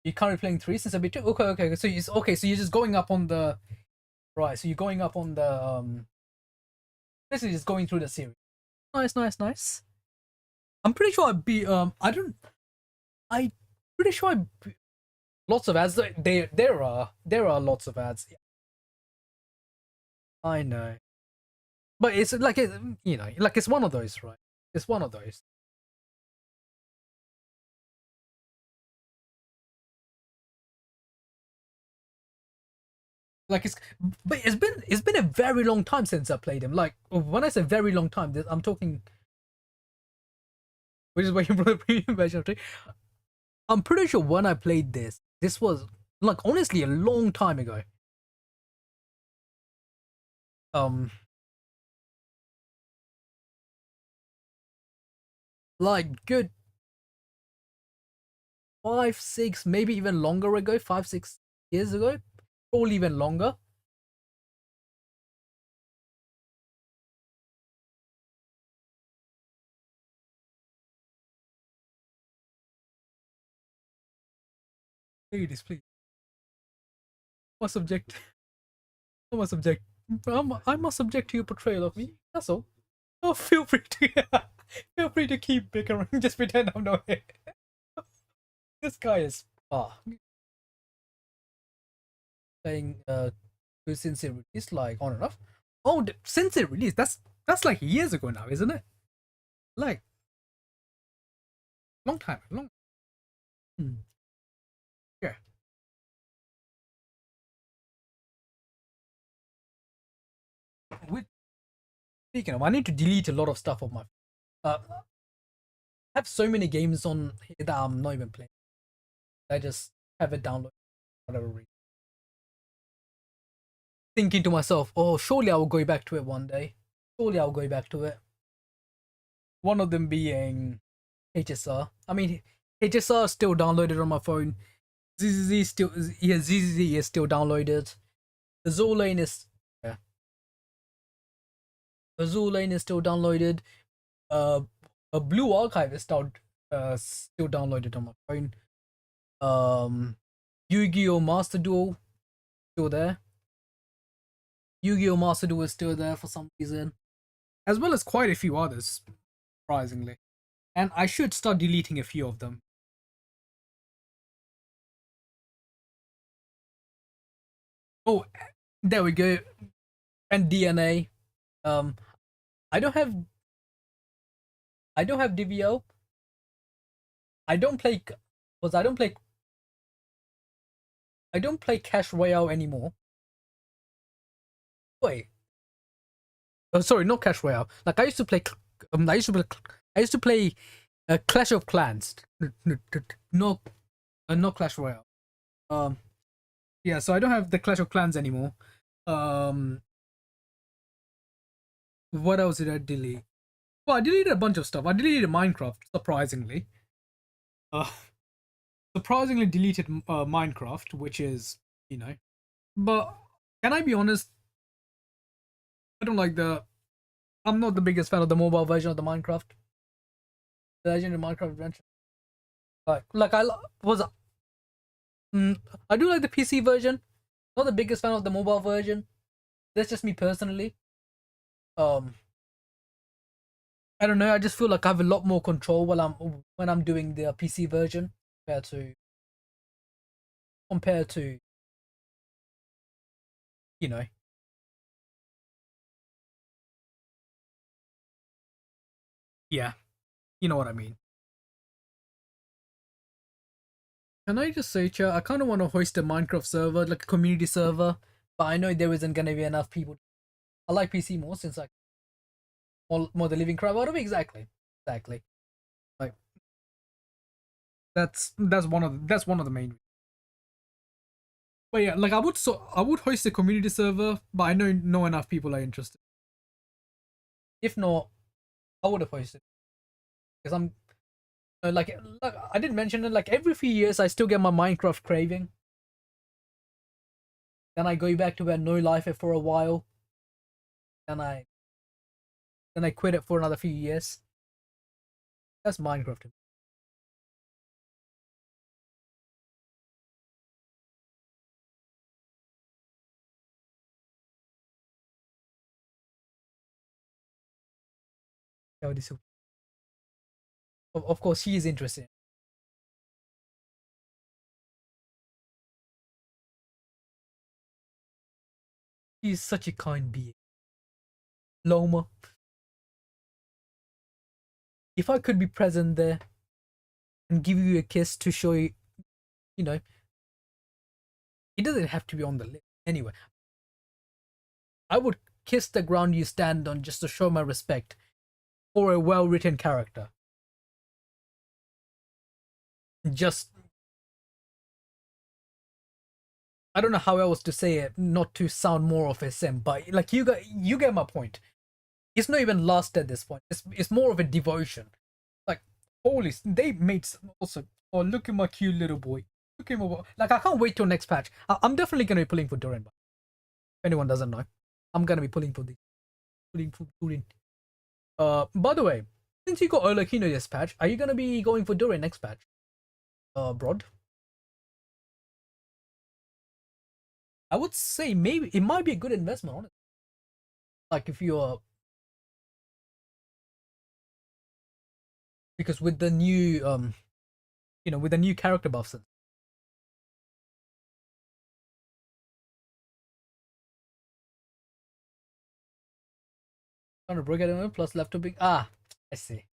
You're currently playing 3 since a bit too. Okay. So you're just going up on the right. So you're going up on the basically just going through the series. Nice. I'm pretty sure I be I don't I pretty sure lots of ads. There are lots of ads. I know, but it's like like it's one of those, right? It's one of those. Like but it's been a very long time since I played him. Like when I say very long time, I'm talking, which is what you probably mentioned. I'm pretty sure when I played this was like honestly a long time ago. Um, like good 5, 6, maybe even longer ago, 5, 6 years ago, or even longer. Please. I must object. I must object. I must object to your portrayal of me. That's all. Oh, feel free to feel free to keep bickering. Just pretend I'm not here. This guy is playing since it released, like on and off. Oh, since it released, that's like years ago now, isn't it? Like long time, long. Hmm. Yeah. With speaking of, I need to delete a lot of stuff on my. I have so many games on here that I'm not even playing. I just have it downloaded, whatever reason. Thinking to myself, oh, surely I will go back to it one day. Surely I'll go back to it. One of them being HSR. I mean, HSR is still downloaded on my phone. ZZZ still, yeah, ZZZ is still downloaded. Azure Lane is, yeah, Azure Lane is still downloaded. Uh, a Blue Archive is still downloaded on my phone. Yu-Gi-Oh! Master Duel still there. Yu-Gi-Oh! Master Duel is still there for some reason, as well as quite a few others, surprisingly. And I should start deleting a few of them. Oh, there we go. And DNA. Um, I don't have DVO. I don't play because I don't play Clash Royale anymore. Wait. Oh, sorry, not Clash Royale. Like I used to play. I used to play Clash of Clans. No, not Clash Royale. Um, yeah. So I don't have the Clash of Clans anymore. Um, what else did I delete? Well, I deleted a bunch of stuff. I deleted Minecraft, surprisingly. Uh, surprisingly deleted Minecraft, which is, you know. But can I be honest? I don't like the. I'm not the biggest fan of the mobile version of the Minecraft. The Legend of Minecraft Adventure. Like was. I do like the PC version. Not the biggest fan of the mobile version. That's just me personally. Um, I don't know. I just feel like I have a lot more control while when I'm doing the PC version compared to compared to you know. Yeah, you know what I mean. Can I just say, chat? I kind of want to host a Minecraft server, like a community server, but I know there isn't gonna be enough people. I like PC more since like more the living crap out of it. Exactly. Like that's one of the main. But yeah, like I would host a community server, but I know no enough people are interested. If not, I would have hosted because I'm like I didn't mention it. Like every few years, I still get my Minecraft craving. Then I go back to where no life for a while. Then I quit it for another few years. That's Minecraft. Of course, he is interested. He's such a kind being. Loma, if I could be present there and give you a kiss to show you, you know, it doesn't have to be on the list. Anyway, I would kiss the ground you stand on just to show my respect for a well written character. Just, I don't know how else to say it, not to sound more of a sim, but like you get my point. It's not even lust at this point. It's more of a devotion. Like, holy, they made also. Oh, look at my cute little boy. Look at my like. I can't wait till next patch. I'm definitely gonna be pulling for Durin. If anyone doesn't know, I'm gonna be pulling for the pulling for Durin. By the way, since you got Olakino this patch, are you gonna be going for Durin next patch? Broad. I would say maybe it might be a good investment, honestly. Like if you're because with the new with the new character buffs. Trying to break it plus left to big. Ah, I see.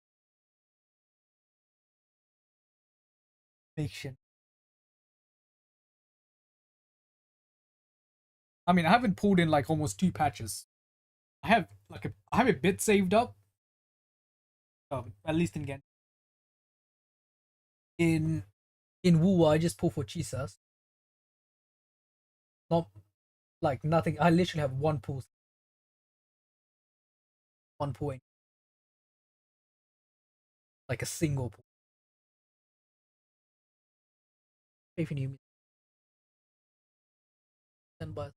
Fiction. I mean, I haven't pulled in like almost two patches. I have a bit saved up. At least in Gen. In Wu, I just pull for Chisas. Not like nothing. I literally have one point, like a single pull. If you need me. Stand by.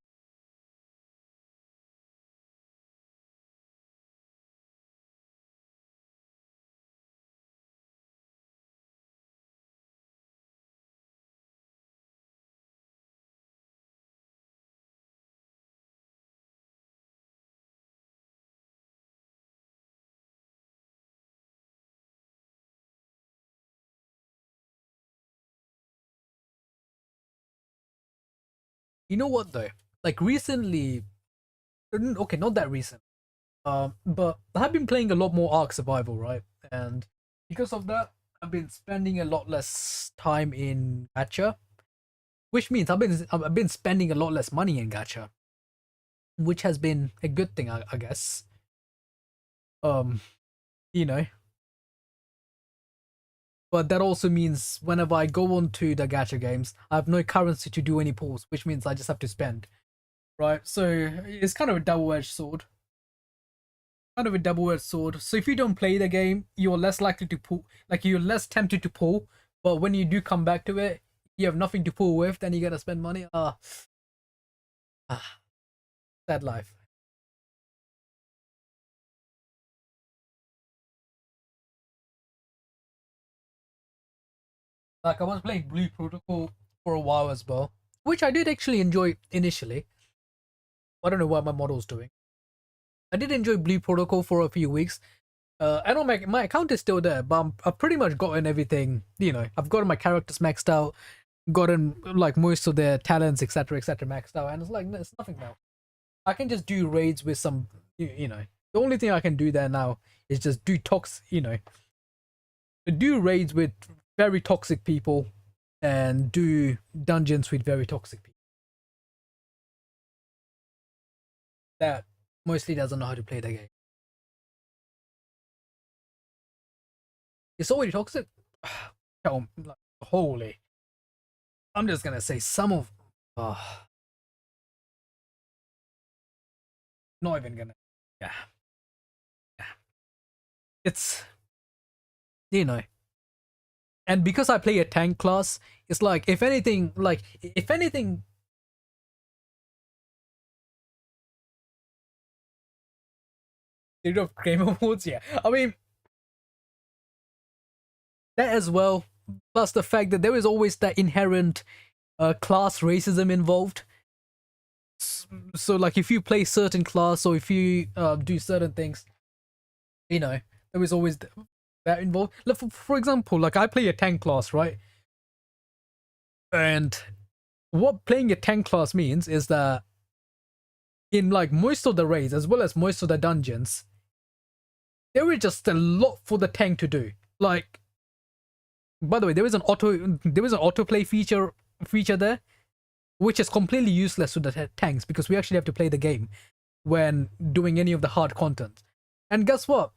You know what though? Like recently, okay, not that recent. But I've been playing a lot more Ark Survival, right? And because of that, I've been spending a lot less time in gacha, which means I've been spending a lot less money in gacha, which has been a good thing, I guess. Um, you know, but that also means whenever I go onto the gacha games, I have no currency to do any pulls, which means I just have to spend, right? So it's kind of a double-edged sword. Kind of a double-edged sword. So if you don't play the game, you're less likely to pull, like you're less tempted to pull. But when you do come back to it, you have nothing to pull with, then you gotta spend money. Ah, sad life. Like I was playing Blue Protocol for a while as well, which I did actually enjoy initially. I don't know what my model's doing. I did enjoy Blue Protocol for a few weeks. I know my account is still there, but I've pretty much gotten everything. I've gotten my characters maxed out, gotten like most of their talents, etc., maxed out, and it's like it's nothing now. I can just do raids with some, The only thing I can do there now is just do raids with very toxic people, and do dungeons with very toxic people. That mostly doesn't know how to play the game. It's already toxic. Oh, like, holy! I'm just gonna say some of. Uh, not even gonna. Yeah, yeah. It's you know, and because I play a tank class, it's like if anything, you know, game awards. Yeah, I mean that as well. Plus the fact that there is always that inherent class racism involved. So like if you play certain class or if you do certain things, there is always that involved. Like for example, like I play a tank class, right? And what playing a tank class means is that in like most of the raids as well as most of the dungeons, there is just a lot for the tank to do. Like, by the way, there is an autoplay feature there, which is completely useless to the tanks because we actually have to play the game when doing any of the hard content. And guess what?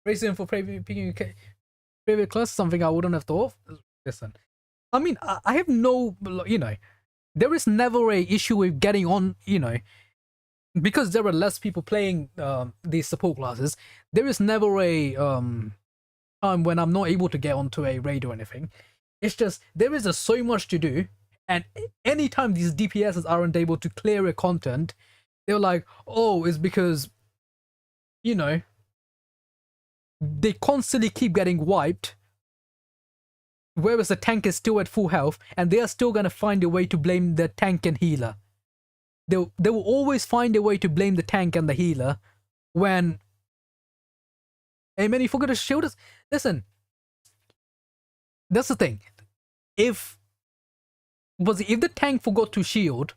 Racing for picking favorite class something I wouldn't have thought of. Listen, I mean, I have no, there is never a issue with getting on, because there are less people playing these support classes. There is never a time when I'm not able to get onto a raid or anything. It's just there is just so much to do, and anytime these DPSs aren't able to clear a content, they're like, oh, it's because you know they constantly keep getting wiped, whereas the tank is still at full health, and they are still gonna find a way to blame the tank and healer. They will always find a way to blame the tank and the healer when. Hey man, you forgot to shield us. Listen, that's the thing. If if the tank forgot to shield,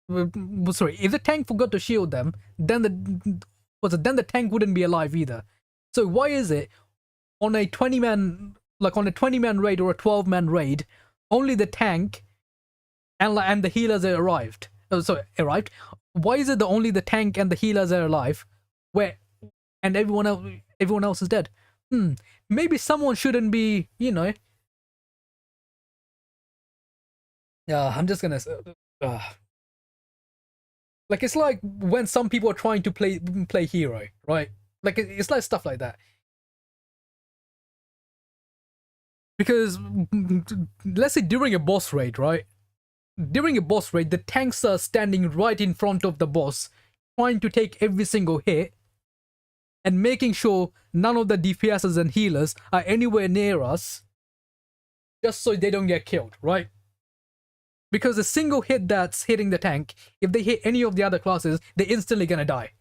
if the tank forgot to shield them, then then the tank wouldn't be alive either. So why is it on a 20-man raid or a 12-man raid, only the tank and the healers are arrived? Oh, sorry, arrived. Why is it that only the tank and the healers are alive, where and everyone else is dead? Maybe someone shouldn't be, I'm just gonna. Uh, like it's like when some people are trying to play hero, right? Like it's like stuff like that. Because let's say during a boss raid, right? During a boss raid, the tanks are standing right in front of the boss, trying to take every single hit and making sure none of the DPSs and healers are anywhere near us, just so they don't get killed, right? Because a single hit that's hitting the tank, if they hit any of the other classes, they're instantly gonna die.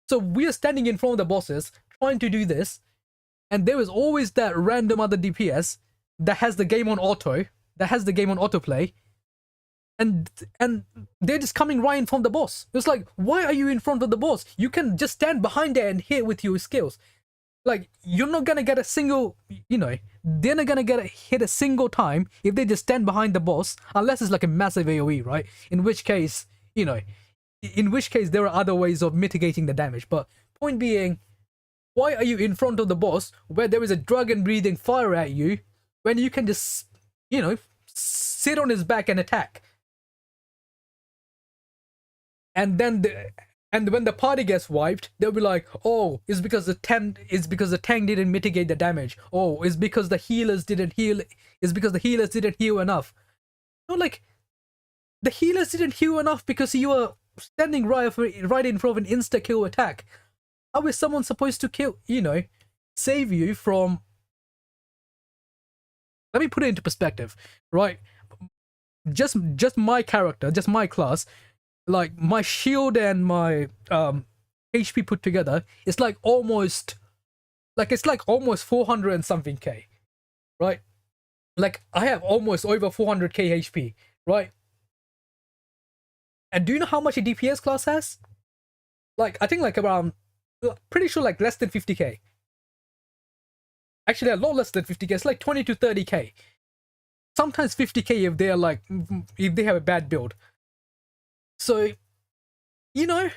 So we are standing in front of the bosses, trying to do this, and there is always that random other DPS that has the game on auto, that has the game on autoplay, and they're just coming right in front of the boss. It's like, why are you in front of the boss? You can just stand behind there and hit with your skills. Like, you're not gonna get a single, they're not gonna get hit a single time if they just stand behind the boss, unless it's like a massive AoE, right? In which case, there are other ways of mitigating the damage. But point being, why are you in front of the boss where there is a dragon breathing fire at you when you can just, sit on his back and attack? And then and when the party gets wiped, they'll be like, "Oh, it's because the tank didn't mitigate the damage. Oh, it's because the healers didn't heal. It's because the healers didn't heal enough." No, like, the healers didn't heal enough because you were standing right in front of an insta kill attack. How is someone supposed to save you from? Let me put it into perspective, right? Just my character, just my class, like my shield and my HP put together, it's like almost 400 and something K, right? Like, I have almost over 400k HP, right? And do you know how much a DPS class has? Like, I think like around, pretty sure like less than 50k. Actually, a lot less than 50k. It's like 20 to 30k. Sometimes 50k if they're like, if they have a bad build. So, you know.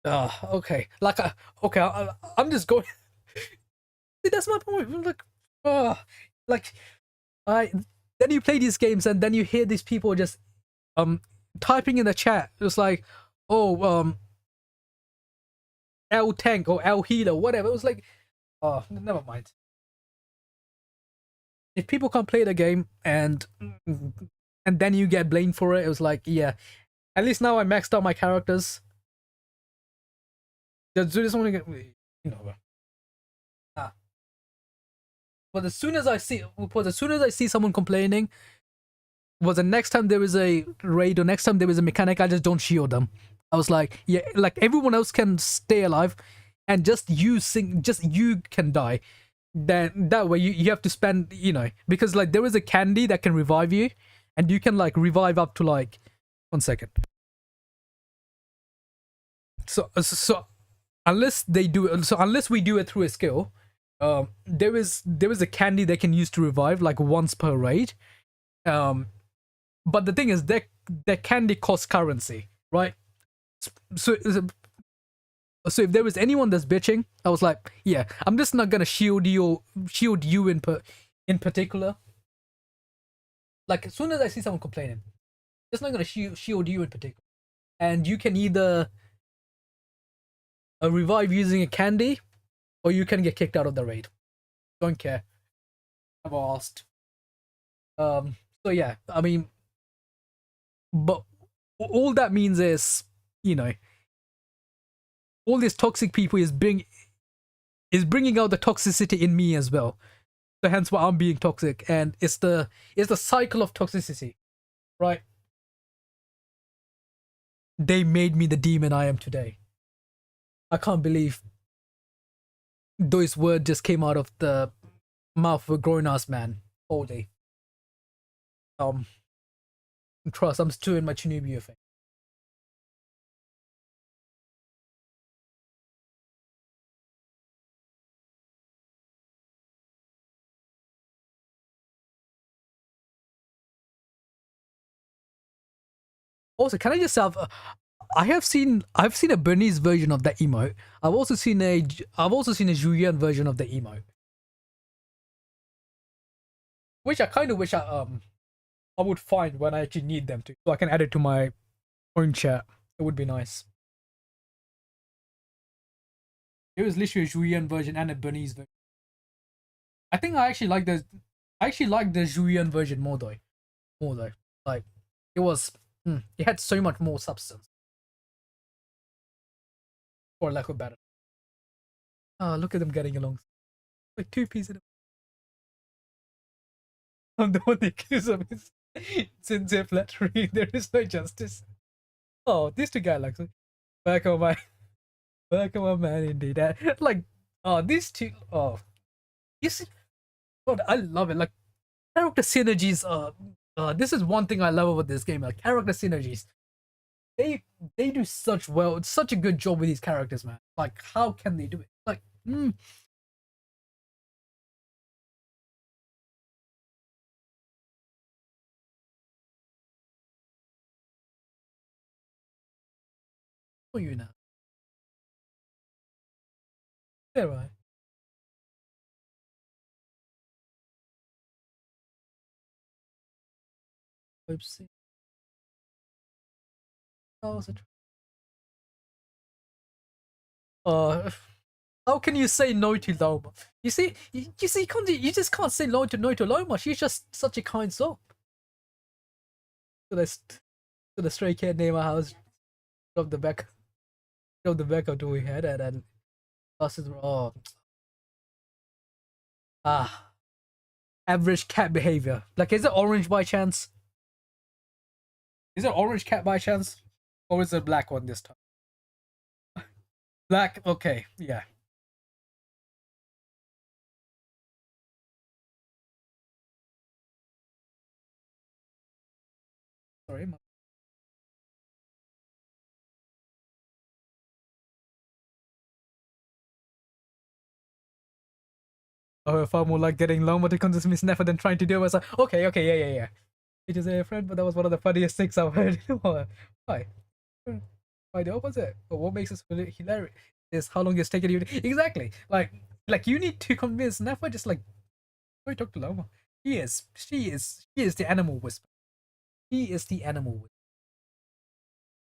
Okay. Like, okay, I'm just going. That's my point. Like, I then you play these games and then you hear these people just typing in the chat. It's like, oh, L tank or L healer, whatever. It was like, oh, never mind. If people can't play the game and then you get blamed for it, it was like, yeah. At least now I maxed out my characters. Just want to get, ah. But as soon as I see someone complaining, was the next time there is a raid or next time there is a mechanic, I just don't shield them. I was like, yeah, like everyone else can stay alive, and just you can die. Then that way you have to spend, because like there is a candy that can revive you, and you can like revive up to like 1 second. So unless we do it through a skill, there is a candy they can use to revive like once per raid. But the thing is that candy costs currency, right? So if there was anyone that's bitching, I was like, yeah, I'm just not gonna shield you in particular. Like, as soon as I see someone complaining, just not gonna shield you in particular, and you can either revive using a candy, or you can get kicked out of the raid. Don't care. I've asked. So yeah, I mean, but all that means is, all these toxic people is bringing out the toxicity in me as well. So hence why I'm being toxic, and it's the cycle of toxicity, right? They made me the demon I am today. I can't believe those words just came out of the mouth of a grown ass man. Holy. Trust, I'm still in my Chinubio thing. Also, can I just have? I've seen a Burmese version of that emote. I've also seen a Julian version of the emote, which I kind of wish I would find when I actually need them to, so I can add it to my own chat. It would be nice. It was literally a Julian version and a Burmese version. I think I actually like the Julian version more though. More though. Like it was it had so much more substance. For lack of better. Oh, look at them getting along. Like two pieces of I'm the one accused of his sincere flattery. There is no justice. Oh, these two guys like back on my back on my man indeed. Like these two you see God, I love it. Like character synergies this is one thing I love about this game, like character synergies. They they do such a good job with these characters, man. Like how can they do it? Like for you now. Yeah, right. Oopsie. How was it? Uh how can you say no to Loma? You see, you just can't say no to Loma. She's just such a kind soul. To the to the stray cat near my house, drop the back of the head and then passes. Oh, ah, average cat behavior. Like, is it orange by chance? Is it orange cat by chance, or is it black one this time? Black. Okay, yeah. Sorry. Oh, far more like getting Loma to come to me snapper than trying to do it. I was like, okay, yeah. It is a friend, but that was one of the funniest things I've heard. Why? Why the opposite? But what makes us hilarious is how long it's taken you to... Exactly. Like you need to convince Nefer just like go talk to Loma. She is the animal whisperer. He is the animal whisperer.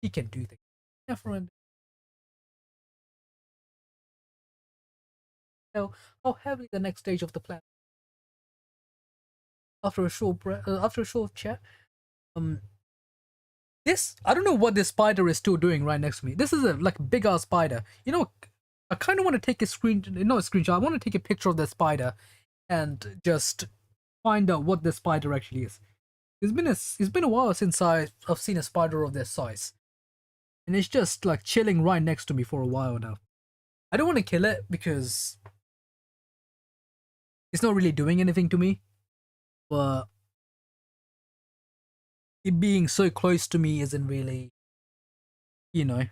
He can do things. Nefer and tell how heavily the next stage of the plan. After a short chat, um, this I don't know what this spider is still doing right next to me. This is a like big ass spider. You know, I kind of want to take a screenshot. I want to take a picture of the spider and just find out what the spider actually is. It's been a while since I've seen a spider of this size, and it's just like chilling right next to me for a while now. I don't want to kill it because it's not really doing anything to me, but it being so close to me isn't really, you know,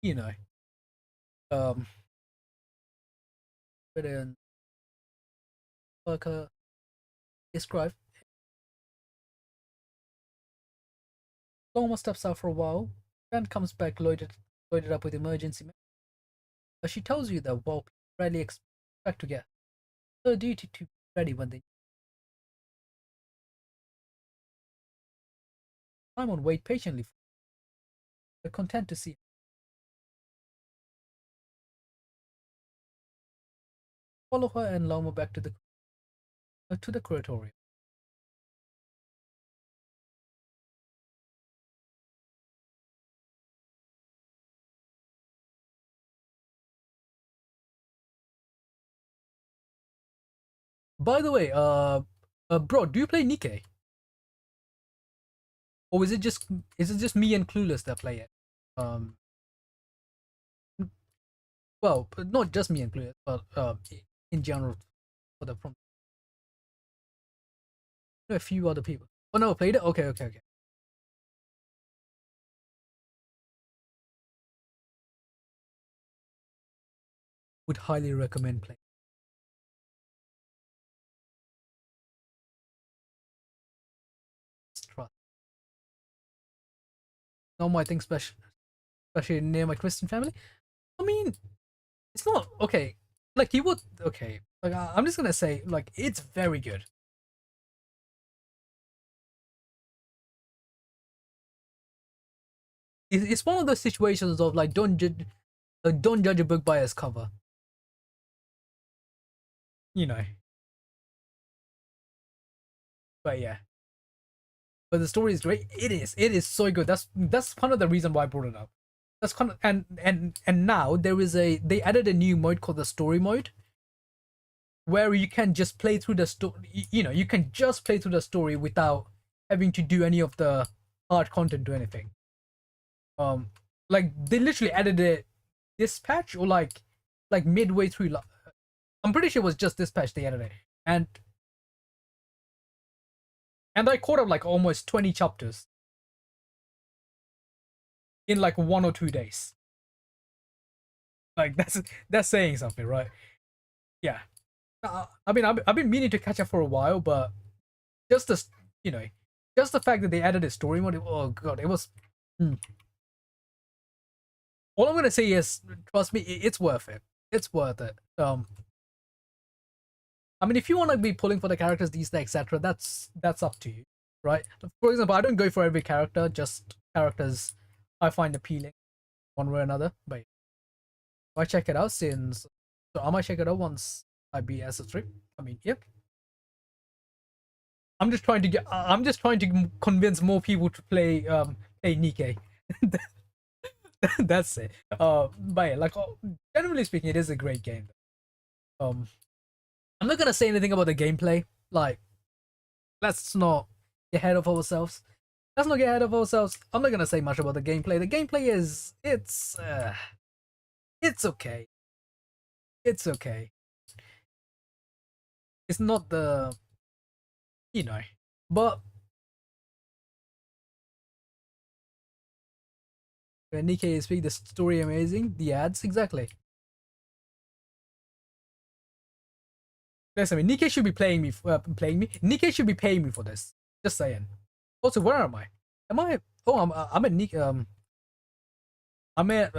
you know, um, but then like describe. Loma steps out for a while, then comes back loaded up with emergency. But she tells you that while people rarely expect to get her duty to be ready when they Simon wait patiently for her, content to see follow her and Loma back to the crematorium. By the way, bro, do you play Nikkei? Or is it just me and Clueless that play it? Um, well, not just me and Clueless, but in general for the from a few other people. Oh no, played it. Okay. Would highly recommend playing. Trust. Not my thing special, especially near my Christian family. I mean, it's not okay. Like you would okay. Like I'm just gonna say, like it's very good. it's one of those situations of like don't judge a book by its cover. You know. But yeah. But the story is great. It is. It is so good. That's kind of the reason why I brought it up. That's kind of and now there is they added a new mode called the story mode, where you can just play through the story. You know, you can just play through the story without having to do any of the hard content or anything. Um, like they literally added it this patch or like midway through. I'm pretty sure it was just this patch they added it, and I caught up like almost 20 chapters in like 1 or 2 days. Like that's saying something, right? Yeah. I mean, I've been meaning to catch up for a while, but just the you know, just the fact that they added a story mode. Oh god, it was. Hmm. All I'm gonna say is, trust me, it's worth it. It's worth it. I mean, if you want to be pulling for the characters, these, etc., that's up to you, right? For example, I don't go for every character, just characters I find appealing, one way or another. But I check it out since, so I might check it out once I beat SS3. I mean, yep. I'm just trying to convince more people to play play Nikke. That's it. But yeah, like generally speaking, it is a great game. Um, I'm not gonna say anything about the gameplay. Like, let's not get ahead of ourselves. Let's not get ahead of ourselves. I'm not gonna say much about the gameplay. The gameplay is it's okay. It's okay. It's not the you know, but when Nikke is speaking, the story amazing. The ads exactly. Listen, I mean, Nikke should be playing me. Nikke should be paying me for this. Just saying. Also, where am I? Am I? Oh, I'm at Nikke. I'm at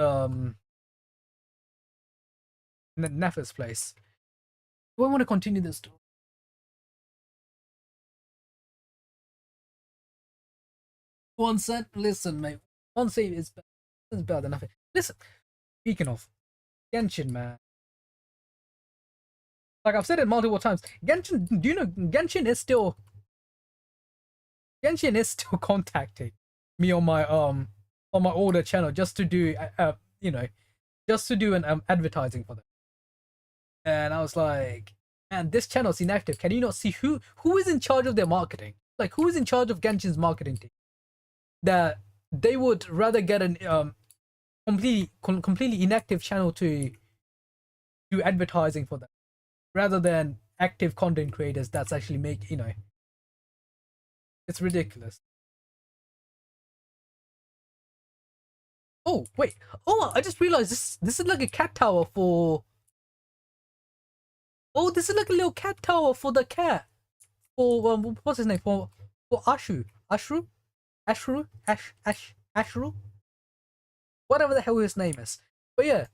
Nef's place. Do I want to continue this story? One cent. Listen, mate. One save is better than nothing. Listen. Speaking of Genshin, man. Like I've said it multiple times. Genshin. Do you know Genshin is still contacting me on my older channel just to do you know, just to do an advertising for them. And I was like, man, this channel's inactive. Can you not see who is in charge of their marketing? Like, who is in charge of Genshin's marketing team? That they would rather get an completely inactive channel to do advertising for them, rather than active content creators that's actually make it's ridiculous. Oh wait, oh I just realized this is like a cat tower for. Oh, this is like a little cat tower for the cat. For what's his name? For Ashru, whatever the hell his name is. But yeah.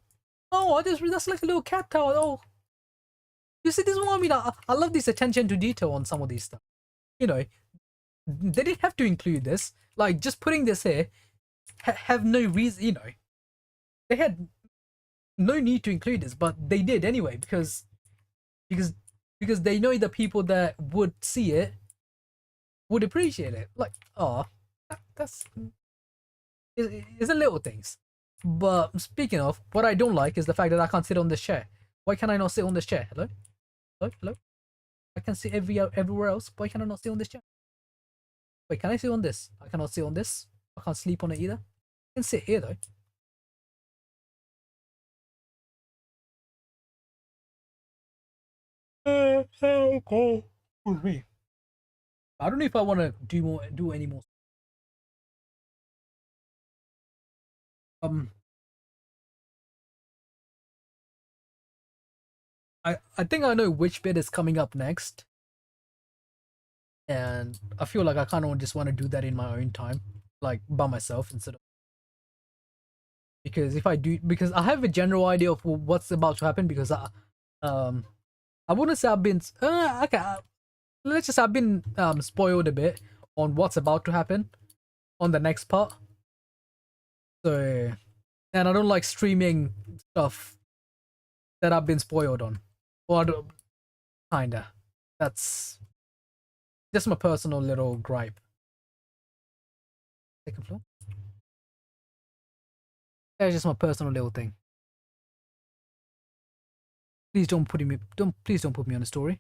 Oh, that's like a little cat tower. Oh, you see, this is what I mean. I love this attention to detail on some of these stuff. You know, they didn't have to include this. Like just putting this here, have no reason. You know, they had no need to include this, but they did anyway because because they know the people that would see it would appreciate it. Like, oh, that's it's the little things. But speaking of, what I don't like is the fact that I can't sit on this chair. Why can I not sit on this chair? Hello, hello, hello. I can sit everywhere else. Why can I not sit on this chair? Wait, can I sit on this? I cannot sit on this. I can't sleep on it either. I can sit here though. Okay. Excuse me. I don't know if I want to do any more. Um, I think I know which bit is coming up next, and I feel like I kind of just want to do that in my own time, like by myself instead of because if I do because I have a general idea of what's about to happen because um I wouldn't say I've been okay let's just I've been spoiled a bit on what's about to happen on the next part. So, and I don't like streaming stuff that I've been spoiled on. Or kinda. That's just my personal little gripe. Second floor. That's just my personal little thing. Please don't put me. Please don't put me on a story.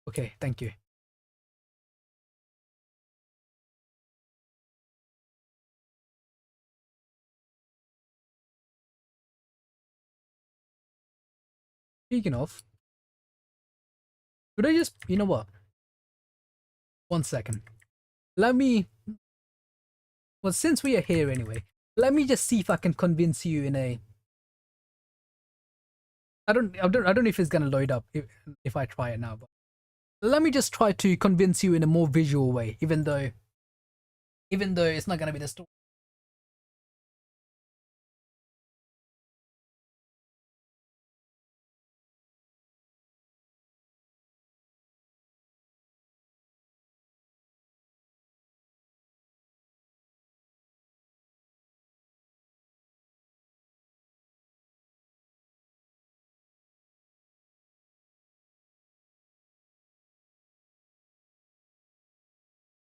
Okay, thank you. Speaking of, could I just, you know what? 1 second. Let me. Well, since we are here anyway, let me just see if I can convince you in a. I don't know if it's gonna load up if I try it now, but let me just try to convince you in a more visual way, even though it's not gonna be the story.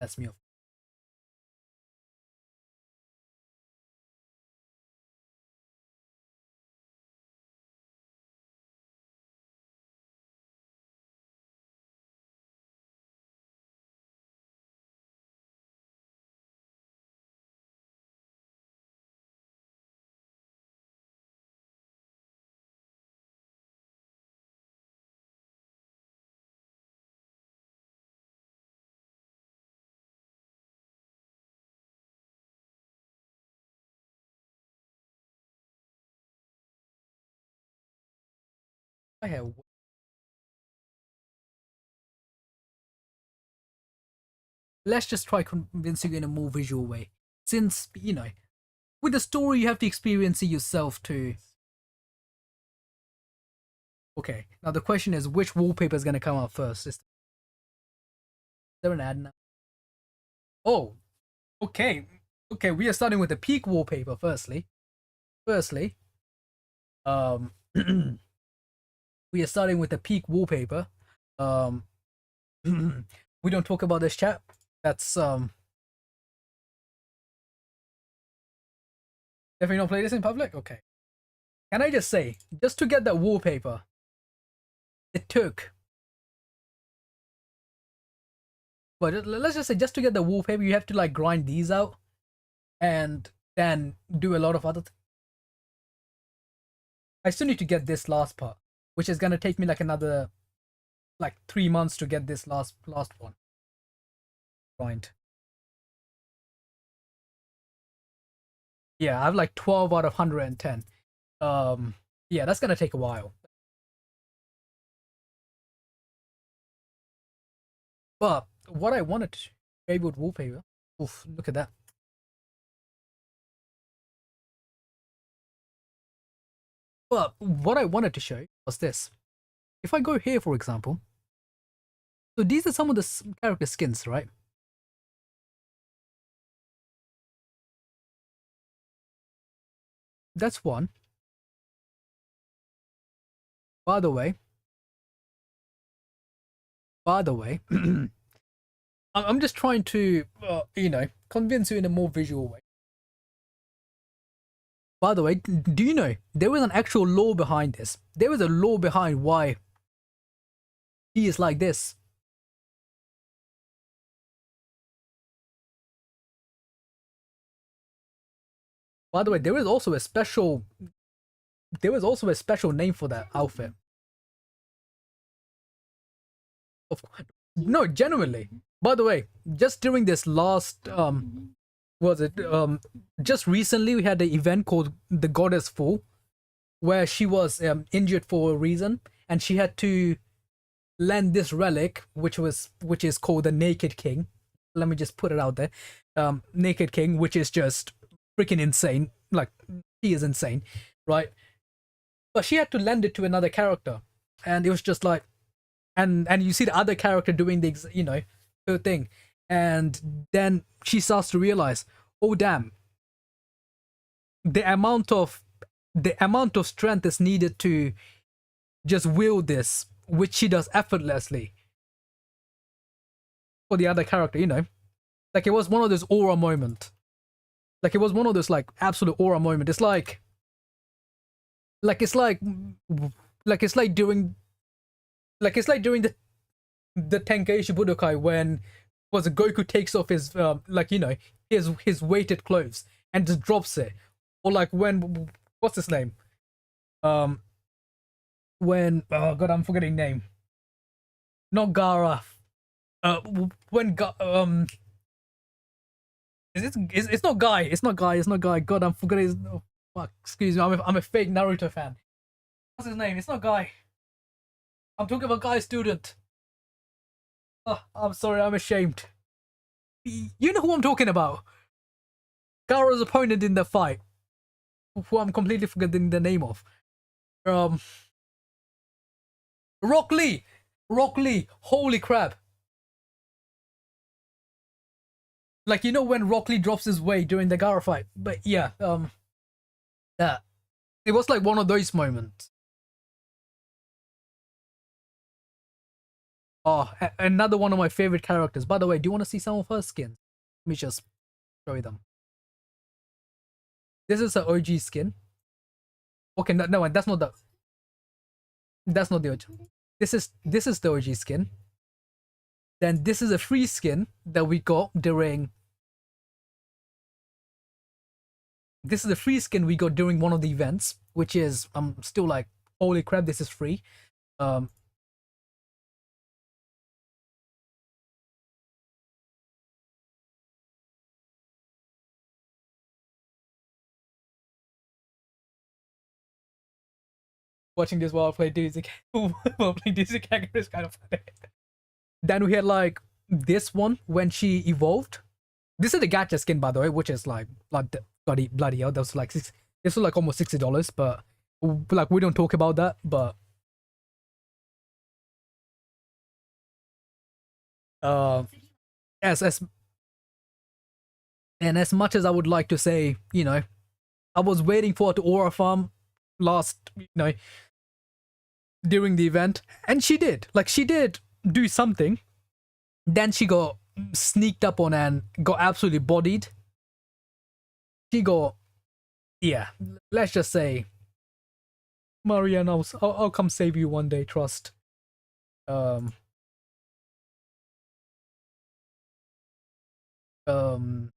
That's me. I have. Let's just try convincing you in a more visual way, since with the story you have to experience it yourself too. Okay, now the question is which wallpaper is gonna come out first? Is there an ad now? Oh, okay, okay. We are starting with the peak wallpaper. Firstly, um, we are starting with the peak wallpaper. Um, we don't talk about this chat. That's definitely not play this in public. Okay. Can I just say, just to get that wallpaper, it took. But let's just say, just to get the wallpaper, you have to like grind these out, and then do a lot of other. I still need to get this last part, which is gonna take me like another, like 3 months to get this last one. Grind. Yeah, I have like 12 out of 110. Yeah, that's gonna take a while. But what I wanted to maybe with wallpaper. Oof, look at that. But what I wanted to show was this. If I go here, for example, so these are some of the character skins, right? That's one. By the way, I'm just trying to, convince you in a more visual way. By the way, do you know there was an actual law behind this? There was a law behind why he is like this. By the way, there was also a special name for that outfit. Of no, genuinely. By the way, just during this last was it just recently we had an event called the Goddess Fall, where she was injured for a reason, and she had to lend this relic, which is called the Naked King. Let me just put it out there, Naked King, which is just freaking insane. Like he is insane, right? But she had to lend it to another character, and it was just like, and you see the other character doing the her thing, and then she starts to realize, oh damn, the amount of strength is needed to just wield this, which she does effortlessly for the other character, you know. Like it was one of those aura moment. Like it was one of those like absolute aura moment. It's like it's like like it's like during the Tenkaichi Budokai when was Goku takes off his like you know his weighted clothes and just drops it, or like when what's his name um when oh god I'm forgetting name, not Gara, when it's not Guy, god I'm forgetting his, oh, fuck, excuse me, I'm a fake Naruto fan. What's his name? It's not Guy. I'm talking about Guy student. Oh, I'm sorry, I'm ashamed. You know who I'm talking about. Gaara's opponent in the fight, who I'm completely forgetting the name of. Um, Rock Lee. Rock Lee. Holy crap! Like you know when Rock Lee drops his weight during the Gaara fight. But yeah, that it was like one of those moments. Oh, another one of my favorite characters. By the way, do you want to see some of her skins? Let me just show you them. This is her OG skin. Okay, no, that's not the OG. This is the OG skin. Then this is a free skin that we got during. This is a free skin we got during one of the events, which is I'm still like, holy crap, this is free. Um, watching this while I play DayZ while playing DayZ Kakarot is kind of funny. Then we had like this one when she evolved. This is the gacha skin, by the way, which is like bloody hell. That was like six. This was like almost $60, but like we don't talk about that. But uh, as and as much as I would like to say, you know, I was waiting for her to aura farm last, you know, during the event, and she did. Like she did do something. Then she got sneaked up on and got absolutely bodied. She got, yeah. Let's just say, Marianne, I'll come save you one day. Trust. Um. Um.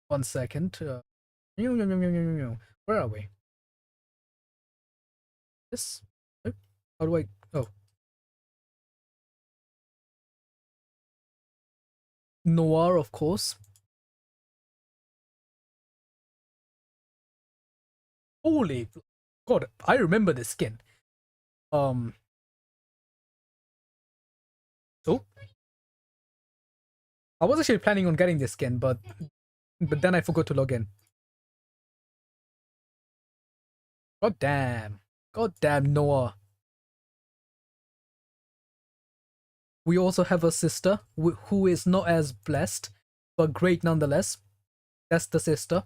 1 second. Where are we? This. Oh, how do I? Oh, Noir, of course. Holy God, I remember this skin. Um. Oh, I was actually planning on getting this skin, but then I forgot to log in. God damn. God damn Noah. We also have a sister who is not as blessed, but great nonetheless. That's the sister.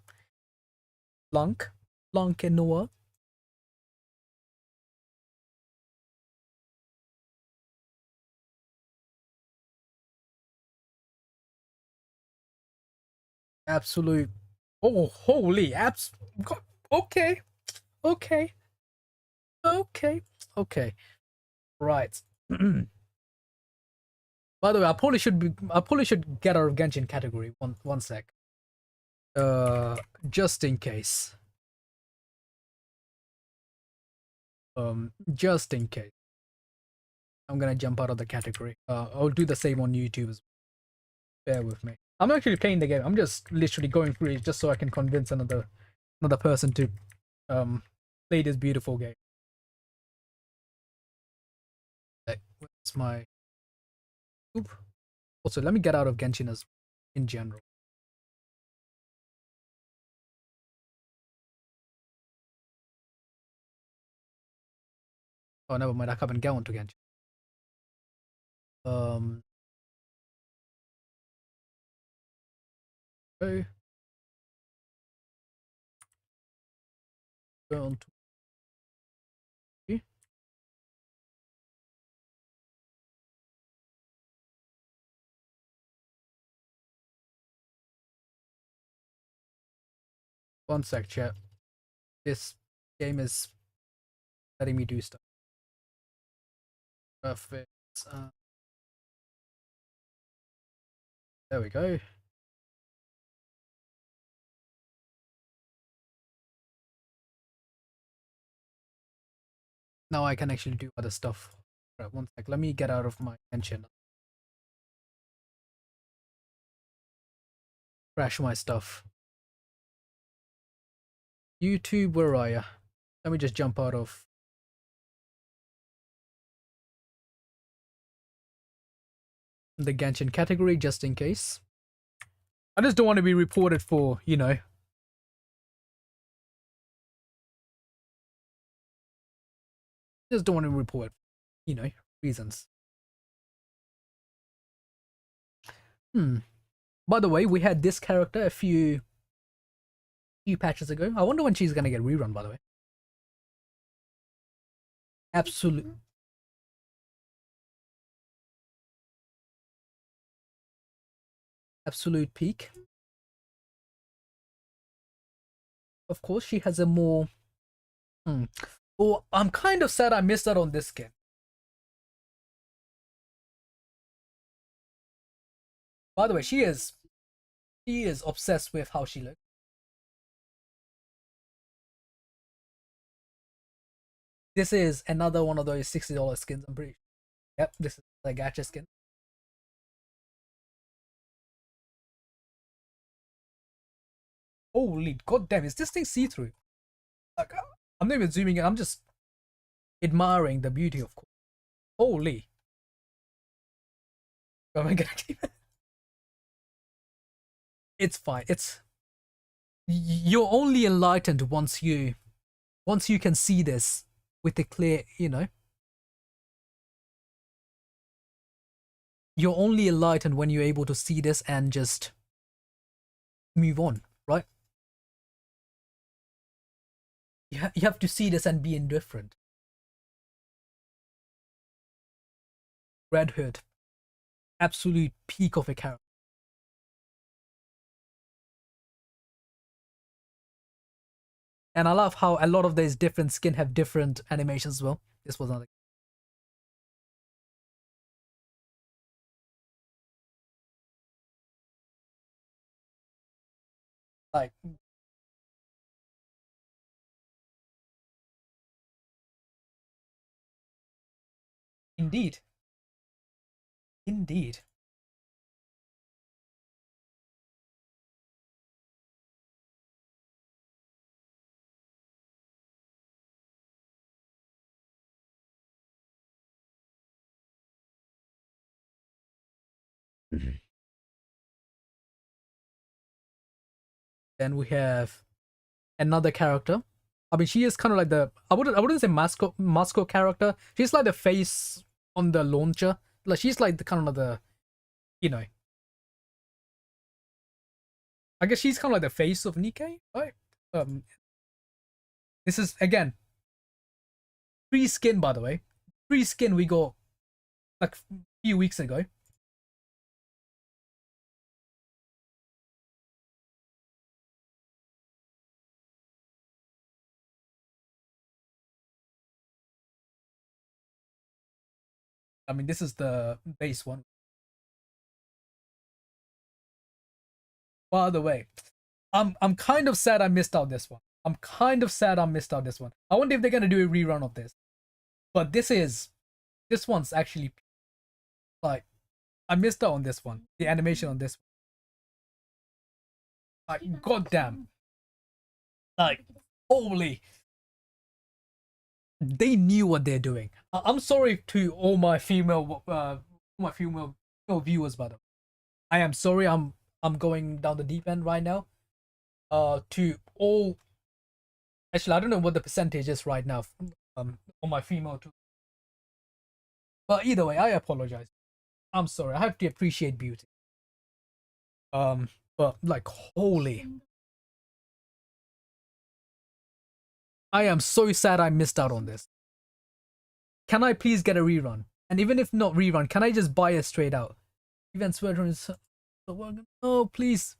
Blanc. Blanc and Noah. Absolute. Oh, holy. Okay. Okay. Okay. Okay. Right. By the way, I probably should get out of Genshin category. One sec. Uh, just in case. Just in case. I'm gonna jump out of the category. I'll do the same on YouTube as well. Bear with me. I'm actually playing the game. I'm just literally going through it just so I can convince another person to play this beautiful game. Okay, what's my oop. Also, let me get out of Genshin as in general. Oh, never mind. I can't get onto Genshin. Um. Okay. go on to 1 sec, chat. This game is letting me do stuff. Perfect. There we go. Now I can actually do other stuff. Right, 1 sec. Let me get out of my engine. Crash my stuff. YouTube, where are you? Let me just jump out of the Genshin category just in case. I just don't want to be reported for, you know. Just don't want to report, you know, reasons. By the way, we had this character a few patches ago. I wonder when she's gonna get rerun, by the way. Absolute peak. Of course, she has a more Oh, I'm kind of sad I missed out on this skin. By the way, she is obsessed with how she looks. This is another one of those $60 skins, I'm pretty sure. Yep, this is the gacha skin. Holy goddamn, is this thing see-through? Like, I'm not even zooming in, I'm just admiring the beauty of course. Holy. Am I gonna keep it? It's fine. You're only enlightened once you can see this with a clear, you know. You're only enlightened when you're able to see this and just move on, right? You have to see this and be indifferent. Red Hood, absolute peak of a character. And I love how a lot of these different skin have different animations as well. This was another. Like, indeed. Indeed. Then we have another character. I mean, she is kind of like the I wouldn't say mascot character. She's like the face on the launcher. Like she's like the kind of the, you know. I guess she's kind of like the face of Nikke, right? This is again pre-skin, by the way. Pre-skin we got like a few weeks ago. I mean, this is the base one. By the way, I'm kind of sad I missed out this one. I'm kind of sad I missed out this one. I wonder if they're gonna do a rerun of this. But this one's actually like I missed out on this one. The animation on this one. Like goddamn. Like holy. They knew what they're doing. I'm sorry to all my female viewers, by the way. I am sorry. I'm going down the deep end right now. To all. Actually, I don't know what the percentage is right now. On my female too. But either way, I apologize. I'm sorry. I have to appreciate beauty. But like holy. I am so sad I missed out on this. Can I please get a rerun? And even if not rerun, can I just buy it straight out? Event Sweater is oh please.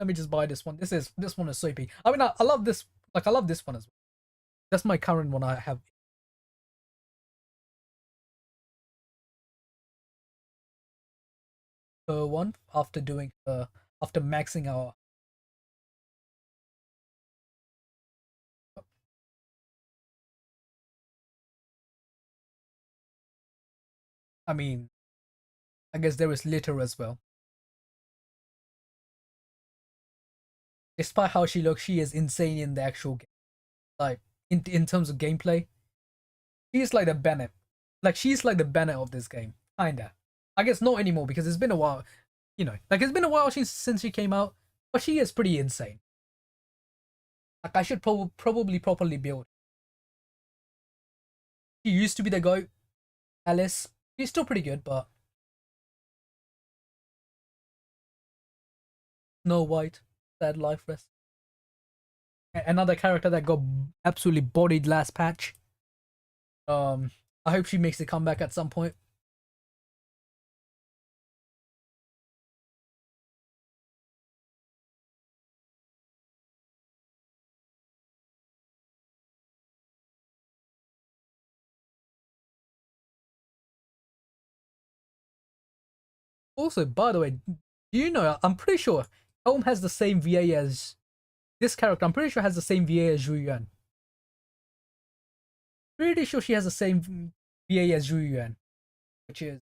Let me just buy this one. This one is so peak. I mean I love this, like I love this one as well. That's my current one I have. One after doing after maxing our. I mean, I guess there is litter as well. Despite how she looks, she is insane in the actual game. Like in terms of gameplay, she's like the Bennett. Like she's like the Bennett of this game, kinda. I guess not anymore because it's been a while. You know, like it's been a while since she came out, but she is pretty insane. Like I should probably properly build. She used to be the GOAT, Alice. She's still pretty good, but Snow White, sad life rest. Another character that got absolutely bodied last patch. I hope she makes a comeback at some point. Also, by the way, do you know? I'm pretty sure Helm has the same VA as this character. I'm pretty sure has the same VA as Zhu Yuan. Pretty sure she has the same VA as Zhu Yuan, which is,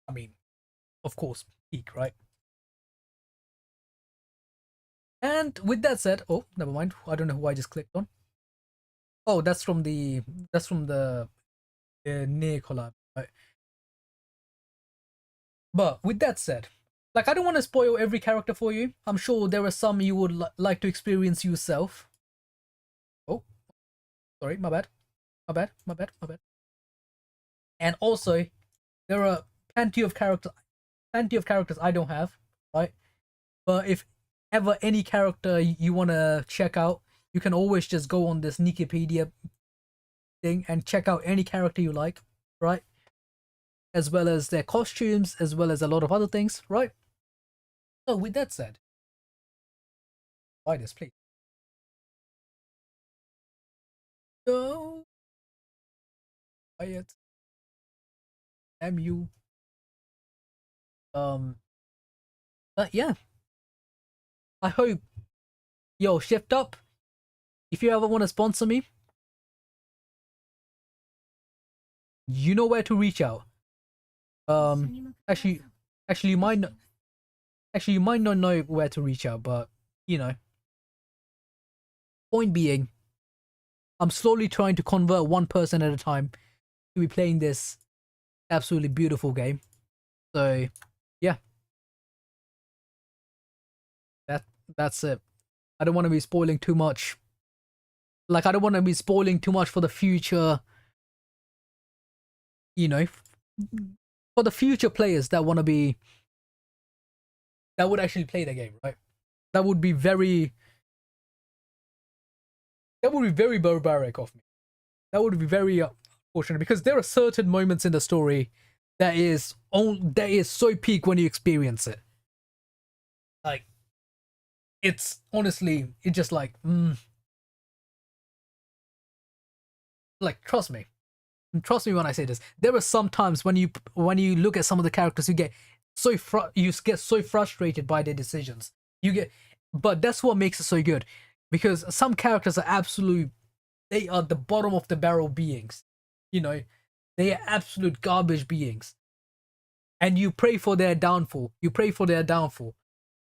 I mean, of course, peak, right? And with that said, oh, never mind. I don't know who I just clicked on. Oh, that's from the Nier collab, right? But with that said, like I don't want to spoil every character for you. I'm sure there are some you would like to experience yourself. Oh, sorry, my bad, my bad, my bad, my bad. And also, there are plenty of characters I don't have, right? But if ever any character you want to check out, you can always just go on this Wikipedia thing and check out any character you like, right? As well as their costumes, as well as a lot of other things, right? So with that said, buy this, please. Go buy it. MU. But yeah, I hope, yo, Shift Up, if you ever want to sponsor me, you know where to reach out. Actually, actually, you might not know where to reach out, but you know. Point being, I'm slowly trying to convert one person at a time to be playing this absolutely beautiful game. So, yeah, that's it. I don't want to be spoiling too much. Like, I don't want to be spoiling too much for the future. You know, for the future players that want to be, that would actually play the game, right? That would be very, that would be very barbaric of me. That would be very unfortunate because there are certain moments in the story that is so peak when you experience it. Like, it's honestly, it's just like trust me when I say this. There are some times when you look at some of the characters, you get so frustrated by their decisions. But that's what makes it so good, because some characters are absolute. They are the bottom of the barrel beings. You know, they are absolute garbage beings, and you pray for their downfall.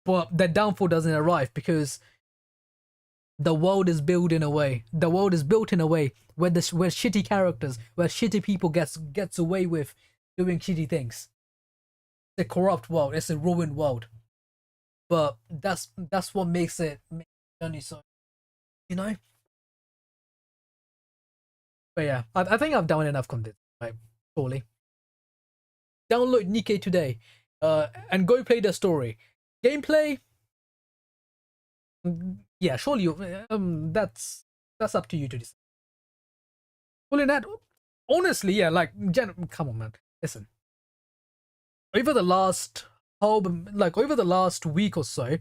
But their downfall doesn't arrive because the world is built in a way. The world is built in a way where shitty characters, where shitty people gets away with doing shitty things. It's a corrupt world. It's a ruined world. But that's what makes it journey so, you know. But yeah, I think I've done enough content. Right, surely. Download Nikke today, and go play the story. Gameplay. yeah, surely that's up to you to decide. Pulling that, honestly, yeah, like, come on, man. Listen, over the last over the last week or so,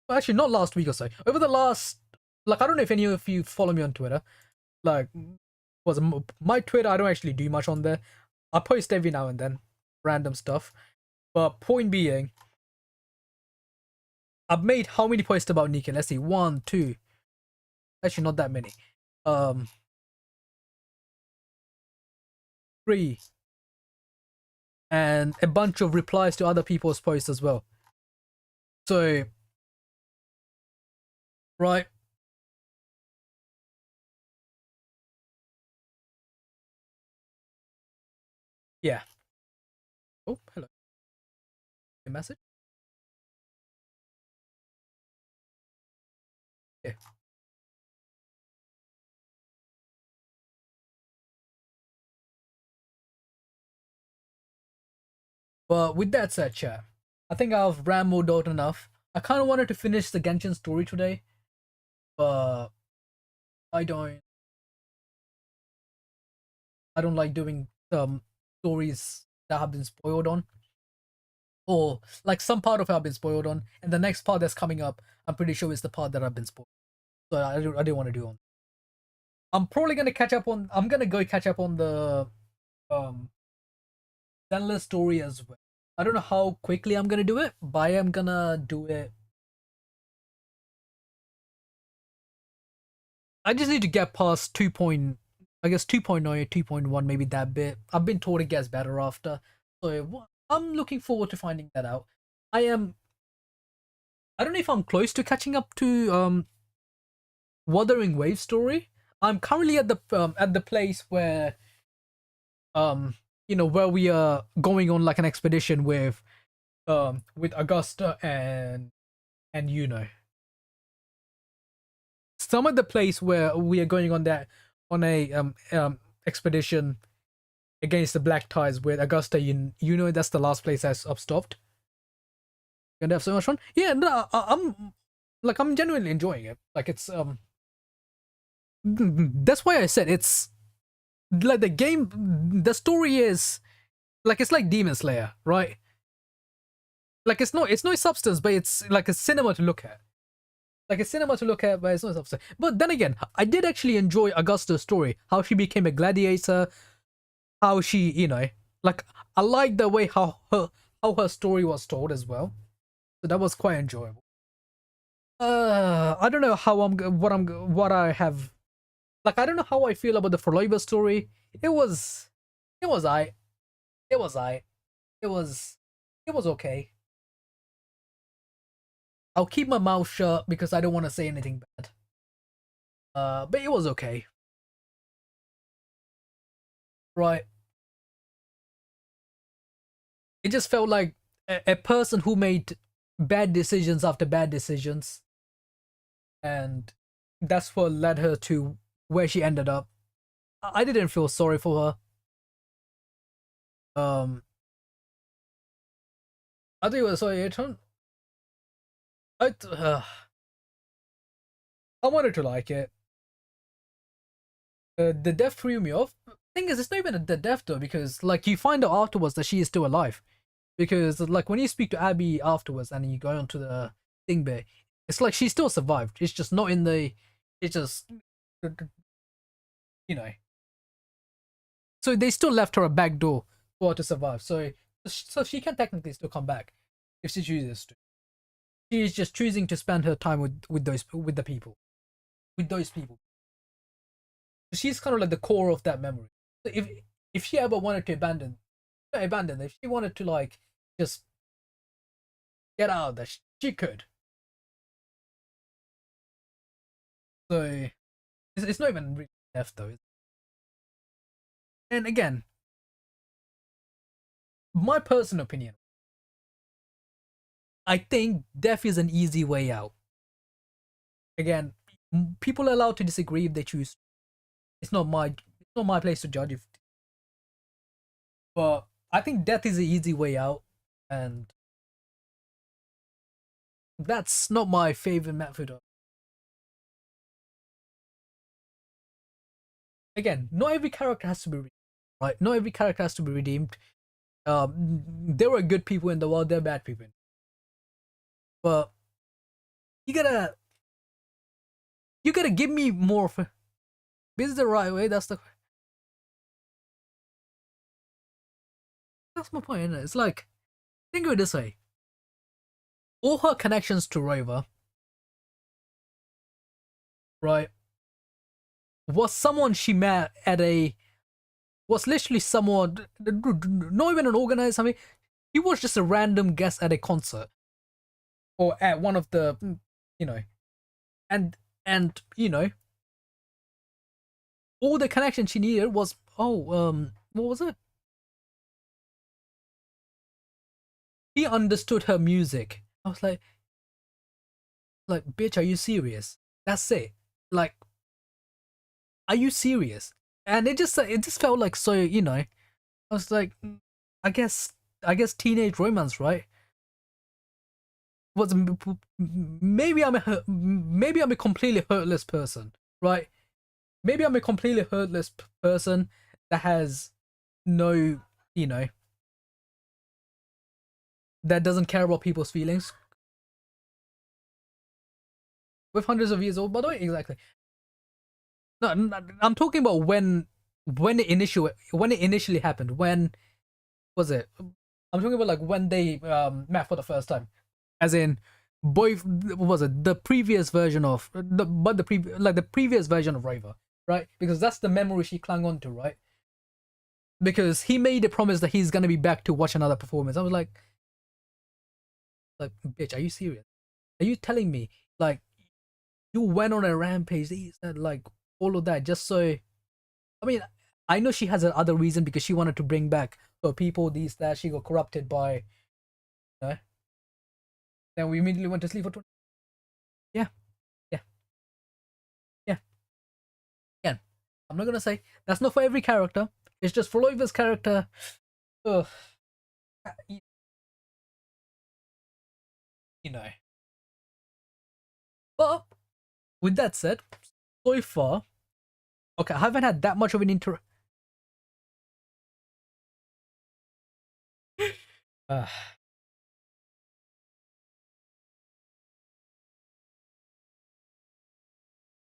well, actually not last week or so, over the last, like, I don't know if any of you follow me on Twitter. Like, was my Twitter? I don't actually do much on there. I post every now and then, random stuff. But point being, I've made how many posts about Nikin? Let's see, one, two. Actually, not that many. Um, three, and a bunch of replies to other people's posts as well. So, right, yeah. Oh, hello. A message. Yeah. But with that said, chat, I think I've rambled out enough. I kind of wanted to finish the Genshin story today, but I don't. I don't like doing stories that have been spoiled on, or like some part of it I've been spoiled on, and the next part that's coming up, I'm pretty sure is the part that I've been spoiled. So I didn't want to do on. I'm probably gonna catch up on. I'm gonna go catch up on the um Zenless story as well. I don't know how quickly I'm gonna do it, but I am gonna do it. I just need to get past 2. I guess 2.0, 2.1, maybe that bit. I've been told it gets better after, so I'm looking forward to finding that out. I am. I don't know if I'm close to catching up to Wuthering Wave story. I'm currently at the place where where we are going on like an expedition with Augusta and some of the place where we are going on that on a expedition against the Black Ties with Augusta. That's the last place I've stopped. Gonna have so much fun. Yeah, no, I'm genuinely enjoying it. Like, it's that's why I said it's like the story is like, it's like Demon Slayer, right? Like, it's no substance, but it's like a cinema to look at. Like, a cinema to look at, but it's no substance. But then again, I did actually enjoy Augusta's story, how she became a gladiator, how she, like, I like the way how her story was told as well. So that was quite enjoyable. I don't know how what I have, like, I don't know how I feel about the Forloiva story. It was it was I it was I it was it was okay. I'll keep my mouth shut because I don't want to say anything bad. But it was okay. Right. It just felt like a person who made bad decisions after bad decisions, and that's what led her to where she ended up. I didn't feel sorry for her. I think it was sorry. I I wanted to like it. The death threw me off. Thing is, it's not even the death though, because like you find out afterwards that she is still alive. Because like when you speak to Abby afterwards and you go onto the thing bit, it's like she still survived. It's just not in the. It's just you know. So they still left her a back door for her to survive. So she can technically still come back if she chooses to. She is just choosing to spend her time with the people, with those people. She's kind of like the core of that memory. So if she ever wanted to abandon, if she wanted to like just get out of there, she could. So it's not even really death though. And again, my personal opinion, I think death is an easy way out. Again, people are allowed to disagree if they choose. It's not my place to judge if. But I think death is an easy way out, and that's not my favorite method. again, not every character has to be redeemed, right? Not every character has to be redeemed. There are good people in the world, there are bad people, but you gotta you gotta give me more of a, this is the right way. That's my point, isn't it? It's like, think of it this way: all her connections to Rover, right, was someone she met at a, was literally someone, not even an organizer. I mean, he was just a random guest at a concert or at one of the, you know, and you know, all the connection she needed was, what was it? He understood her music. I was like, bitch, are you serious? That's it. Like, are you serious? And it just felt like so, I was like, I guess teenage romance, right? Was maybe I'm a completely hurtless person, right? Maybe I'm a completely hurtless person that has no, you know, that doesn't care about people's feelings. With hundreds of years old, by the way, exactly. No, I'm talking about when it initially happened. When was it? I'm talking about like when they met for the first time, as in boy. What was it? The previous version of the previous version of Rover, right? Because that's the memory she clung on to, right? Because he made a promise that he's gonna be back to watch another performance. I was like, bitch, are you serious? Are you telling me like you went on a rampage? He said like all of that just so. I mean, I know she has another reason because she wanted to bring back her people. These that she got corrupted by. Then we immediately went to sleep for 20. Yeah, yeah, yeah. Again, I'm not gonna say that's not for every character. It's just for Loiva's character. Ugh, you, you know. But with that said, so far, okay, I haven't had that much of an uh,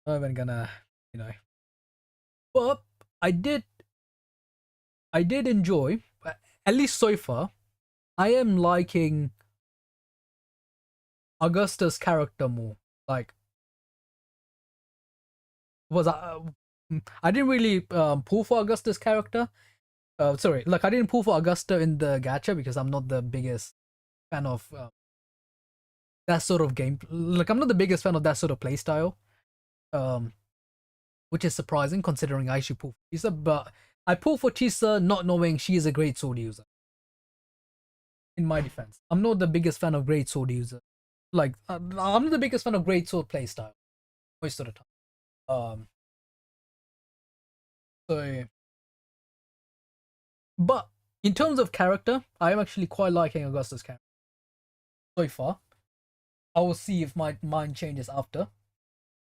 I'm not even gonna, you know. But I did, I did enjoy, at least so far. I am liking Augusta's character more. Like, was I didn't really pull for Augusta's character. Sorry, like I didn't pull for Augusta in the gacha because I'm not the biggest fan of that sort of game. Like I'm not the biggest fan of that sort of playstyle. Um, which is surprising considering I should pull for Chisa, but I pull for Chisa not knowing she is a great sword user. In my defense, I'm not the biggest fan of great sword user. Like I'm not the biggest fan of great sword playstyle most of the time. Um, so but in terms of character, I am actually quite liking Augusta's character so far. I will see if my mind changes after,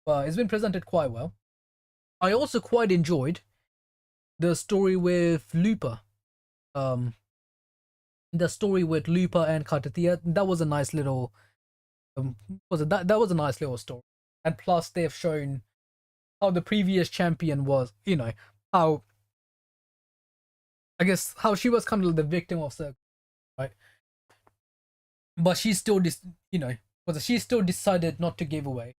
but it's been presented quite well. I also quite enjoyed the story with Lupa. Um, the story with Lupa and Kartathea. That was a nice little. Was it that was a nice little story, and plus they've shown how the previous champion was. How I guess how she was kind of the victim of the right, but she still was she still decided not to give away.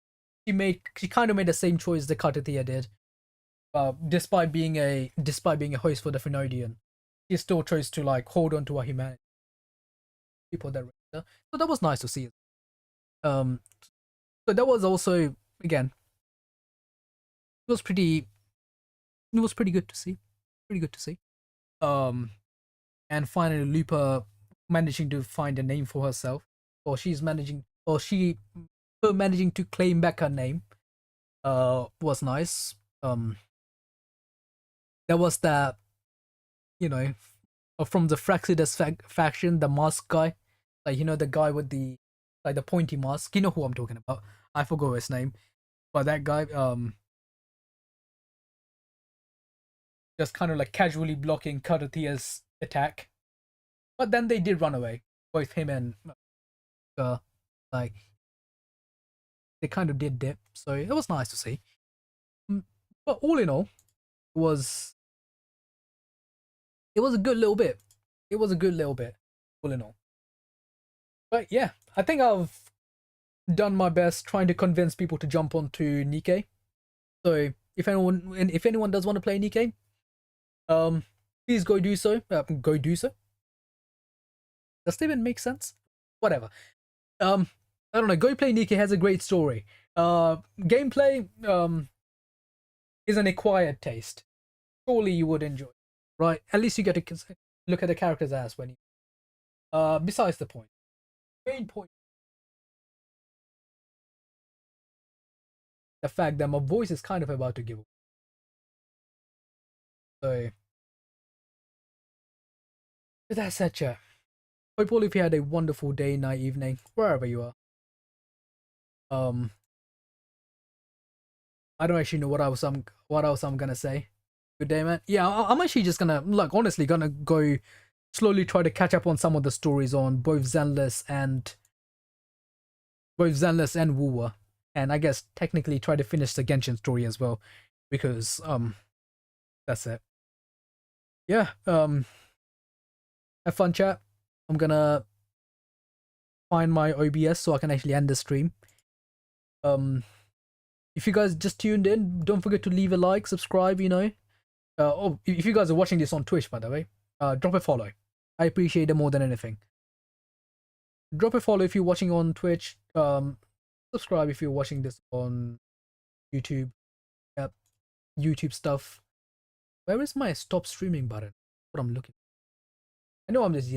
She kind of made the same choice that Kartathea did. Despite being a host for the Phenodian, he still chose to like hold on to her humanity. People that so that was nice to see. Um, so that was also again it was pretty it was pretty good to see, pretty good to see. Um, and finally Lupa managing to find a name for herself, or she her managing to claim back her name. Was nice. There was that you know from the Fraxidus faction, the mask guy, like the guy with the like the pointy mask. You know who I'm talking about. I forgot his name, but that guy. just kind of like casually blocking Karatia's attack. But then they did run away, both him and like they kind of did dip, so it was nice to see. But all in all, was it was a good little bit. It was a good little bit, all in all. But yeah, I think I've done my best trying to convince people to jump onto Nikke. So if anyone does want to play Nikke, please go do so. Go do so. Does that even make sense? Whatever. I don't know. Go play Nikke has a great story. Gameplay is an acquired taste. Surely you would enjoy, right? At least you get to look at the character's ass when you. Besides the point. Main point. The fact that my voice is kind of about to give up. So, with that said, chat, hope all of you had a wonderful day, night, evening, wherever you are. I don't actually know what else I'm gonna say. Good day, man. Yeah, I'm actually just gonna honestly gonna go slowly try to catch up on some of the stories on both Zenless and Wuwa, and I guess technically try to finish the Genshin story as well, because that's it. Yeah, have fun, chat. I'm gonna find my OBS so I can actually end the stream. If you guys just tuned in, don't forget to leave a like, subscribe. If you guys are watching this on Twitch, by the way, drop a follow. I appreciate it more than anything. Drop a follow if you're watching on Twitch. Subscribe if you're watching this on YouTube. Yep, YouTube stuff. Where is my stop streaming button? What I'm looking. I know I'm just